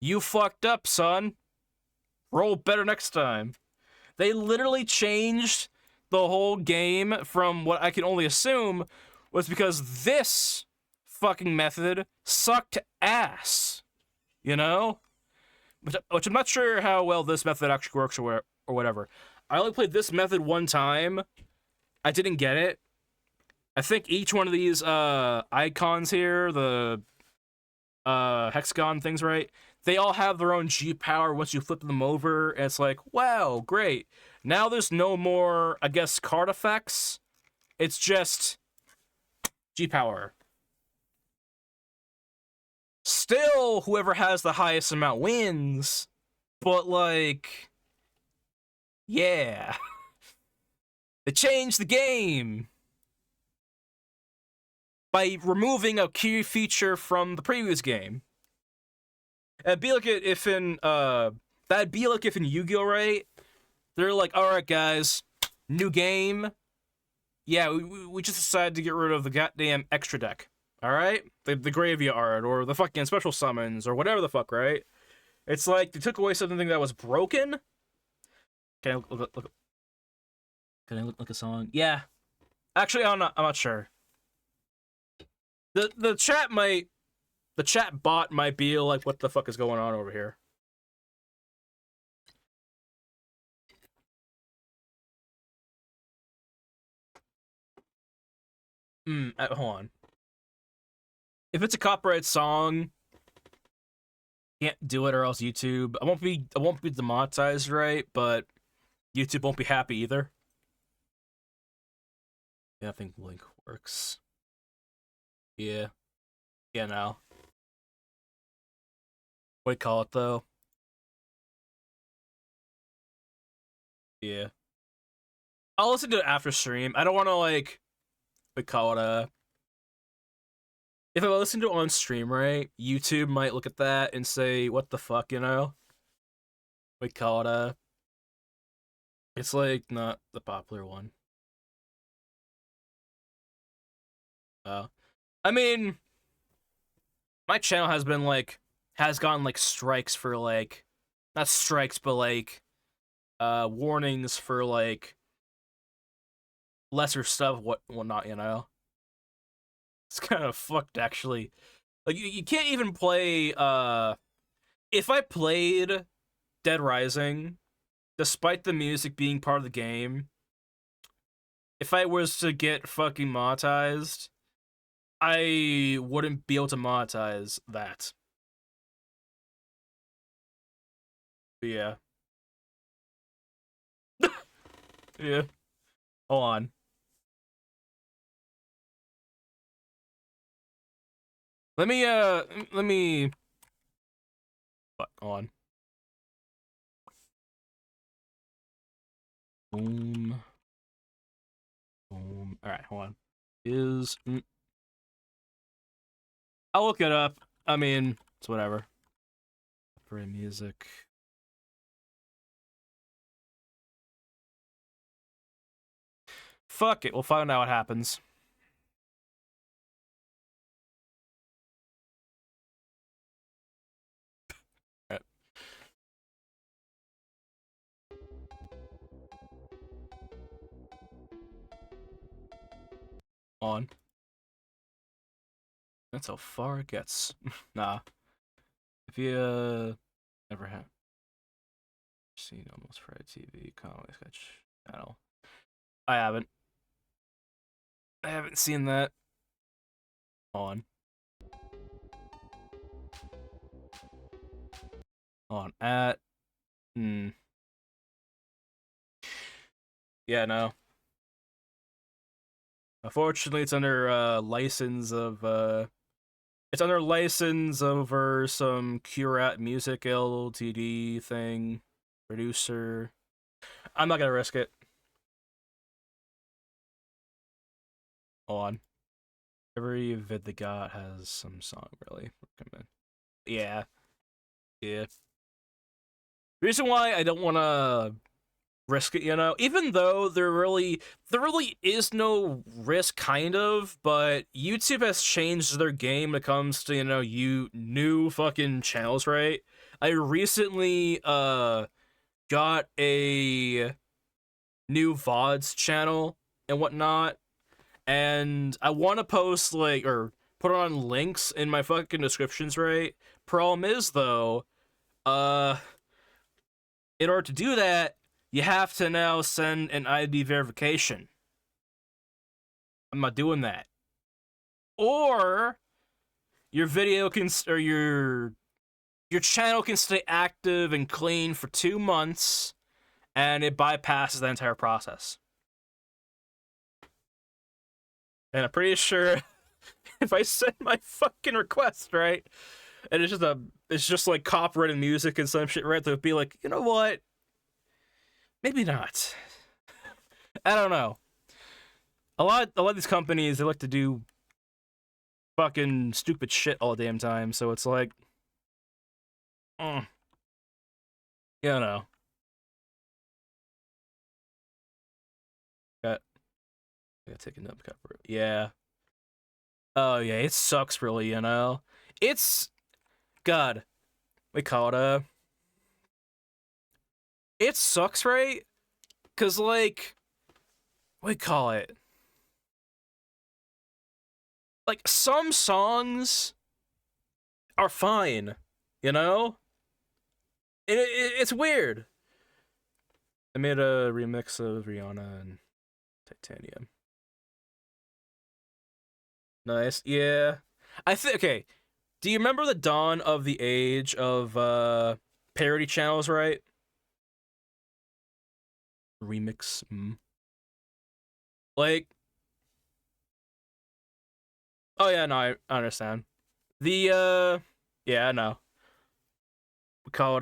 you fucked up, son. Roll better next time. They literally changed the whole game from what I can only assume was because this fucking method sucked ass. You know? Which I'm not sure how well this method actually works or whatever. I only played this method one time. I didn't get it. I think each one of these icons here, the hexagon things, right? They all have their own G power once you flip them over, and it's like, wow, great. Now there's no more, I guess, card effects. It's just G power. Still, whoever has the highest amount wins, but like, yeah. They changed the game by removing a key feature from the previous game. It'd be like if in that'd be like if in Yu-Gi-Oh, right? They're like, all right, guys, new game. Yeah, we just decided to get rid of the goddamn extra deck. All right, the graveyard or the fucking special summons or whatever the fuck, right? It's like they took away something that was broken. Can I look? Can I look a song? Yeah, actually, I'm not sure. The chat bot might be like, what the fuck is going on over here? Hold on. If it's a copyright song, can't do it, or else YouTube. I won't be demonetized, right? But YouTube won't be happy either. Yeah, I think Link works. Yeah. Yeah, now. What do you call it, though? Yeah. I'll listen to it after stream. I don't want to, like, we call it, if I listen to it on stream, right, YouTube might look at that and say, what the fuck, you know? We call it, it's, like, not the popular one. I mean, my channel has been, like, has gotten, like, strikes for, like, not strikes, but, like, warnings for, like, lesser stuff, whatnot, you know? It's kind of fucked, actually. Like you can't even play if I played Dead Rising, despite the music being part of the game, if I was to get fucking monetized, I wouldn't be able to monetize that. But yeah. Yeah. Hold on. Let me fuck on. Boom. Boom. Alright, hold on. I'll look it up. I mean, it's whatever. For music. Fuck it, we'll find out what happens. Right. On. That's how far it gets. Nah. If you ever have seen Almost Friday TV comedy sketch channel, I haven't. I haven't seen that. On. On at. Yeah, no. Unfortunately, it's under license of it's under license over some Curat Music Ltd thing. Producer. I'm not gonna risk it. Hold on. Every vid they got has some song, really. Yeah. Yeah. Reason why I don't wanna risk it, you know, even though there really is no risk, kind of, but YouTube has changed their game when it comes to, you know, new fucking channels, right? I recently got a new VODs channel and whatnot, and I want to post like or put on links in my fucking descriptions, right? Problem is though, in order to do that, you have to now send an ID verification. I'm not doing that. Or your video can or your channel can stay active and clean for 2 months, and it bypasses the entire process. And I'm pretty sure if I send my fucking request, right, and it's just like copyrighted music and some shit, right, they'll be like, you know what? Maybe not. I don't know. A lot of these companies, they like to do fucking stupid shit all the damn time, so it's like, you know. Got taken up cover. Yeah. Oh yeah, it sucks really, you know. It's God. We call it it sucks, right? Cause like we call it like some songs are fine, you know? It's weird. I made a remix of Rihanna and Titanium. Nice. Yeah. I think okay. Do you remember the dawn of the age of parody channels, right? Remix. Like oh yeah, no, I understand. The yeah, I know. We call it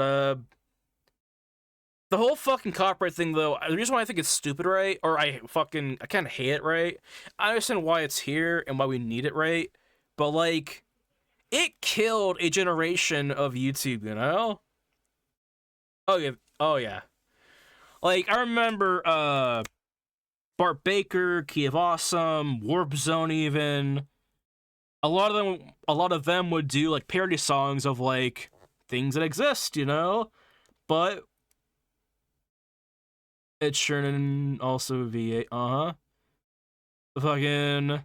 the whole fucking copyright thing though, the reason why I think it's stupid, right? Or I kinda hate it, right? I understand why it's here and why we need it, right? But like it killed a generation of YouTube, you know? Oh yeah. Oh yeah. Like I remember Bart Baker, Key of Awesome, Warp Zone even. A lot of them would do like parody songs of like things that exist, you know? But Ed Sheeran also V8, fucking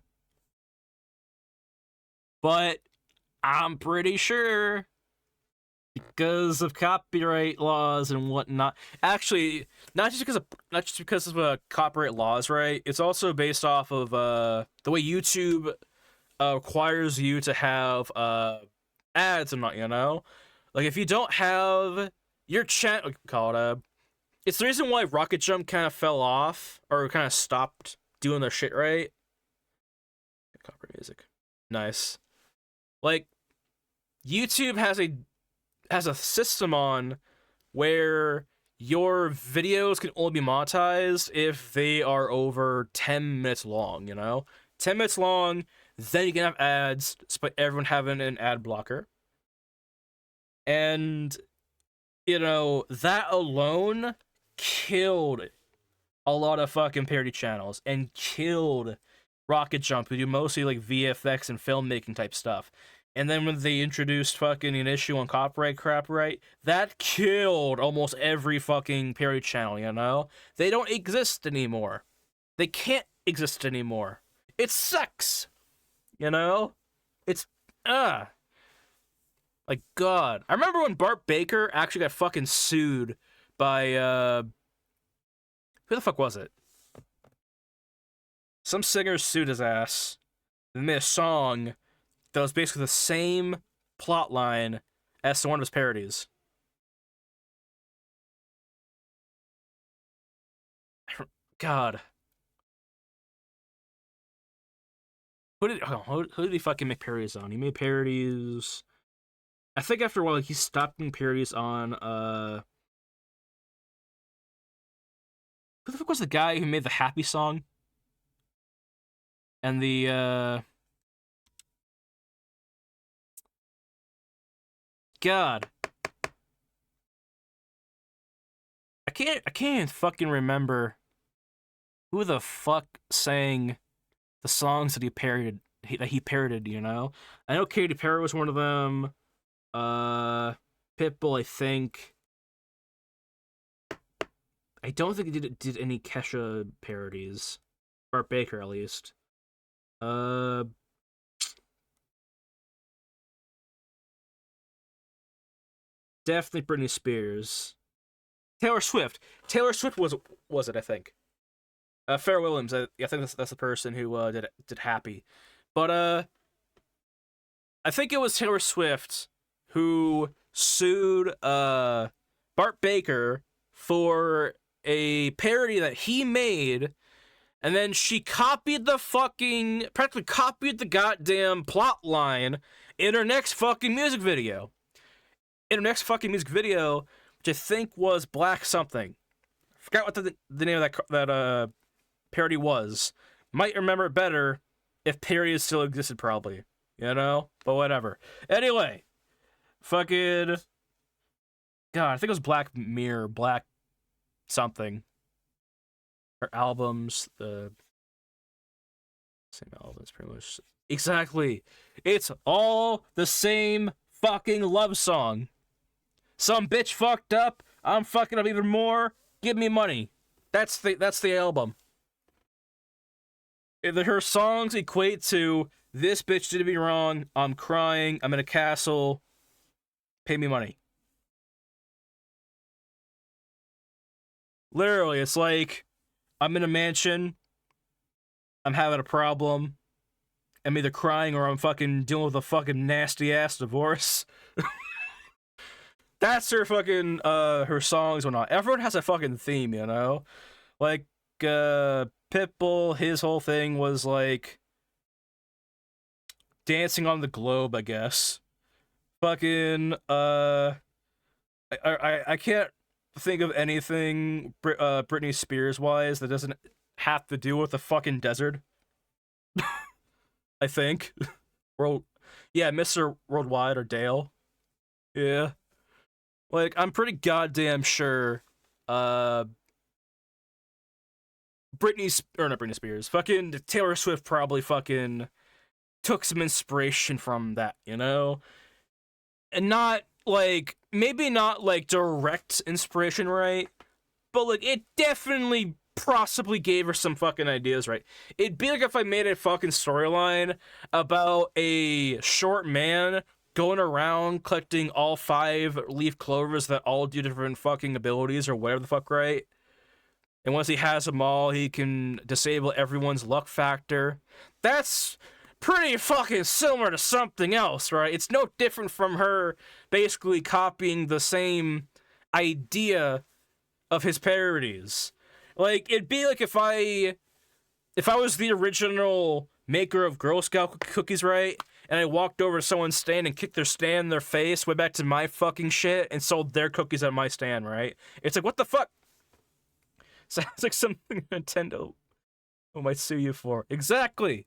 but I'm pretty sure. Because of copyright laws and whatnot. Actually, not just because of copyright laws, right? It's also based off of the way YouTube requires you to have ads and not, you know? Like, if you don't have your channel, call it it's the reason why Rocket Jump kind of fell off or kind of stopped doing their shit, right? Copyright music. Nice. Like, YouTube has a system on where your videos can only be monetized if they are over 10 minutes long, you know? 10 minutes long, then you can have ads, despite everyone having an ad blocker. And, you know, that alone killed a lot of fucking parody channels and killed Rocket Jump, who do mostly like VFX and filmmaking type stuff. And then when they introduced fucking an issue on copyright crap, right, that killed almost every fucking parody channel, you know? They don't exist anymore. They can't exist anymore. It sucks, you know? It's, like, God. I remember when Bart Baker actually got fucking sued by, who the fuck was it? Some singer sued his ass and made a song that was basically the same plot line as to one of his parodies. God. Who did he fucking make parodies on? He made parodies... I think after a while, like, he stopped doing parodies on, who the fuck was the guy who made the Happy song? And the, God. I can't even fucking remember who the fuck sang the songs that he parodied, you know? I know Katy Perry was one of them. Pitbull, I think. I don't think he did any Kesha parodies. Bart Baker, at least. Definitely Britney Spears. Taylor Swift. Taylor Swift was it, I think. Pharrell Williams, I think that's the person who did Happy. But I think it was Taylor Swift who sued Bart Baker for a parody that he made, and then she practically copied the goddamn plot line in her next fucking music video. Which I think was Black something. Forgot what the name of that parody was. Might remember it better if parodies still existed, probably. You know? But whatever. Anyway. Fucking... God, I think it was Black Mirror. Black something. Her albums. The same albums, pretty much. Exactly. It's all the same fucking love song. Some bitch fucked up. I'm fucking up even more. Give me money. That's the album. Her songs equate to this bitch did me wrong. I'm crying. I'm in a castle. Pay me money. Literally, it's like I'm in a mansion. I'm having a problem. I'm either crying or I'm fucking dealing with a fucking nasty ass divorce. That's her fucking her songs or not. Everyone has a fucking theme, you know? Like Pitbull, his whole thing was like dancing on the globe, I guess. Fucking I can't think of anything Britney Spears wise that doesn't have to do with the fucking desert. I think. Yeah, Mr. Worldwide or Dale. Yeah. Like, I'm pretty goddamn sure, not Britney Spears, fucking Taylor Swift probably fucking took some inspiration from that, you know? And not, maybe not, direct inspiration, right? But, it definitely possibly gave her some fucking ideas, right? It'd be like if I made a fucking storyline about a short man going around collecting all 5 leaf clovers that all do different fucking abilities or whatever the fuck, right? And once he has them all, he can disable everyone's luck factor. That's pretty fucking similar to something else, right? It's no different from her basically copying the same idea of his parodies. Like, it'd be like if I was the original maker of Girl Scout cookies, right? And I walked over to someone's stand and kicked their stand in their face, went back to my fucking shit, and sold their cookies at my stand, right? It's like, what the fuck? Sounds like something Nintendo might sue you for. Exactly.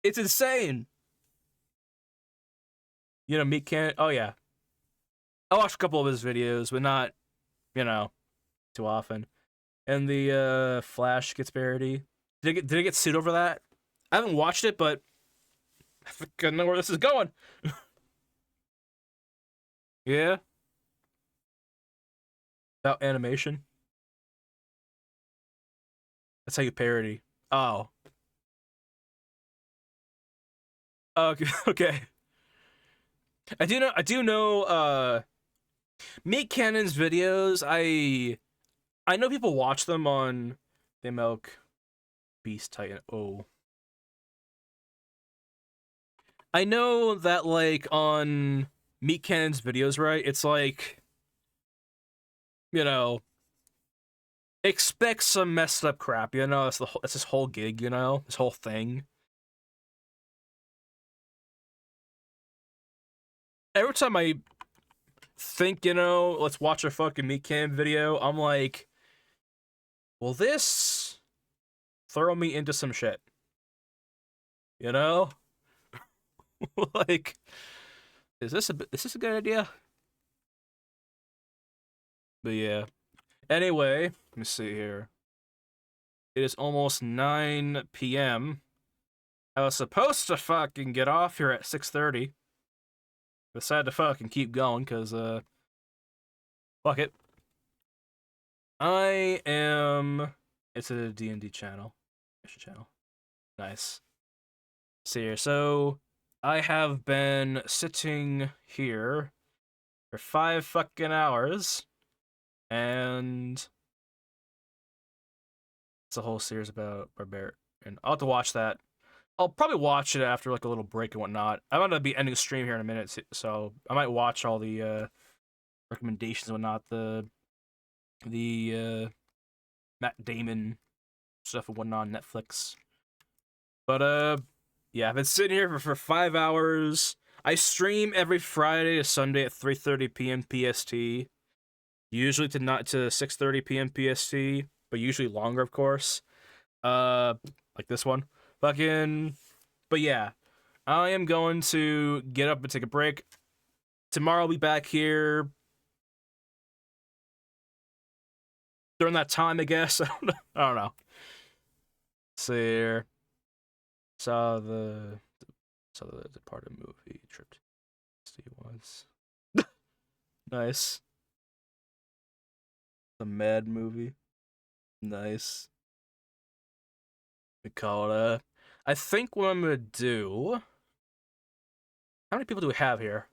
It's insane. You know, Meat Can. Oh, yeah. I watched a couple of his videos, but not, you know, too often. And the Flash gets parody. Did it get sued over that? I haven't watched it, but I think I know where this is going. Yeah. About animation. That's how you parody. Oh. Okay. Okay. I do know Meat Cannon's videos. I know people watch them on They Milk Beast Titan. Oh. I know that, like, on Meat Cannon's videos, right? It's like, you know, expect some messed up crap, you know? That's this whole gig, you know? This whole thing. Every time I think, you know, let's watch a fucking Meat Cannon video, I'm like, will this throw me into some shit? You know? Like, is this a good idea? But yeah. Anyway, let me see here. It is almost 9 p.m. I was supposed to fucking get off here at 6:30. Decided to fucking keep going, because, fuck it. I am... It's a D&D channel. Nice. See here, so... I have been sitting here for 5 fucking hours, and it's a whole series about Barbarian. I'll have to watch that. I'll probably watch it after, like, a little break and whatnot. I'm gonna be ending the stream here in a minute, so I might watch all the recommendations and whatnot. The Matt Damon stuff and whatnot on Netflix. But yeah, I've been sitting here for 5 hours. I stream every Friday to Sunday at 3:30 p.m. PST. Usually to 6:30 p.m. PST, but usually longer, of course. Like this one. But yeah. I am going to get up and take a break. Tomorrow I'll be back here during that time, I guess. I don't know. Let's see here. Saw the Departed movie. Tripped. Steve was nice. The Mad movie. Nice. We call it. I think what I'm gonna do. How many people do we have here?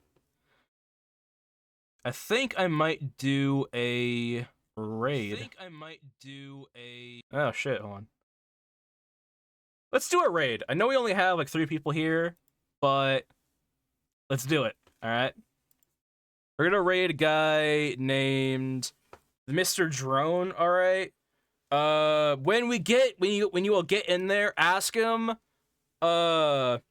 I think I might do a raid. Oh shit! Hold on. Let's do a raid. I know we only have like 3 people here, but let's do it. All right. We're gonna raid a guy named Mr. Drone. All right. When you all get in there, ask him. What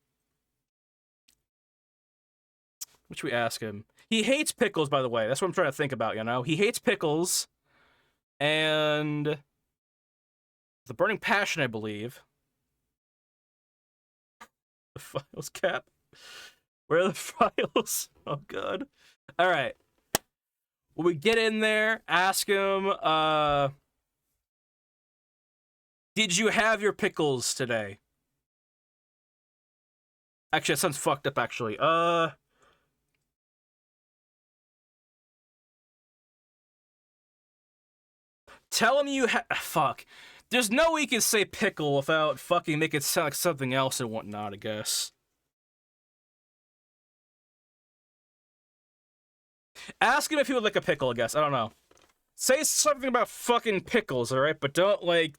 should we ask him? He hates pickles, by the way. That's what I'm trying to think about. You know, he hates pickles, and the burning passion, I believe. The files cap. Where are the files? Oh god. All right. When we get in there, ask him. Did you have your pickles today? Actually, that sounds fucked up. Actually, Tell him you fuck. There's no way you can say pickle without fucking make it sound like something else and whatnot, I guess. Ask him if he would like a pickle, I guess. I don't know. Say something about fucking pickles, alright? But don't, like...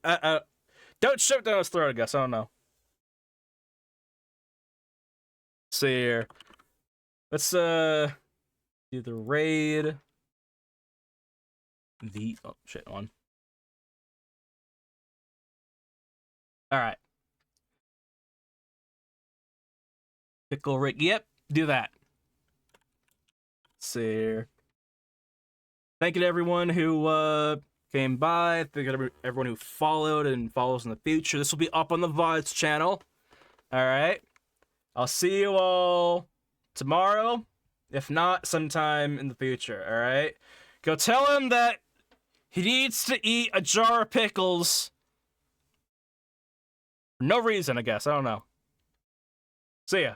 don't shove it down his throat, I guess. I don't know. See here. Let's, do the raid. Oh, shit, on. Alright. Pickle raid. Yep, do that. Let's see here. Thank you to everyone who, came by. Thank you to everyone who followed and follows in the future. This will be up on the VODs channel. Alright. I'll see you all tomorrow. If not, sometime in the future, alright? Go tell him that he needs to eat a jar of pickles. For no reason, I guess. I don't know. See ya.